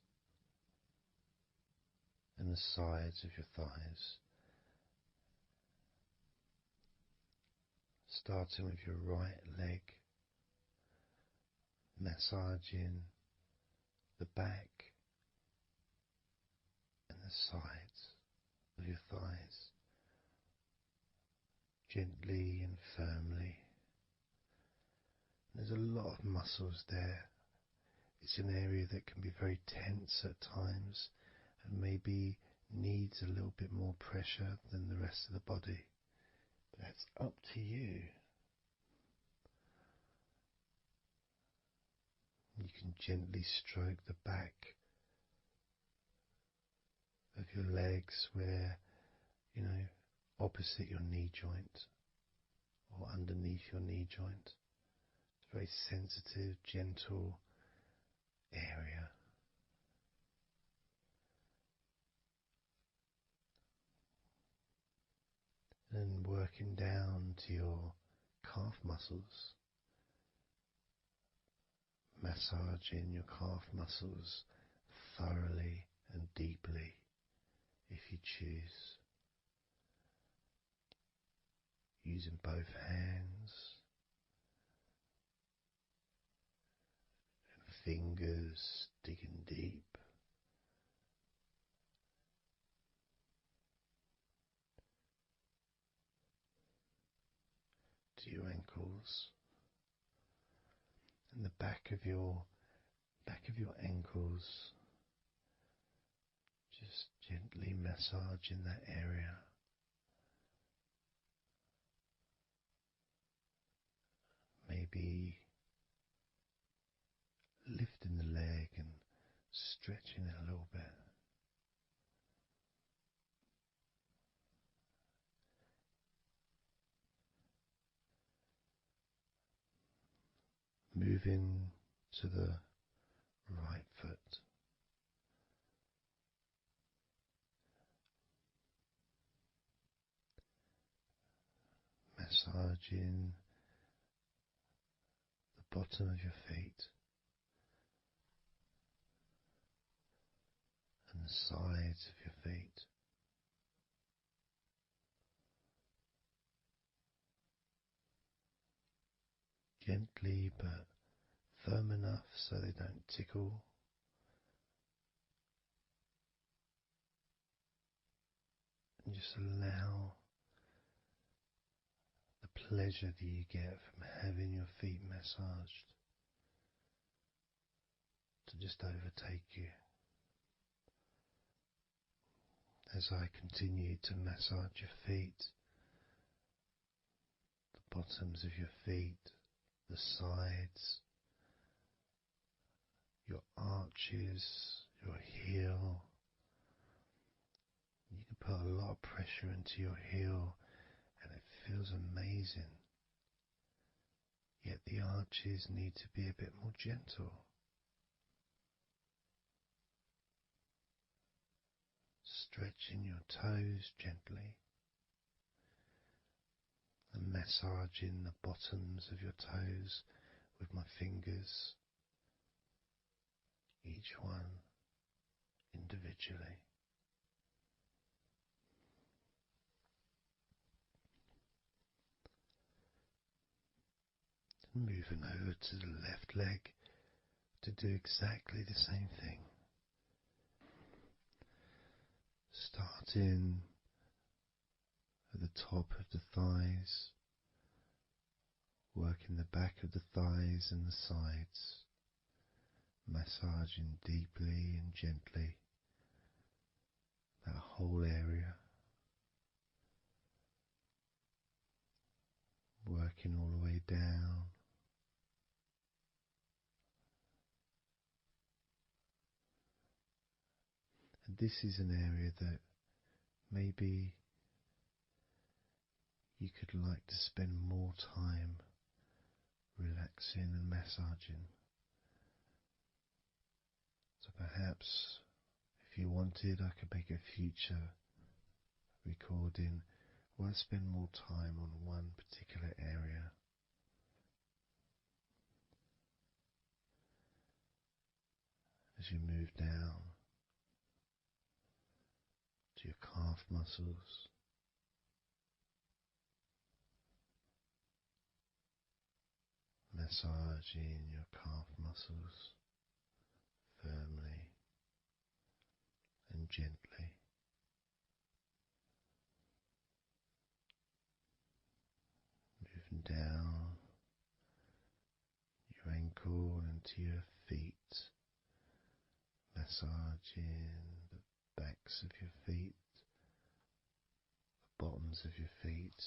and the sides of your thighs. Starting with your right leg, massaging the back and the sides of your thighs, gently and firmly. There's a lot of muscles there. It's an area that can be very tense at times and maybe needs a little bit more pressure than the rest of the body. That's up to you. You can gently stroke the back of your legs where, opposite your knee joint or underneath your knee joint. It's a very sensitive, gentle area. And working down to your calf muscles, massaging your calf muscles thoroughly and deeply if you choose, using both hands and fingers, digging deep. To your ankles and the back of your ankles, just gently massaging that area. Maybe lifting the leg and stretching it a little bit. Moving to the right foot. Massaging the bottom of your feet and the sides of your feet. Gently but firm enough so they don't tickle. And just allow pleasure that you get from having your feet massaged to just overtake you. As I continue to massage your feet, the bottoms of your feet, the sides, your arches, your heel. You can put a lot of pressure into your heel and it feels amazing. Yet the arches need to be a bit more gentle. Stretching your toes gently and massaging the bottoms of your toes with my fingers, each one individually. Moving over to the left leg to do exactly the same thing. Starting at the top of the thighs, working the back of the thighs and the sides, massaging deeply and gently that whole area, working all the way down. And this is an area that maybe you could like to spend more time relaxing and massaging. So perhaps if you wanted, I could make a future recording where I spend more time on one particular area. As you move down to your calf muscles, massaging your calf muscles firmly and gently. Moving down your ankle and to your feet, massaging the backs of your feet, the bottoms of your feet,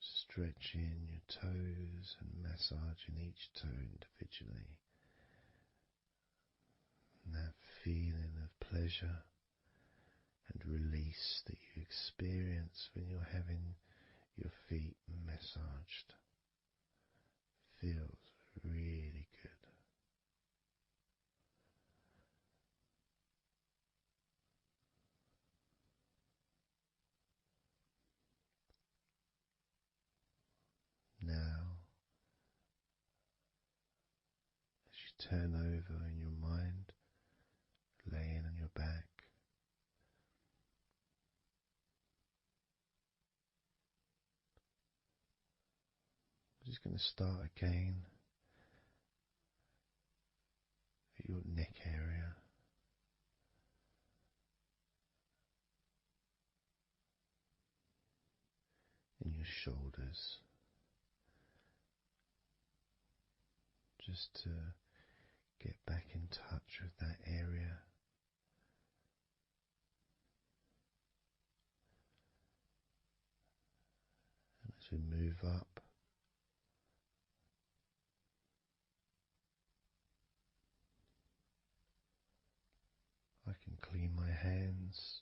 stretching your toes and massaging each toe individually. And that feeling of pleasure and release that you experience when you're having your feet massaged feels really good. Now, as you turn over in your mind, laying on your back, I'm just going to start again at your neck area. In your shoulders, just to get back in touch with that area. And as we move up, I can clean my hands,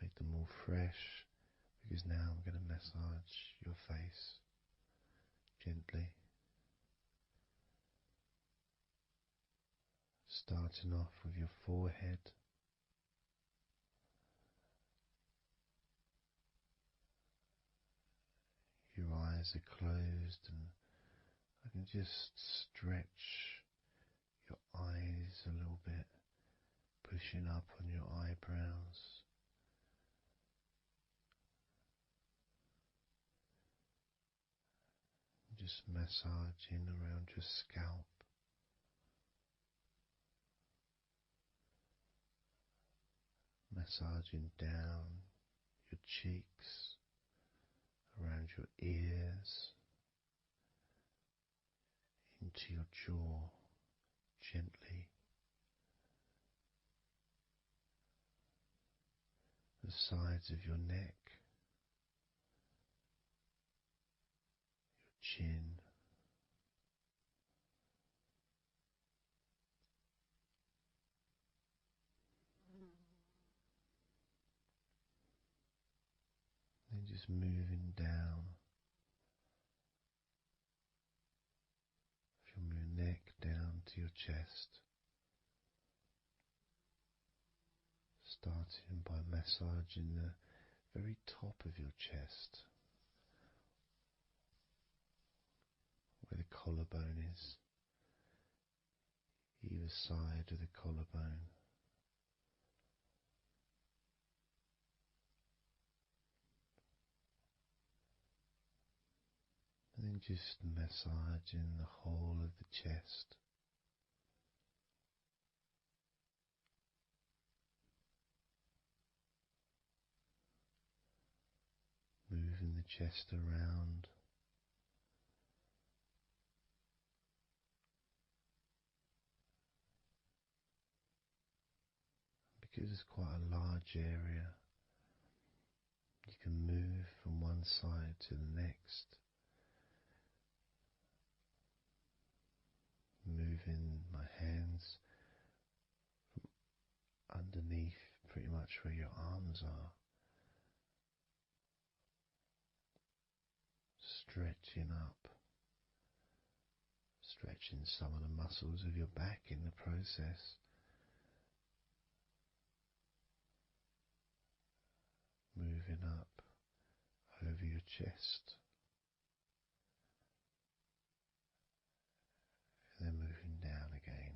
make them all fresh, because now I'm going to massage your face gently. Starting off with your forehead, your eyes are closed and I can just stretch your eyes a little bit, pushing up on your eyebrows. Just massaging around your scalp. Massaging down your cheeks, around your ears, into your jaw gently, the sides of your neck, your chin, then just moving down from your neck down to your chest, starting by massaging the very top of your chest, where the collarbone is, either side of the collarbone. And then just massaging the whole of the chest. Moving the chest around. Because it's quite a large area, you can move from one side to the next, moving my hands from underneath pretty much where your arms are, stretching up, stretching some of the muscles of your back in the process. Moving up over your chest, and then moving down again.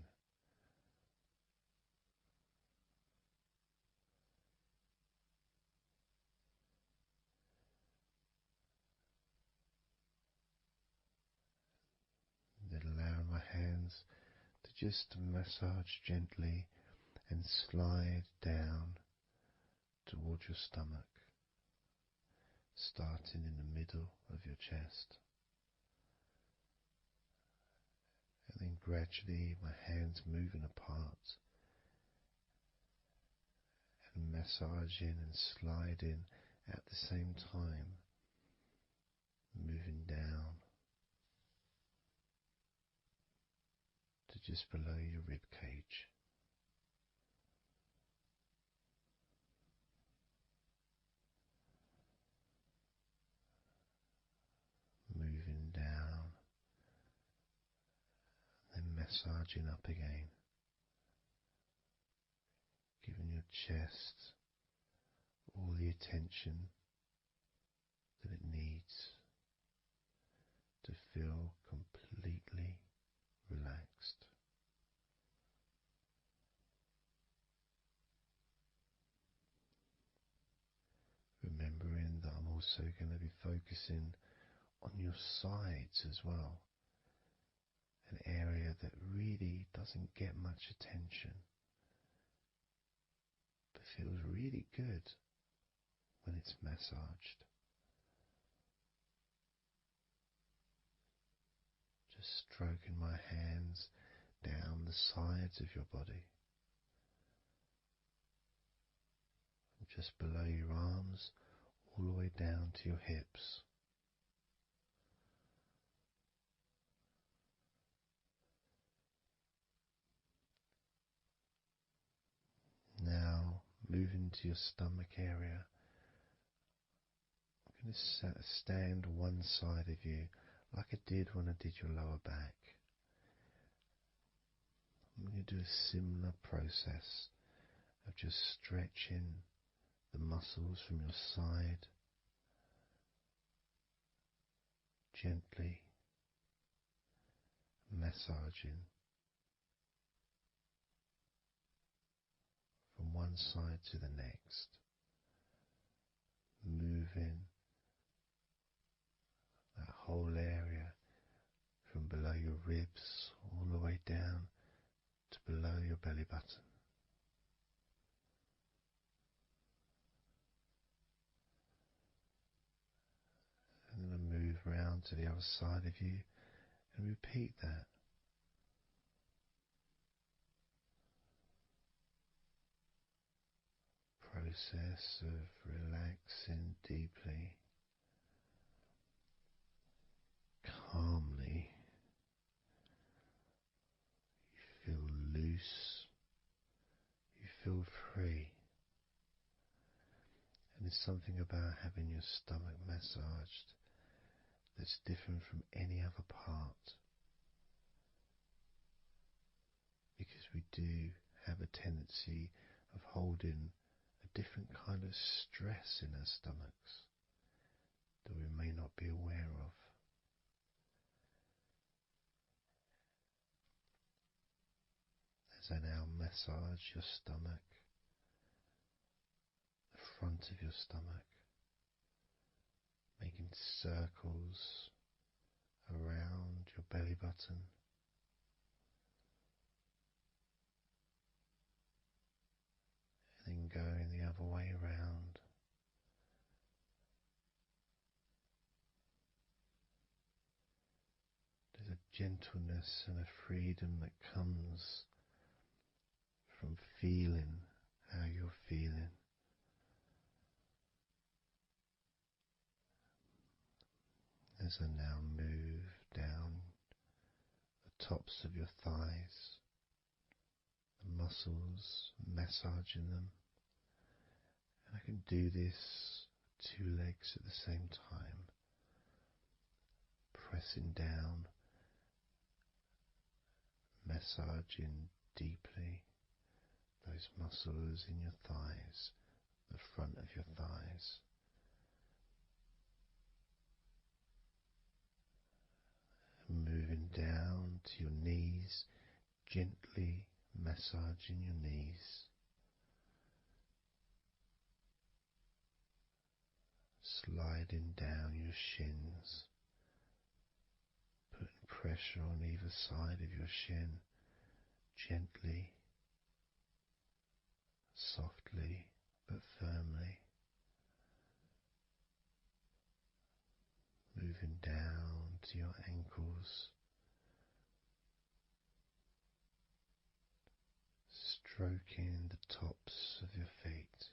Then allowing my hands to just massage gently and slide down towards your stomach, starting in the middle of your chest. And then gradually my hands moving apart and massaging and sliding at the same time, moving down to just below your rib cage. Moving down, then massaging up again, giving your chest all the attention that it needs to feel completely relaxed. Remembering that I'm also going to be focusing on your sides as well, an area that really doesn't get much attention, but feels really good when it's massaged. Just stroking my hands down the sides of your body, and just below your arms, all the way down to your hips. Now, moving to your stomach area, I'm going to stand one side of you like I did when I did your lower back. I'm going to do a similar process of just stretching the muscles from your side, gently massaging from one side to the next, moving that whole area from below your ribs all the way down to below your belly button. to the other side of you and repeat that. Process of relaxing deeply, calmly. You feel loose, you feel free. And there's something about having your stomach massaged that's different from any other part, because we do have a tendency of holding a different kind of stress in our stomachs that we may not be aware of. As I now massage your stomach, the front of your stomach, making circles around your belly button, and then going the other way around. There's a gentleness and a freedom that comes from feeling how you're feeling. As I now move down the tops of your thighs, the muscles, massaging them. And I can do this with 2 legs at the same time, pressing down, massaging deeply those muscles in your thighs, the front of your thighs. And moving down to your knees, gently massaging your knees. Sliding down your shins, putting pressure on either side of your shin, gently, softly but firmly. Moving down to your ankles, stroking the tops of your feet.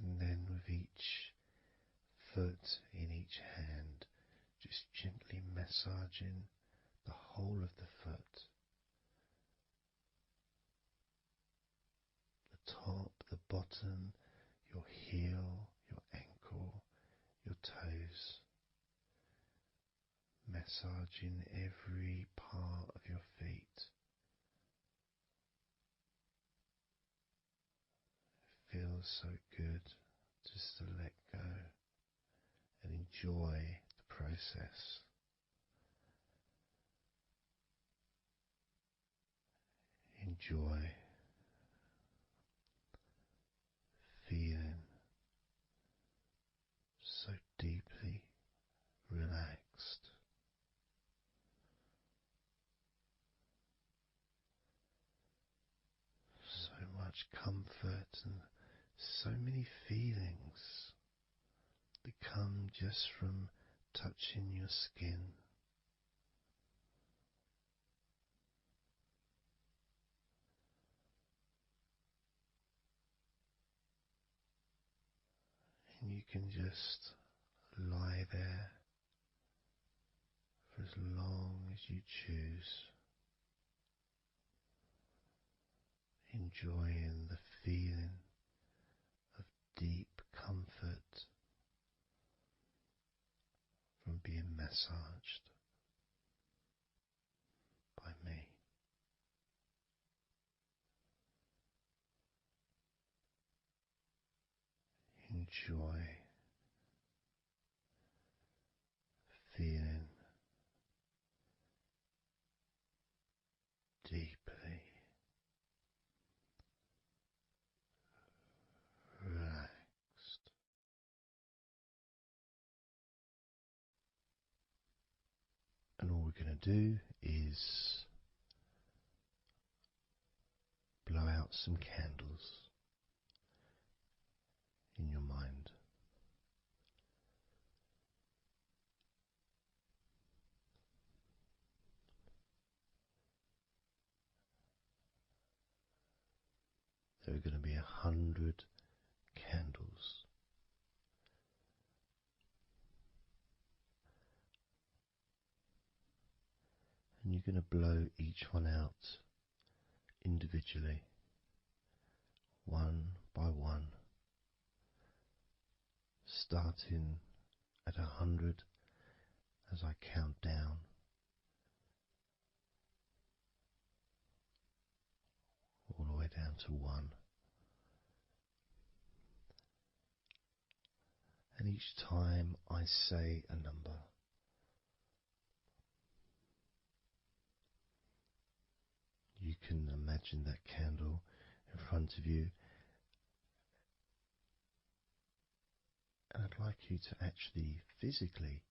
And then with each foot in each hand, just gently massaging the whole of the foot. The top, the bottom, your heel, your ankle, your toes. Massaging every part of your feet. It feels so good just to let go and enjoy the process. Enjoy feeling so deeply relaxed. So much comfort and so many feelings that come just from touching your skin. And you can just lie there for as long as you choose, enjoying the feeling of deep comfort from being massaged by me. Enjoy feeling deeply relaxed. And all we're going to do is blow out some candles. in your mind. There are going to be 100 candles. And you're going to blow each one out individually, one by one, starting at 100 as I count down, all the way down to 1. And each time I say a number, you can imagine that candle in front of you, and I'd like you to actually physically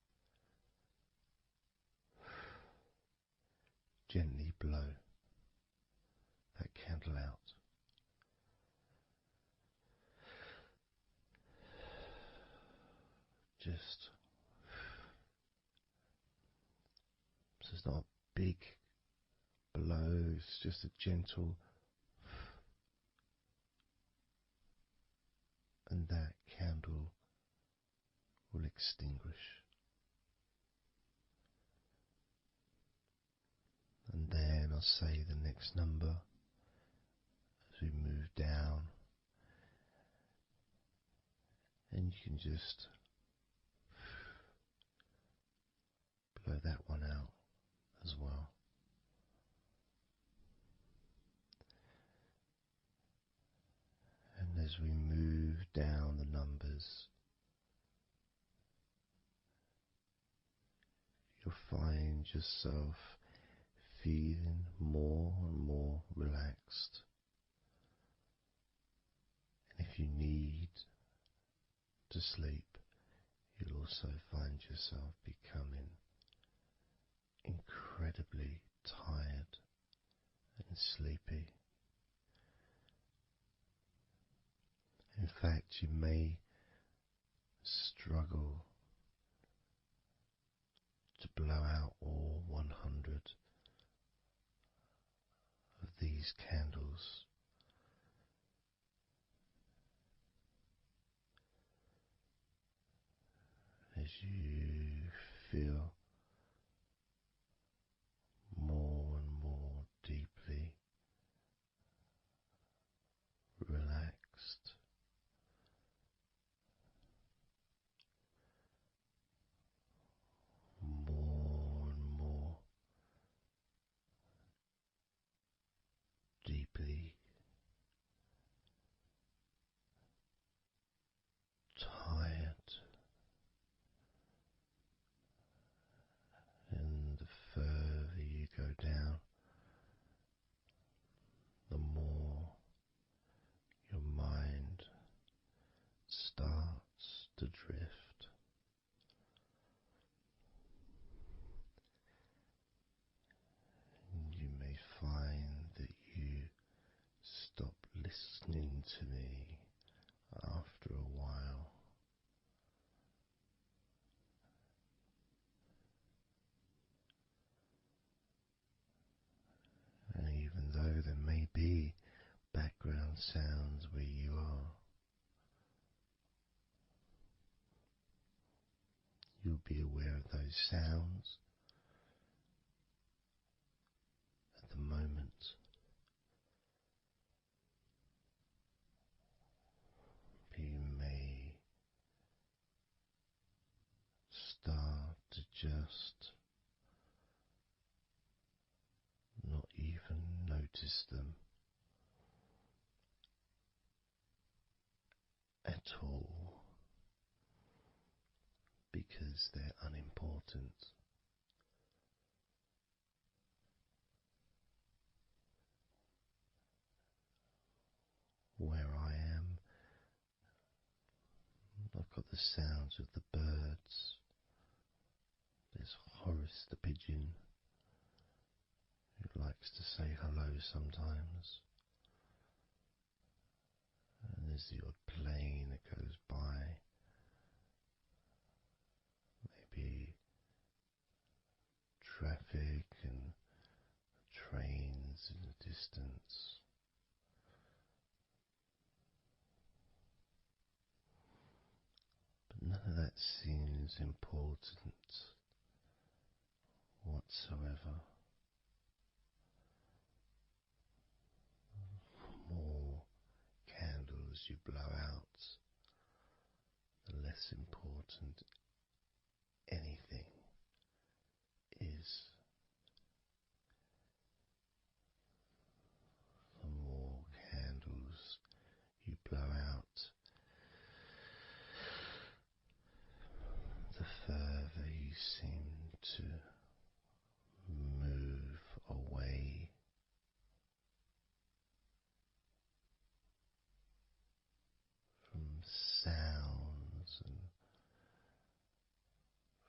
gently blow that candle out. Just so it's not a big blow, it's just a gentle, and that candle will extinguish. And then I'll say the next number as we move down, and you can just blow that one out as well. And as we move down the numbers, you'll find yourself feeling more and more relaxed. And if you need to sleep, you'll also find yourself becoming incredibly tired and sleepy. In fact, you may struggle to blow out all 100 of these candles. As you feel more and more deeply relaxed, more and more deeply tired, and the further you go down, the more your mind starts to drift. And you may find that you stop listening to me after a while. And even though there may be background sounds where you are, you'll be aware of those sounds at the moment. You may start to just not even notice them at all, because they're unimportant. Where I am, I've got the sounds of the birds. There's Horace the pigeon, who likes to say hello sometimes. And there's the odd plane that goes by, maybe traffic and trains in the distance. But none of that seems important whatsoever. The more candles you blow out, the less important anything is. The more candles you blow out, the further you seem to move away from sounds and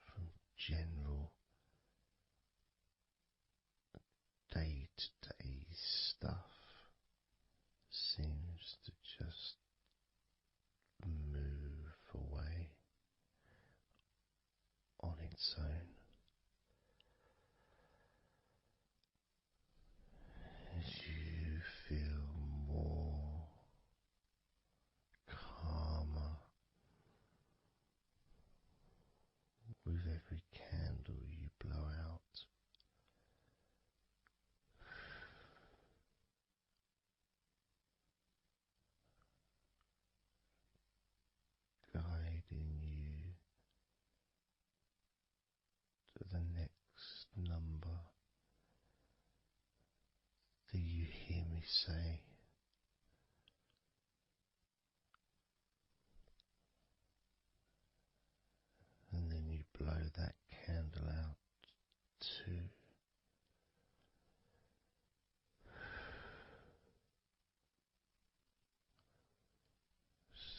from general day-to-day stuff. Seems to just move away on its own as you feel more calmer with every candle you blow out. Guiding you to the next number that you hear me say, and then you blow that candle out too.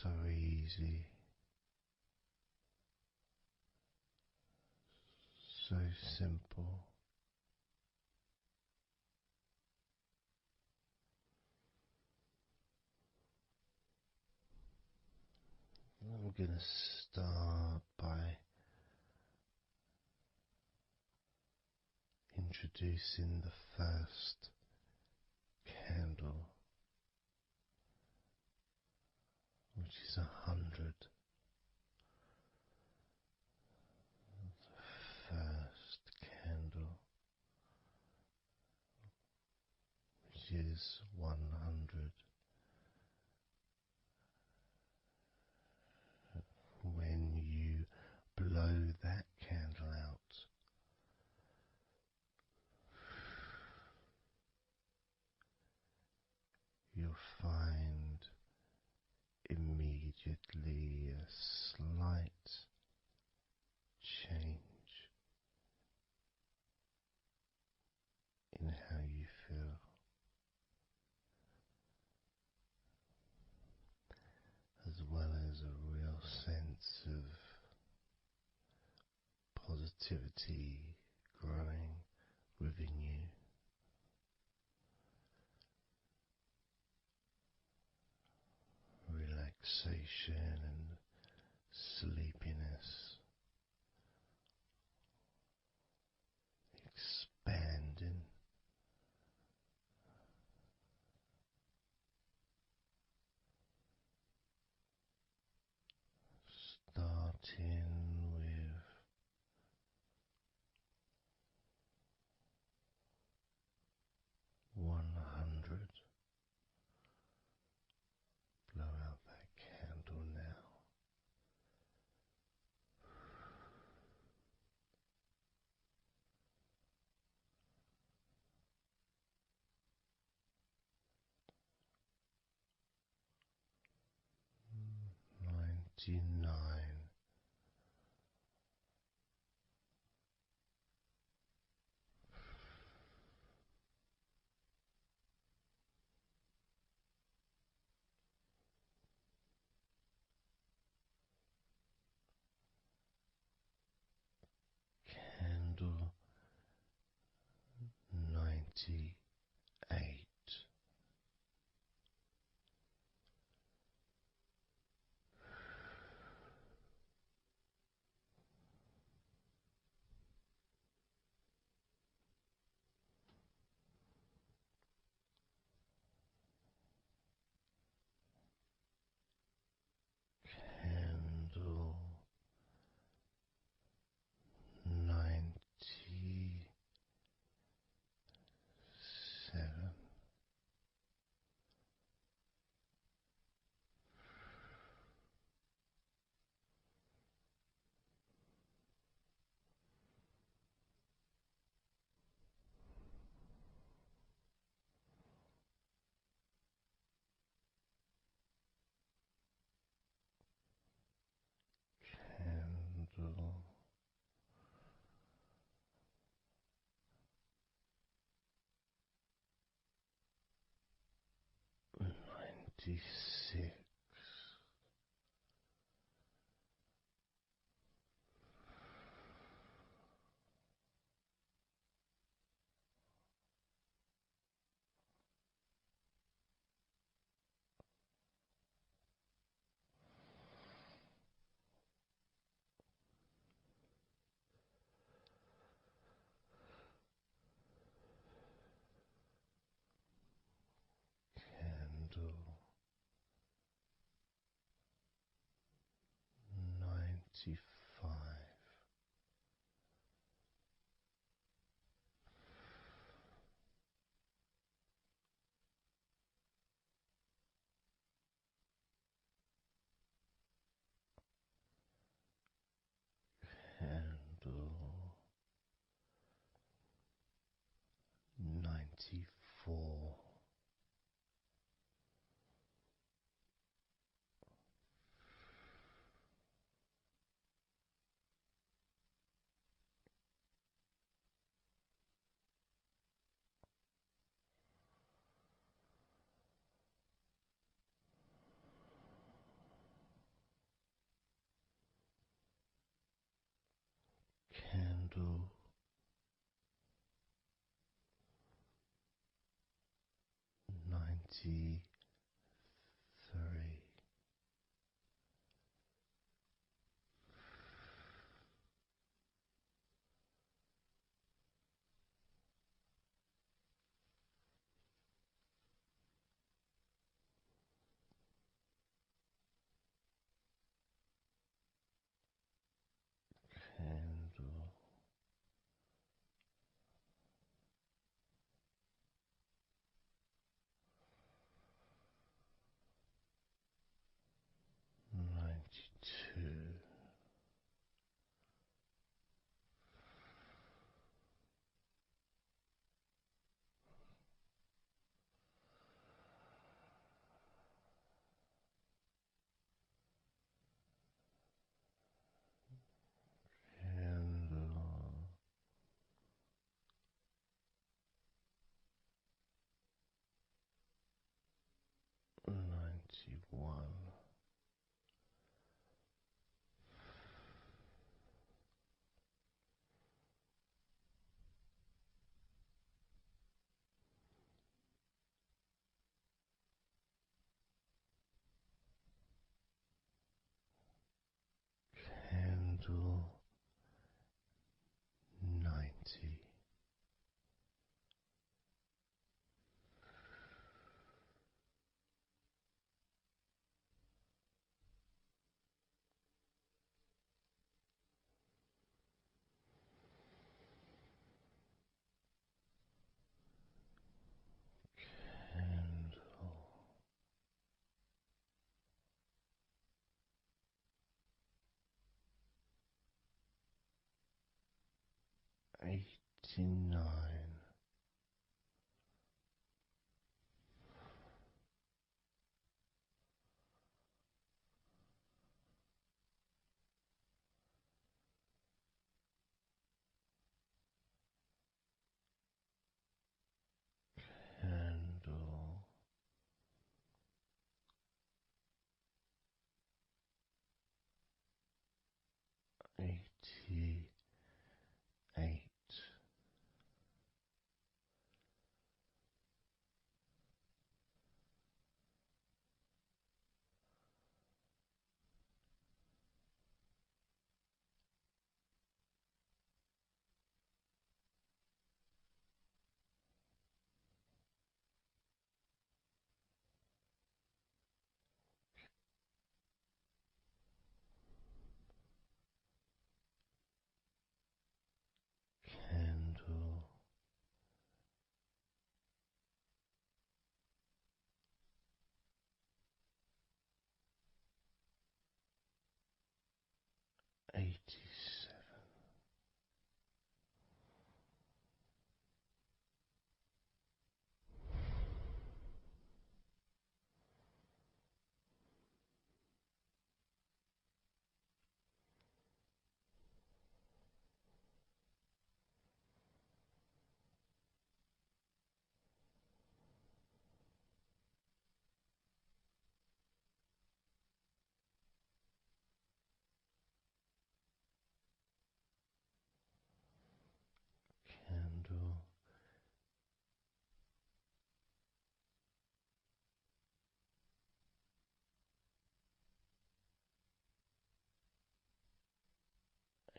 So easy, so simple. I'm going to start by introducing the first candle, which is 100. The first candle, which is 100. When you blow that candle out, you'll find immediately a slight change in how you feel, as well as a real sense of positivity growing within you. Relaxation and sleepiness expanding, starting with 100. Blow out that candle now. 99. Candle 98. $96. Candle 95. Candle 94. Candle 93. Candle 92. Candle 91. Candle 90. Candle 89. Candle 88.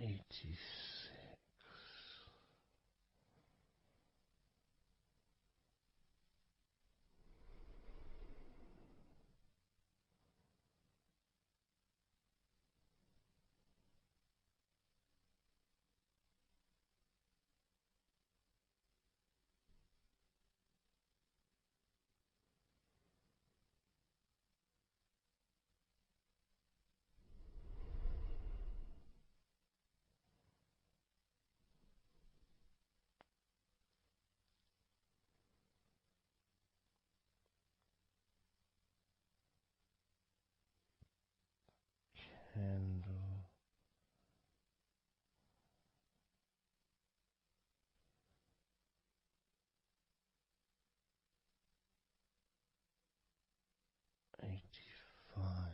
86, candle 85,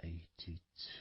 82,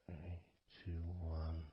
81.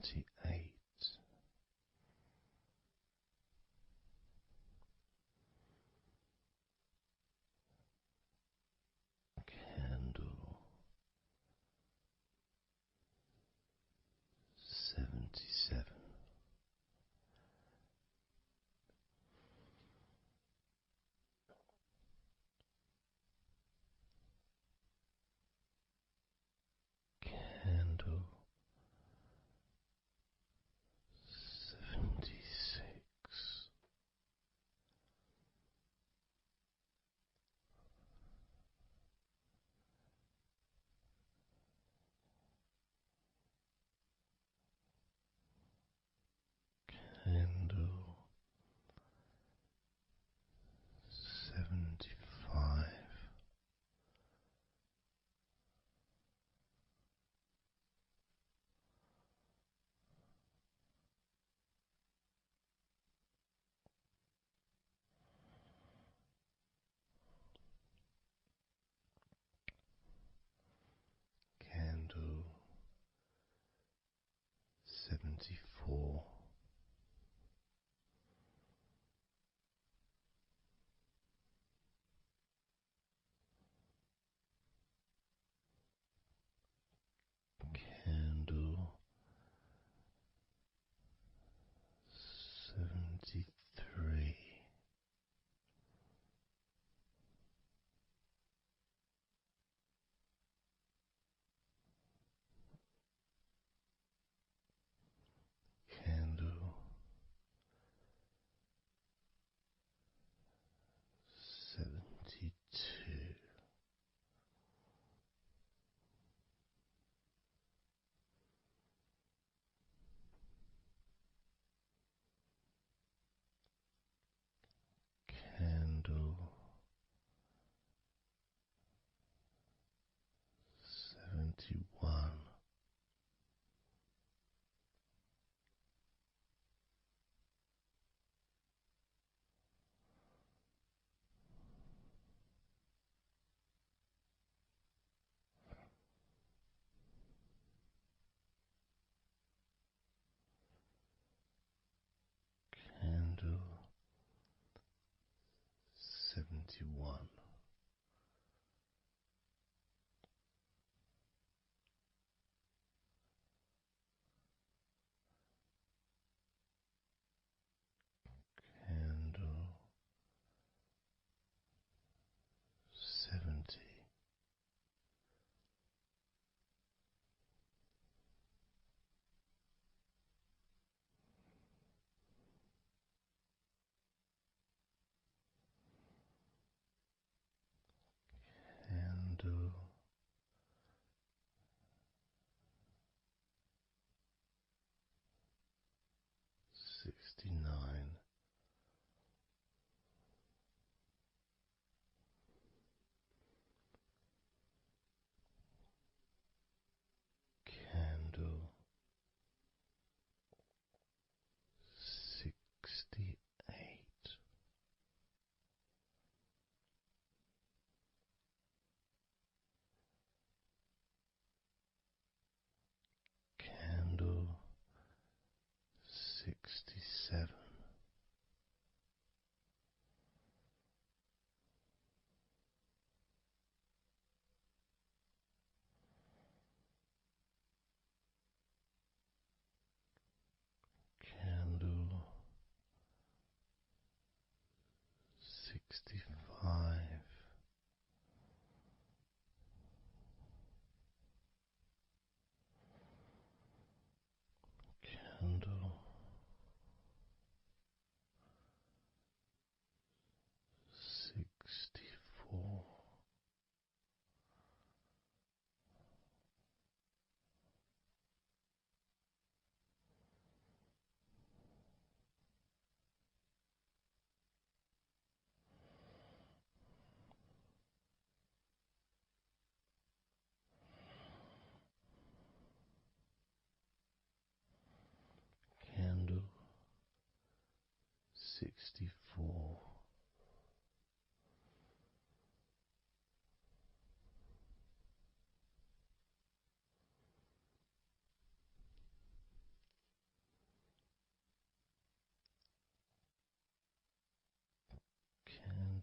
78. Candle 77. Candle 76. Candle 75. Candle 74. Candle 73. Candle 72. Candle 71. Candle 71. Candle 70. Candle 69. Candle 68. Candle 67. Candle 65. Candle 64. Candle 64.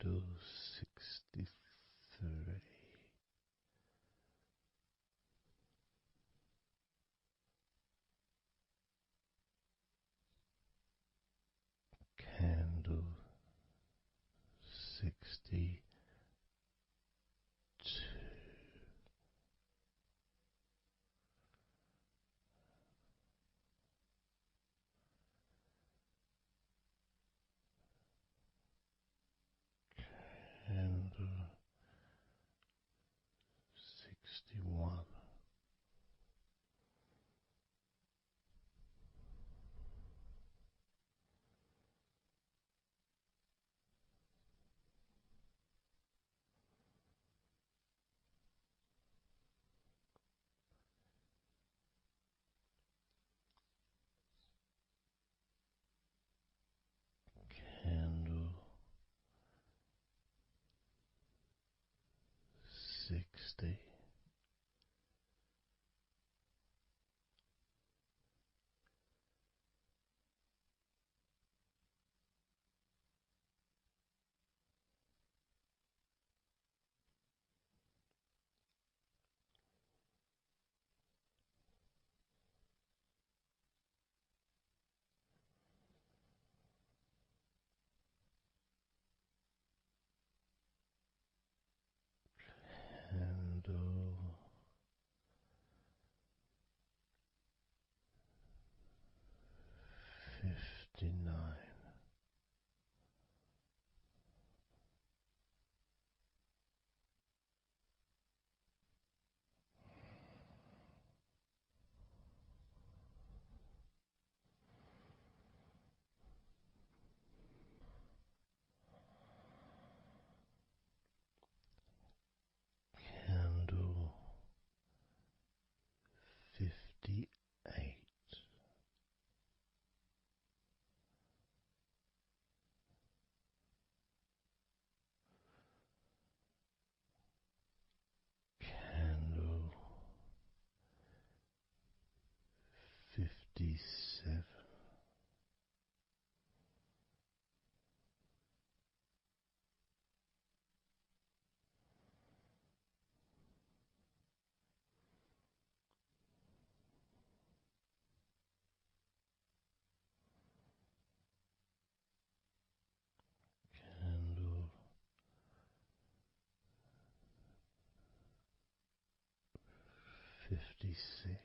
Candle 63. Candle 62. Candle 61. Candle 60. Candle 59. Candle 58. Candle 57. Candle 56.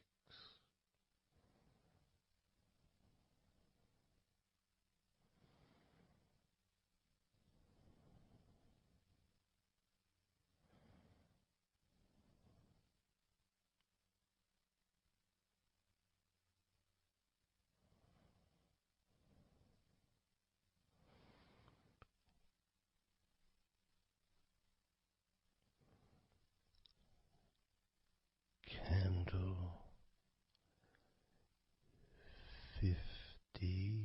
Candle 55.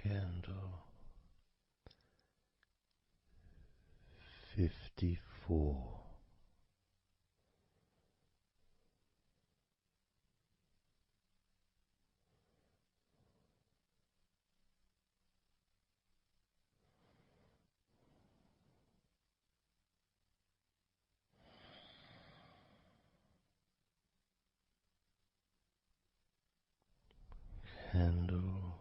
Candle 54. Candle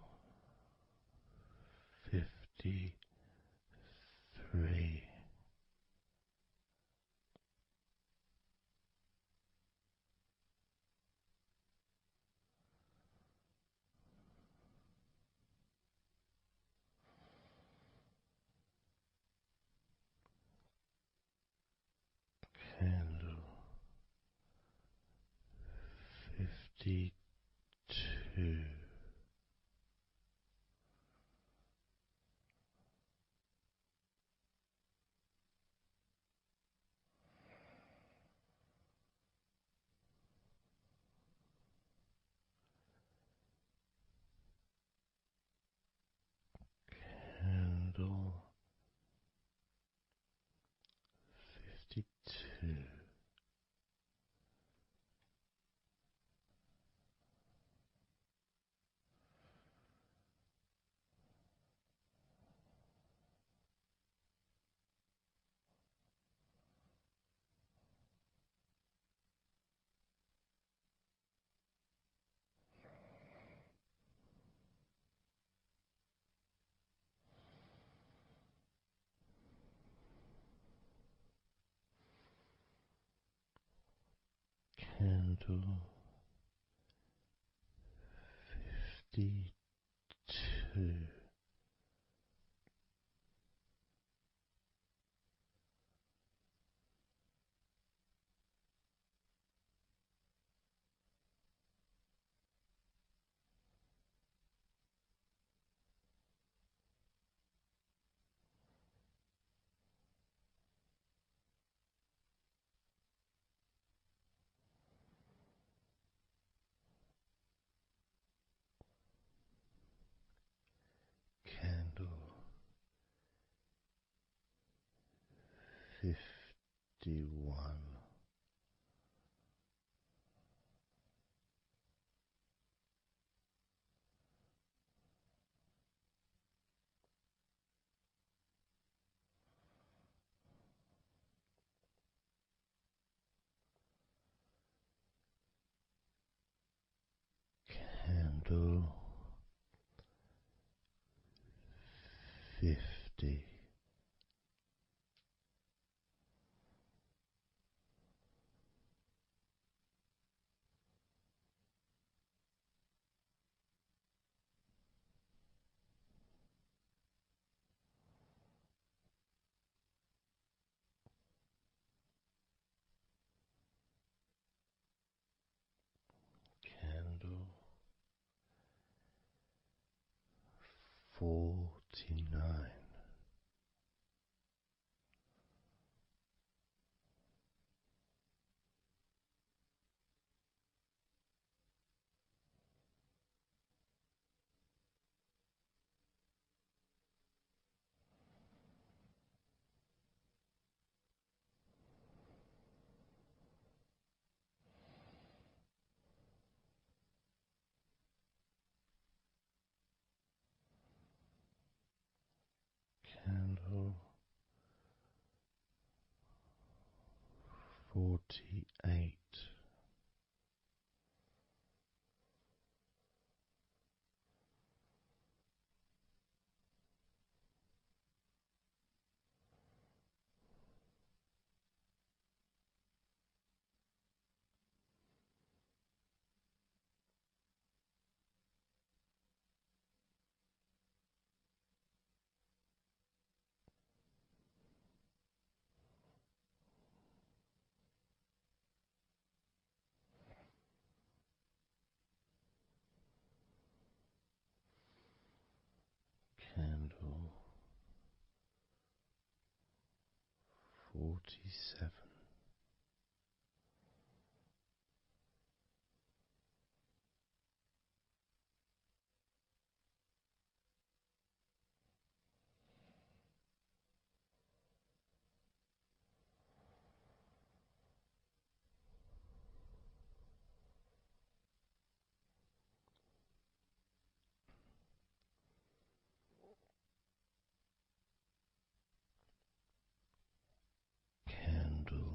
53. Candle 52. Candle 52. Candle 52. Candle 51. Candle 50. Candle 49. Candle 48. Candle 47. Candle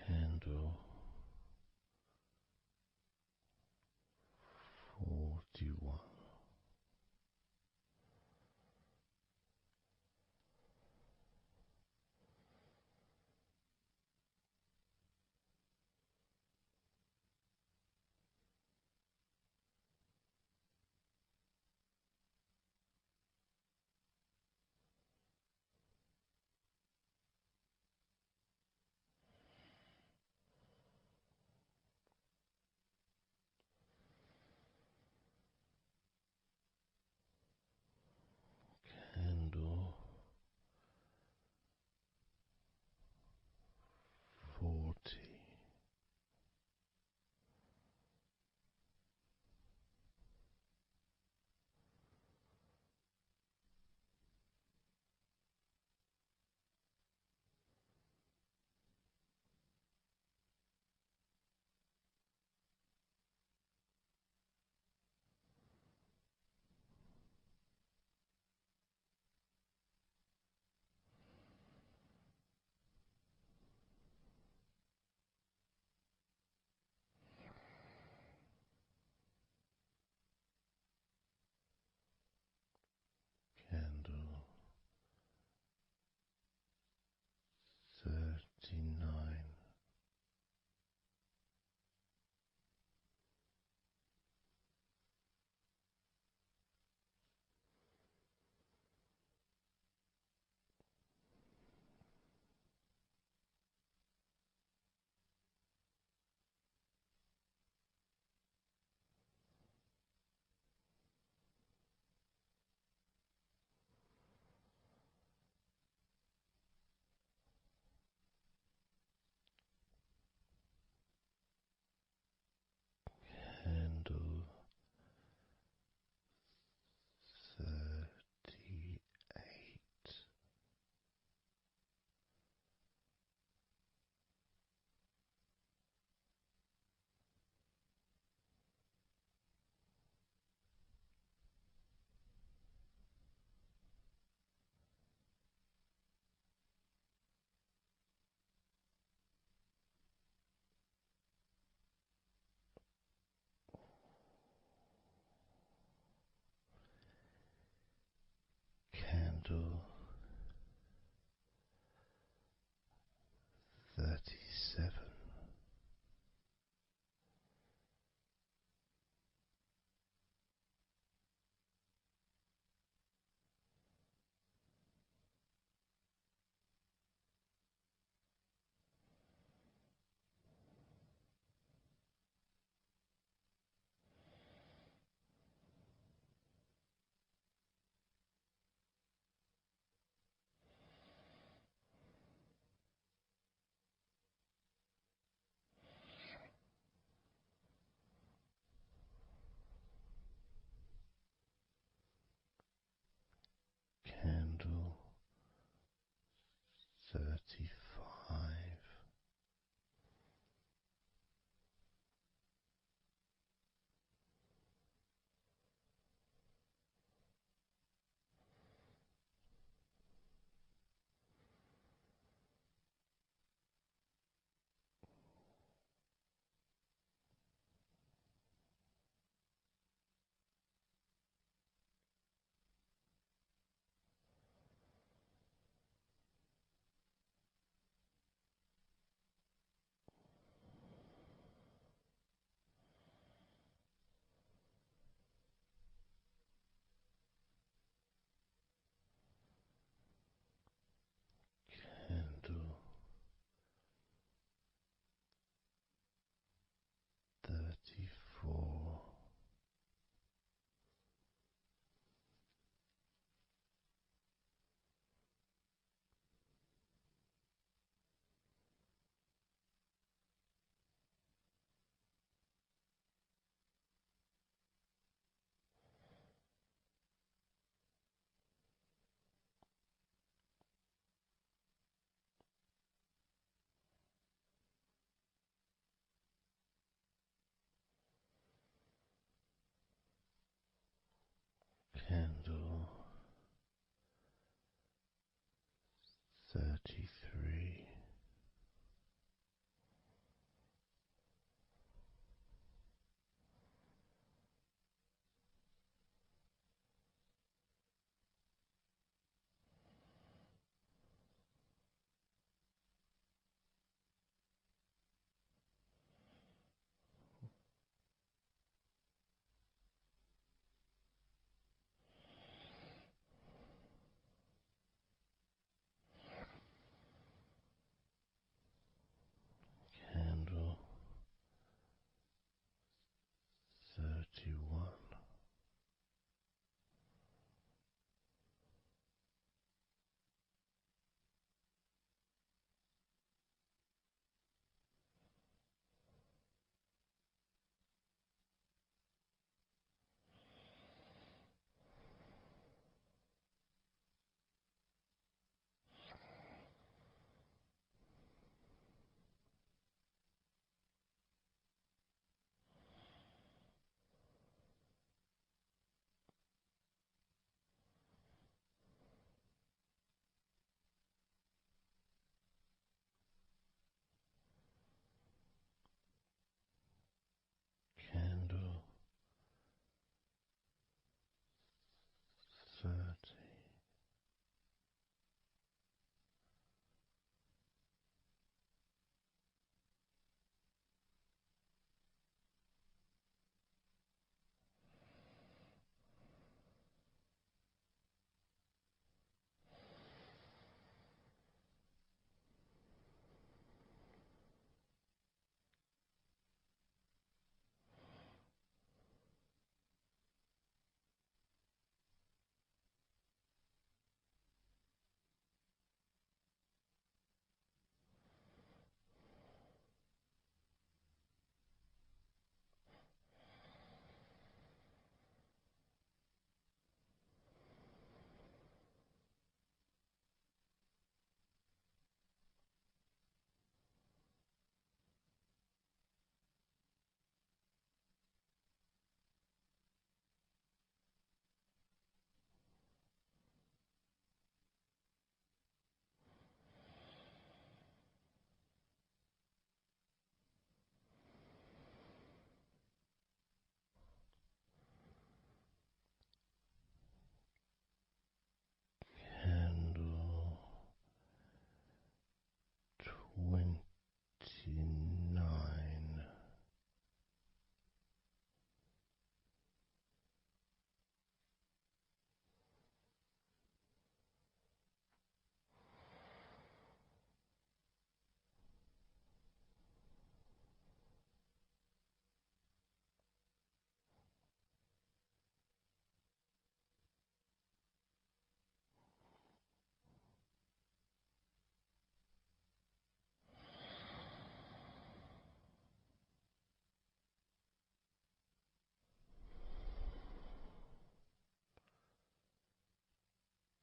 Candle 41. Candle 40. Candle 39. Candle 38. Candle 37. Candle 35. 29.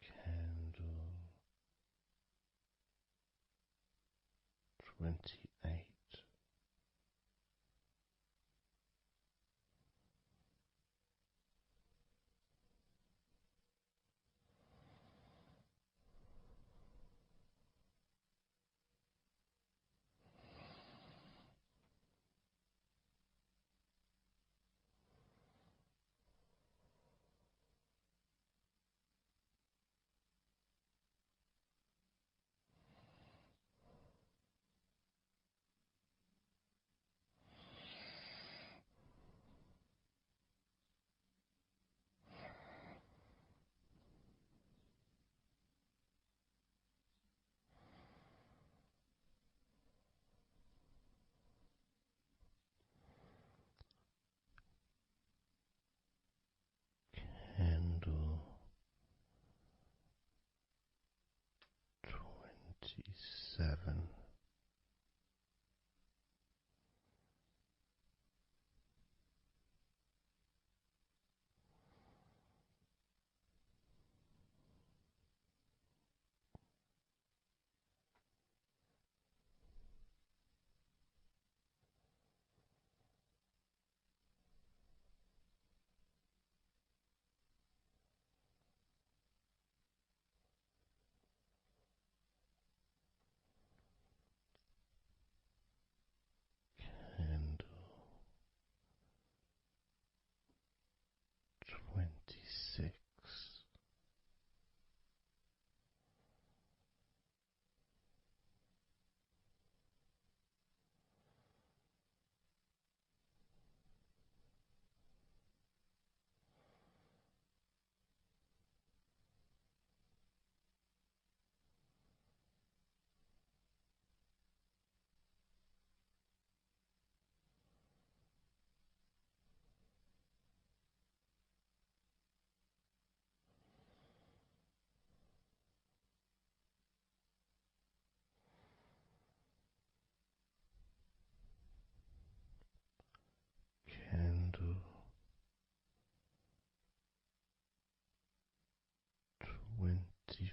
Candle 28. Candle 27. Candle 26. Candle 25.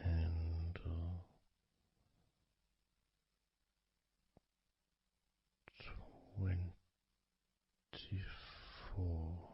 Candle 24.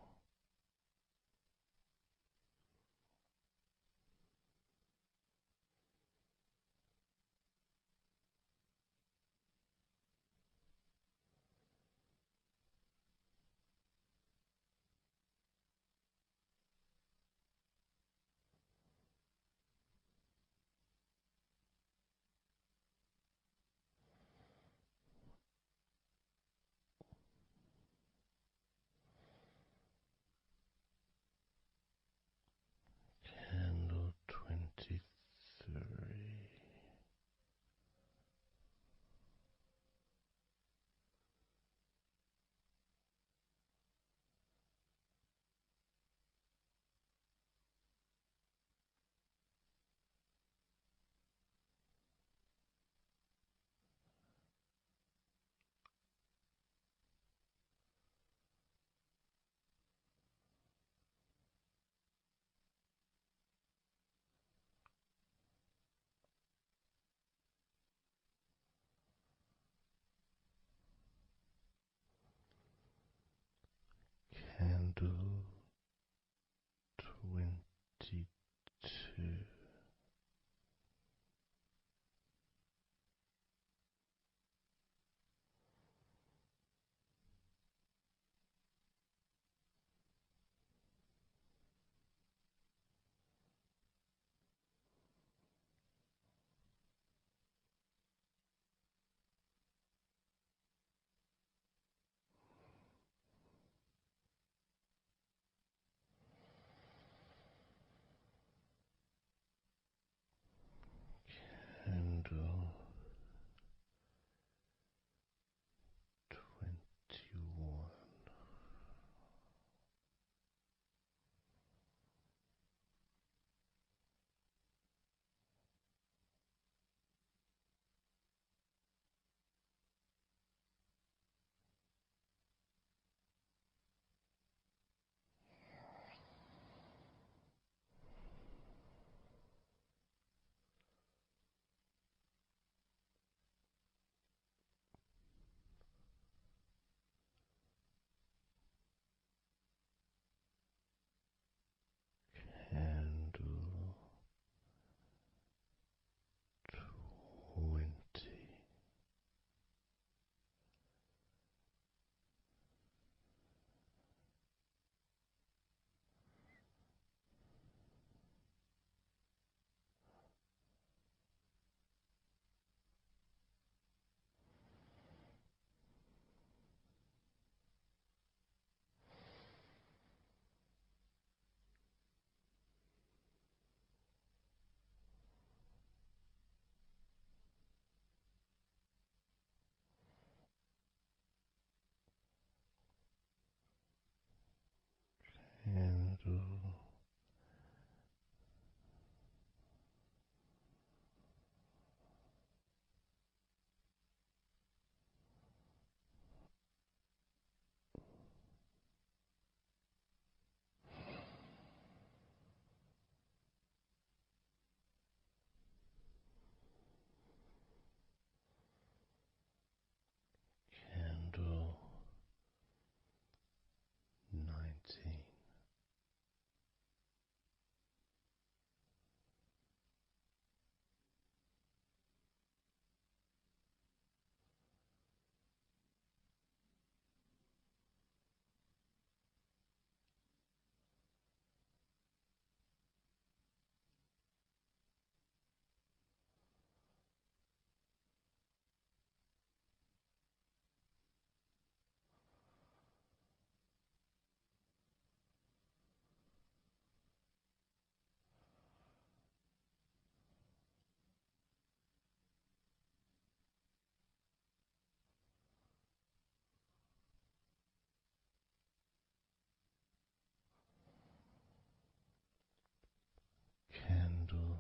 candle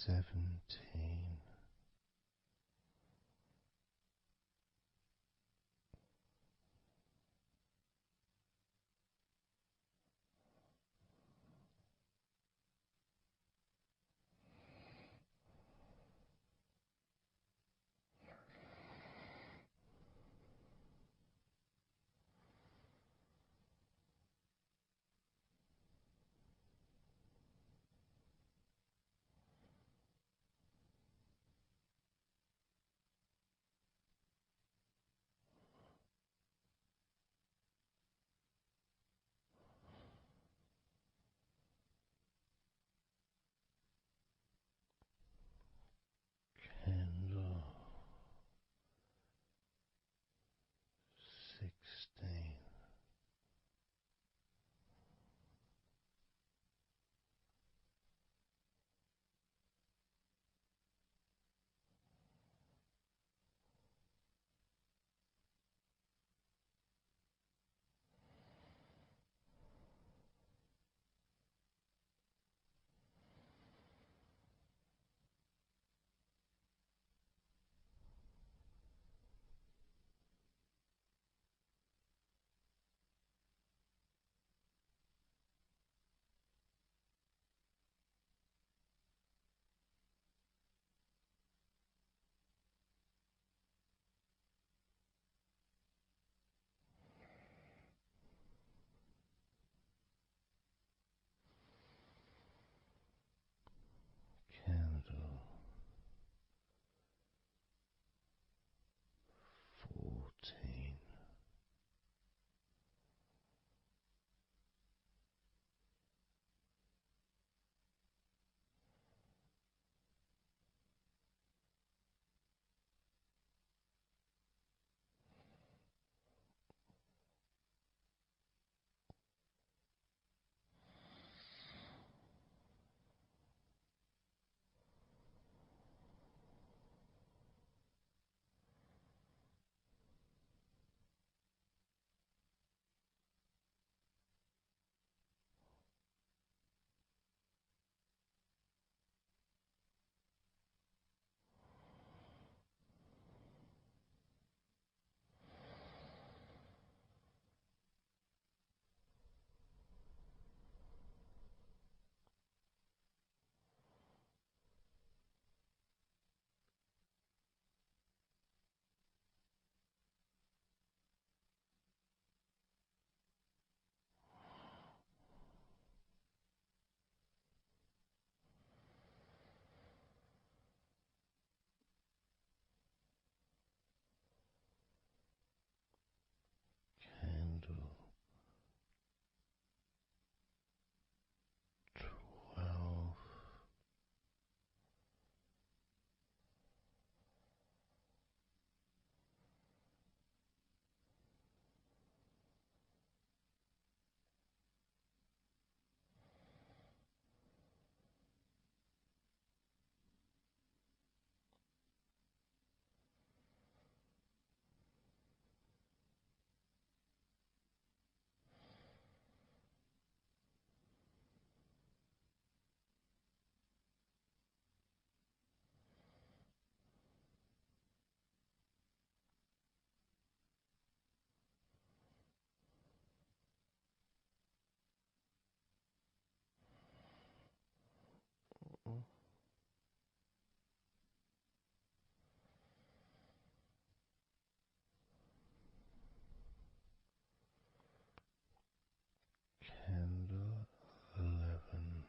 17. Candle 16. Candle 14. Candle 12. Candle 11.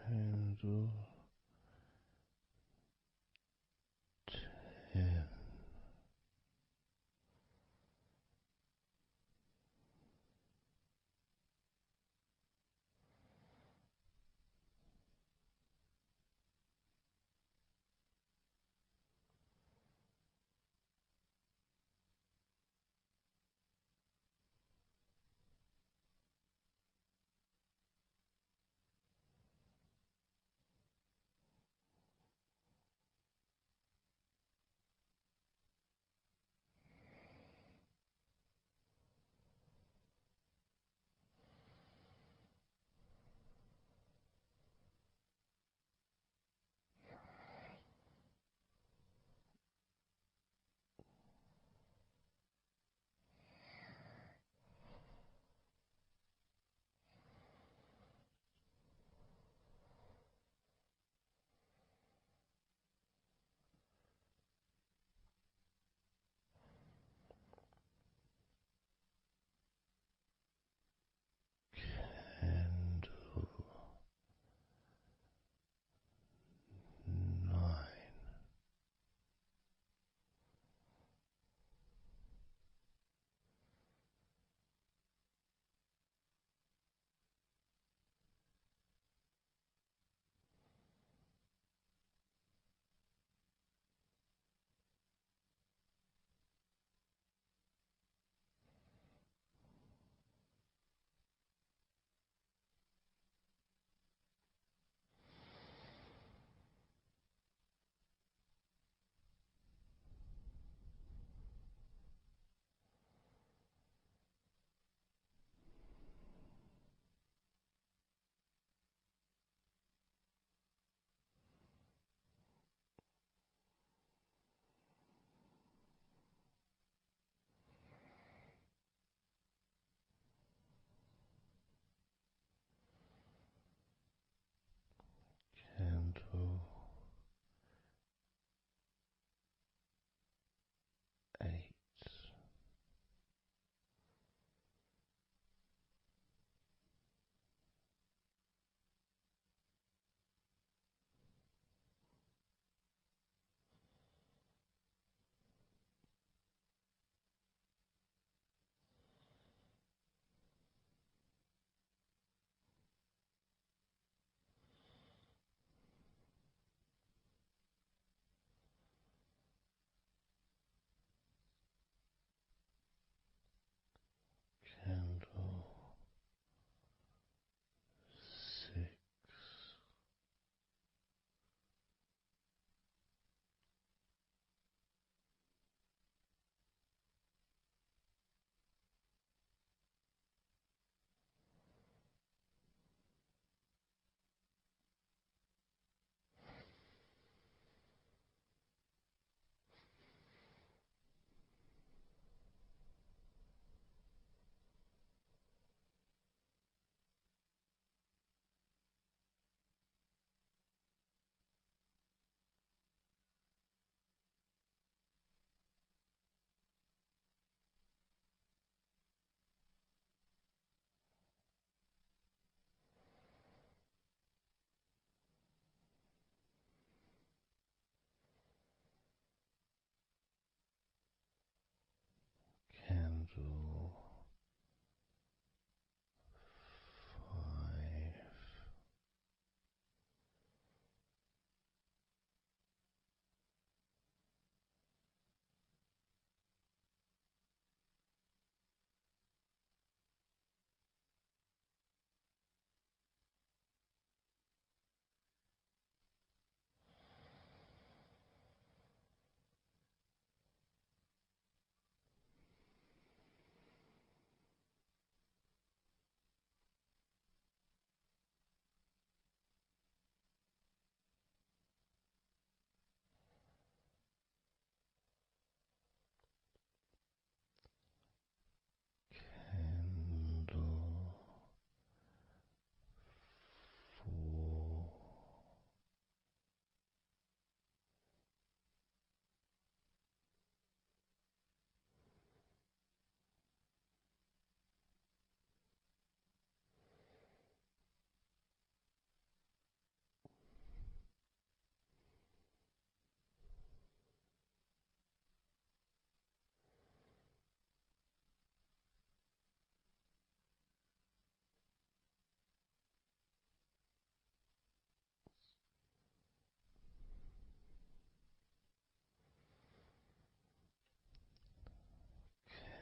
Candle 10.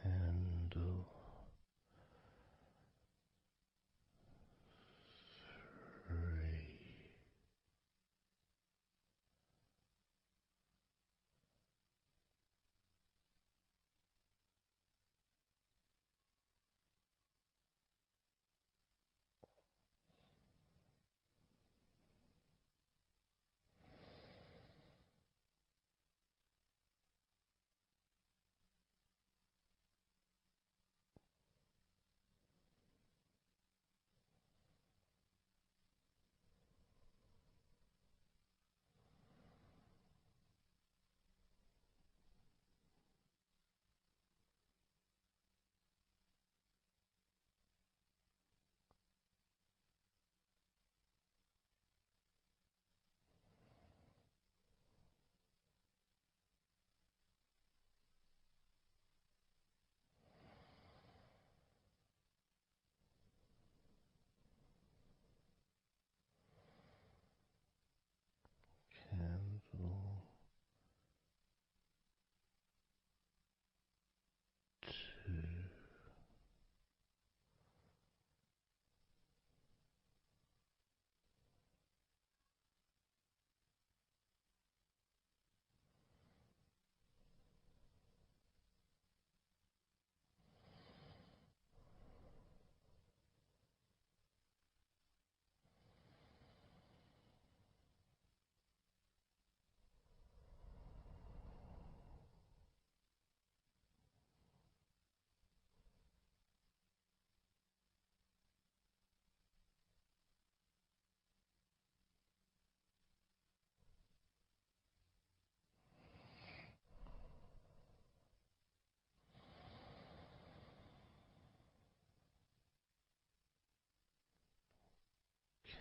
Candle 3. Candle 2.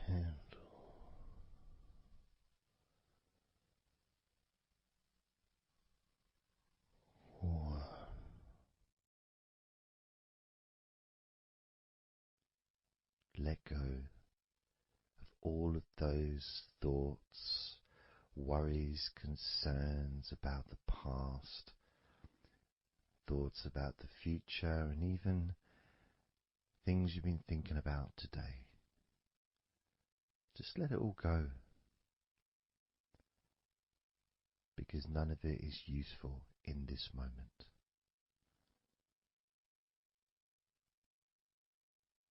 Candle 1. Let go of all of those thoughts, worries, concerns about the past, thoughts about the future, and even things you've been thinking about today. Just let it all go, because none of it is useful in this moment.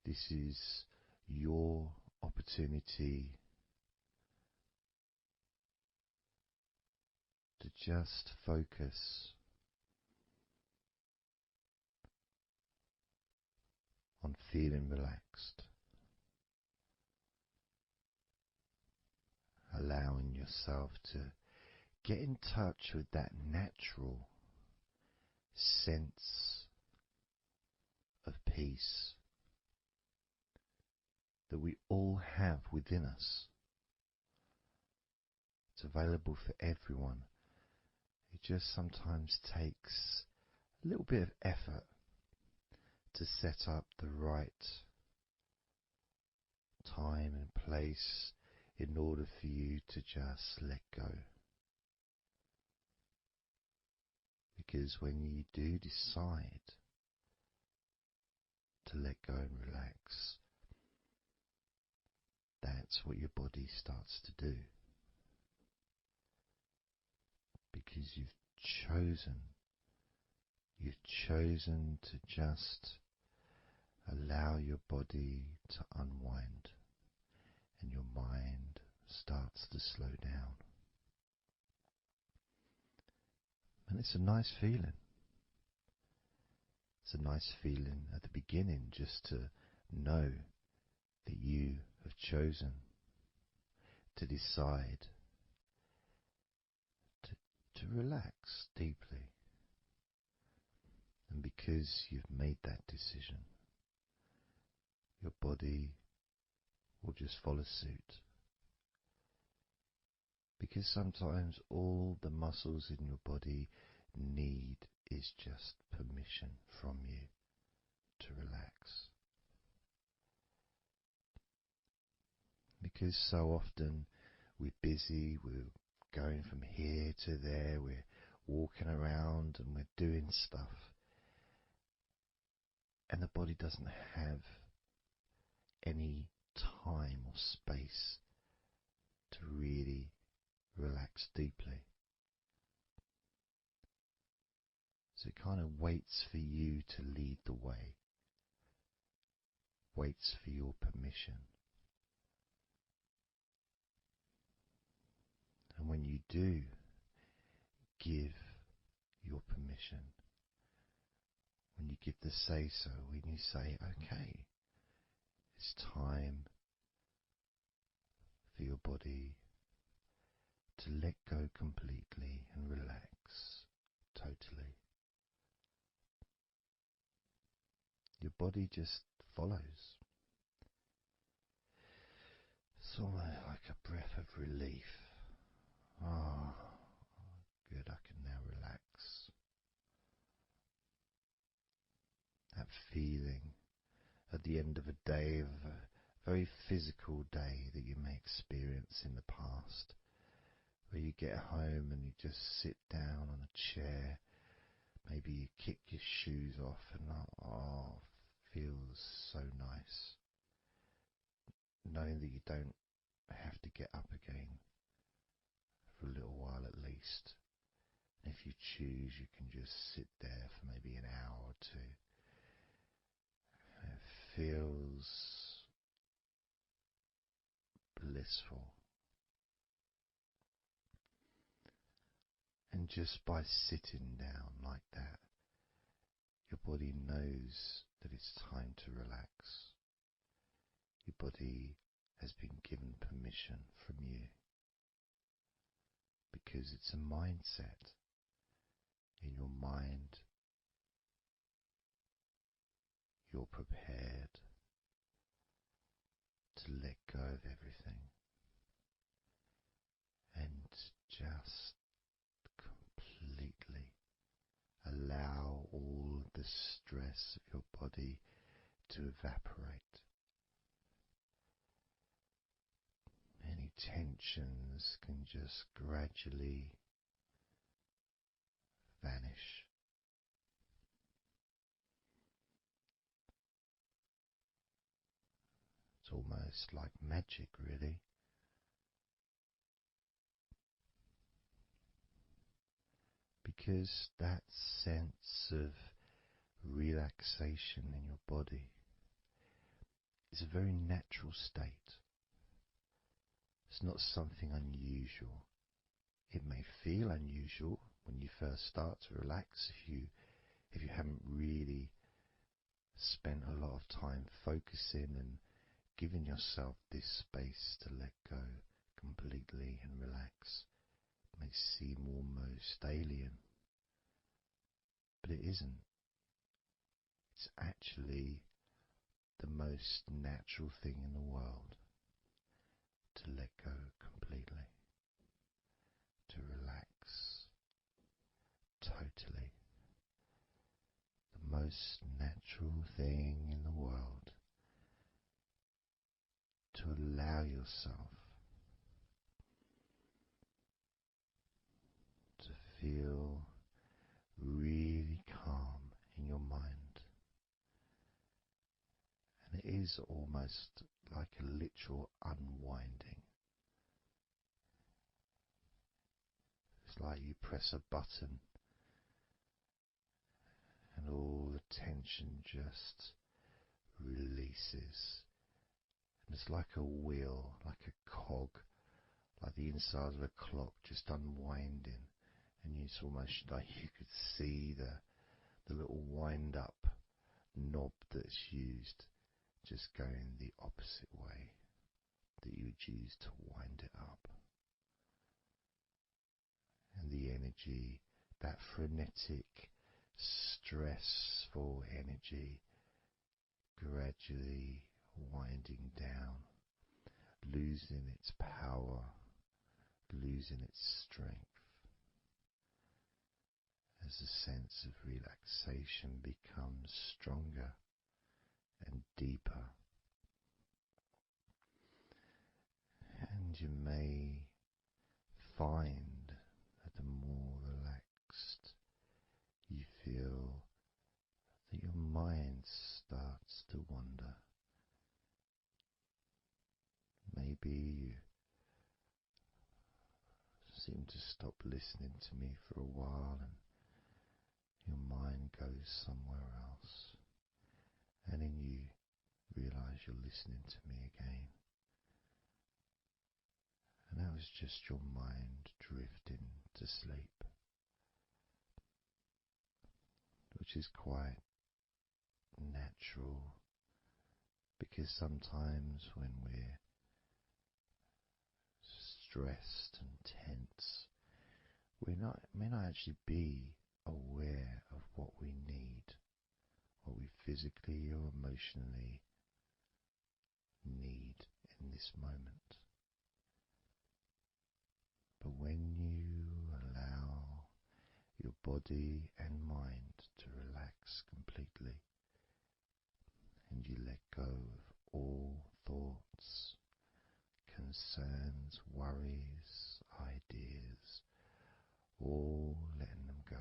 This is your opportunity to just focus on feeling relaxed, allowing yourself to get in touch with that natural sense of peace that we all have within us. It's available for everyone. It just sometimes takes a little bit of effort to set up the right time and place in order for you to just let go. Because when you do decide to let go and relax, that's what your body starts to do. Because you've chosen to just allow your body to unwind, and your mind starts to slow down. And it's a nice feeling. It's a nice feeling at the beginning just to know that you have chosen to decide to relax deeply. And because you've made that decision, your body will just follow suit. Because sometimes all the muscles in your body need is just permission from you to relax. Because so often we're busy, we're going from here to there, we're walking around and we're doing stuff, and the body doesn't have any time or space to really relax deeply. So it kind of waits for you to lead the way, waits for your permission. And when you do give your permission, when you give the say-so, when you say, okay, it's time for your body to let go completely and relax totally, your body just follows. It's almost like a breath of relief. Ah, good, I can now relax. That feeling at the end of a day, of a very physical day that you may experience in the past, where you get home and you just sit down on a chair, maybe you kick your shoes off and feels so nice. Knowing that you don't have to get up again for a little while at least. And if you choose, you can just sit there for maybe an hour or two. And it feels blissful. And just by sitting down like that, your body knows that it's time to relax. Your body has been given permission from you, because it's a mindset. In your mind, you're prepared to let go of everything and just completely allow all the stress of your body to evaporate. Any tensions can just gradually vanish. It's almost like magic, really. Because that sense of relaxation in your body is a very natural state. It's not something unusual. It may feel unusual when you first start to relax if you haven't really spent a lot of time focusing and giving yourself this space to let go completely and relax. It may seem almost alien, but it isn't. It's actually the most natural thing in the world to let go completely, to relax totally. The most natural thing in the world to allow yourself to feel really calm in your mind. And it is almost like a literal unwinding. It's like you press a button and all the tension just releases. And it's like a wheel, like a cog, like the inside of a clock just unwinding. And it's almost like you could see the little wind up knob that's used just going the opposite way that you would use to wind it up. And the energy, that frenetic, stressful energy, gradually winding down, losing its power, losing its strength, as the sense of relaxation becomes stronger and deeper. And you may find that the more relaxed you feel, that your mind starts to wander. Maybe you seem to stop listening to me for a while and your mind goes somewhere else, and then you realize you're listening to me again. And that was just your mind drifting to sleep, which is quite natural, because sometimes when we're stressed and tense, we may not actually be aware of what we need, what we physically or emotionally need in this moment. But when you allow your body and mind to relax completely, and you let go of all thoughts, concerns, worries, ideas, all letting them go,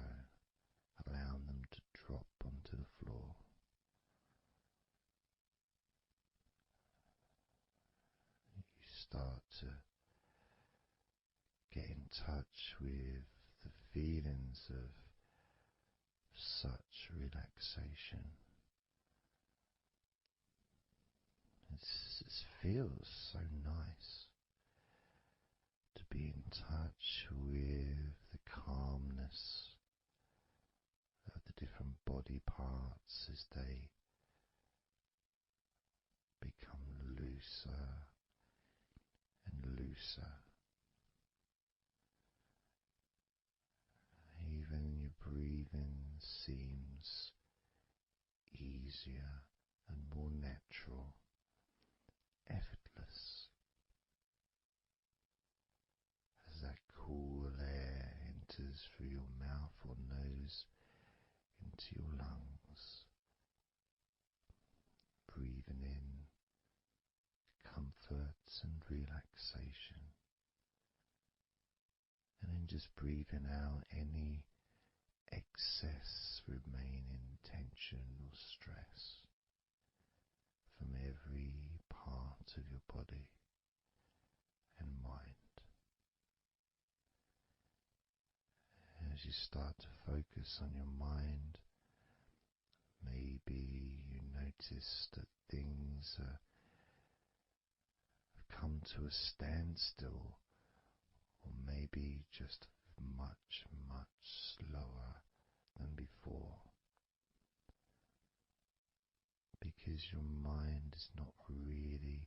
allowing them to drop onto the floor, you start to get in touch with the feelings of such relaxation. It feels so nice to be in touch with the calmness of the different body parts as they become looser and looser. Even your breathing seems easier and more natural, effortless, as that cool air enters through your mouth or nose into your lungs, breathing in comfort and relaxation, and then just breathing out any excess remaining tension or stress from every part of your body and mind. As you start to focus on your mind, maybe you notice that things have come to a standstill, or maybe just much, much slower than before, because your mind is not really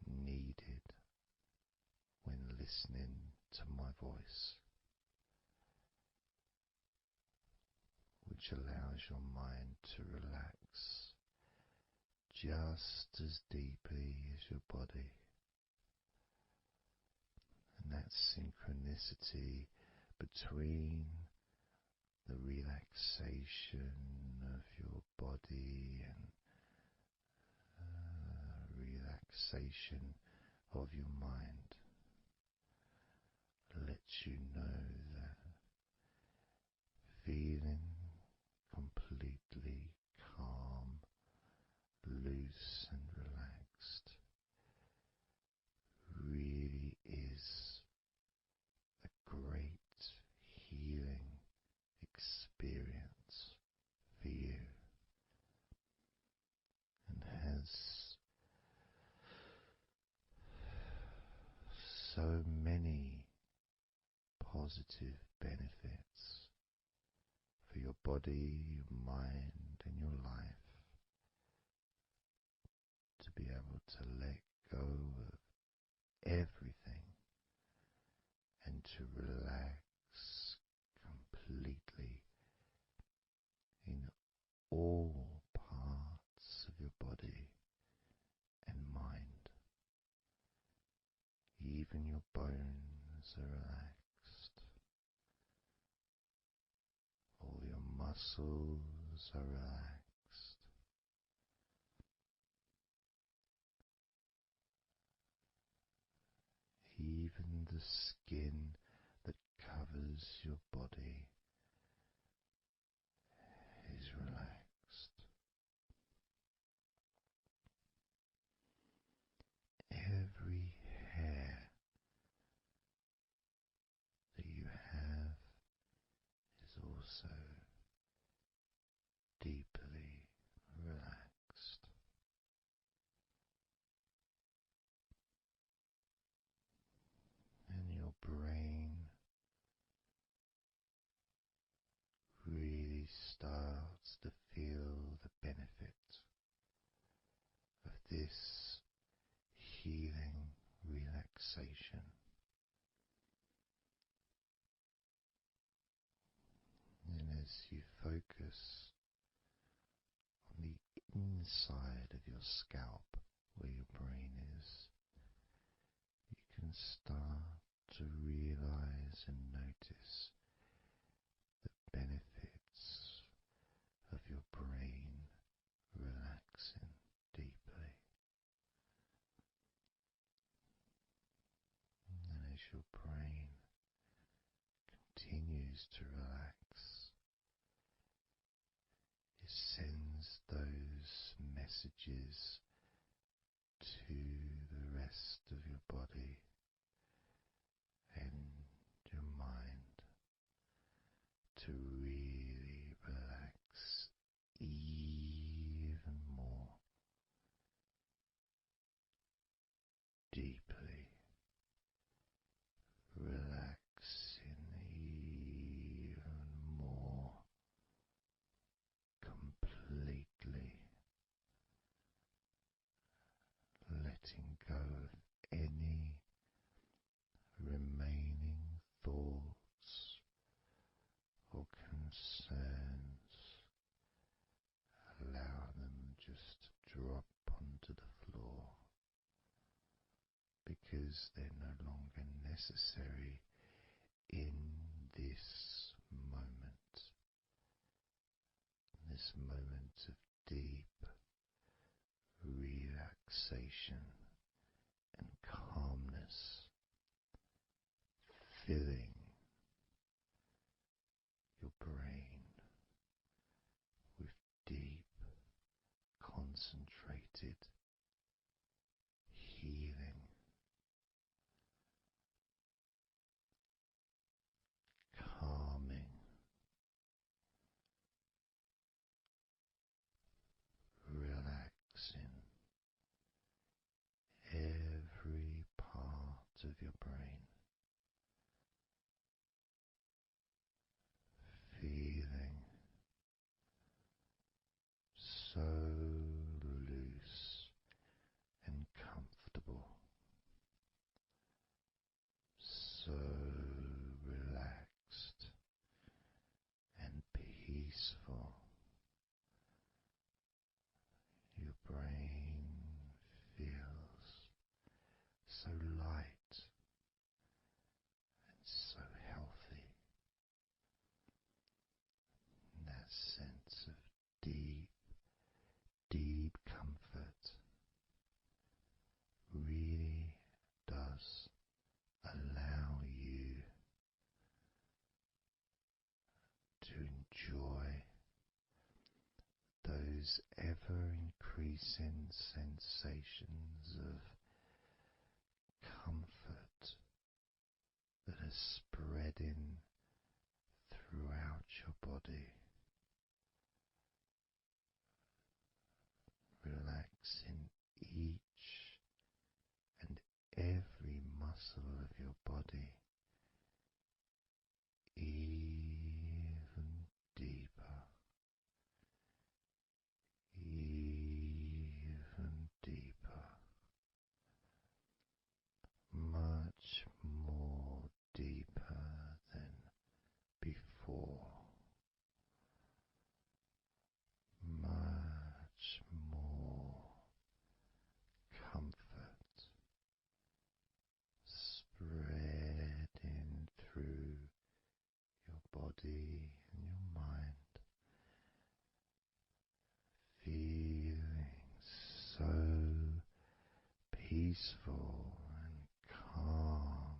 needed when listening to my voice, which allows your mind to relax just as deeply as your body. And that synchronicity between the relaxation of your body and relaxation of your mind lets you know that feeling completely calm, loose and relaxed really is a great healing experience for you and has so many positive benefits for your body, your mind, and your life to be able to let go of everything and to relax completely in all parts of your body and mind. Even your bones are relaxed. All your muscles are relaxed. Even the skin that covers your body is relaxed. Every hair that you have is also deeply relaxed. And your brain really starts to feel the benefit of this healing relaxation. And as you focus on the inside of your scalp where your brain is, you can start to realize and notice the benefits of your brain relaxing deeply. And as your brain continues to relax, it sends those messages to the rest of your body and your mind to really relax even more deeply, relaxing even more completely, letting go of any remaining thoughts or concerns. Allow them just to drop onto the floor because they're no longer necessary in this moment, this moment of deep relaxation and calmness, filling your brain with deep, concentrated healing, calming, relaxing every part of your brain, feeling so loose and comfortable, so relaxed and peaceful. Your brain feels so light joy, those ever increasing sensations of comfort that are spreading throughout your body, relaxing each and every muscle of your body even deeper, even deeper, much more deeper than before, much more comfort spreading through your body and your mind, feeling so peaceful and calm,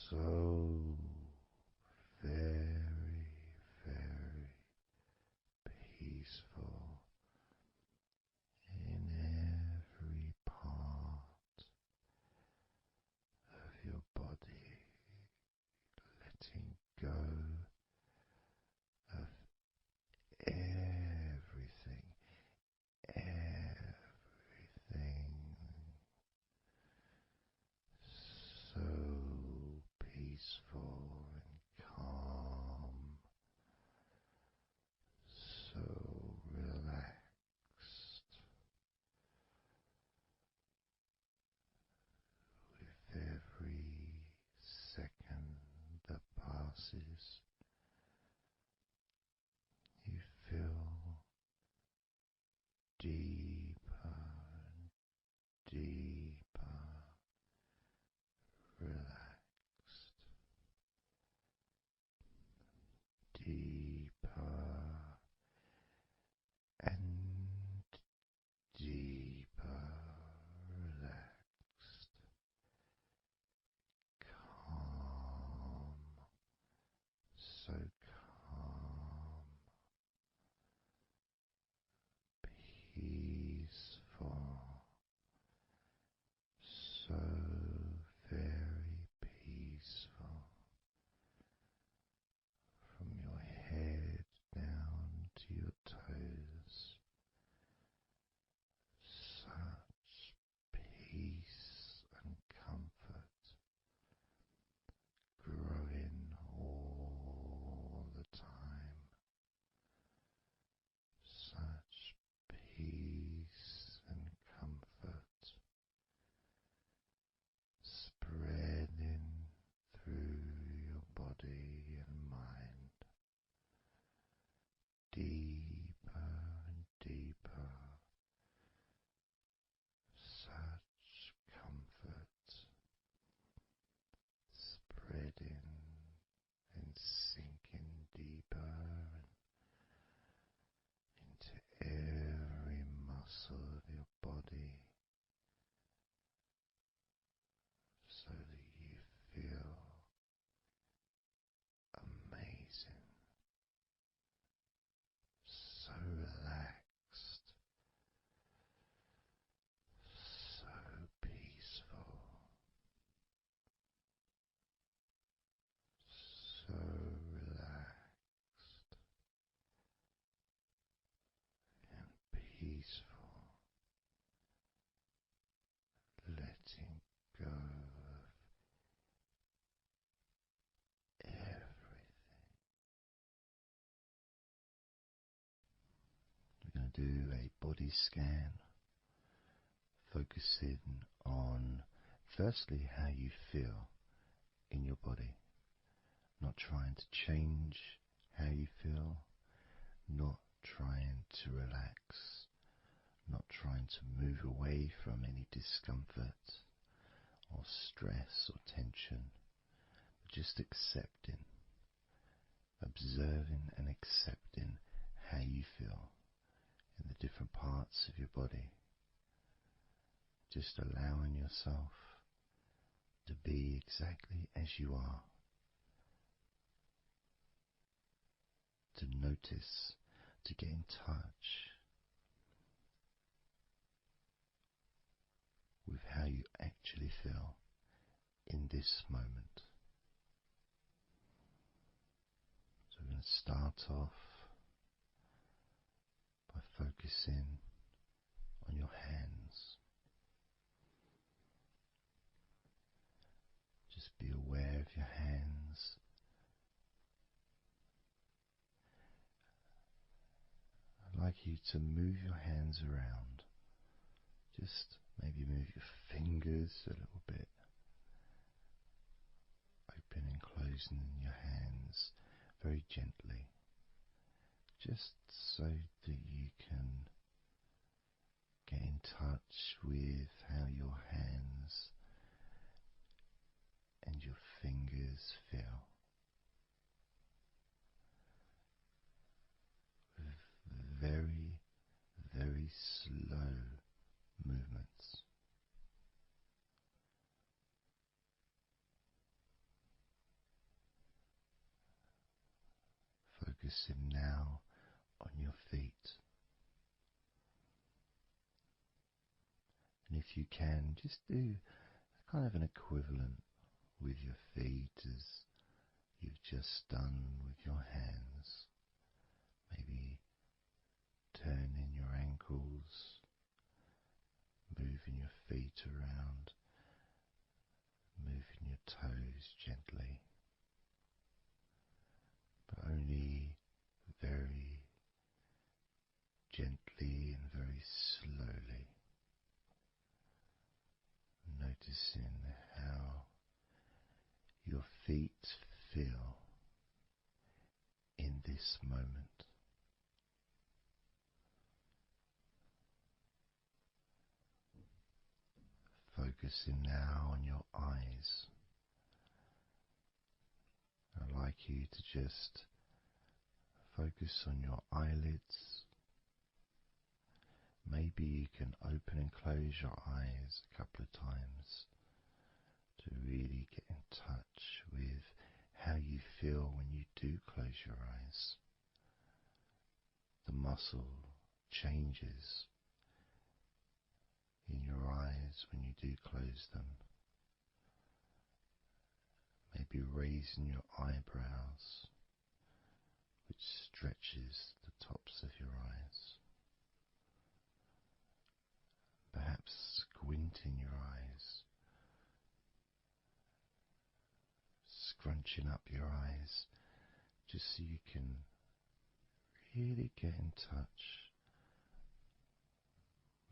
so very, very peaceful in every part of your body, letting go of everything, everything, so peaceful and calm, so relaxed. With every second that passes, you feel deeper and deeper relaxed, deeper and deeper relaxed, calm, so calm, peaceful, so very peaceful, from your head down to your toes, such peace and comfort growing all the time, such peace and comfort spreading through your body and mind, deeper and deeper, such comfort spreading and sinking deeper into every muscle of your body, so that you feel amazing, so relaxed, so peaceful, so relaxed and peaceful, letting go of everything. We're going to do a body scan, focusing on firstly how you feel in your body, not trying to change how you feel, not trying to relax, not trying to move away from any discomfort or stress or tension, but just accepting, observing and accepting how you feel in the different parts of your body. Just allowing yourself to be exactly as you are. to notice, to get in touch with how you actually feel in this moment. So we're going to start off by focusing on your hands. Just be aware of your hands. I'd like you to move your hands around. Just maybe move your fingers a little bit. Open and closing your hands very gently. Just so that you can get in touch with how your hands and your fingers feel. With very, very slow movements. Focusing now on your feet. And if you can, just do kind of an equivalent with your feet as you've just done with your hands. Maybe turning your ankles, moving your feet around, moving your toes gently, but only very gently and very slowly. Noticing how your feet feel in this moment. Focusing now on your eyes. I'd like you to just focus on your eyelids. Maybe you can open and close your eyes a couple of times to really get in touch with how you feel when you do close your eyes. The muscle changes in your eyes when you do close them. Maybe raising your eyebrows, which stretches the tops of your eyes. Perhaps squinting your eyes, scrunching up your eyes, just so you can really get in touch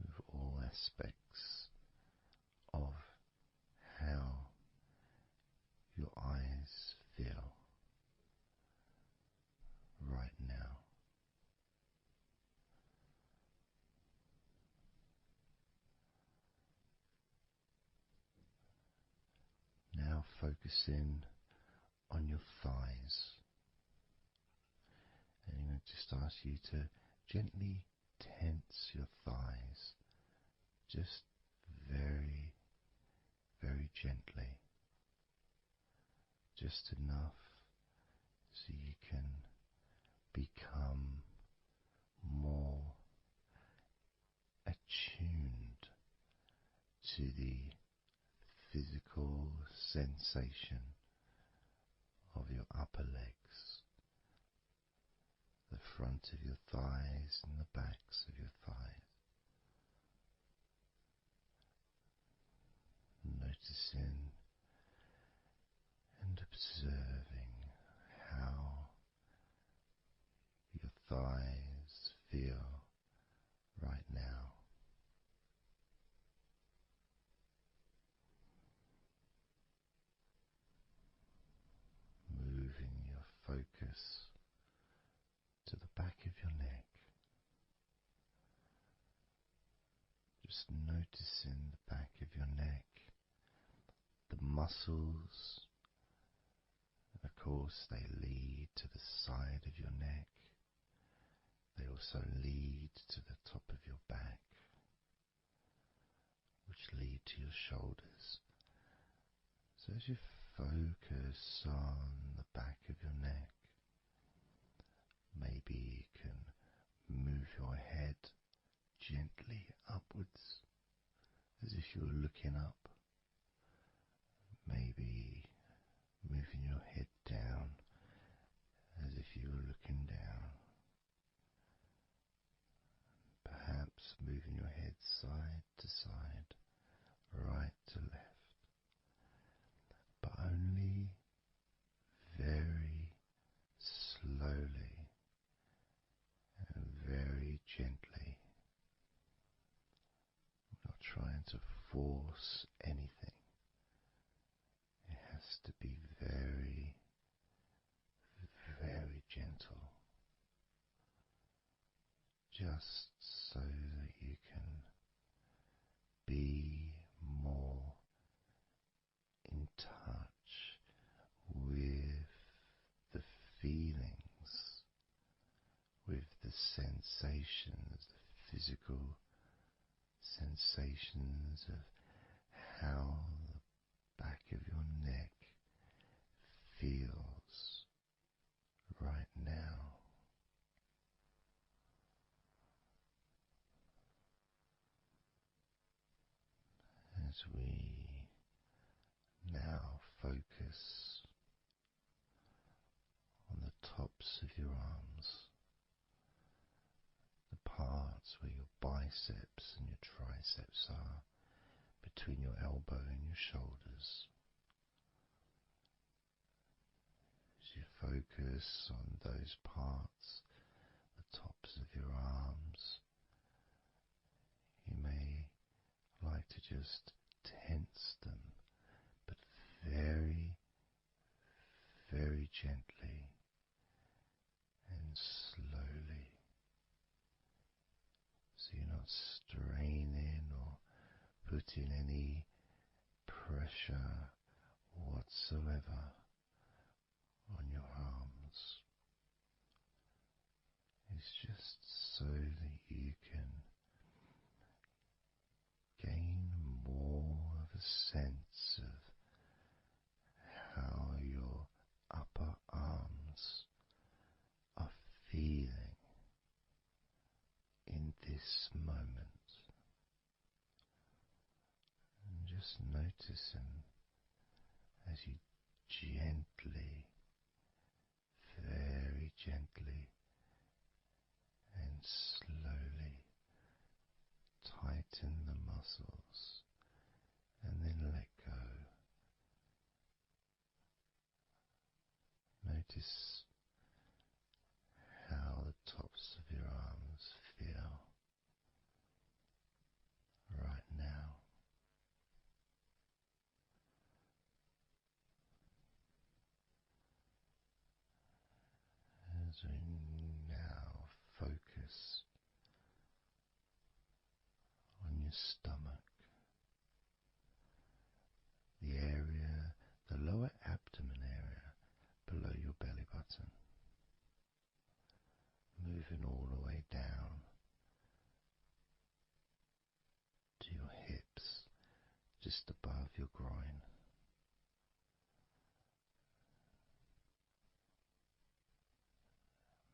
with all aspects of how your eyes feel right now. Now focusing on your thighs. And I'm going to just ask you to gently tense your thighs. Just very, very gently. Just enough so you can become more attuned to the physical sensation of your upper legs, the front of your thighs and the backs of your thighs. Noticing and observing how your thighs feel right now. Moving your focus to the back of your neck. Just noticing the back of your neck, the muscles, and of course they lead to the side of your neck. They also lead to the top of your back, which lead to your shoulders. So as you focus on the back of your neck, to side, right to left, but only very slowly and very gently. Not trying to force anything. It has to be very, very gentle, just so that you can be more in touch with the feelings, with the sensations, the physical sensations of how the back of your neck feels right now. As we now focus on the tops of your arms, the parts where your biceps and your triceps are, between your elbow and your shoulders. As you focus on those parts, the tops of your arms, you may like to just tense them, but very, very gently and slowly, so you're not straining or putting any pressure whatsoever on your arms. It's just so that you can gain more of a sense of how your upper arms are feeling in this moment, and just noticing as you gently, very gently and slowly tighten the muscles and then let go. Notice how the tops of your arms feel right now. As we now focus on your stomach, the area, the lower abdomen area below your belly button, moving all the way down to your hips, just above your groin.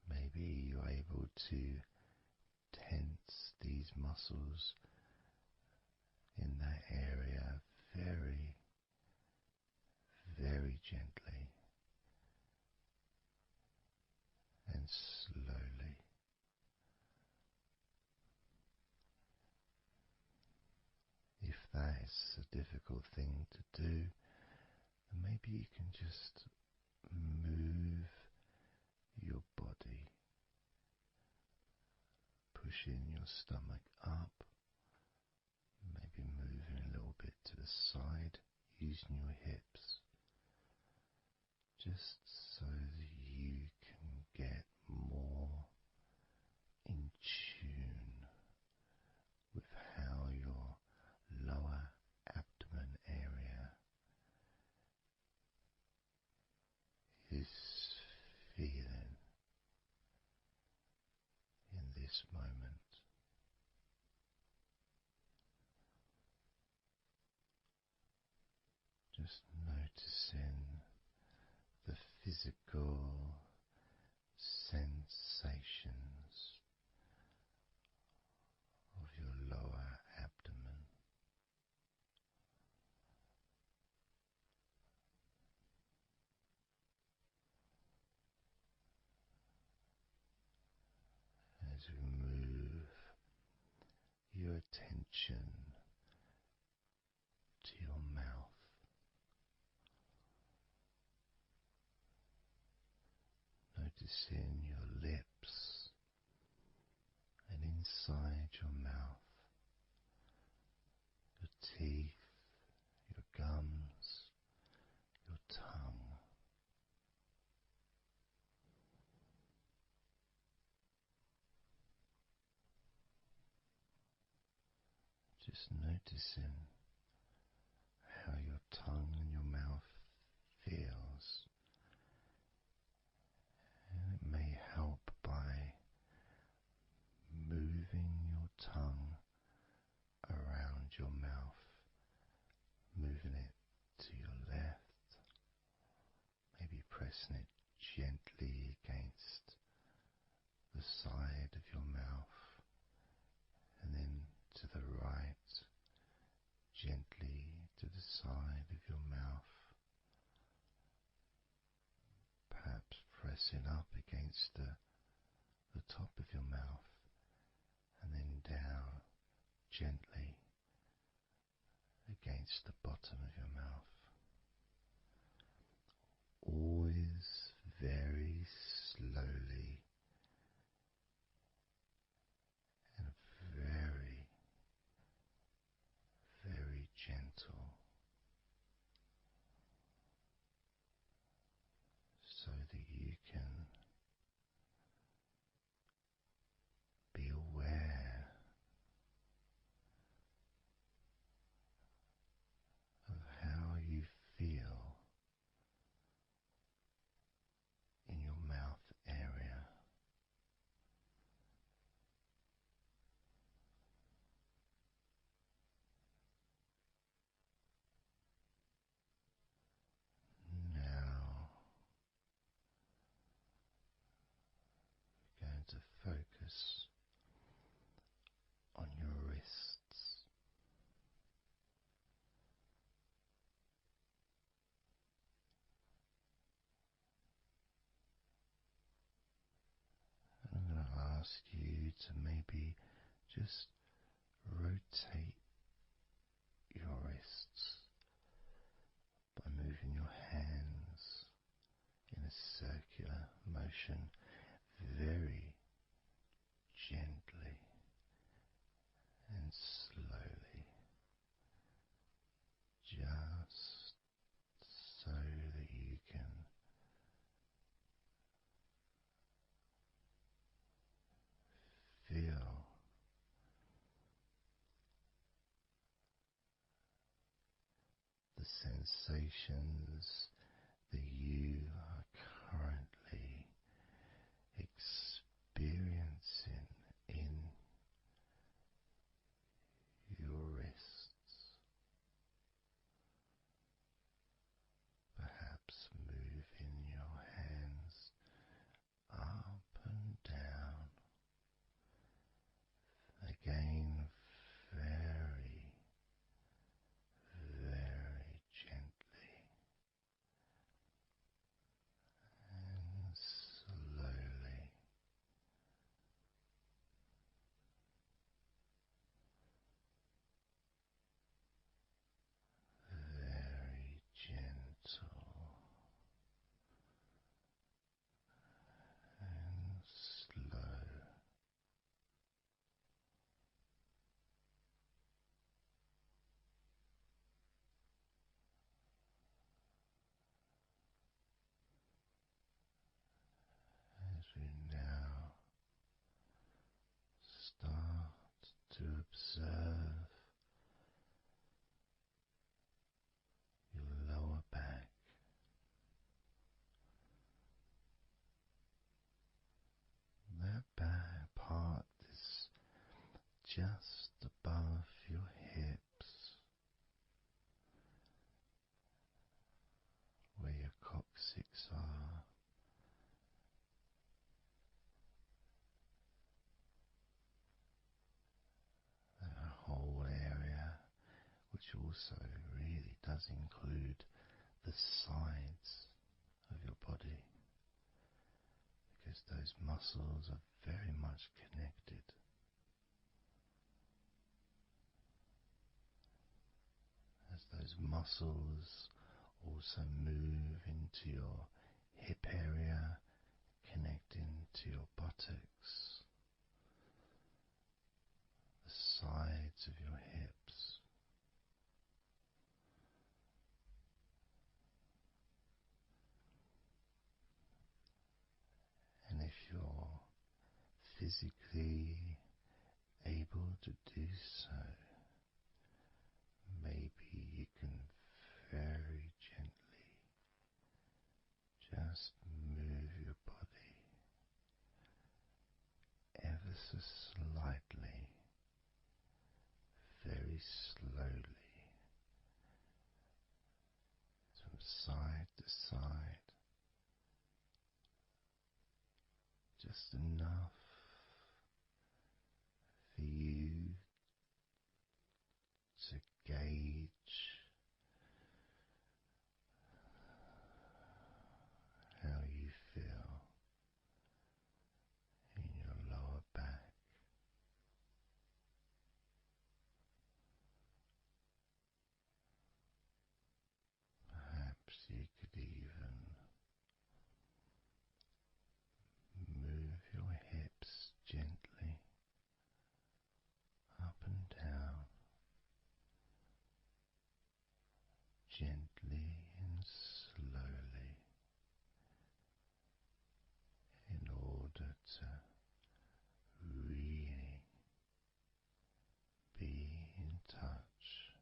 Maybe you're able to tense these muscles in that area very, very gently and slowly. If that is a difficult thing to do, then maybe you can just move your body, pushing your stomach up, maybe moving a little bit to the side, using your hips, just so that you can get more in tune with how your lower abdomen area is feeling in this moment. Just noticing the physical sensations of your lower abdomen. As we move your attention noticing your lips and inside your mouth, your teeth, your gums, your tongue. Just noticing how your tongue and your mouth feels, and it may help by moving your tongue around your mouth, moving it to your left, maybe pressing it gently against the side of your mouth, and then to the right, gently to the side of your mouth, perhaps pressing up against the top of your mouth, and then down gently against the bottom of your mouth. Always very slowly and very, very gentle, so that you can be aware of how you feel in your mouth area. Now we're going to focus on your wrists. And I'm going to ask you to maybe just rotate your wrists by moving your hands in a circular motion very gently and slowly, just so that you can feel the sensations that you are currently experiencing in your wrists. Perhaps moving your hands up and down, again very, very gently and slowly. Very gentle and slow. As we now start to observe your lower back, that back part is just above your hips, where your coccyx are. That whole area, which also really does include the sides of your body, because those muscles are very much connected. As those muscles also move into your hip area, connect physically able to do so, maybe you can very gently just move your body ever so slightly, very slowly, from side to side, just enough for you to gauge how you feel in your lower back. Perhaps you could even move your hips gently up and down, gently and slowly, in order to really be in touch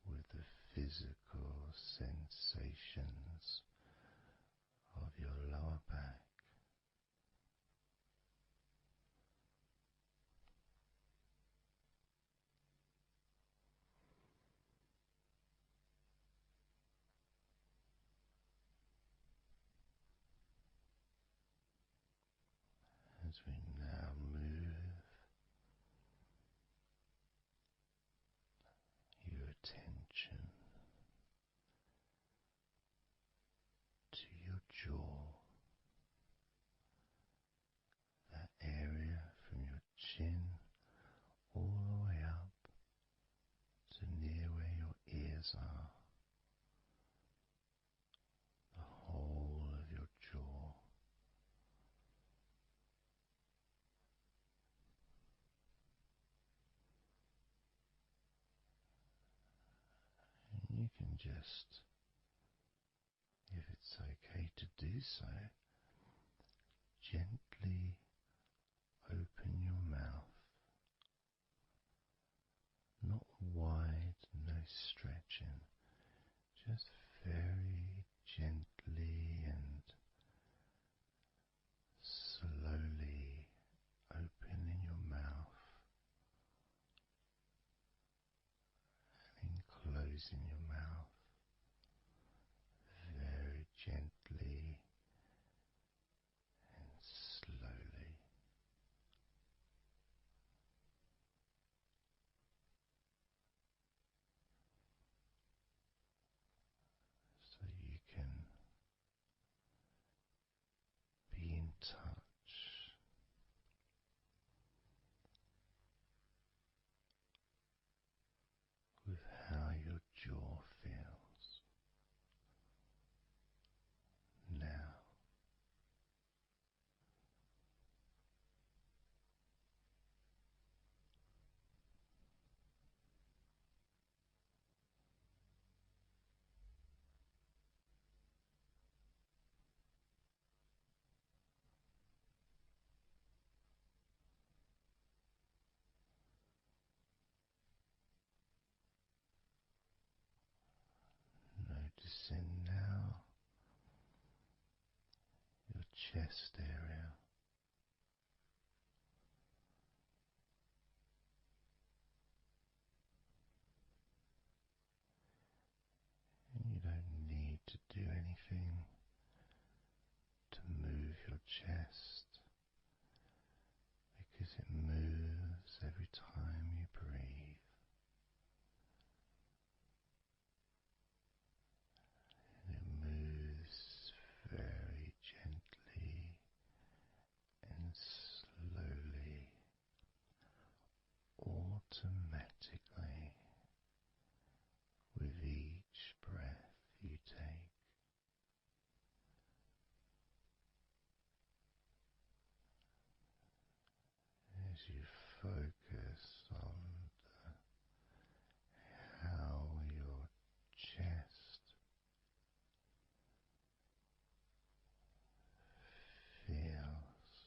with the physical sensations of your lower back. As we now move your attention to your jaw, that area from your chin all the way up to near where your ears are, the whole of your jaw. And you can just, if it's okay to do so, gently open your mouth, not wide, no stretching, just very gently and slowly opening your mouth and closing your mouth very gently and slowly. So you can be in touch with how your jaw feels now. Noticing now your chest area. And you don't need to do anything to move your chest because it moves every time you breathe. And it moves very gently and slowly, automatically, with each breath you take. As you focus on how your chest feels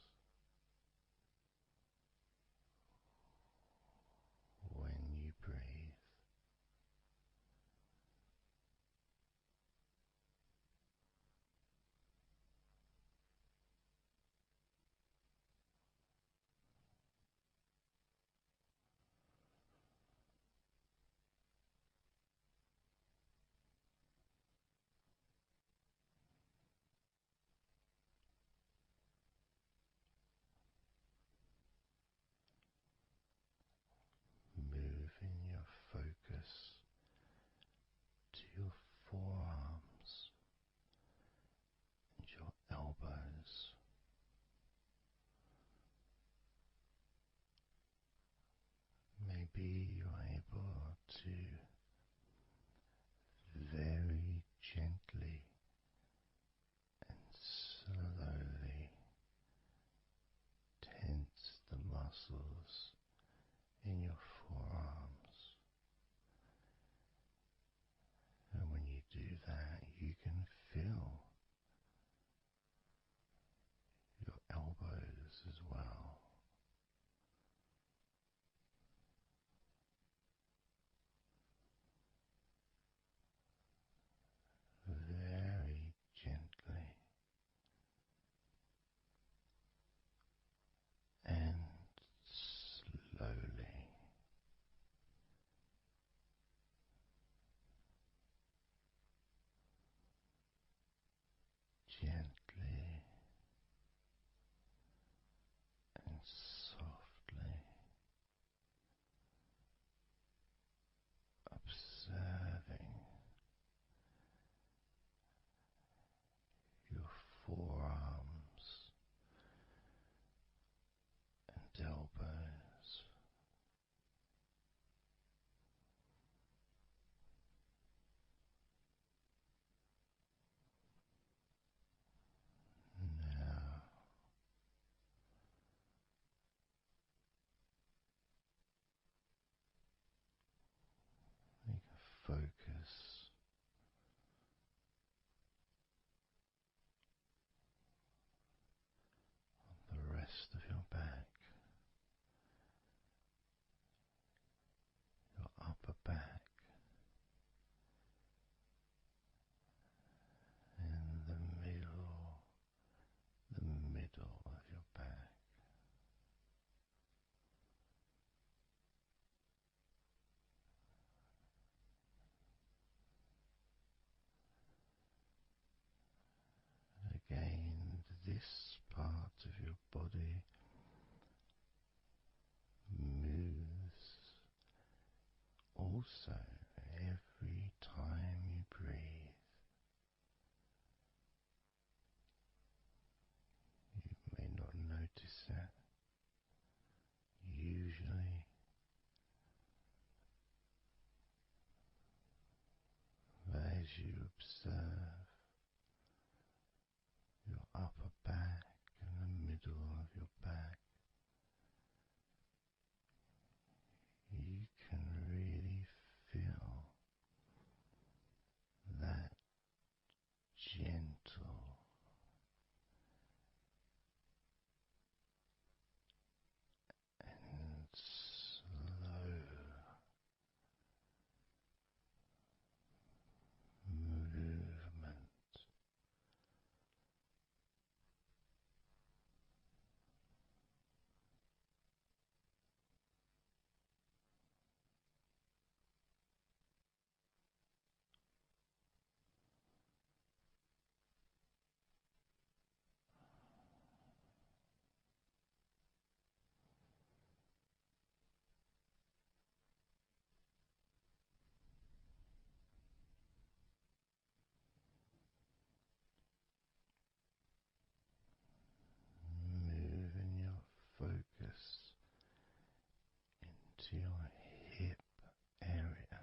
also, every time you breathe, you may not notice that. Usually, as you observe your upper back and the middle of your back, you can really feel that gentle and slow movement moving your focus into your hip area,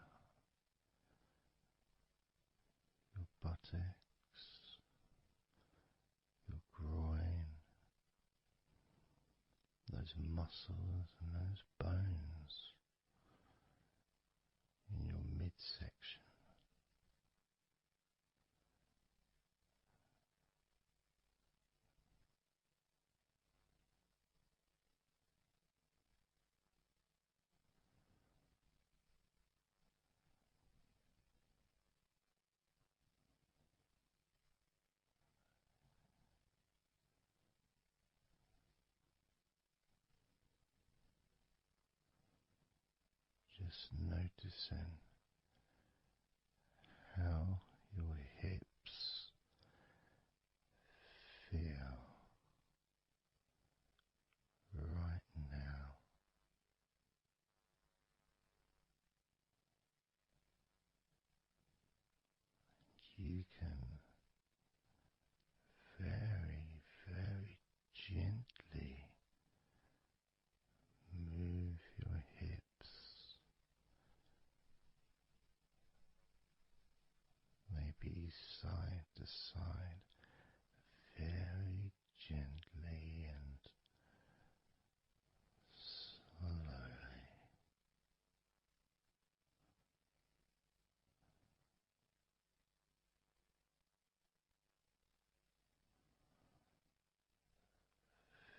your buttocks, your groin, those muscles and those bones in your midsection. Just noticing how your hips feel right now. You can very, very gently move your hips, maybe side to side, very gently and slowly.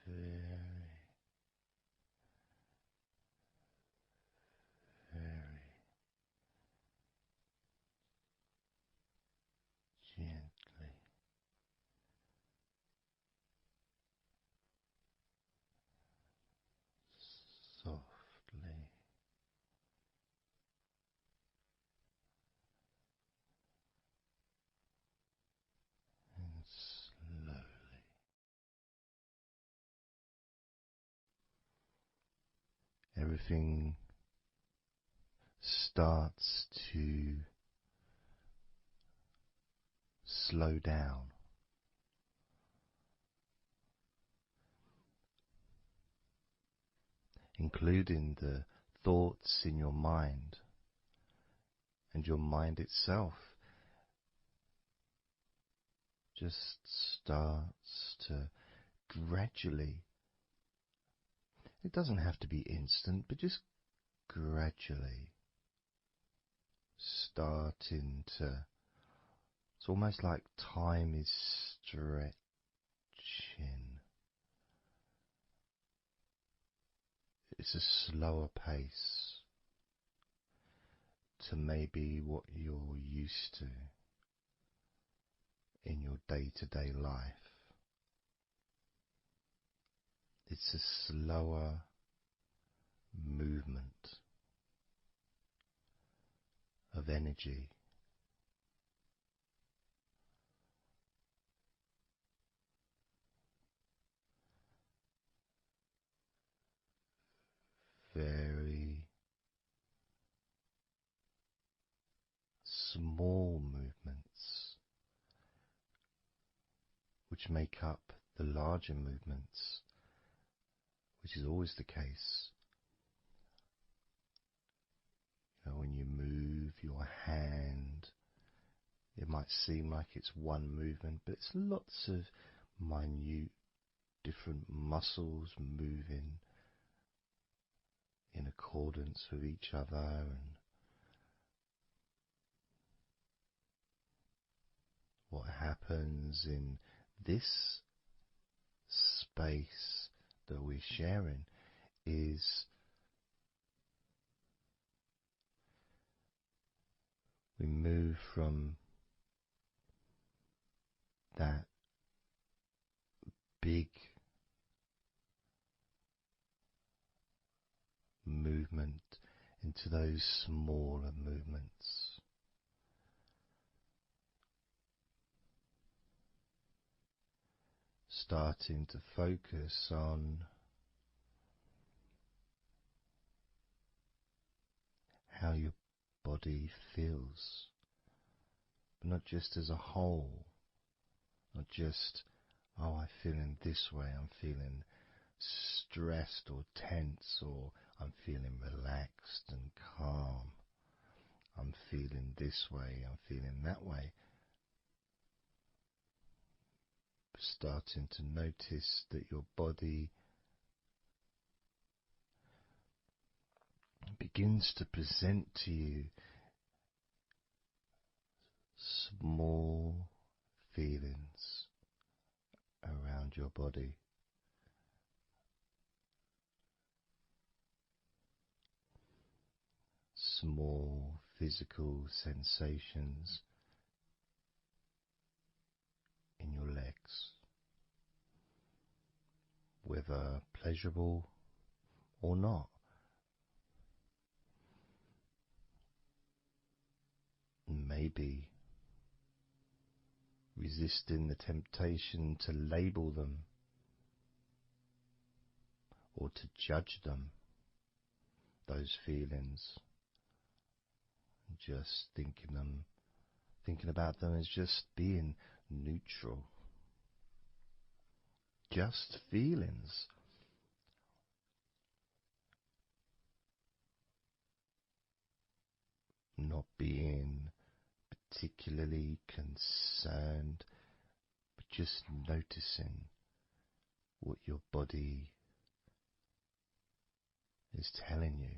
Very, very gently, softly and slowly. Everything starts to slow down, including the thoughts in your mind and your mind itself just starts to gradually, it doesn't have to be instant, but just gradually starting to, it's almost like time is stretching. It's a slower pace to maybe what you're used to in your day-to-day life. It's a slower movement of energy. Very small movements which make up the larger movements, which is always the case. You know, when you move your hand, it might seem like it's one movement, but it's lots of minute different muscles moving in accordance with each other, and what happens in this space that we're sharing is we move from that big movement into those smaller movements. Starting to focus on how your body feels, but not just as a whole, not just, oh, I'm feeling this way, I'm feeling stressed or tense, or I'm feeling relaxed and calm, I'm feeling this way, I'm feeling that way. Starting to notice that your body begins to present to you small feelings around your body. Small physical sensations in your legs, whether pleasurable or not. Maybe resisting the temptation to label them or to judge them, those feelings, just thinking about them as just being neutral, just feelings. Not being particularly concerned, but just noticing what your body is telling you.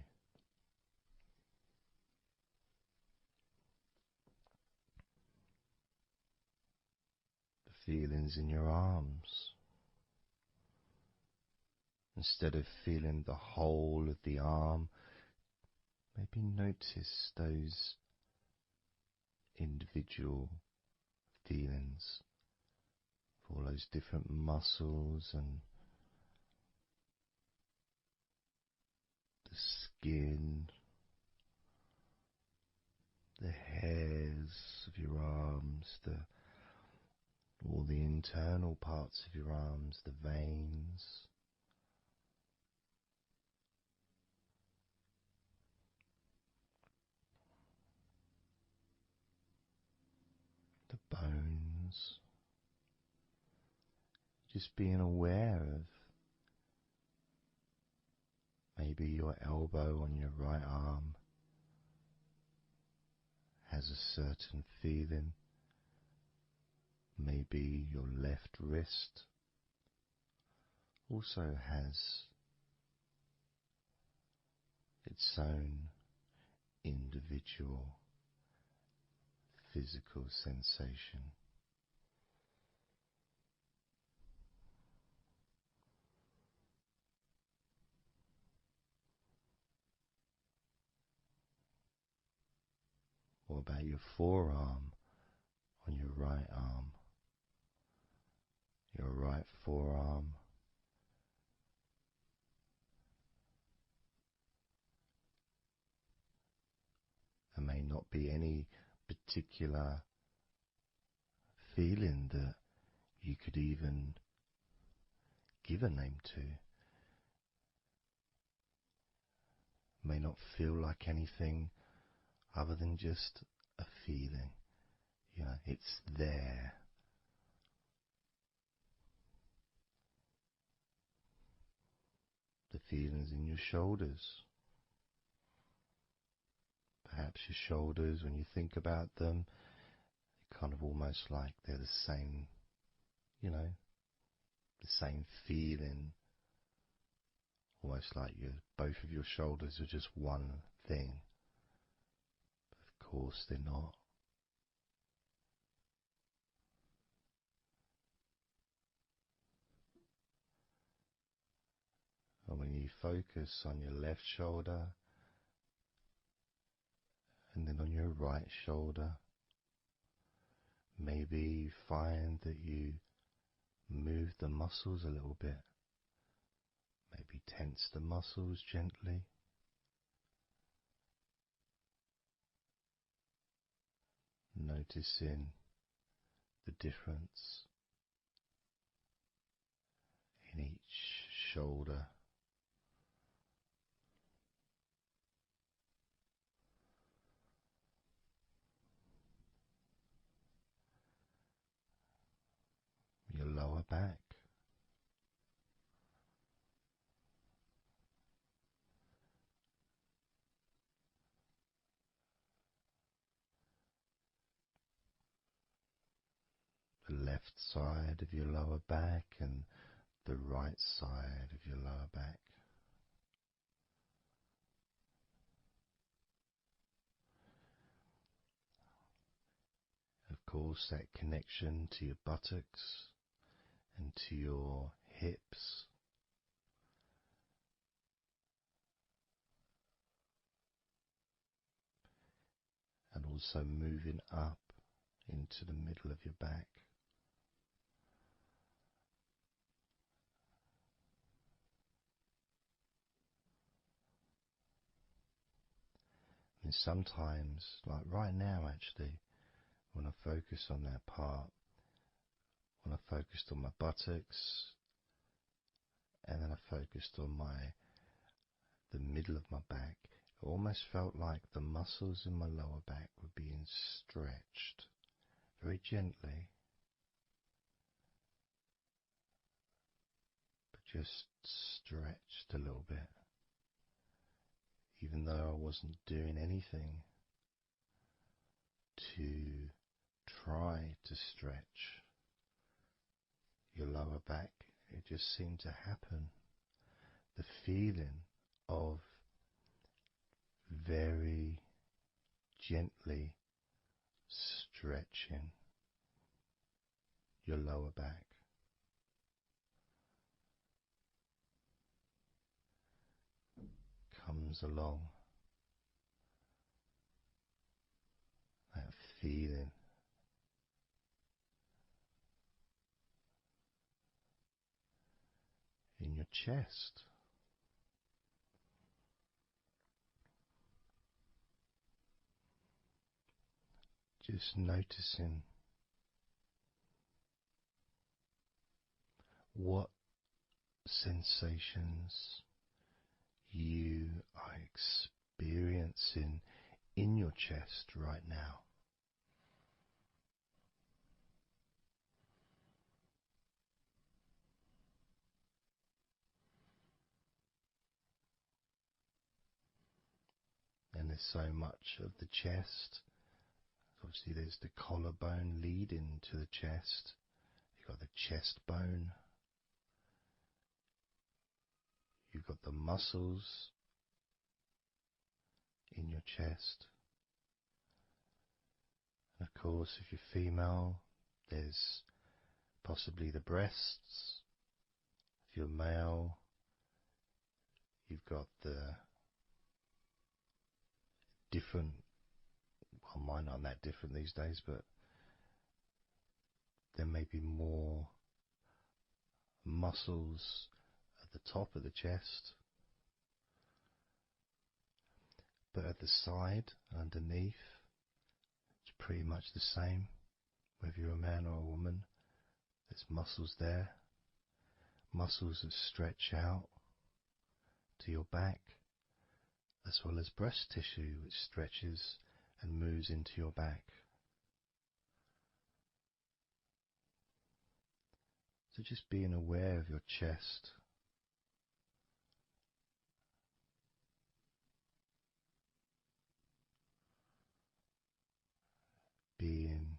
The feelings in your arms. Instead of feeling the whole of the arm, maybe notice those individual feelings of all those different muscles and the skin, the hairs of your arms, all the internal parts of your arms, the veins, the bones. Just being aware of maybe your elbow on your right arm has a certain feeling. Maybe your left wrist also has its own individual physical sensation. What about your forearm on your right arm? Your right forearm. There may not be any particular feeling that you could even give a name to. May not feel like anything other than just a feeling. It's there. The feelings in your shoulders. Perhaps your shoulders, when you think about them, kind of almost like they're the same, the same feeling. Almost like both of your shoulders are just one thing. But of course they're not. And when you focus on your left shoulder and then on your right shoulder, maybe you find that you move the muscles a little bit. Maybe tense the muscles gently. Noticing the difference in each shoulder. Your lower back. The left side of your lower back and the right side of your lower back. Of course, that connection to your buttocks and to your hips. And also moving up into the middle of your back. And sometimes, like right now actually, when I focus on that part, when I focused on my buttocks, and then I focused on the middle of my back, it almost felt like the muscles in my lower back were being stretched very gently, but just stretched a little bit, even though I wasn't doing anything to try to stretch your lower back. It just seemed to happen. The feeling of very gently stretching your lower back. Comes along, that feeling in your chest. Just noticing what sensations you are experiencing in your chest right now. And there's so much of the chest. Obviously there's the collarbone leading to the chest. You've got the chest bone. You've got the muscles in your chest. And of course, if you're female, there's possibly the breasts. If you're male, you've got the different, well, mine aren't that different these days, but there may be more muscles at the top of the chest, but at the side, underneath, it's pretty much the same. Whether you're a man or a woman, there's muscles there, muscles that stretch out to your back, as well as breast tissue which stretches and moves into your back. So just being aware of your chest, being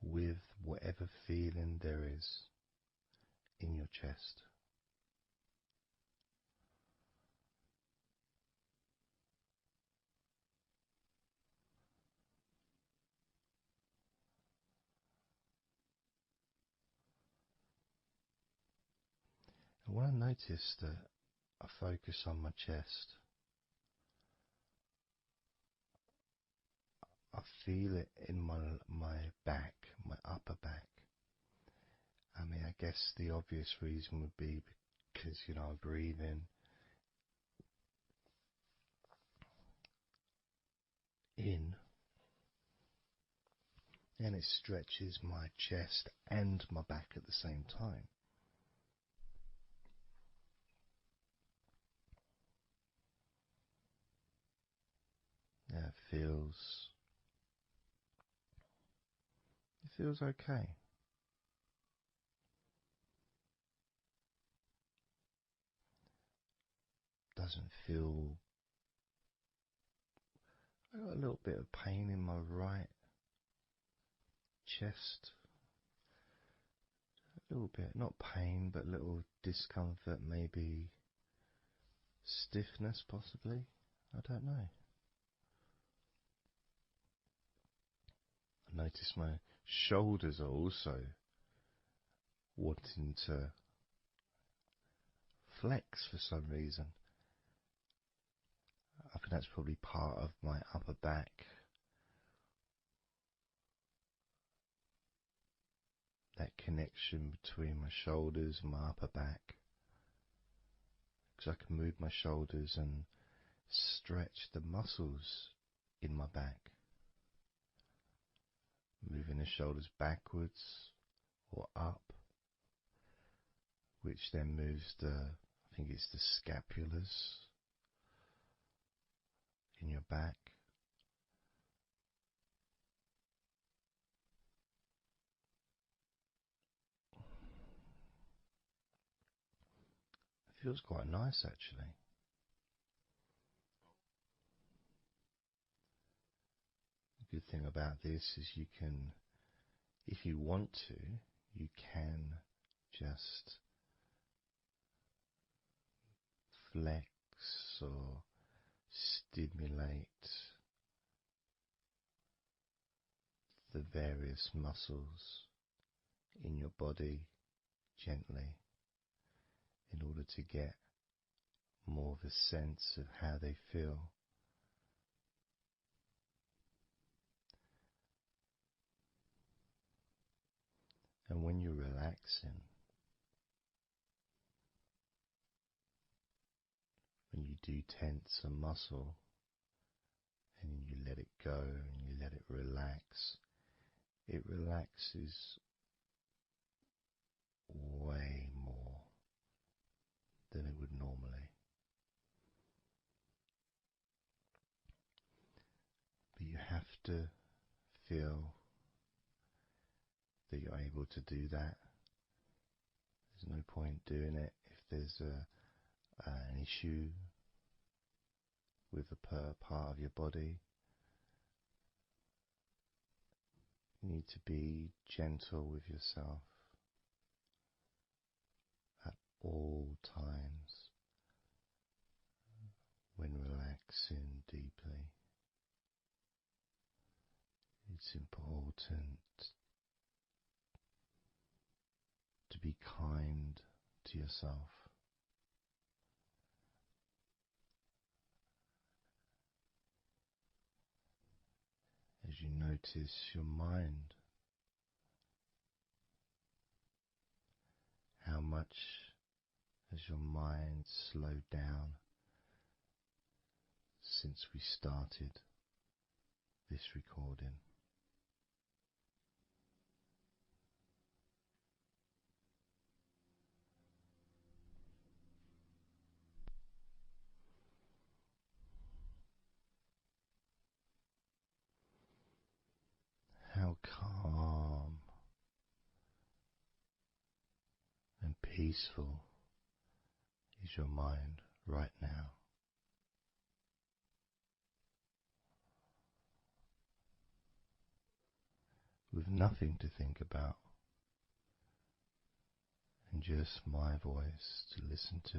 with whatever feeling there is in your chest. And when I notice that I focus on my chest, I feel it in my back, my upper back. I mean, I guess the obvious reason would be because, I breathe in and it stretches my chest and my back at the same time. Yeah, it feels okay. Doesn't feel. I got a little bit of pain in my right chest. A little bit, not pain, but little discomfort, maybe stiffness, possibly. I don't know. I notice my shoulders are also wanting to flex for some reason. I think that's probably part of my upper back. That connection between my shoulders and my upper back. Because I can move my shoulders and stretch the muscles in my back. Moving the shoulders backwards or up, which then moves I think it's the scapulars in your back. It feels quite nice actually. The good thing about this is you can, if you want to, you can just flex or stimulate the various muscles in your body gently in order to get more of a sense of how they feel. And when you're relaxing, when you do tense a muscle and you let it go and you let it relax, it relaxes way more than it would normally. But you have to feel that you're able to do that. There's no point doing it if there's an issue with a part of your body. You need to be gentle with yourself at all times when relaxing deeply. It's important to be kind to yourself. As you notice your mind, how much has your mind slowed down since we started this recording? peaceful is your mind right now? With nothing to think about, and just my voice to listen to,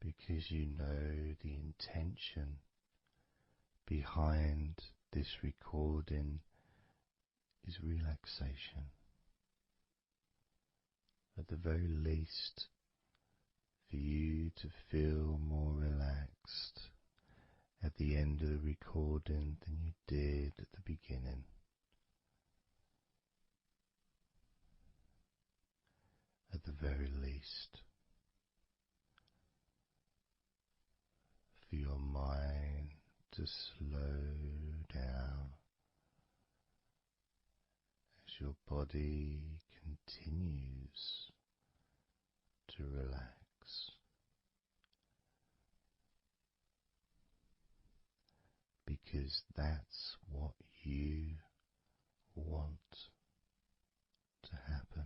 because you know the intention behind this recording is relaxation. At the very least, for you to feel more relaxed at the end of the recording than you did at the beginning. At the very least, for your mind to slow down as your body continues to relax. Because that's what you want to happen.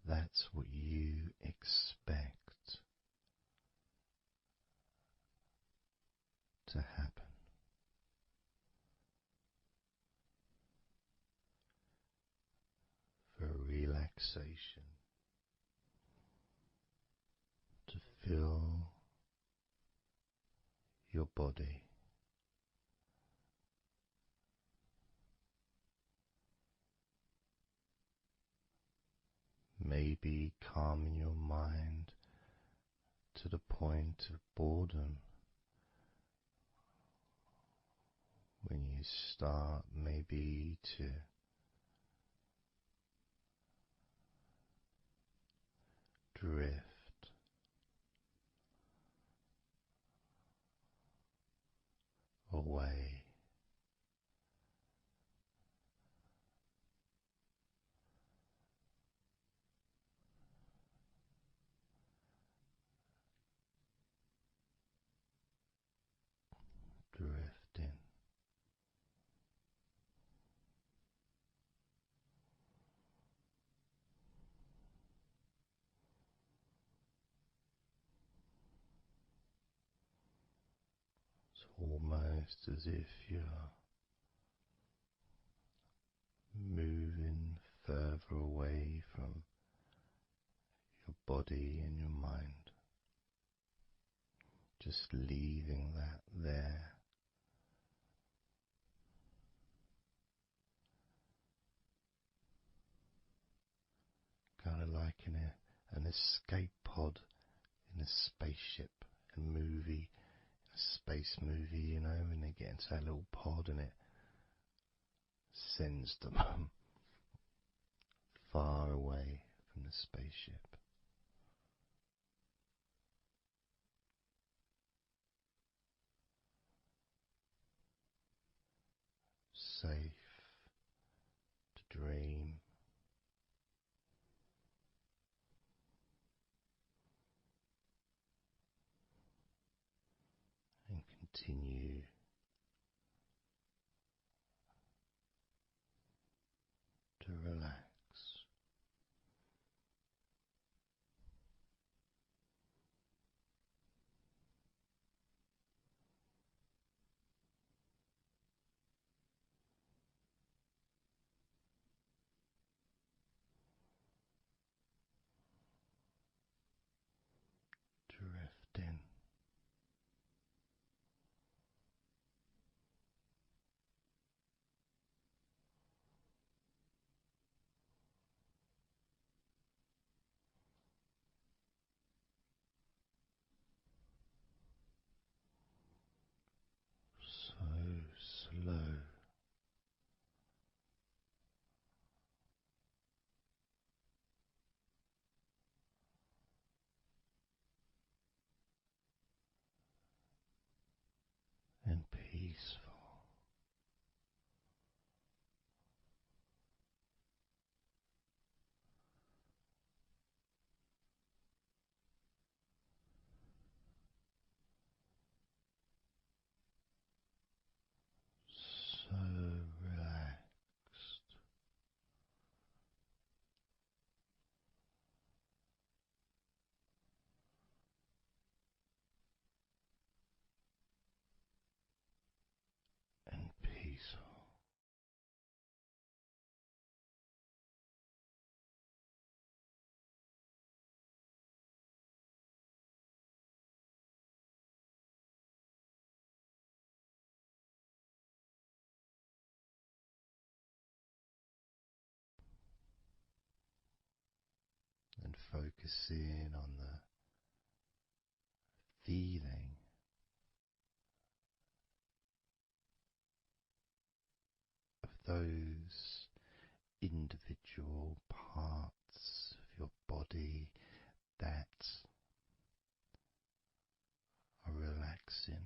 That's what you expect to happen. For relaxation to fill your body, maybe calming your mind to the point of boredom when you start maybe to drift away. Drifting. It's almost as if you're moving further away from your body and your mind, just leaving that there. Kind of like in an escape pod in a spaceship and movie, a space movie, you know, when they get into that little pod and it sends them far away from the spaceship. Safe to dream. And continue to relax. Drifting focusing on the feeling of those individual parts of your body that are relaxing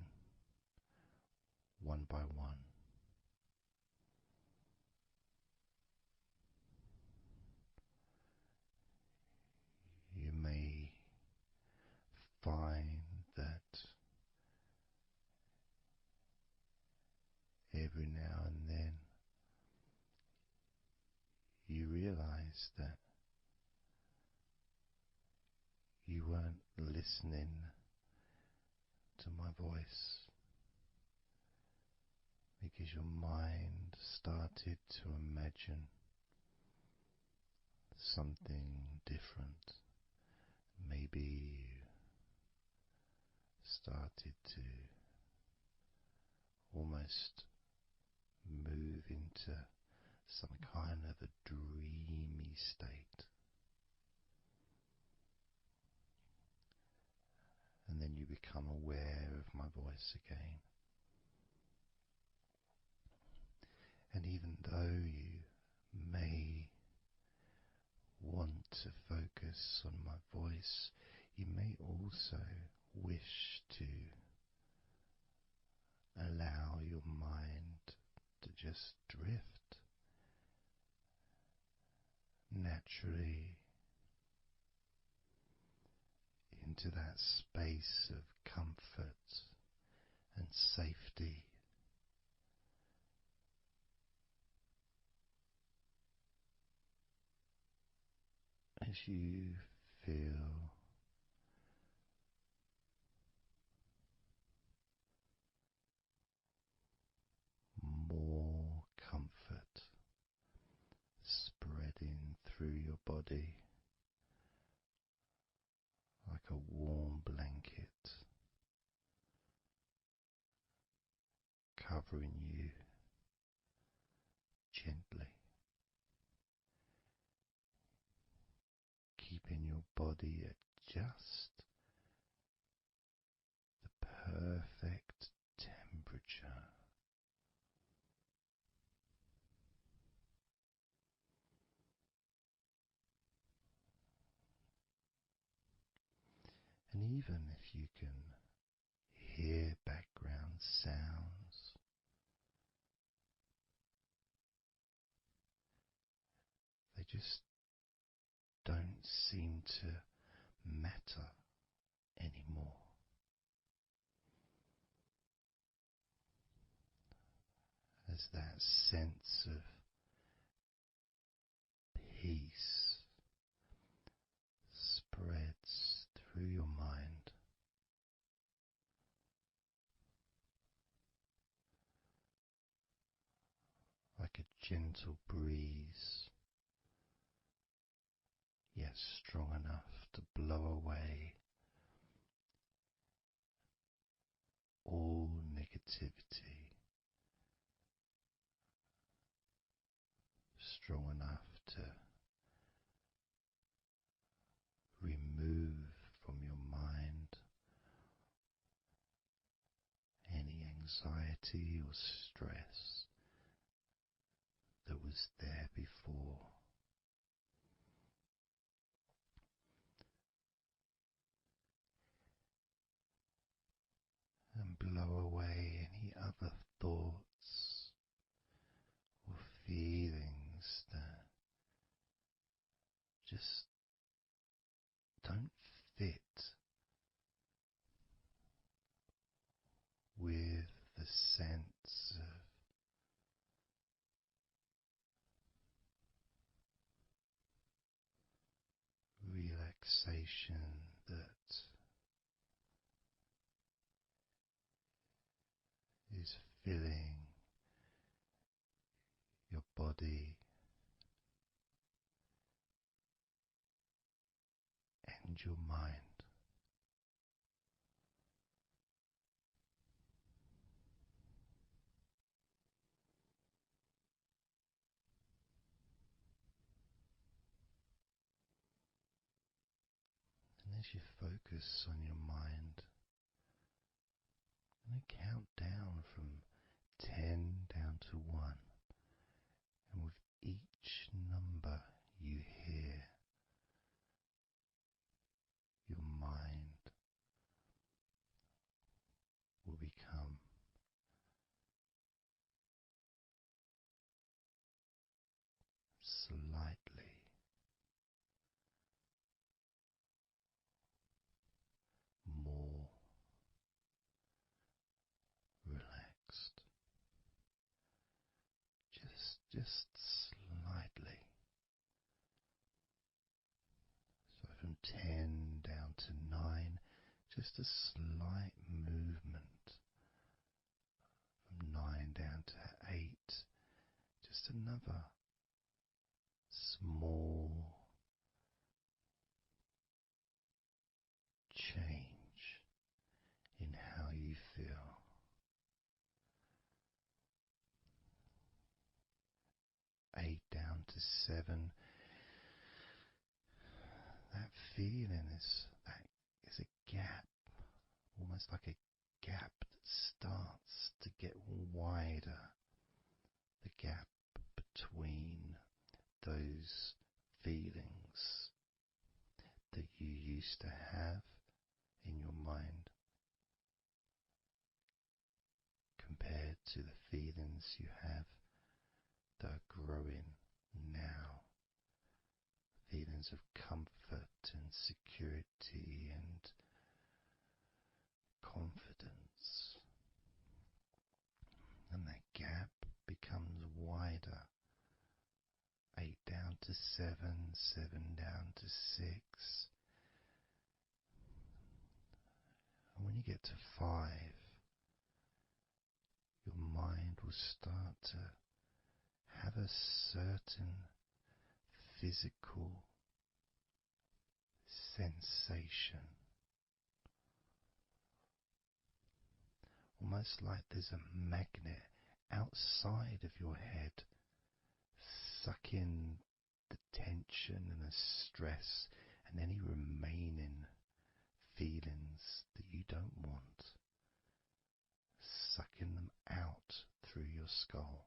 one by one. You may find that every now and then you realize that you weren't listening to my voice because your mind started to imagine something different. Maybe you started to almost move into some kind of a dreamy state. And then you become aware of my voice again. And even though you may want to focus on my voice, you may also wish to allow your mind to just drift naturally into that space of comfort and safety. As you feel more comfort spreading through your body like a warm blanket covering you gently, keeping your body at just the perfect temperature. And even if you can hear background sounds, they just don't seem to matter anymore. As that sense of peace spreads through your mind, like a gentle breeze, yet strong enough to blow away all negativity, strong enough to remove from your mind any anxiety or stress that was there before. And blow away any other thoughts or feelings that just don't fit with the sense of relaxation that is filling your body and your mind. as you focus on your mind, I'm going to count down from 10 down to 1, and with each number you hear, your mind will become slightly more relaxed, just slightly. So from 10 down to 9, just a slight movement. From 9 down to 8, just another small change in how you feel. 8 down to 7, that feeling is a gap, almost like a gap that starts to get wider. The gap between those feelings that you used to have in your mind compared to the feelings you have that are growing now. Feelings of comfort and security and confidence. And that gap becomes wider. 8 down to 7, 7 down to 6. And when you get to 5, your mind will start to have a certain physical sensation, almost like there's a magnet outside of your head, sucking the tension and the stress and any remaining feelings that you don't want, sucking them out through your skull.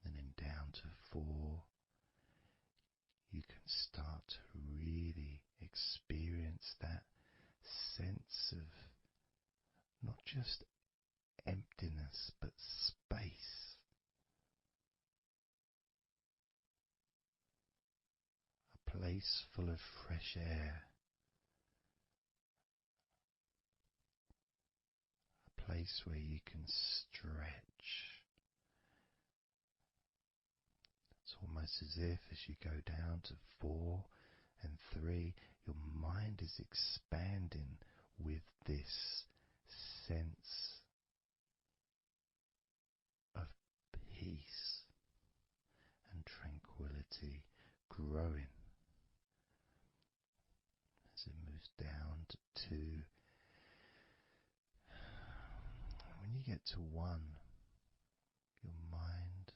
And then down to 4, you can start to really experience that sense of not just emptiness but space. A place full of fresh air. A place where you can stretch. It's almost as if as you go down to 4 and 3, your mind is expanding with this sense of peace and tranquility growing as it moves down to 2. When you get to 1, your mind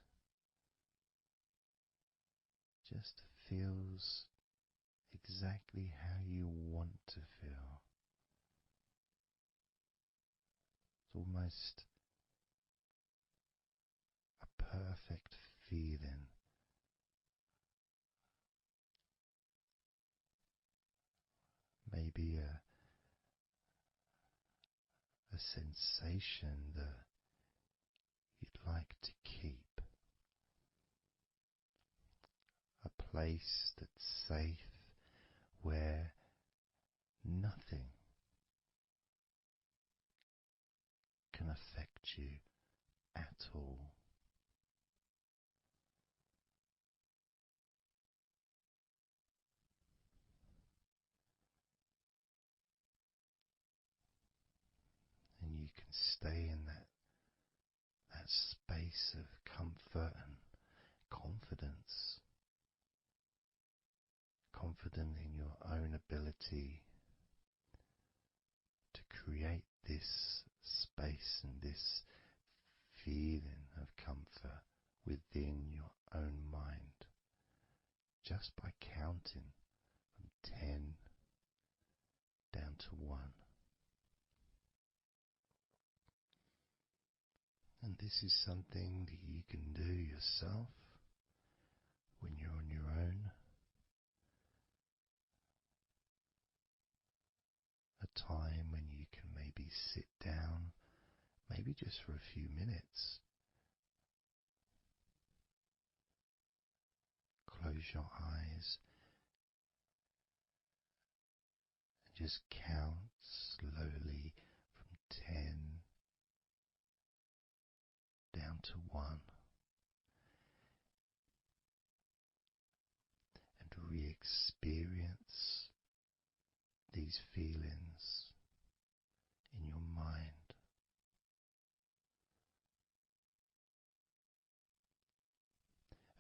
just feels exactly how you want to feel. It's almost a perfect feeling. Maybe a sensation that you'd like to keep. A place that's safe where nothing can affect you at all. And you can stay in that space of comfort and confidence. Confident in your own ability to create this space and this feeling of comfort within your own mind. just by counting from 10 down to 1. And this is something that you can do yourself when you're on your own. A time when you can maybe sit down, maybe just for a few minutes. Close your eyes and just count slowly from 10 down to 1. And re-experience these feelings in your mind.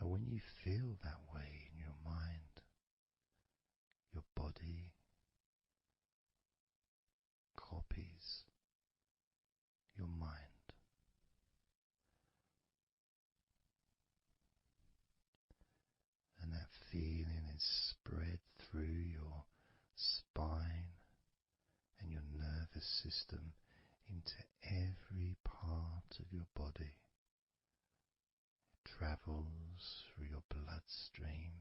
And when you feel that way in your mind, your body copies your mind. And that feeling is spread through your spine and your nervous system into every part of your body. It travels through your bloodstream,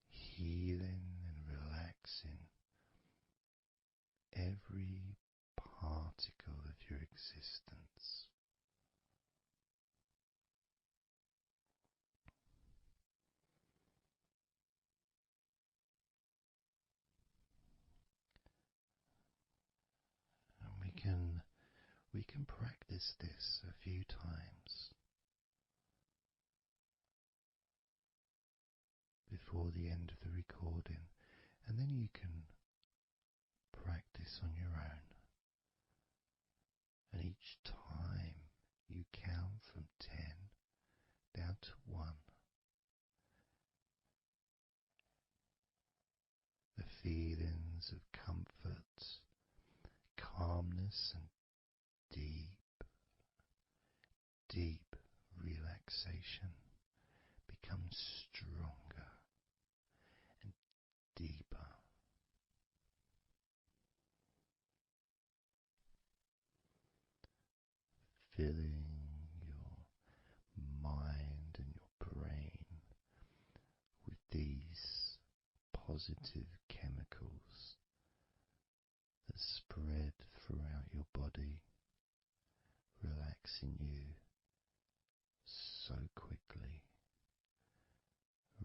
healing and relaxing every particle of your existence. And we can practice this a few times before the end of the recording, and then you can practice on your own. And each time you count from 10 down to 1, the feelings of comfort, calmness, and deep relaxation become stronger and deeper. Filling your mind and your brain with these positive chemicals that spread throughout your body, relaxing you so quickly,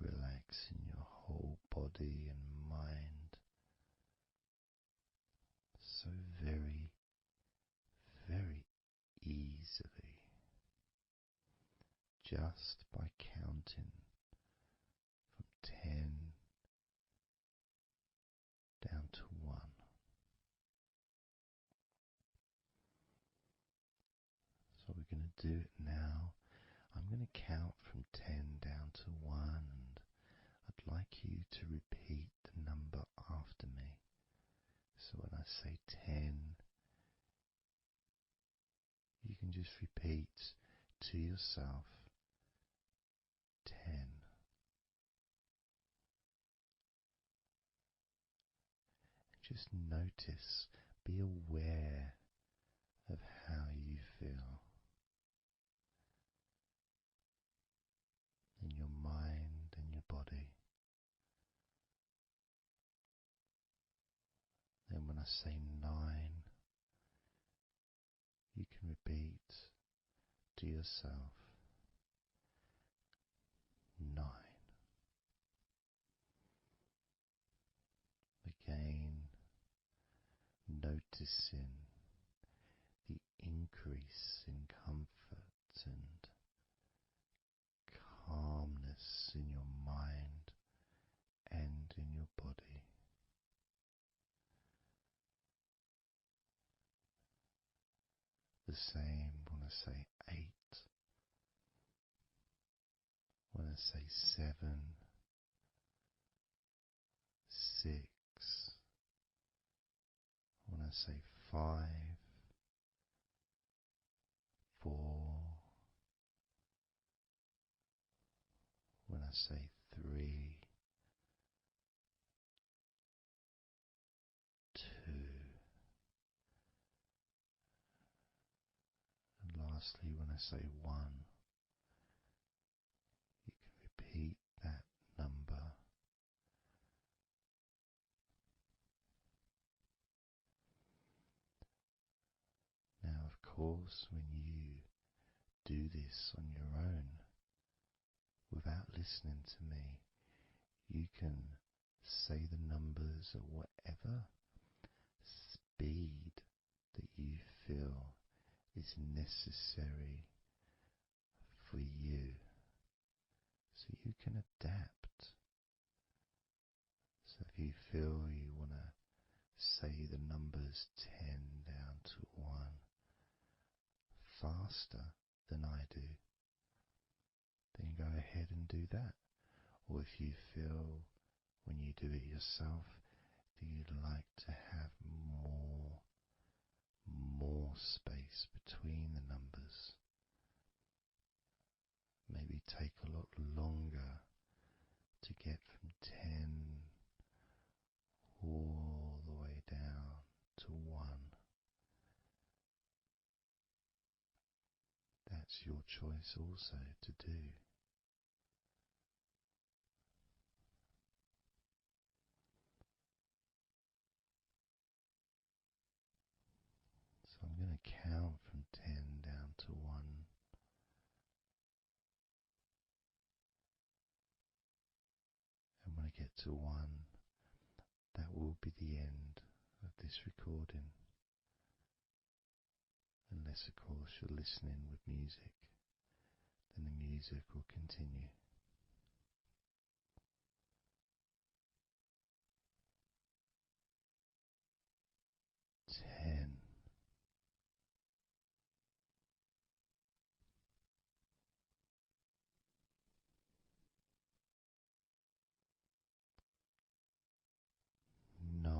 relaxing your whole body and mind so very, very easily, just by counting from 10 down to 1. So we're going to do it now. I'm going to count from 10 down to 1, and I'd like you to repeat the number after me. So when I say 10, you can just repeat to yourself 10. Just notice, be aware of how you feel in your mind and your body. Then when I say 9, you can repeat to yourself 9. Again, noticing the increase in comfort and calmness in your mind and in your body. The same when I say 8, when I say 7, 6, when I say 5, 4, I say 3, 2, and lastly, when I say 1, you can repeat that number. Now, of course, when you do this on your own, without listening to me, you can say the numbers at whatever speed that you feel is necessary for you, so you can adapt. So if you feel you want to say the numbers 10 down to 1 faster than I do, then go ahead and do that. Or if you feel when you do it yourself that you'd like to have more space between the numbers, maybe take a lot longer to get from 10 all the way down to 1. That's your choice also to do. So I'm going to count from 10 down to 1. And when I get to 1, that will be the end of this recording. Unless, of course, you're listening with music, then the music will continue. 10. 9.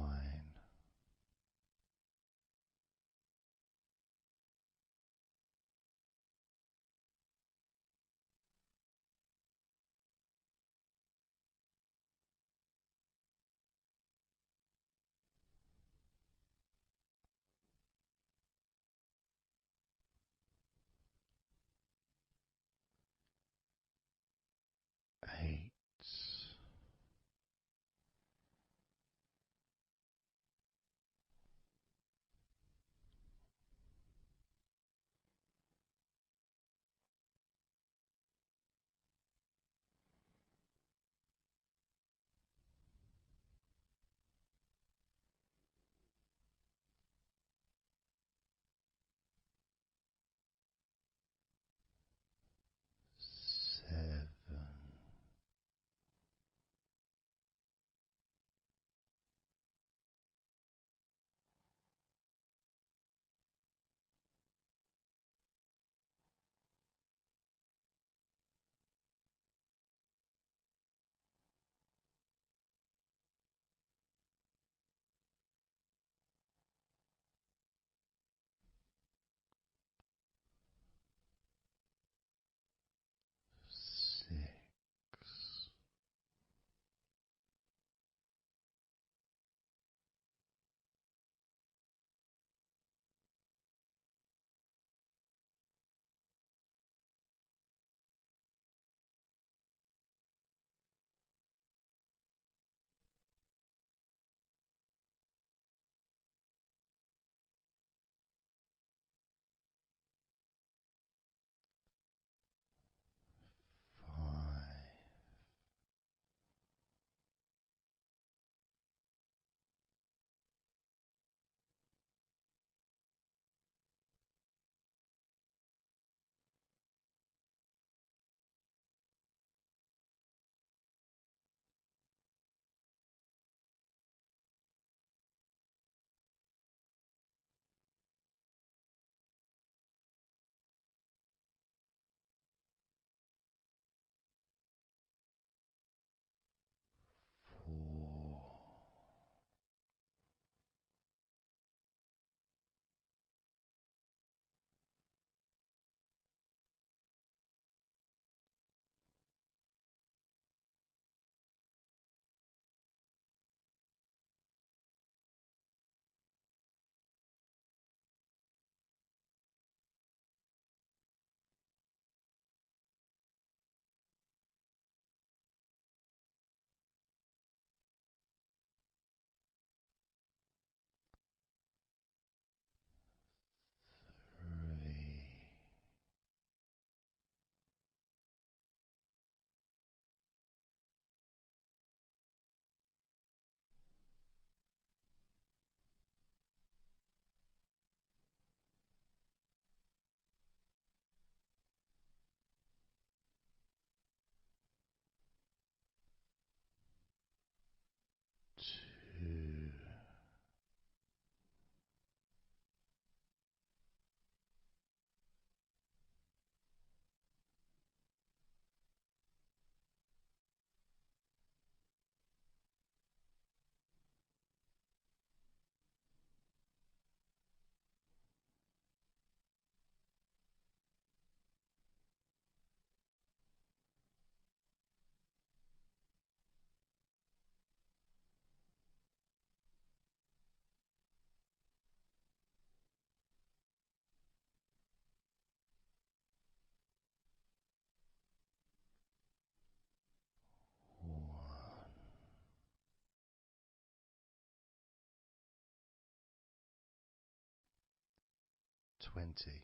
20,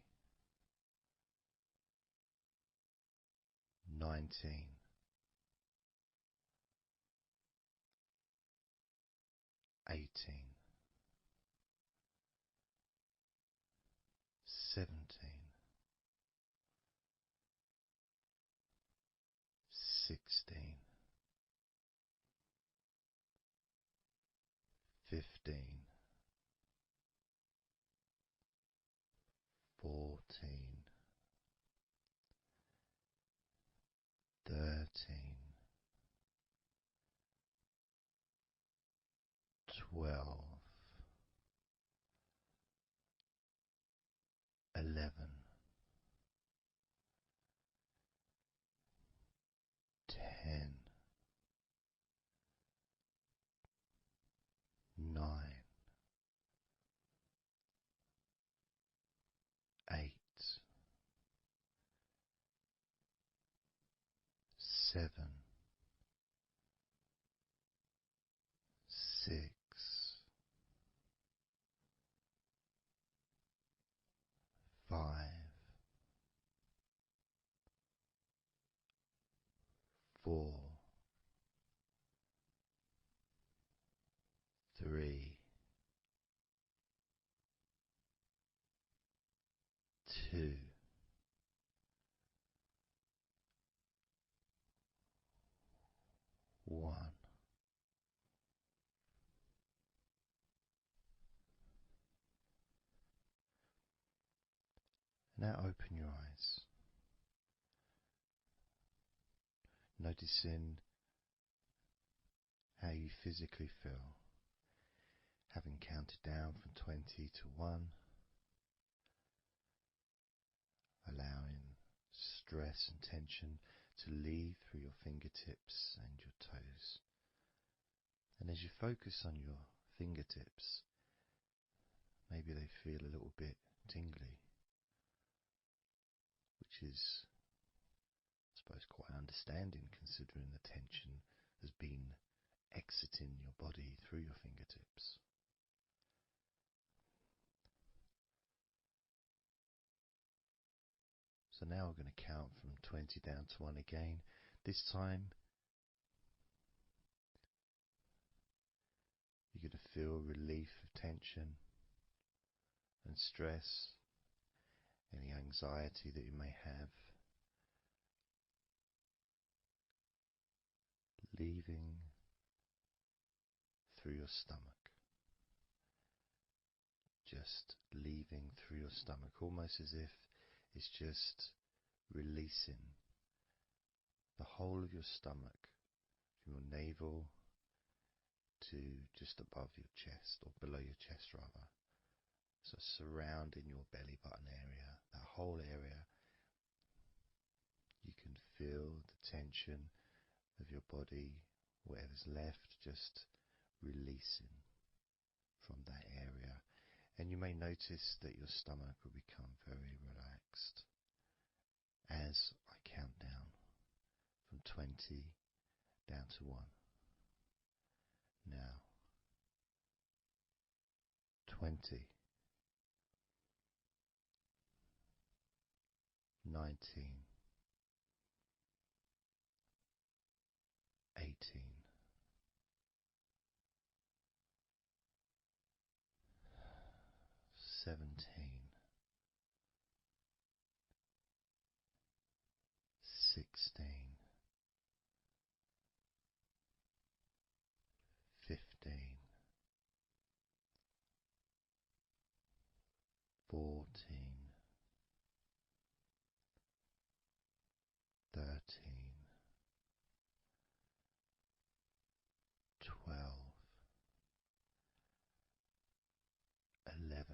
19, 18, 17, 16, 15, 14, 13, 12, 11, 10, 9, 8, 7, 6, 5, 4, 3, 2, 1. Now open your eyes, noticing how you physically feel, having counted down from 20 to 1, allowing stress and tension to leave through your fingertips and your toes. And as you focus on your fingertips, maybe they feel a little bit tingly, which is, I suppose, quite understanding considering the tension has been exiting your body through your fingertips. So now we're going to count from 20 down to 1 again. This time you're going to feel relief of tension and stress, any anxiety that you may have, leaving through your stomach. Just leaving through your stomach, almost as if it's just releasing the whole of your stomach, from your navel to just above your chest, or below your chest rather. So surrounding your belly button area, that whole area, you can feel the tension of your body, whatever's left, just releasing from that area. And you may notice that your stomach will become very relaxed as I count down from 20 down to 1. Now, 20, 19, 18, 17, 16, 15, 14, 13, 12, 11,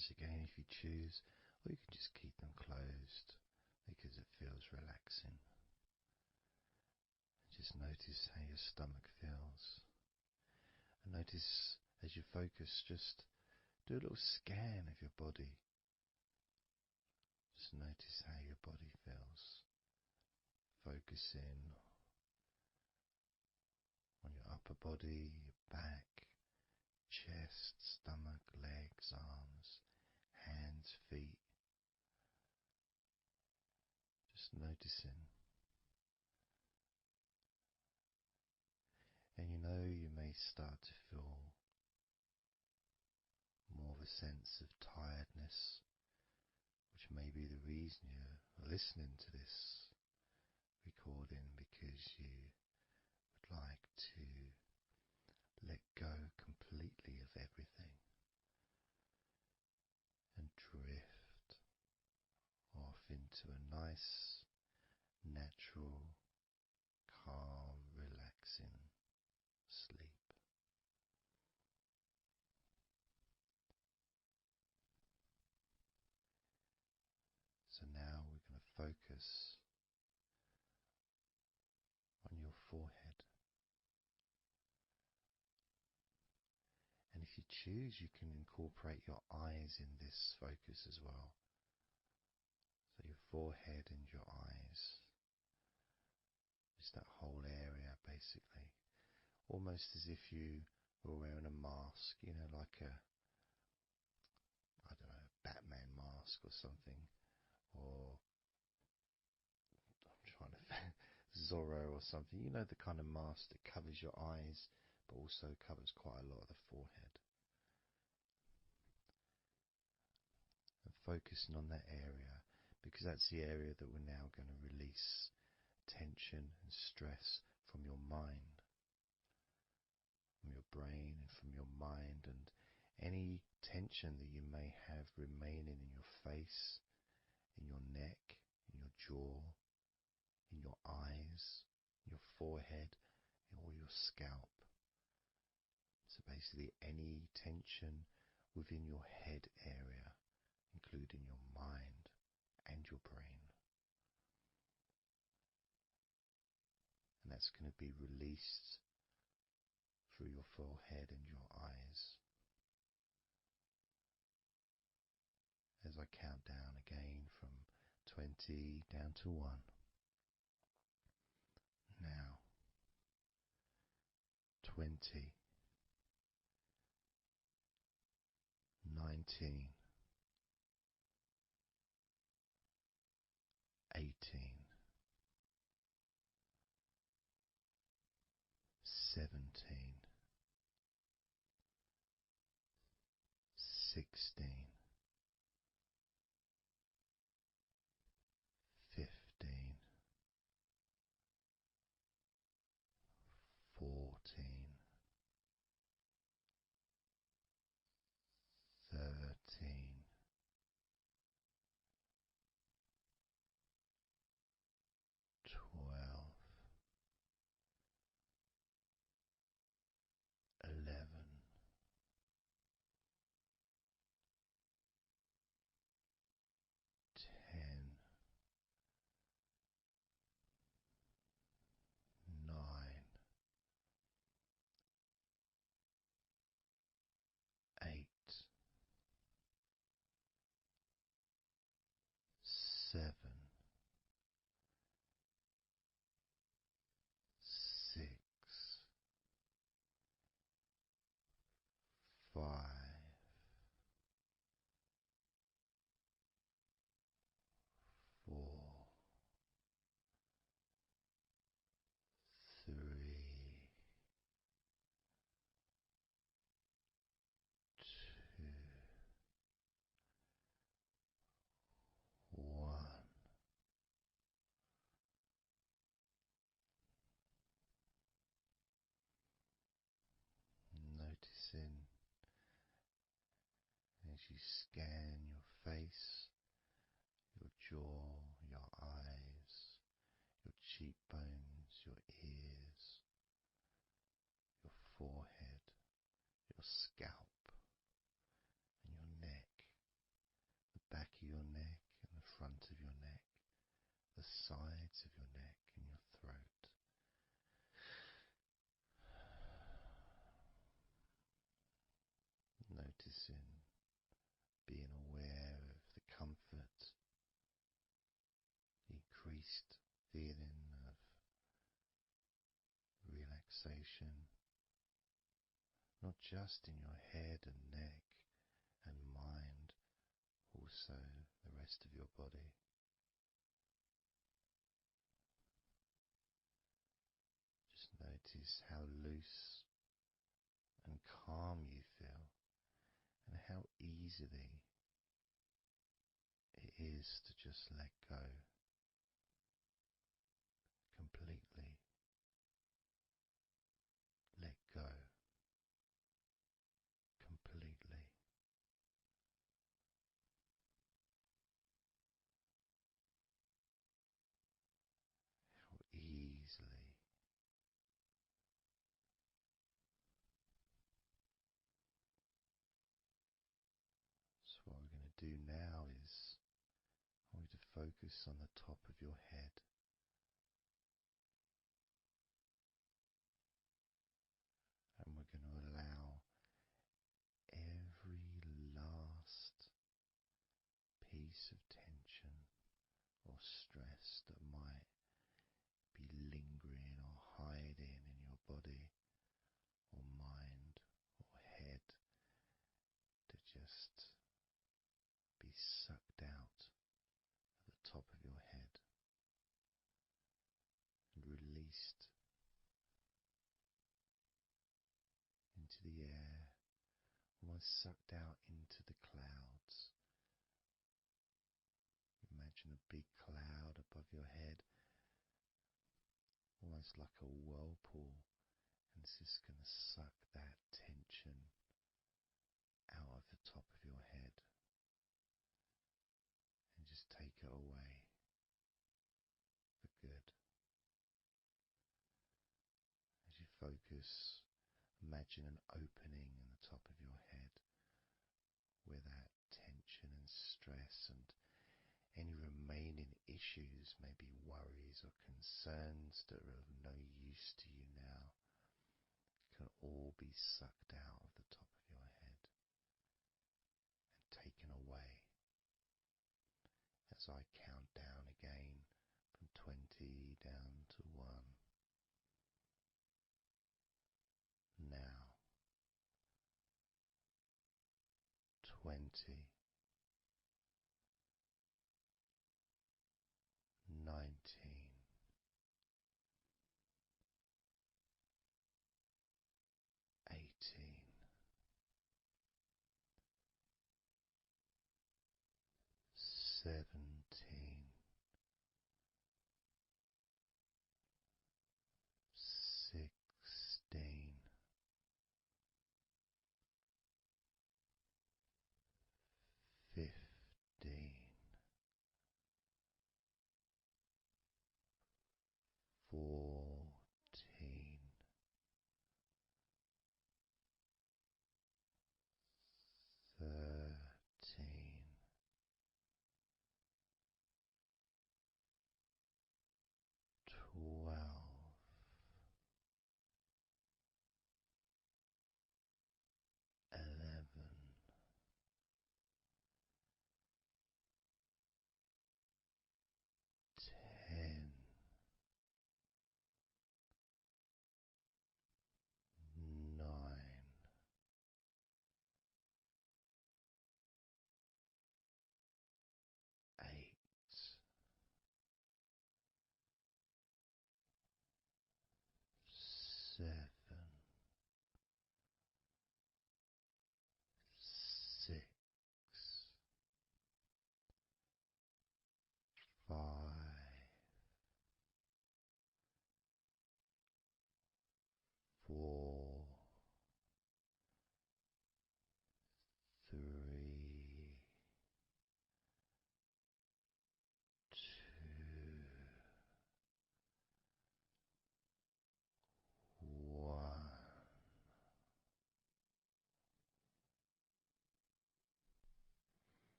eyes again if you choose, or you can just keep them closed because it feels relaxing. Just notice how your stomach feels. And notice as you focus, just do a little scan of your body. Just notice how your body feels. Focus in on your upper body, your back, chest, stomach, legs, arms, hands, feet. Just noticing. And you may start to feel more of a sense of tiredness, which may be the reason you're listening to this recording, because you would like to let go completely of everything and drift off into a nice, natural, calm, relaxing sleep. So now we're going to focus on your forehead. And if you choose, you can incorporate your eyes in this focus as well. So your forehead and your eyes. Just that whole area, basically. Almost as if you were wearing a mask, like a Batman mask or something. Or I'm trying to Zorro or something. The kind of mask that covers your eyes but also covers quite a lot of the forehead. And focusing on that area, because that's the area that we're now going to release tension and stress from your mind, from your brain and from your mind, and any tension that you may have remaining in your face, in your neck, in your jaw, in your eyes, your forehead, or your scalp. So basically any tension within your head area, including your mind and your brain. And that's going to be released through your forehead and your eyes. As I count down again from 20 down to 1. Now, 20, 19, 18, 17, 16, 15, 14, 13, 12, 11, 10, 9, 8, 7, 6, 5, 4, 3, 2, 1. Noticing as you scan your face, your jaw, your eyes, your cheekbones, your ears, your forehead, your scalp, and your neck, the sides of your neck and your throat. Noticing, being aware of the comfort, the increased feeling of relaxation, not just in your head and neck and mind, also the rest of your body. Just notice how loose and calm you feel, and how easily it is to just let go completely. Let go completely. How easily. So what we're going to do now is I want you to focus on the top of your head. And we're going to allow every last piece of tension or stress that might be lingering or hiding in your body or mind or head to just be sucked out at the top of your head and released into the air, almost sucked out into the clouds. Imagine a big cloud above your head, almost like a whirlpool, and it's just going to suck that tension out of the top of your head and just take it away for good. As you focus, imagine an opening in the top of your head where that tension and stress and any remaining issues, maybe worries or concerns that are of no use to you now, can all be sucked out of the top of your head and taken away. As I count down again from 20 down to 1. Now, 20, 19, 18, 17, 16, 15,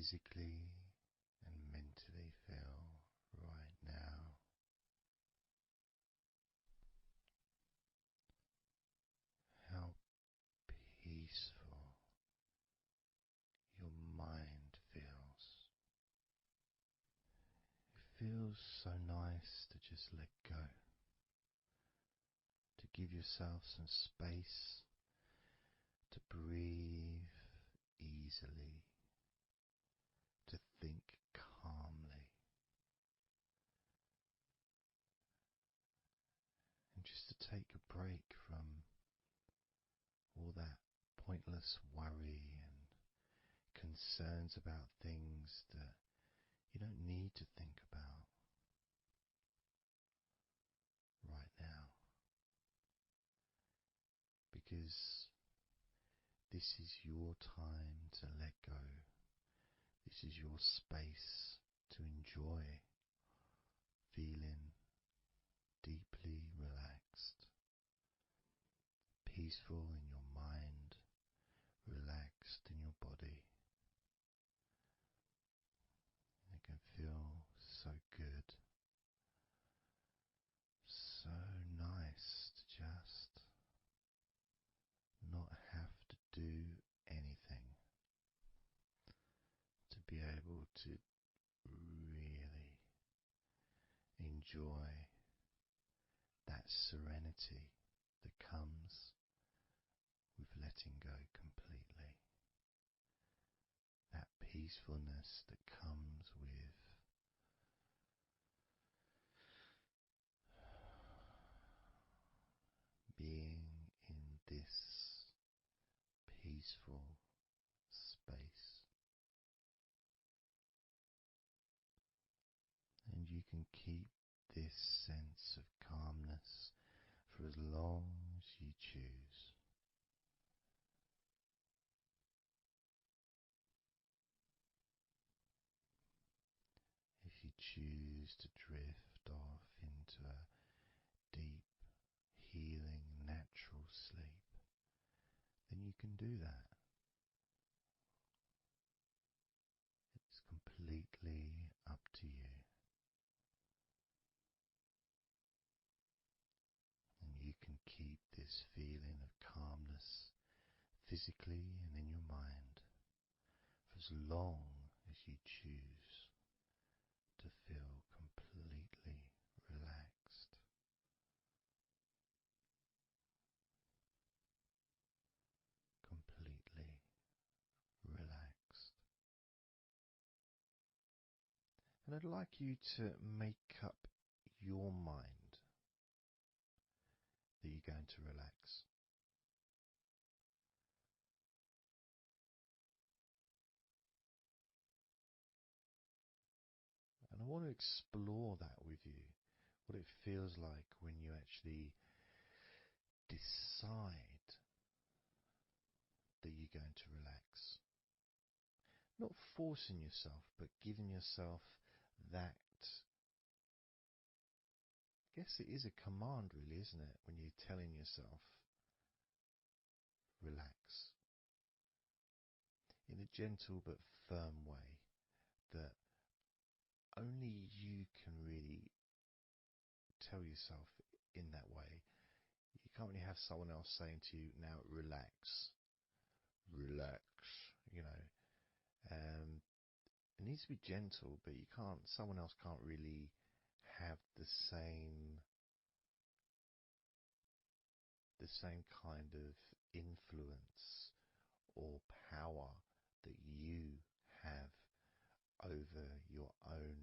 physically and mentally feel right now. How peaceful your mind feels. It feels so nice to just let go, to give yourself some space to breathe easily, to think calmly, and just to take a break from all that pointless worry and concerns about things that you don't need to think about right now, because this is your time to let go. This is your space to enjoy feeling deeply relaxed, peaceful in your mind, relaxed in your body. It can feel so good, so nice to just not have to do anything, to be able to really enjoy that serenity that comes with letting go completely, that peacefulness that comes with being in this peaceful space. And you can keep this sense of calmness for as long as you choose. If you choose to drift off into a deep, healing, natural sleep, then you can do that. It's completely up to you. And you can keep this feeling of calmness physically and in your mind for as long as you choose to feel completely relaxed. Completely relaxed. And I'd like you to make up your mind that you're going to relax. And I want to explore that with you, what it feels like when you actually decide that you're going to relax. Not forcing yourself, but giving yourself that. I guess it is a command, really, isn't it? When you're telling yourself, relax. In a gentle but firm way that only you can really tell yourself in that way. You can't really have someone else saying to you, now relax, relax, you know. It needs to be gentle, but someone else can't really have the same kind of influence or power that you have over your own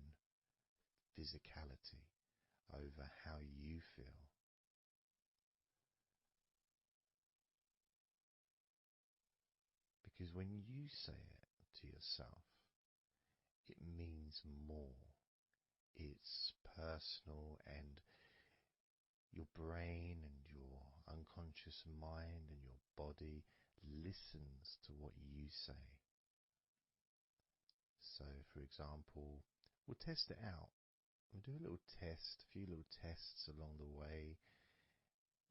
physicality, over how you feel. Because when you say it to yourself, it means more. It's personal, and your brain and your unconscious mind and your body listens to what you say. So, for example, we'll test it out. We'll do a little test, a few little tests along the way,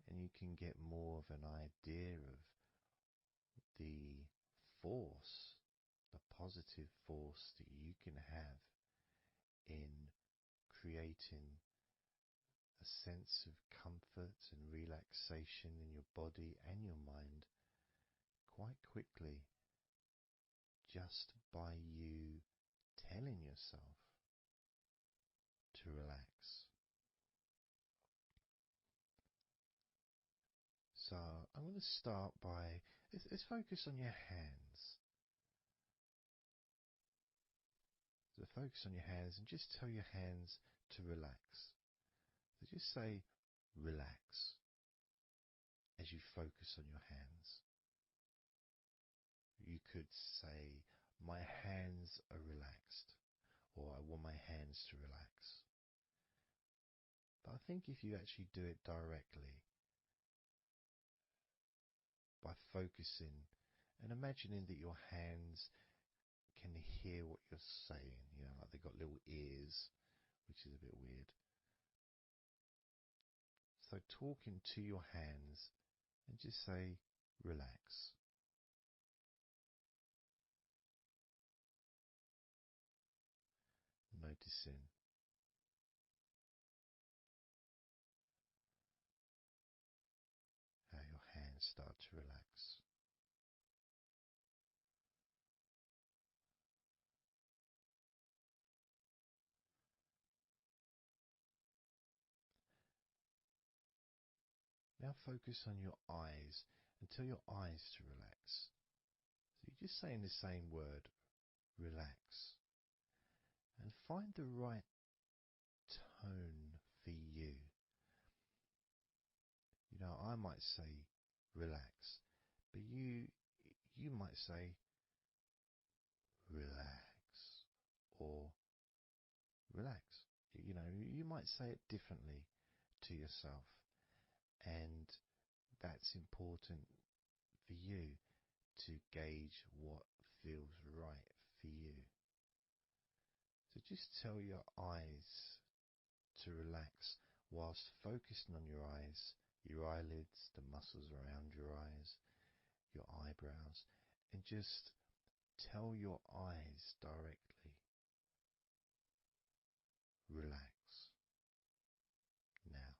and you can get more of an idea of the force the positive force that you can have in creating a sense of comfort and relaxation in your body and your mind quite quickly, just by you telling yourself to relax. So I'm going to start by, let's focus on your hands. So focus on your hands and just tell your hands to relax. So just say relax as you focus on your hands. You could say, my hands are relaxed, or I want my hands to relax. But I think if you actually do it directly, by focusing and imagining that your hands can hear what you're saying, like they've got little ears, which is a bit weird. So talking to your hands and just say, relax. Noticing how your hands start to relax. Now focus on your eyes and tell your eyes to relax. So you're just saying the same word, relax. And find the right tone for you. I might say relax, but you might say relax or relax. You might say it differently to yourself, and that's important for you to gauge what feels right for you. So just tell your eyes to relax whilst focusing on your eyes, your eyelids, the muscles around your eyes, your eyebrows, and just tell your eyes directly, relax now.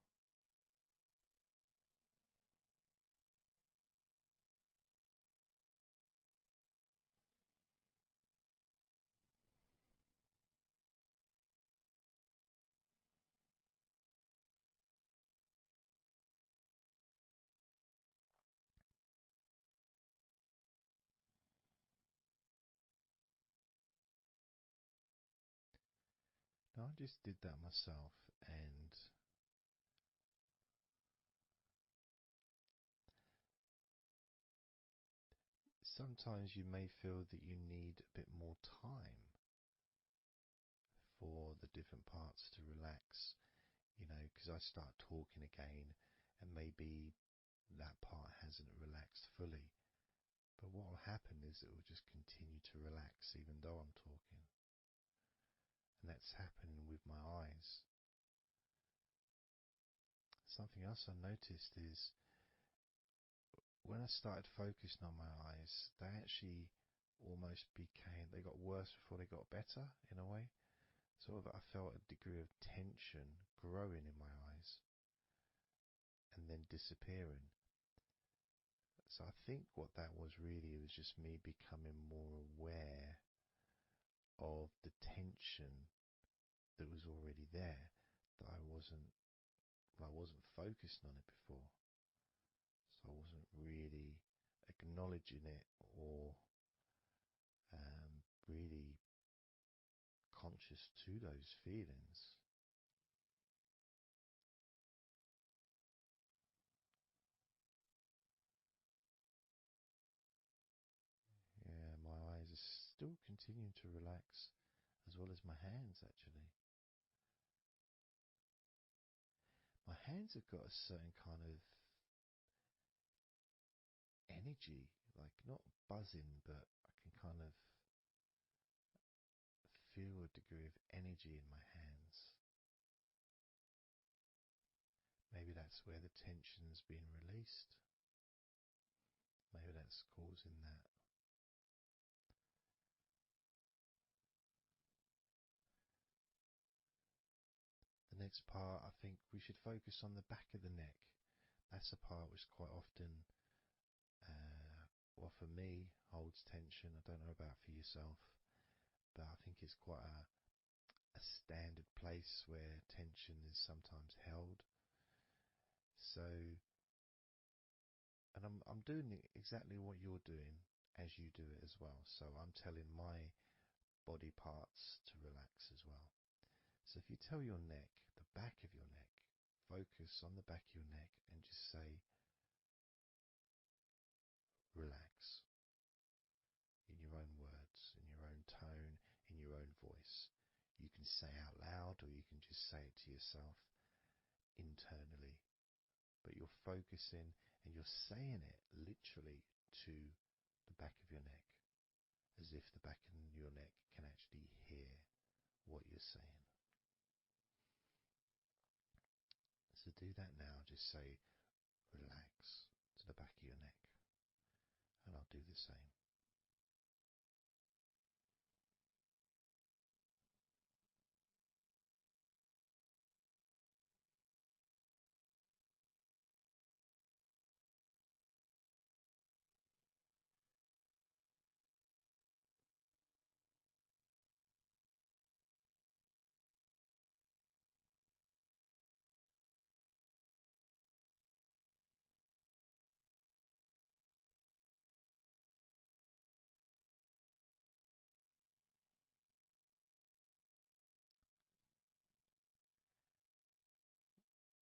Now I just did that myself, and sometimes you may feel that you need a bit more time for the different parts to relax, because I start talking again and maybe that part hasn't relaxed fully. But what will happen is it will just continue to relax even though I'm talking. And that's happening with my eyes. Something else I noticed is when I started focusing on my eyes, they actually almost they got worse before they got better in a way. Sort of I felt a degree of tension growing in my eyes and then disappearing. So I think what that was really was just me becoming more aware of the tension that was already there, that I wasn't focusing on it before. So I wasn't really acknowledging it or really conscious to those feelings. Yeah, my eyes are still continuing to relax, as well as my hands actually. My hands have got a certain kind of energy, like not buzzing, but I can kind of feel a degree of energy in my hands. Maybe that's where the tension's being released. Maybe that's causing that. next part, I think we should focus on the back of the neck. That's a part which quite often, well, for me, holds tension. I don't know about for yourself, but I think it's quite a standard place where tension is sometimes held. So, and I'm doing exactly what you're doing as you do it as well. So I'm telling my body parts to relax as well. So if you tell your neck, the back of your neck, focus on the back of your neck and just say, relax, in your own words, in your own tone, in your own voice. You can say out loud or you can just say it to yourself internally. But you're focusing and you're saying it literally to the back of your neck, as if the back of your neck can actually hear what you're saying. So do that now. Just say relax to the back of your neck. And I'll do the same.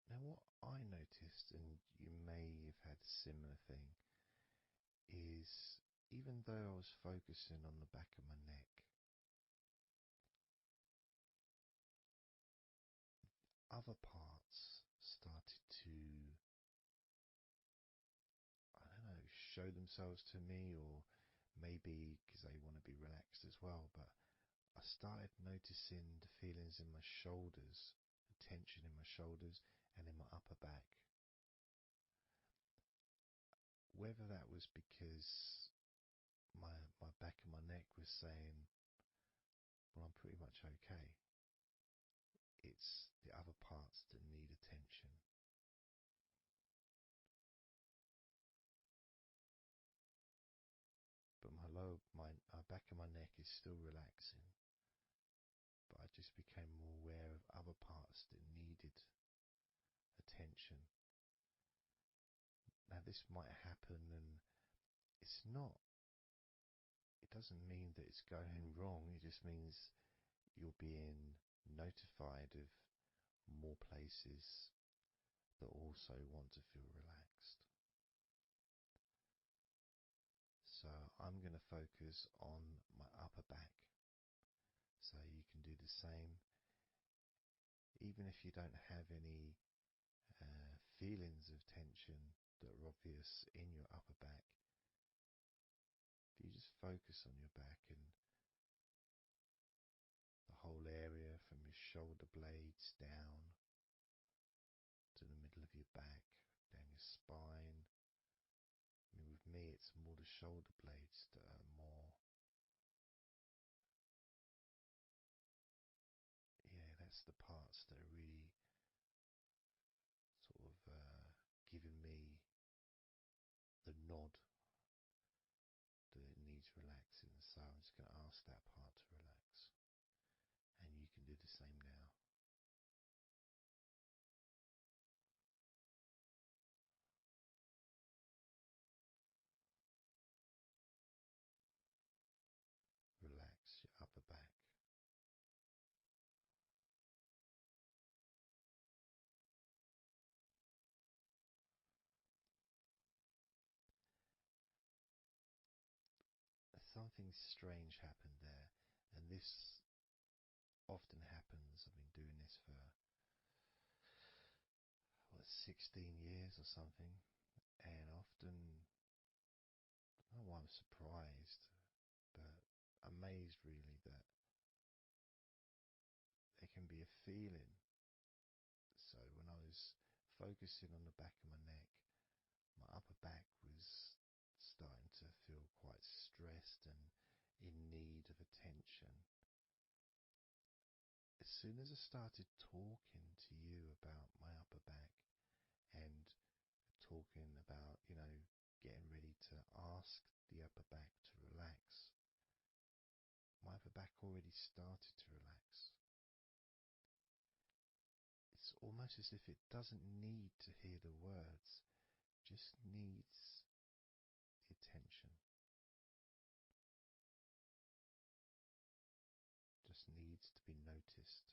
Now what I noticed, and you may have had a similar thing, is even though I was focusing on the back of my neck, other parts started to, I don't know, show themselves to me, or maybe because they want to be relaxed as well, but I started noticing the feelings in my shoulders, the tension in my shoulders and in my upper back. Whether that was because my back of my neck was saying, well, I'm pretty much okay. It's the other parts that need attention. But my back of my neck is still relaxing. But I just became more aware of other parts that needed attention. Now this might happen, and it's not, it doesn't mean that it's going wrong. It just means you're being notified of more places that also want to feel relaxed. So I'm going to focus on my upper back. So you can do the same. Even if you don't have any feelings of tension that are obvious in your upper back, if you just focus on your back and the whole area from your shoulder blades down to the middle of your back, down your spine. I mean, with me, it's more the shoulder blades that are more, yeah, that's the parts that are really sort of giving me the nod that it needs relaxing. So I'm just going to ask that part to relax. And you can do the same now. Relax your upper back. Something strange happened there, and this often happens. I've been doing this for 16 years or something, and often, I don't know why I'm surprised, but amazed really that there can be a feeling. So when I was focusing on the back of my neck, my upper back was starting to feel quite stressed and in need of attention. As soon as I started talking to you about my upper back and talking about, getting ready to ask the upper back to relax, my upper back already started to relax. It's almost as if it doesn't need to hear the words, just needs the attention. Just needs to be noticed.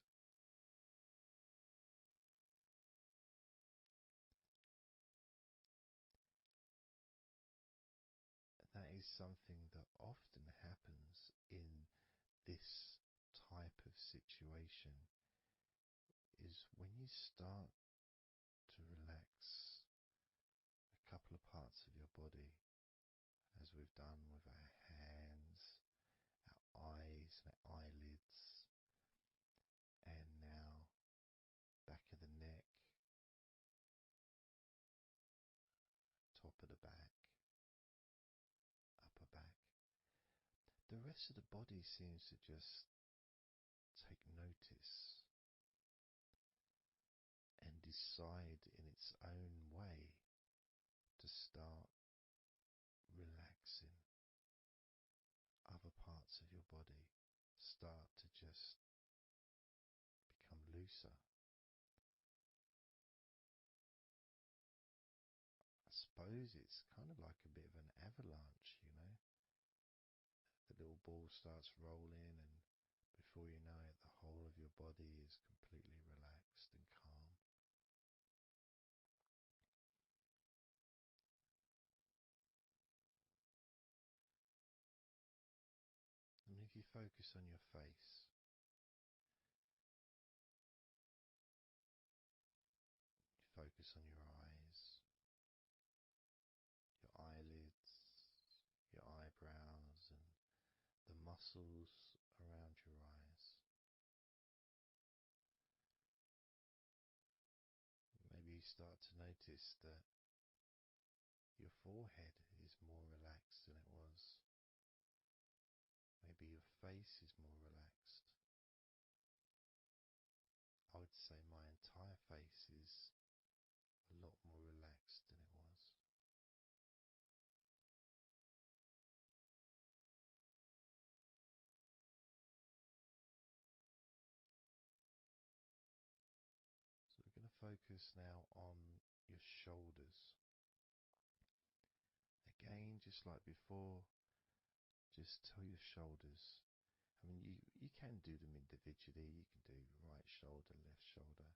That is something that often happens in this type of situation, is when you start to relax a couple of parts of your body, as we've done with our hands, our eyes and our eyelids, and now back of the neck, top of the back, upper back. The rest of the body seems to just take notice and decide in its own way to start relaxing. Other parts of your body start to just become looser. I suppose it's kind of like a bit of an avalanche, The little ball starts rolling, and before you know it, the whole of your body is completely relaxed and calm. And if you focus on your face, you focus on your eyes, your eyelids, your eyebrows, and the muscles around your eyes. Maybe you start to notice that your forehead is more relaxed than it was. Maybe your face is more relaxed. I would say my entire face is a lot more relaxed than it was. So we're going to focus now on your shoulders. Again, just like before, just tell your shoulders. I mean, you can do them individually. You can do right shoulder, left shoulder.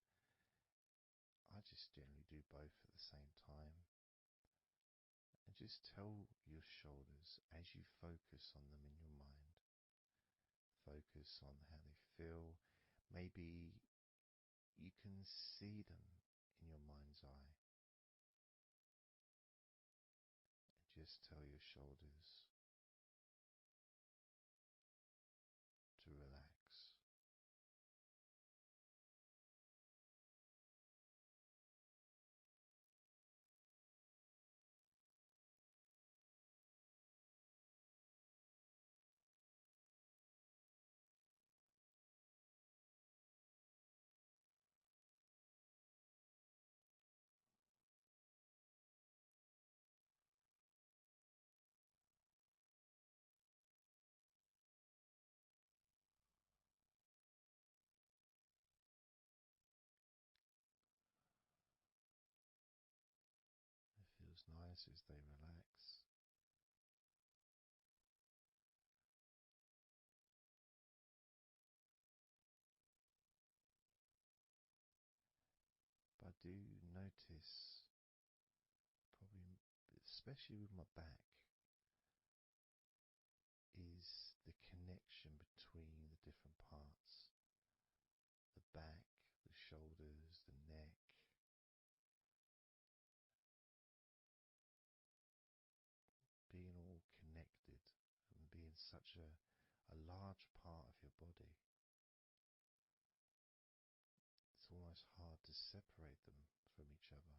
I just generally do both at the same time. And just tell your shoulders as you focus on them in your mind. Focus on how they feel. Maybe you can see them in your mind's eye. And just tell your shoulders to relax. It feels nice as they relax. But I do notice, probably especially with my back, is the connection between the different parts. The back, the shoulders, the neck. Being all connected and being such a large part of your body. It's almost hard to separate them from each other.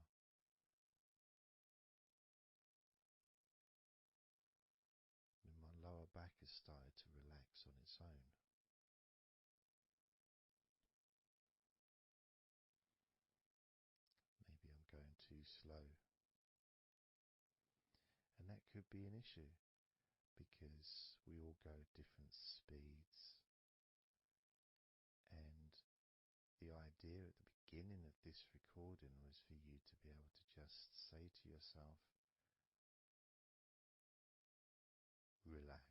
And my lower back has started to relax on its own. slow. And that could be an issue because we all go at different speeds. And the idea at the beginning of this recording was for you to be able to just say to yourself, relax.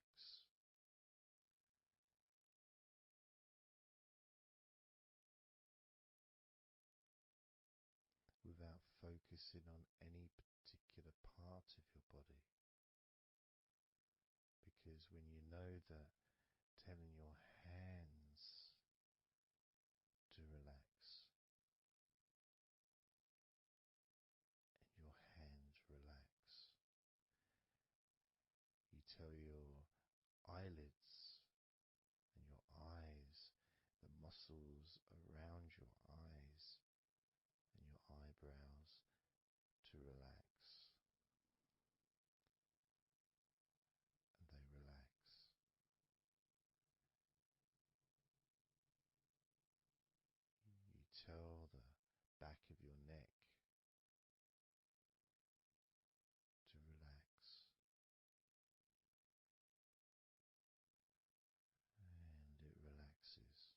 Without focusing on any particular part of your body. Because when you know that telling your hands to relax, and your hands relax, you tell your eyelids and your eyes, the muscles around your eyes and your eyebrows to relax, and they relax. You tell the back of your neck to relax, and it relaxes.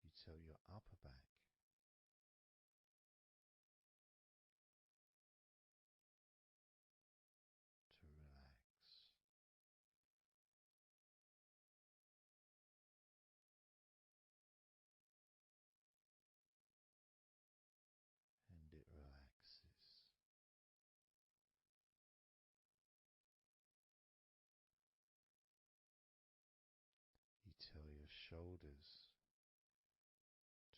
You tell your upper back to relax, and it relaxes. You tell your shoulders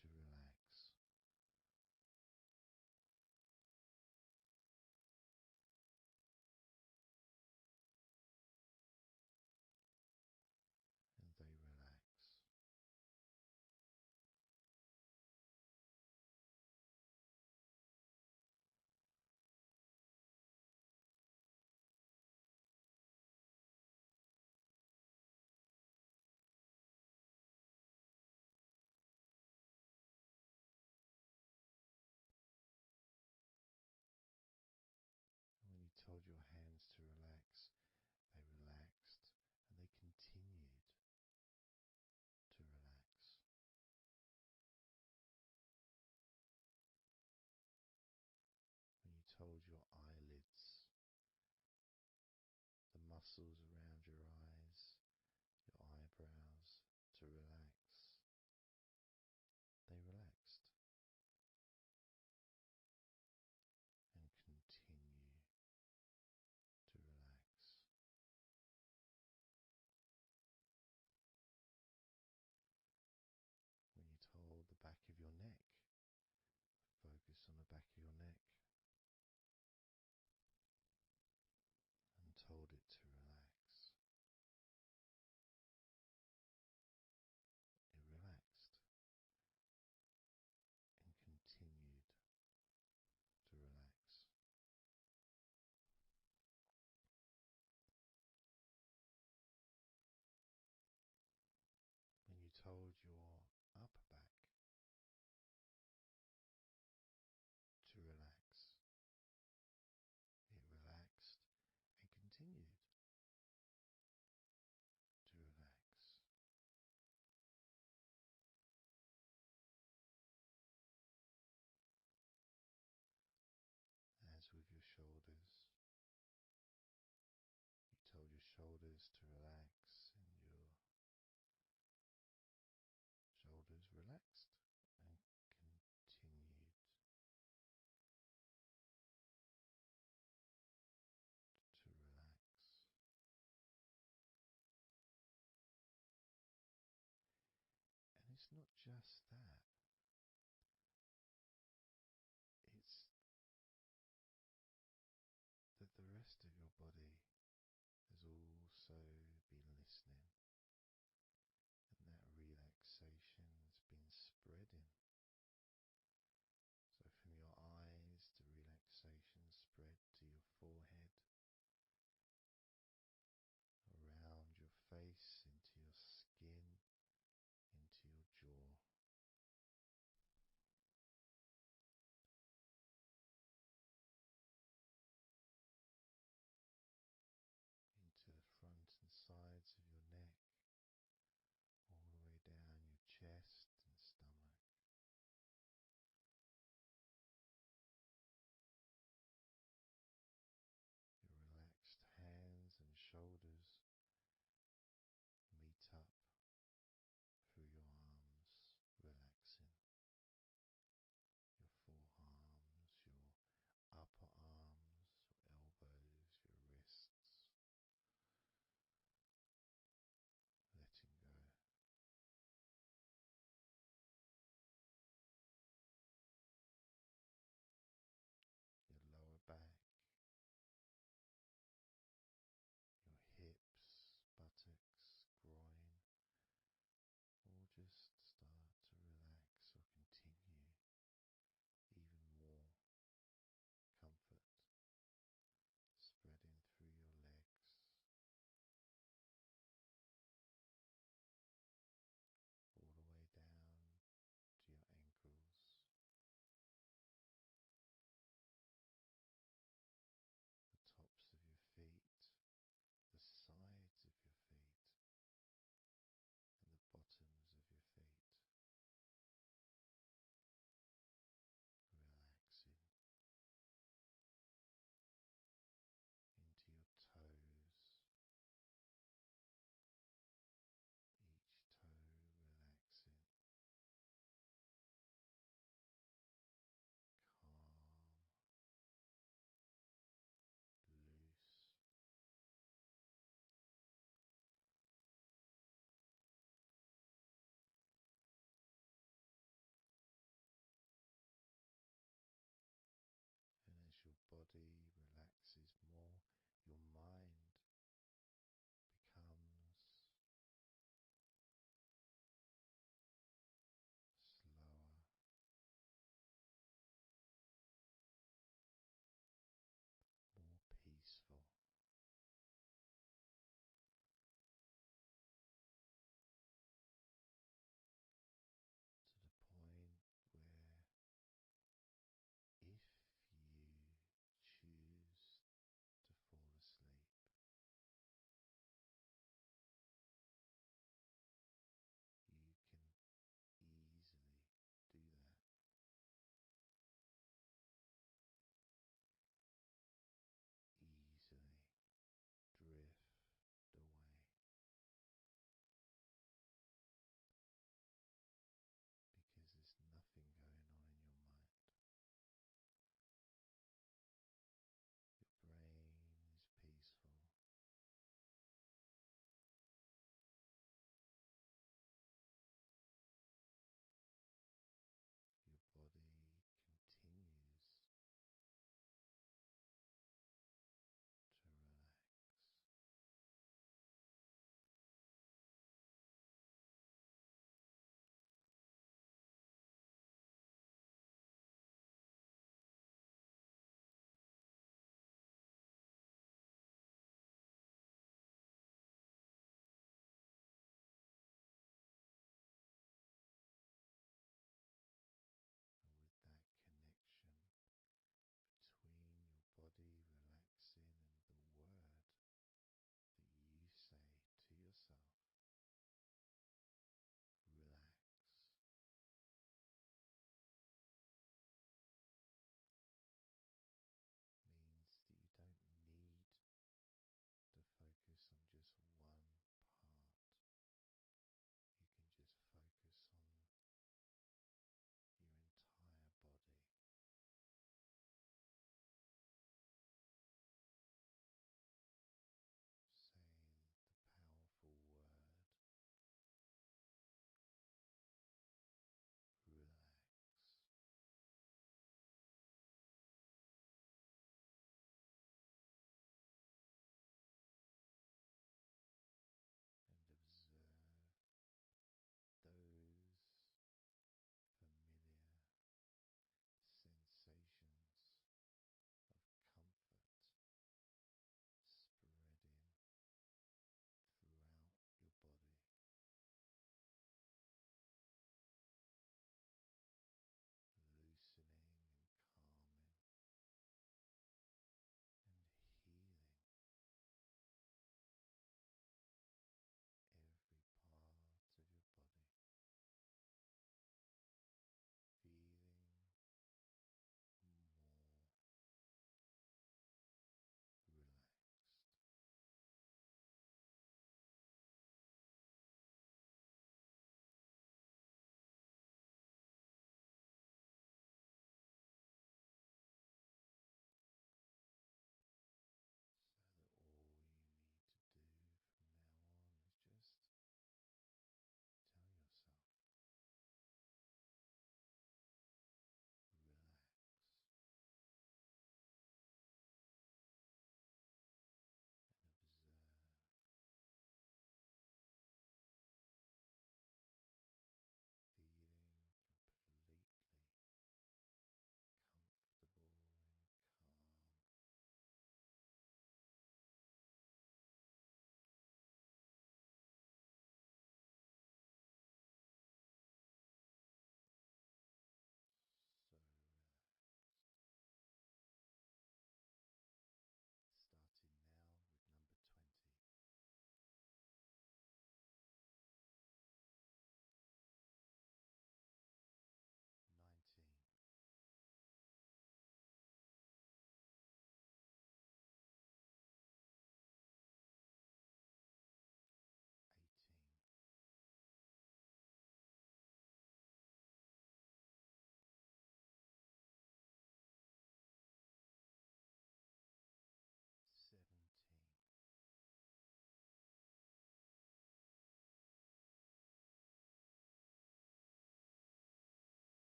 to relax, and they relax. And when you told your hands to relax, they relaxed, and they continued to relax. When you told your eyelids, the muscles